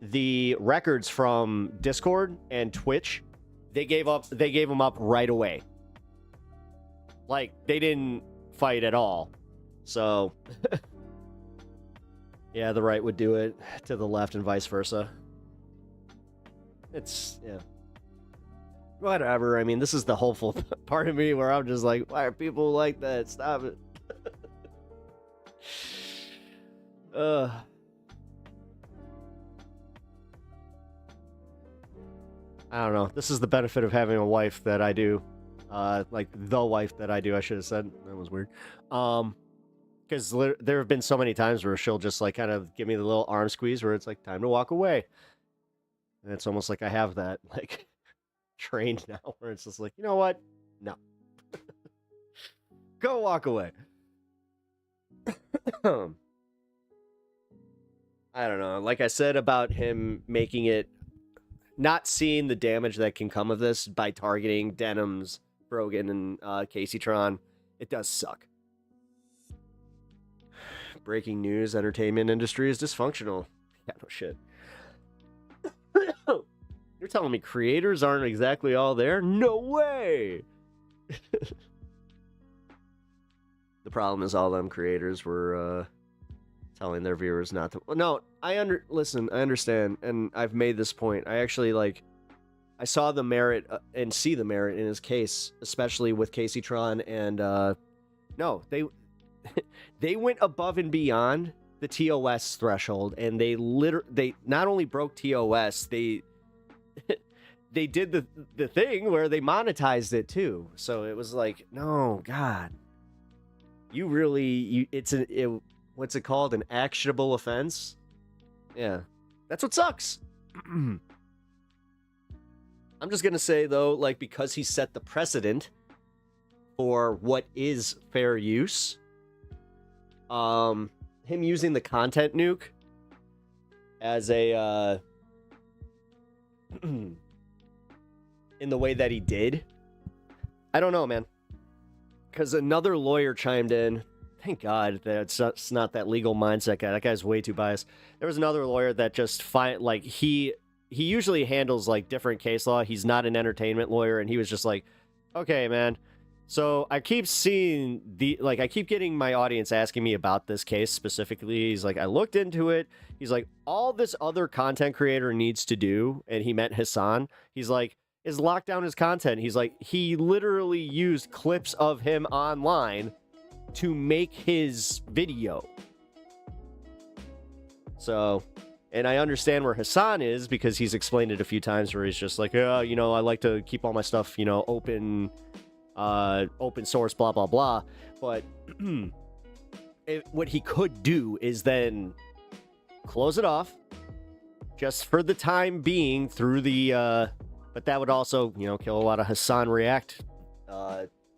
the records from Discord and Twitch, they gave them up right away. Like, they didn't fight at all. So, yeah, the right would do it to the left and vice versa. It's, yeah. Whatever. I mean, this is the hopeful part of me where I'm just like, why are people like that? Stop it. I don't know. This is the benefit of having a wife that I do. Like, the wife that I do, I should have said. That was weird. Because there have been so many times where she'll just, like, kind of give me the little arm squeeze where it's like, time to walk away. And it's almost like I have that, like, trained now, where it's just like, you know what? No. Go walk away. I don't know. Like I said about him making it, not seeing the damage that can come of this by targeting Denham's Brogan and Casey Tron. It does suck. Breaking news: entertainment industry is dysfunctional. Yeah, no shit. You're telling me creators aren't exactly all there? No way! The problem is all them creators were telling their viewers not to. No, I understand, and I've made this point. I actually I saw the merit and see the merit in his case, especially with Casey Tron, and no, they went above and beyond the TOS threshold, and they not only broke TOS, they did the thing where they monetized it too. So it was like, no, God, you really, what's it called? An actionable offense? Yeah, that's what sucks. I'm just gonna say though, because he set the precedent for what is fair use, him using the content nuke as a in the way that he did, I don't know, man. Because another lawyer chimed in. Thank God that it's not that legal mindset guy. That guy's way too biased. There was another lawyer that just he usually handles different case law. He's not an entertainment lawyer, and he was just like, okay, man. So I keep seeing I keep getting my audience asking me about this case specifically. He's like, I looked into it. He's like, all this other content creator needs to do, and he meant Hassan. He's like, is lock down his content. He's like, he literally used clips of him online to make his video. So, and I understand where Hassan is because he's explained it a few times where he's just like, yeah, I like to keep all my stuff, open source, blah, blah, blah. But what he could do is then close it off just for the time being through the, but that would also, kill a lot of Hassan React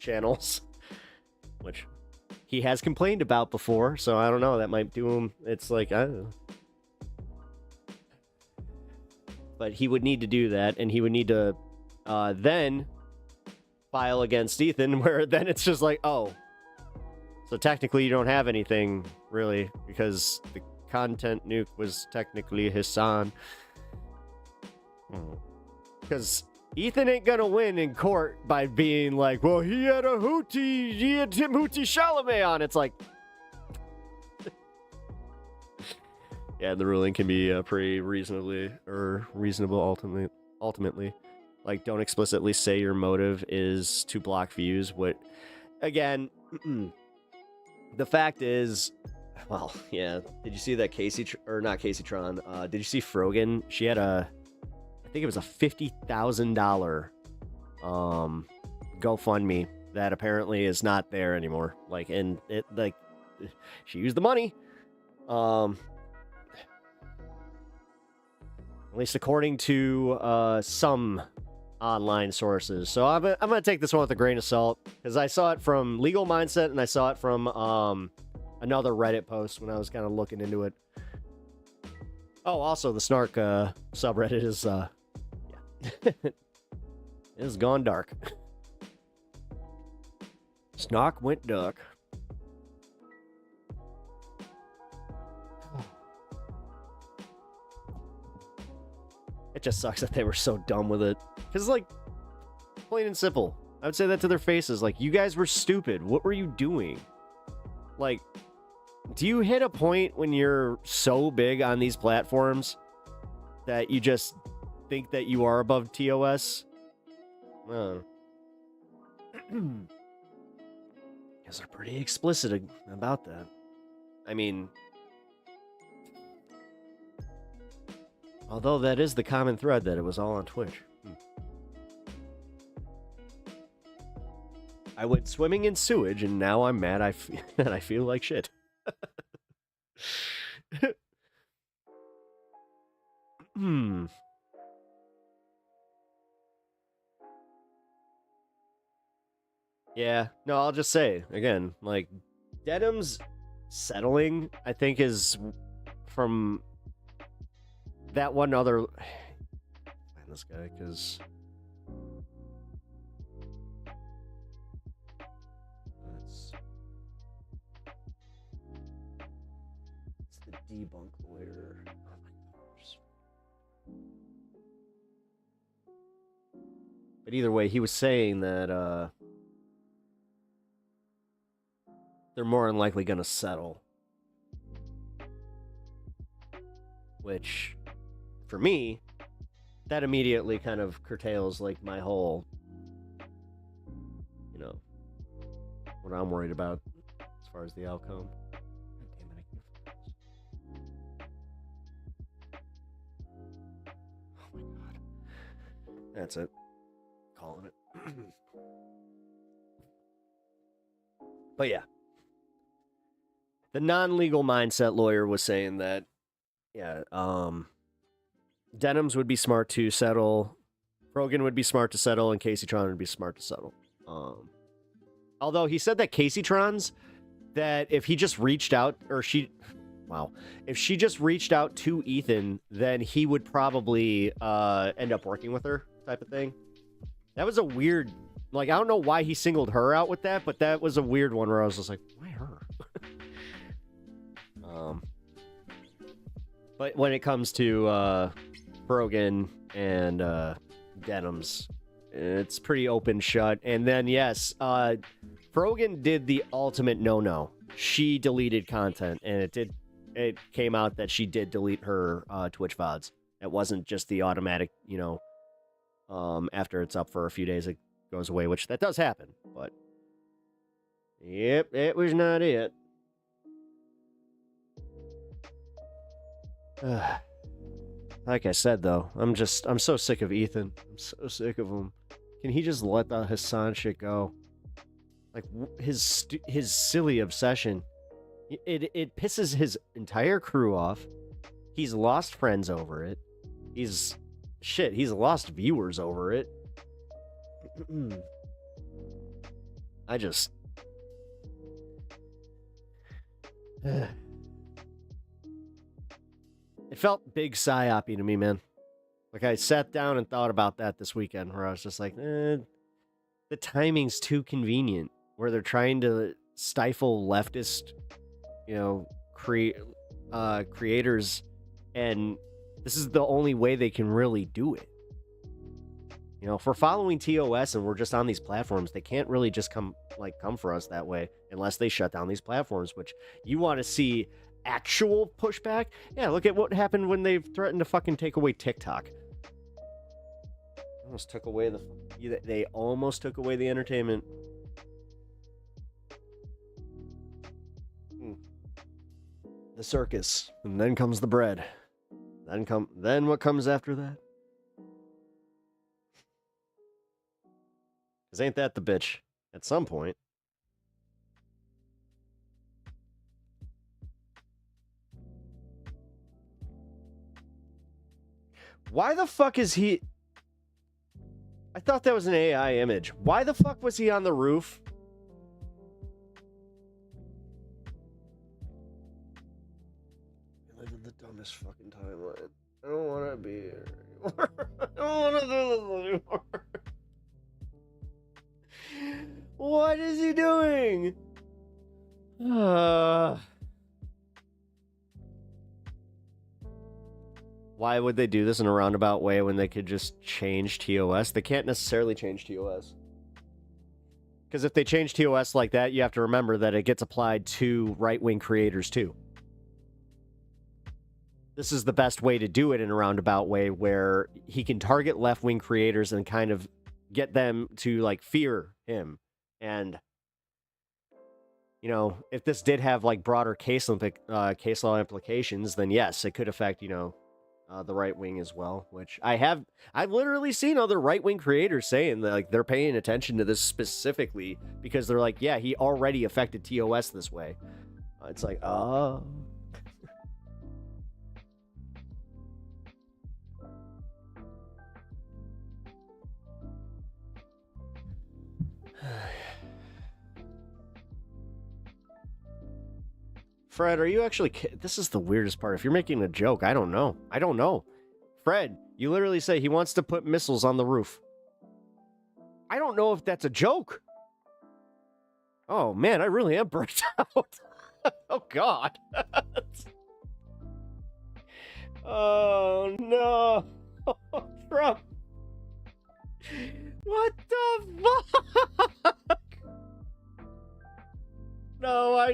channels, which he has complained about before. So I don't know. That might do him. It's like, I don't know. But he would need to do that, and he would need to then file against Ethan, where then it's just like, oh, so technically you don't have anything, really, because the content nuke was technically Hassan. Because Ethan ain't gonna win in court by being like, well, he had Timothée Chalamet on. It's like, yeah, the ruling can be pretty reasonable ultimately. Don't explicitly say your motive is to block views. Again, the fact is, well, yeah. Did you see that not Casey Tron? Did you see Frogan? She had I think it was a $50,000 GoFundMe that apparently is not there anymore. She used the money. At least according to some online sources. So I'm gonna take this one with a grain of salt because I saw it from Legal Mindset and I saw it from another Reddit post when I was kind of looking into it. Oh, also the Snark subreddit is it has gone dark. Snark went dark. It just sucks that they were so dumb with it. Because, plain and simple. I would say that to their faces. You guys were stupid. What were you doing? Do you hit a point when you're so big on these platforms that you just think that you are above TOS? Because they're pretty explicit about that. I mean, although that is the common thread that it was all on Twitch. I went swimming in sewage and now I'm mad I feel like shit. Yeah, no, I'll just say, again, Denham's settling, I think, is from that one other... Find this guy, because... debunk lawyer. Oh my gosh. But either way, he was saying that they're more than likely going to settle. Which, for me, that immediately kind of curtails like my whole, you know, what I'm worried about as far as the outcome. God damn it, I can't focus. Oh my god. That's it. Calling it. But yeah. The non-legal mindset lawyer was saying that, yeah, Denham's would be smart to settle, Rogan would be smart to settle, and Casey Tron would be smart to settle. Although he said that Casey Tron's, that if he just reached out, or she, wow, if she just reached out to Ethan, then he would probably end up working with her, type of thing. That was a weird, like, I don't know why he singled her out with that, but that was a weird one where I was just like, why her? But when it comes to Brogan and Denham's, it's pretty open shut. And then, yes, Brogan did the ultimate no-no. She deleted content, and it came out that she did delete her Twitch VODs. It wasn't just the automatic, you know, after it's up for a few days, it goes away, which that does happen. But, yep, it was not it. Like I said, though, I'm so sick of Ethan. I'm so sick of him. Can he just let the Hassan shit go? Like, his silly obsession. It pisses his entire crew off. He's lost friends over it. He's lost viewers over it. I just... It felt big psyopy to me, man. Like, I sat down and thought about that this weekend, where I was just like, the timing's too convenient, where they're trying to stifle leftist, you know, creators, and this is the only way they can really do it. You know, if we're following TOS and we're just on these platforms, they can't really just come for us that way unless they shut down these platforms, which you want to see actual pushback. Yeah, look at what happened when they threatened to fucking take away TikTok. They almost took away the entertainment. The circus, and then comes the bread. Then what comes after that? 'Cause ain't that the bitch at some point? Why the fuck is he... I thought that was an AI image. Why the fuck was he on the roof? I live in the dumbest fucking timeline. I don't want to be here anymore. I don't want to do this anymore. What is he doing? Why would they do this in a roundabout way when they could just change TOS? They can't necessarily change TOS. Because if they change TOS like that, you have to remember that it gets applied to right-wing creators too. This is the best way to do it in a roundabout way, where he can target left-wing creators and kind of get them to, like, fear him. And, you know, if this did have, like, broader case law implications, then yes, it could affect, you know, the right wing as well, which I've literally seen other right wing creators saying that, like, they're paying attention to this specifically because they're like, yeah, he already affected TOS this way. It's like, oh. Fred, are you actually... This is the weirdest part. If you're making a joke, I don't know. I don't know. Fred, you literally say he wants to put missiles on the roof. I don't know if that's a joke. Oh, man, I really am burnt out. Oh, God. Oh no. Trump. What the fuck? No, I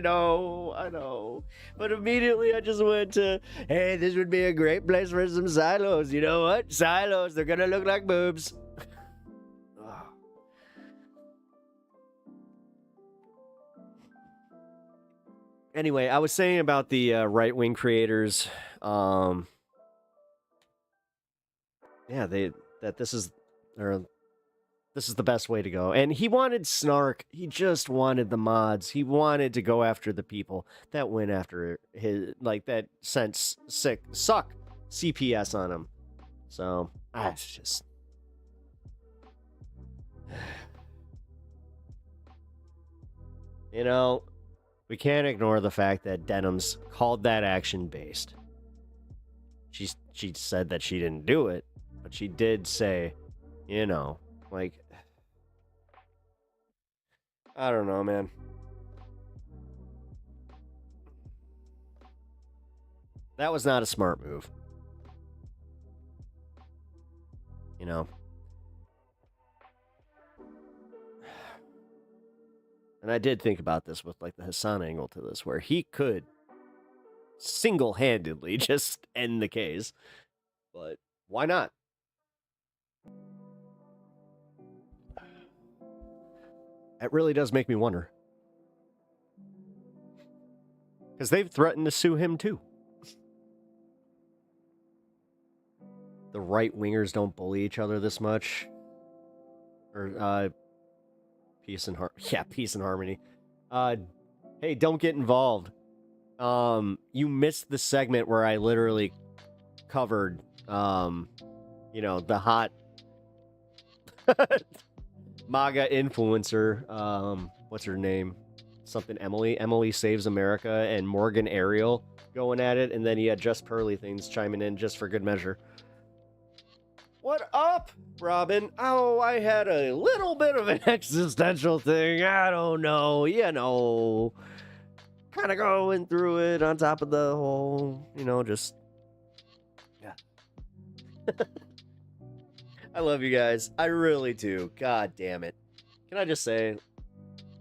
know. But immediately I just went to, hey, this would be a great place for some silos. You know what? Silos, they're gonna look like boobs. Anyway, I was saying about the right-wing creators, yeah, this is the best way to go. And he wanted snark. He just wanted the mods. He wanted to go after the people that went after his, like, that sent suck CPS on him. So, it's just... You know, we can't ignore the fact that Denham's called that action based. She said that she didn't do it, but she did say, you know, like, I don't know, man. That was not a smart move. You know. And I did think about this with, like, the Hassan angle to this, where he could single-handedly just end the case. But why not? It really does make me wonder. Because they've threatened to sue him, too. The right-wingers don't bully each other this much. Or, peace and harmony. Hey, don't get involved. You missed the segment where I literally covered, you know, the hot MAGA influencer, what's her name? Something Emily Saves America, and Morgan Ariel going at it, and then you had Just Pearly Things chiming in just for good measure. What up, Robin? Oh, I had a little bit of an existential thing. I don't know, you know, kind of going through it on top of the whole, you know, just, yeah. I love you guys. I really do. God damn it. Can I just say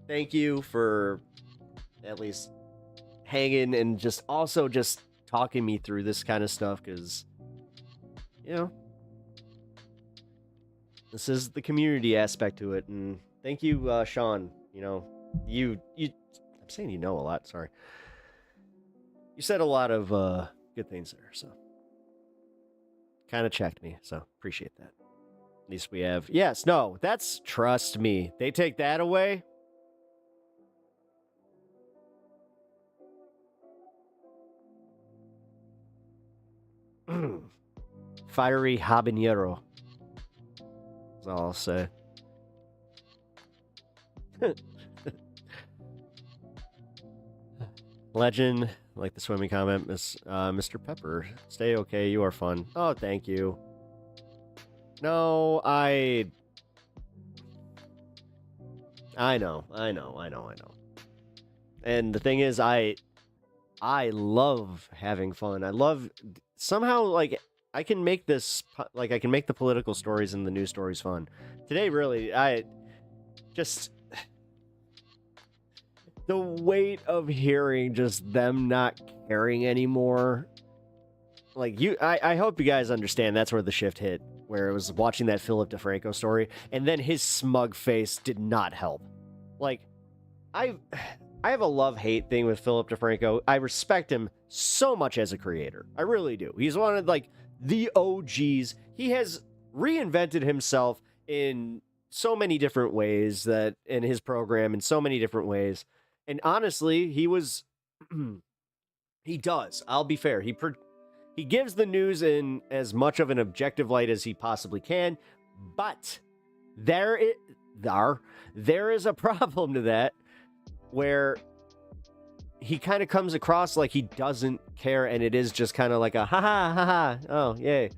thank you for at least hanging and just also just talking me through this kind of stuff, because, you know, this is the community aspect to it. And thank you, Sean. You know, you I'm saying you know a lot, sorry. You said a lot of good things there, so kind of checked me, so appreciate that. At least we have, yes, no, that's, trust me, they take that away. Fiery habanero. That's all I'll say. Legend, like the swimming comment, Mr. Pepper. Stay okay, you are fun. Oh, thank you. No, I know. And the thing is, I love having fun. I love, somehow, like, I can make this, like, I can make the political stories and the news stories fun. Today, really, the weight of hearing just them not caring anymore. Like, I hope you guys understand that's where the shift hit, where it was watching that Philip DeFranco story, and then his smug face did not help. Like, I have a love-hate thing with Philip DeFranco. I respect him so much as a creator. I really do. He's one of, like, the OGs. He has reinvented himself in so many different ways, that in his program in so many different ways. And honestly, he does. I'll be fair. He gives the news in as much of an objective light as he possibly can, but there is a problem to that, where he kind of comes across like he doesn't care, and it is just kind of like a ha, oh, yay.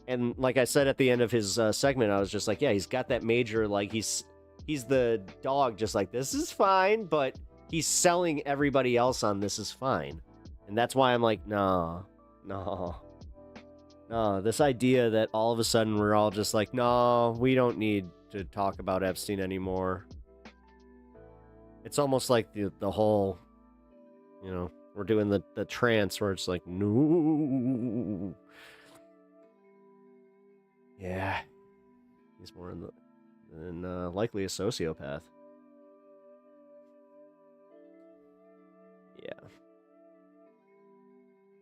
And like I said at the end of his segment, I was just like, yeah, he's got that major, like, he's the dog, just like, this is fine, but he's selling everybody else on this is fine. And that's why I'm like, no. This idea that all of a sudden we're all just like, no, we don't need to talk about Epstein anymore. It's almost like the whole, we're doing the trance where it's like, no. Yeah. He's more than likely a sociopath. Yeah.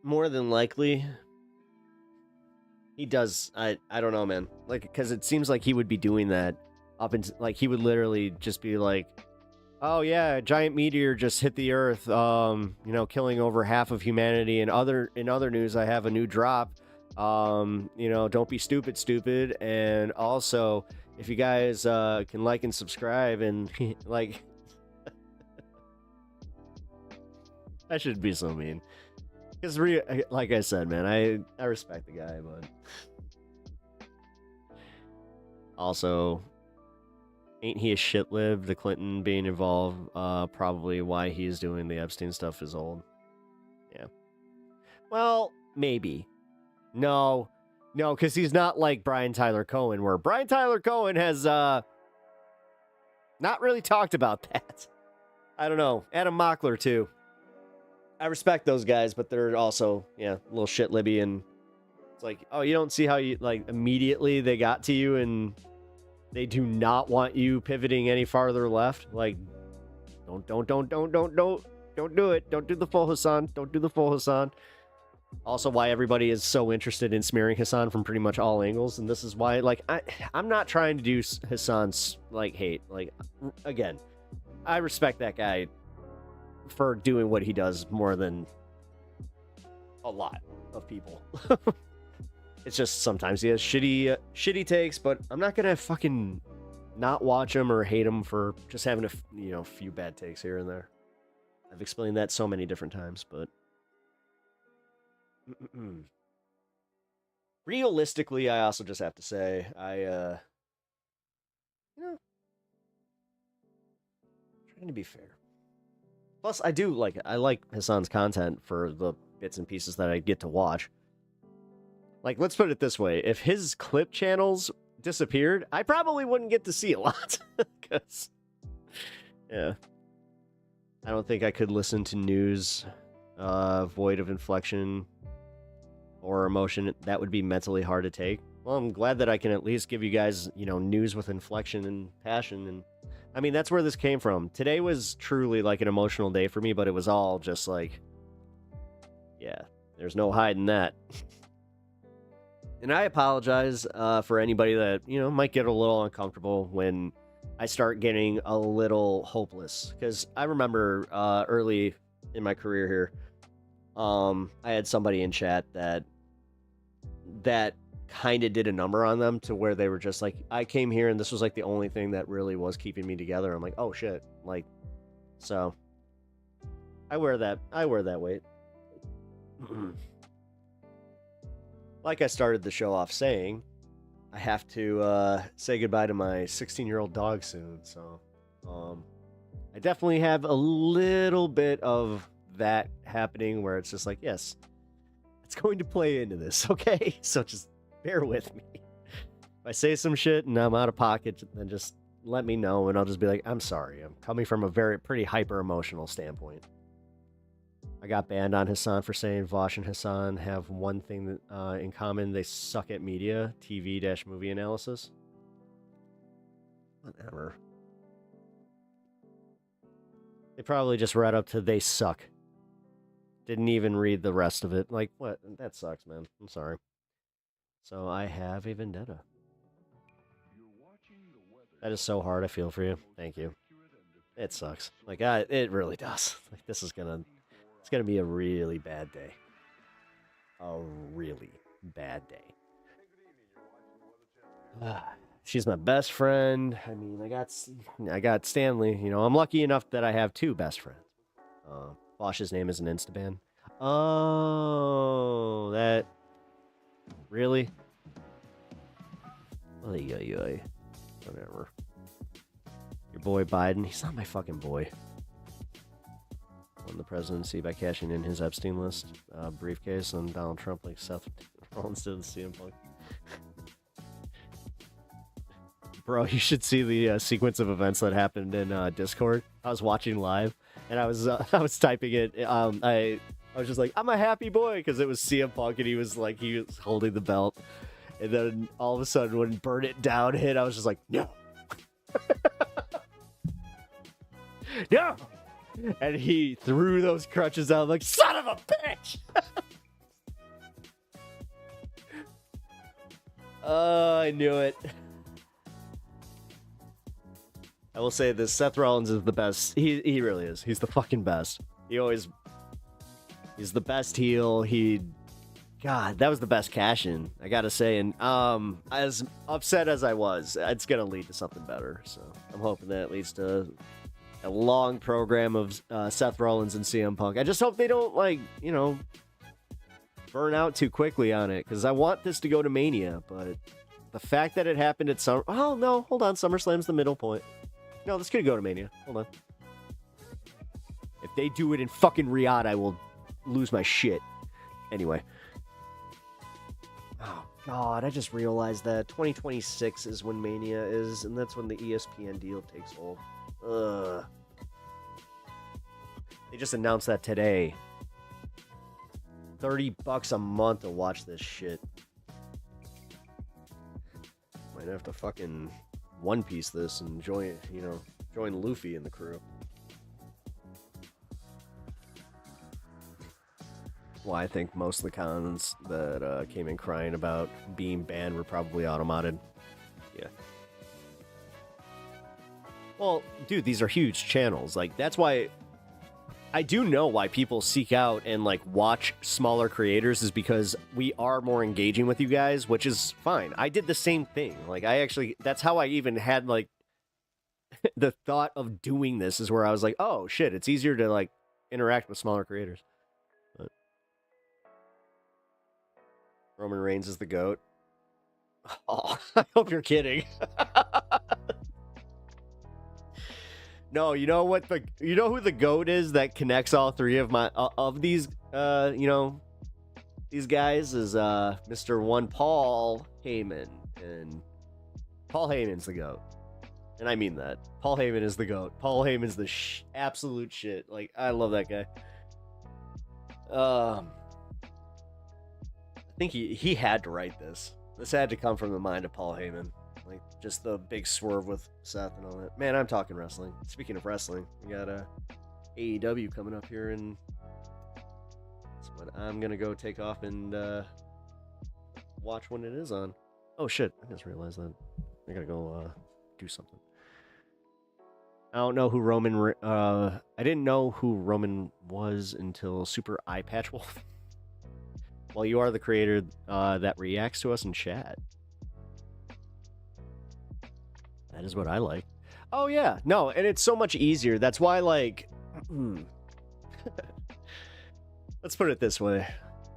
More than likely. He does. I don't know, man. Like, because it seems like he would be doing that up into, like, he would literally just be like, oh yeah, a giant meteor just hit the earth, killing over half of humanity. And in other news, I have a new drop. Don't be stupid. And also, if you guys can like and subscribe and like, I should be so mean. Because, like I said, man, I respect the guy, but also, ain't he a shit-lib? The Clinton being involved, probably why he's doing the Epstein stuff is old. Yeah. Well, maybe. No, because he's not like Brian Tyler Cohen, where Brian Tyler Cohen has not really talked about that. I don't know. Adam Mockler, too. I respect those guys, but they're also, a little shit libby, and it's like, oh, you don't see how you, like, immediately they got to you and they do not want you pivoting any farther left. Like, don't do it. Don't do the full Hassan. Don't do the full Hassan. Also, why everybody is so interested in smearing Hassan from pretty much all angles, and this is why, like, I'm not trying to do Hassan's, like, hate. Like, again, I respect that guy for doing what he does more than a lot of people. It's just sometimes he has shitty takes, but I'm not gonna fucking not watch him or hate him for just having a few bad takes here and there. I've explained that so many different times, but realistically, I also just have to say trying to be fair. Plus, I like Hassan's content for the bits and pieces that I get to watch. Like, let's put it this way. If his clip channels disappeared, I probably wouldn't get to see a lot. Because, I don't think I could listen to news void of inflection or emotion. That would be mentally hard to take. Well, I'm glad that I can at least give you guys, news with inflection and passion. And I mean, that's where this came from. Today was truly like an emotional day for me, but it was all just like, there's no hiding that. And I apologize for anybody that, might get a little uncomfortable when I start getting a little hopeless. Because I remember early in my career here, I had somebody in chat that kind of did a number on them to where they were just like, I came here and this was like the only thing that really was keeping me together. I'm like, oh shit. Like, so I wear that weight. Like I started the show off saying, I have to say goodbye to my 16-year-old dog soon. So I definitely have a little bit of that happening where it's just like, yes, it's going to play into this. Okay. So just bear with me. If I say some shit and I'm out of pocket, then just let me know and I'll just be like, I'm sorry. I'm coming from a pretty hyper emotional standpoint. I got banned on Hassan for saying Vosh and Hassan have one thing in common. They suck at media, TV-movie analysis. Whatever. They probably just read up to they suck. Didn't even read the rest of it. Like, what? That sucks, man. I'm sorry. So I have a vendetta. That is so hard. I feel for you. Thank you. It sucks. Like, it really does. Like, it's gonna be a really bad day. A really bad day. She's my best friend. I mean, I got Stanley. I'm lucky enough that I have two best friends. Bosch's name is an Instaban. Oh, that really? Oy. Whatever. Your boy Biden. He's not my fucking boy. On the presidency by cashing in his Epstein list briefcase on Donald Trump like Seth Rollins did with CM Punk. Bro, you should see the sequence of events that happened in Discord. I was watching live, and I was typing it. I was just like, I'm a happy boy, because it was CM Punk, and he was holding the belt. And then all of a sudden, when Burn It Down hit, I was just like, no. No! And he threw those crutches out like, son of a bitch! Oh, I knew it. I will say this, Seth Rollins is the best. He really is. He's the fucking best. He's the best heel. God, that was the best cash-in, I gotta say. And as upset as I was, it's gonna lead to something better. So I'm hoping that leads to a long program of Seth Rollins and CM Punk. I just hope they don't, burn out too quickly on it, because I want this to go to Mania, but the fact that it happened at Oh, no, hold on. SummerSlam's the middle point. No, this could go to Mania. Hold on. If they do it in fucking Riyadh, I will lose my shit. Anyway. Oh, God, I just realized that 2026 is when Mania is, and that's when the ESPN deal takes hold. Ugh. They just announced that today. $30 a month to watch this shit. Might have to fucking One Piece this and join Luffy and the crew. Well, I think most of the cons that came in crying about being banned were probably automated. Yeah. Well, dude, these are huge channels. Like, that's why I do know why people seek out and watch smaller creators, is because we are more engaging with you guys, which is fine. I did the same thing. That's how I even had the thought of doing this, is where I was like, oh shit, it's easier to interact with smaller creators. But Roman Reigns is the GOAT. Oh, I hope you're kidding. No, you know who the GOAT is that connects all three of these these guys is Mr. One Paul Heyman, and Paul Heyman's the GOAT. And I mean that. Paul Heyman is the GOAT. Paul Heyman's the absolute shit. I love that guy. I think he had to write this. This had to come from the mind of Paul Heyman. Just the big swerve with Seth and all that. Man, I'm talking wrestling. Speaking of wrestling, we got AEW coming up here, and that's what I'm gonna go take off and watch when it is on. Oh shit, I just realized that. I gotta go do something. I don't know who Roman... I didn't know who Roman was until Super Eye Patch Wolf. Well, you are the creator that reacts to us in chat. That is what I like. Oh, yeah. No, and it's so much easier. That's why, let's put it this way.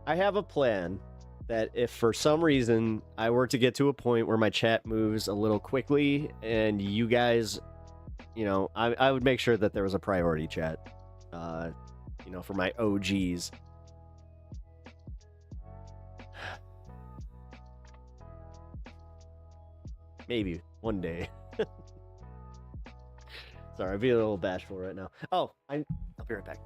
I have a plan that if for some reason I were to get to a point where my chat moves a little quickly and you guys, I would make sure that there was a priority chat, for my OGs. Maybe one day. Sorry, I'm being a little bashful right now. Oh, I'll be right back.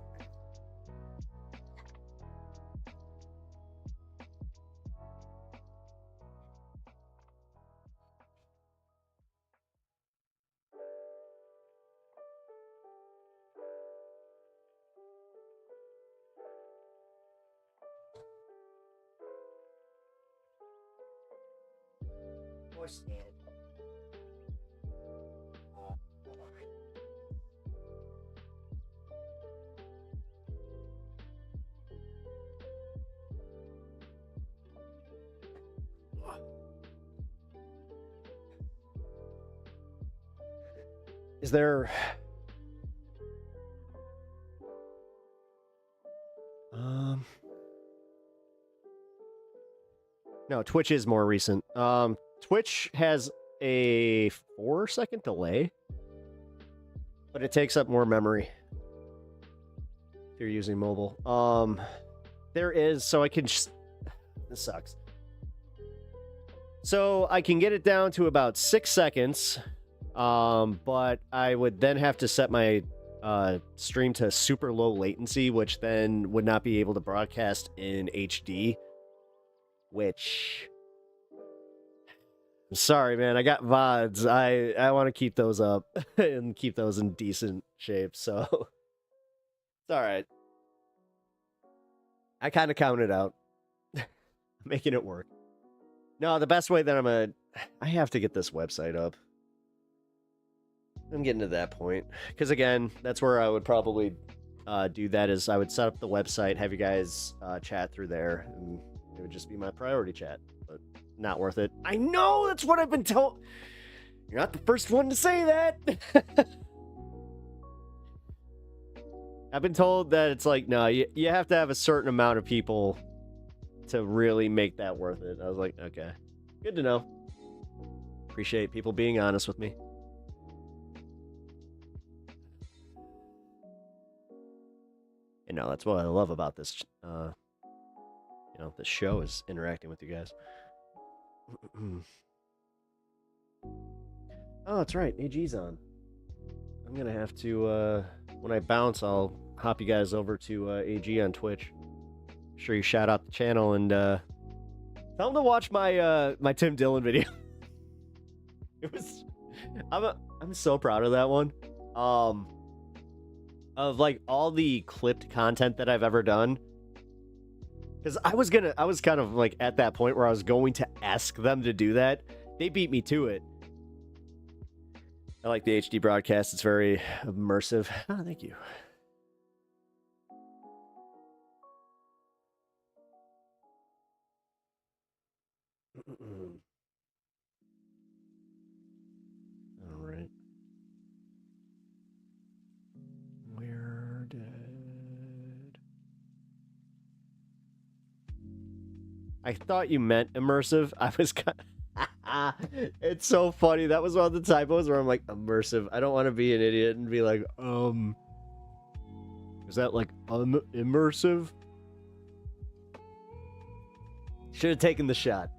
Is there... No, Twitch is more recent. Twitch has a 4-second delay, but it takes up more memory. you're using mobile. There is, so I can just... This sucks. So I can get it down to about 6 seconds, but I would then have to set my stream to super low latency, which then would not be able to broadcast in HD, which... I'm sorry, man. I got VODs. I want to keep those up and keep those in decent shape, so... It's alright. I kind of counted out. Making it work. No, the best way that I have to get this website up. I'm getting to that point. Because again, that's where I would probably do that is I would set up the website, have you guys chat through there, and it would just be my priority chat. But not worth it. I know, that's what I've been told. You're not the first one to say that. I've been told that it's like, no, you have to have a certain amount of people to really make that worth it. I was like, okay, good to know. Appreciate people being honest with me. And no, that's what I love about this, this show is interacting with you guys. Oh, that's right, AG's on. I'm gonna have to, when I bounce, I'll hop you guys over to AG on Twitch. Sure you shout out the channel and tell them to watch my my Tim Dillon video. I'm so proud of that one. Of like all the clipped content that I've ever done. Because I was kind of like at that point where I was going to ask them to do that. They beat me to it. I like the HD broadcast. It's very immersive. Oh, thank you. All right. Where did... I thought you meant immersive. I was kind of... It's so funny. That was one of the typos where I'm like, immersive. I don't want to be an idiot and be like, is that like immersive? Should have taken the shot.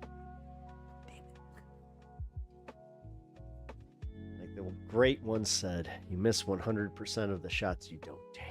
Like the great one said, you miss 100% of the shots you don't take.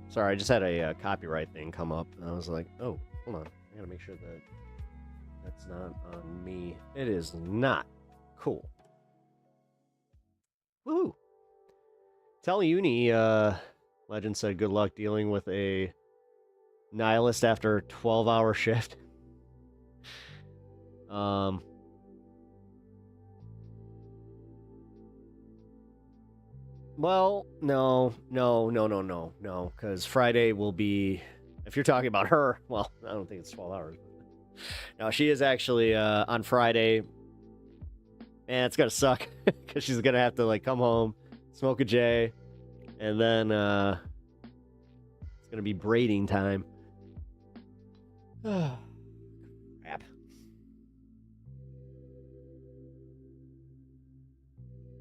Sorry, I just had a copyright thing come up, and I was like, oh, hold on. I gotta make sure that that's not on me. It is not. Cool. Woohoo! Tell Uni, Legend said good luck dealing with a nihilist after a 12-hour shift. Well, no, because Friday will be, if you're talking about her, well, I don't think it's 12 hours. No, she is actually on Friday, and it's gonna suck, because she's gonna have to, like, come home, smoke a J, and then, it's gonna be braiding time. Crap.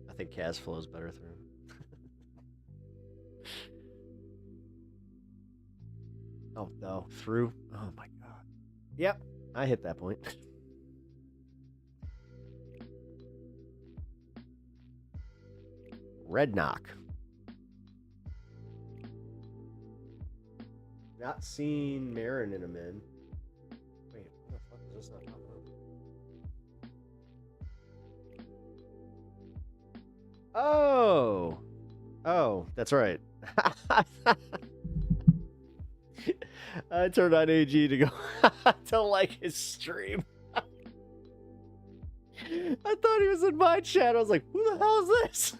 I think Kaz flows better through. Oh, no. Through? Oh, my God. Yep. I hit that point. Red knock. Not seen Marin in a min. Wait, what the fuck is this not popping up? Oh! Oh, that's right. I turned on AG to go to like his stream. I thought he was in my chat. I was like, who the hell is this?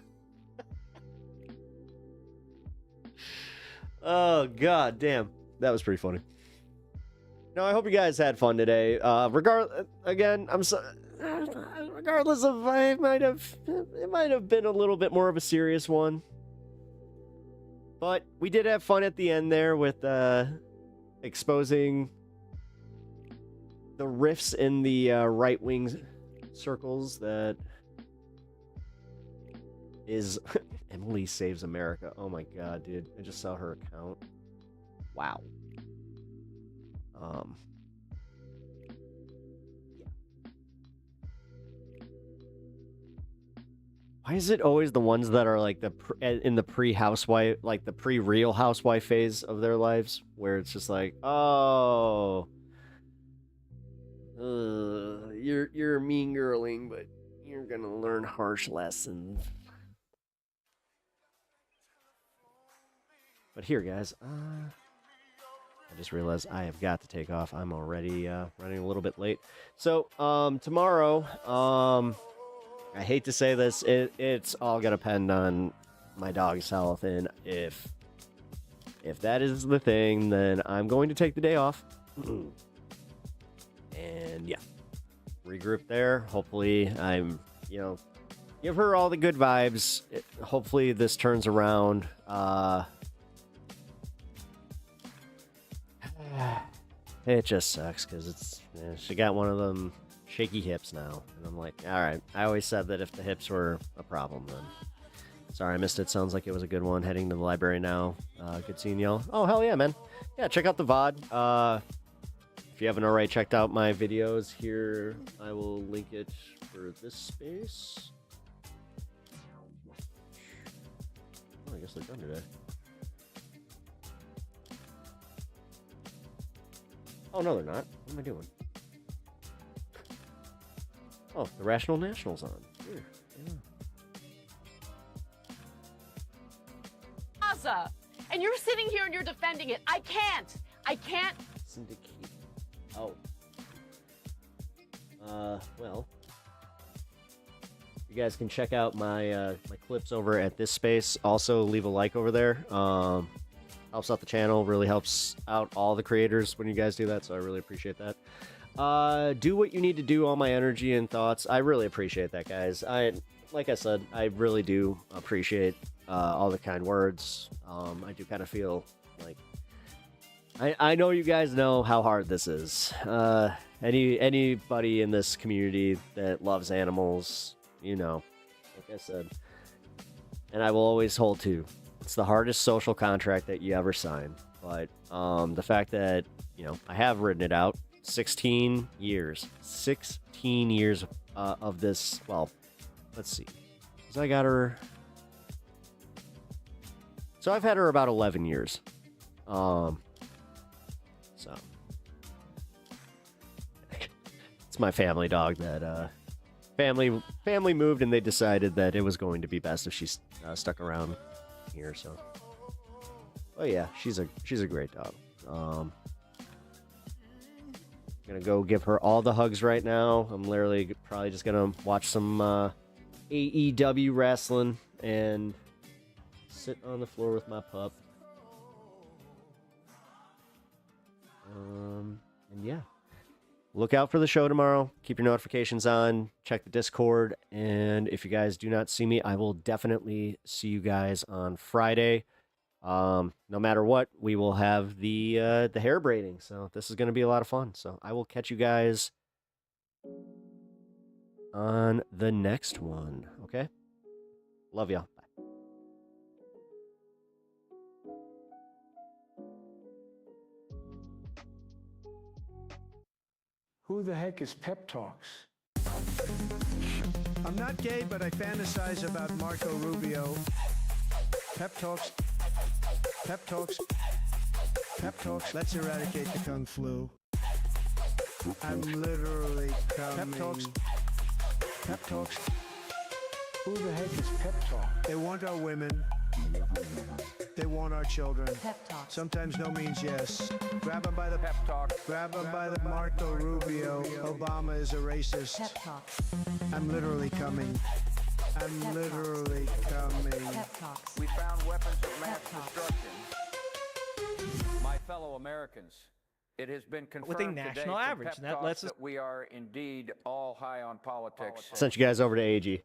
Oh, god damn. That was pretty funny. No, I hope you guys had fun today. Again, I'm so... Regardless of, it might have been a little bit more of a serious one. But we did have fun at the end there with exposing the rifts in the right-wing circles that is Emily Saves America. Oh my god, dude. I just saw her account. Wow. Yeah. Why is it always the ones that are like in the pre-housewife, like the pre-real housewife phase of their lives, where it's just like, oh, you're a mean girling, but you're gonna learn harsh lessons. But here, guys, I just realized I have got to take off. I'm already running a little bit late. So tomorrow, I hate to say this, it's all gonna depend on my dog's health, and if that is the thing, then I'm going to take the day off. And yeah, regroup there. Hopefully, give her all the good vibes. Hopefully, this turns around. It just sucks because she got one of them shaky hips now, and I'm like, all right. I always said that if the hips were a problem, then sorry I missed it. Sounds like it was a good one. Heading to the library now. Good seeing y'all. Oh hell yeah, man. Yeah, check out the VOD. If you haven't already checked out my videos here, I will link it for this space. Oh, I guess they're done today. Oh no, they're not. What am I doing? Oh, the Rational National's on. Here, yeah. Gaza, and you're sitting here and you're defending it. I can't. Syndicate. Oh. Well. You guys can check out my my clips over at this space. Also, leave a like over there. Helps out the channel. Really helps out all the creators when you guys do that. So I really appreciate that. Do what you need to do. All my energy and thoughts. I really appreciate that, guys. Like I said, I really do appreciate all the kind words. I do kind of feel like I know you guys know how hard this is. Anybody in this community that loves animals, like I said, and I will always hold to. It's the hardest social contract that you ever sign. But the fact that I have written it out. 16 years of this. Well, let's see. So I got her. So I've had her about 11 years. So it's my family dog that family moved, and they decided that it was going to be best if she stuck around here. So, oh yeah, she's a great dog. Gonna go give her all the hugs right now. I'm literally probably just gonna watch some AEW wrestling and sit on the floor with my pup. And yeah, look out for the show tomorrow. Keep your notifications on. Check the Discord. And if you guys do not see me, I will definitely see you guys on Friday. No matter what, we will have the hair braiding. So this is going to be a lot of fun. So I will catch you guys on the next one. Okay? Love y'all. Bye. Who the heck is Pep Talks? I'm not gay, but I fantasize about Marco Rubio. Pep Talks. Pep Talks. Pep Talks. Let's eradicate the Kung Flu. I'm literally coming. Pep Talks. Pep Talks. Who the heck is Pep Talk? They want our women. They want our children. Pep talks. Sometimes no means yes. Grab them by the pep talk. Grab them by the Marco Rubio. Obama is a racist. Pep talks. I'm literally coming. I'm literally coming. Pep talks. We found weapons of mass destruction. My fellow Americans, it has been confirmed with a national today average, from and that Pep lets Talks us. that we are indeed all high on politics. Sent you guys over to AG.